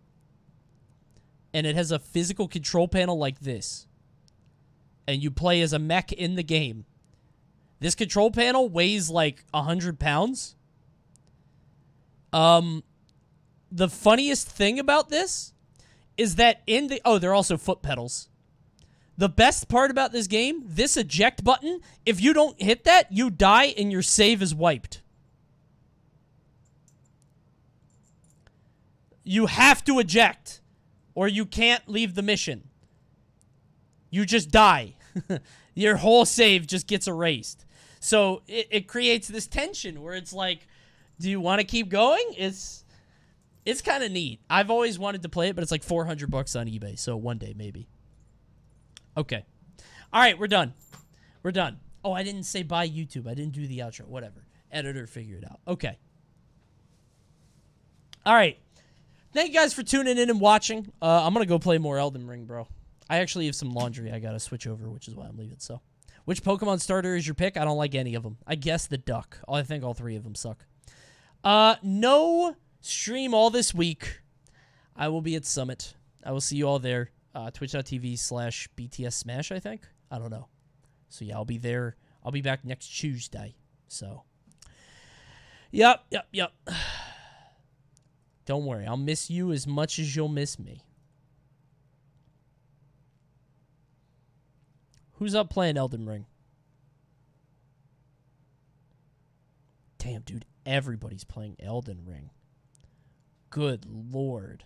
And it has a physical control panel like this. And you play as a mech in the game. This control panel weighs like 100 pounds. The funniest thing about this is that in the... Oh, they're also foot pedals. The best part about this game, this eject button, if you don't hit that, you die and your save is wiped. You have to eject, or you can't leave the mission. You just die. Your whole save just gets erased. So it creates this tension where it's like, do you want to keep going? It's kind of neat. I've always wanted to play it, but it's like $400 on eBay. So one day, maybe. Okay. All right, we're done. We're done. Oh, I didn't say bye YouTube. I didn't do the outro. Whatever. Editor, figure it out. Okay. All right. Thank you guys for tuning in and watching. I'm going to go play more Elden Ring, bro. I actually have some laundry I got to switch over, which is why I'm leaving, so. Which Pokemon starter is your pick? I don't like any of them. I guess the duck. I think all 3 of them suck. No stream all this week. I will be at Summit. I will see you all there. Twitch.tv/BTS Smash, I think. I don't know. So yeah, I'll be there. I'll be back next Tuesday. So, yep. Don't worry. I'll miss you as much as you'll miss me. Who's up playing Elden Ring? Damn, dude. Everybody's playing Elden Ring. Good Lord.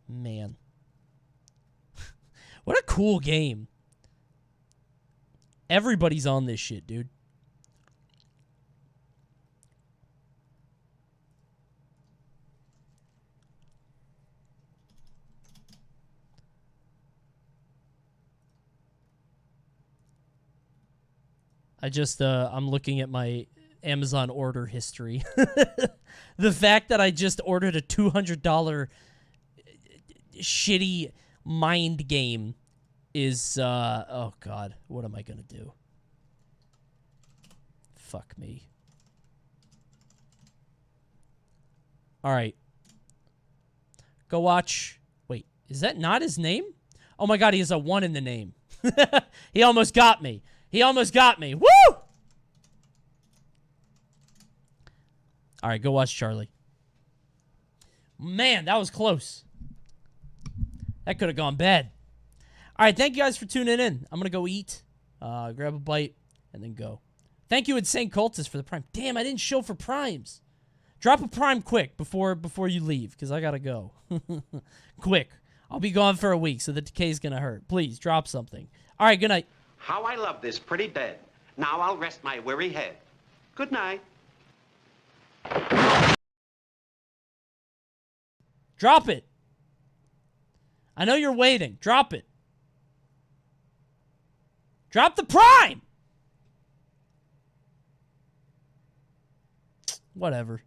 Man. What a cool game. Everybody's on this shit, dude. I'm looking at my Amazon order history. The fact that I just ordered a $200 shitty mind game is, oh God, what am I gonna do? Fuck me. All right. Go watch. Wait, is that not his name? Oh my God, he has a 1 in the name. He almost got me. He almost got me. Woo! All right, go watch Charlie. Man, that was close. That could have gone bad. All right, thank you guys for tuning in. I'm going to go eat, grab a bite, and then go. Thank you, Insane Cultist, for the Prime. Damn, I didn't show for Primes. Drop a Prime quick before you leave, because I got to go. Quick. I'll be gone for a week, so the decay's going to hurt. Please, drop something. All right, good night. How I love this pretty bed. Now I'll rest my weary head. Good night. Drop it. I know you're waiting. Drop it. Drop the Prime! Whatever.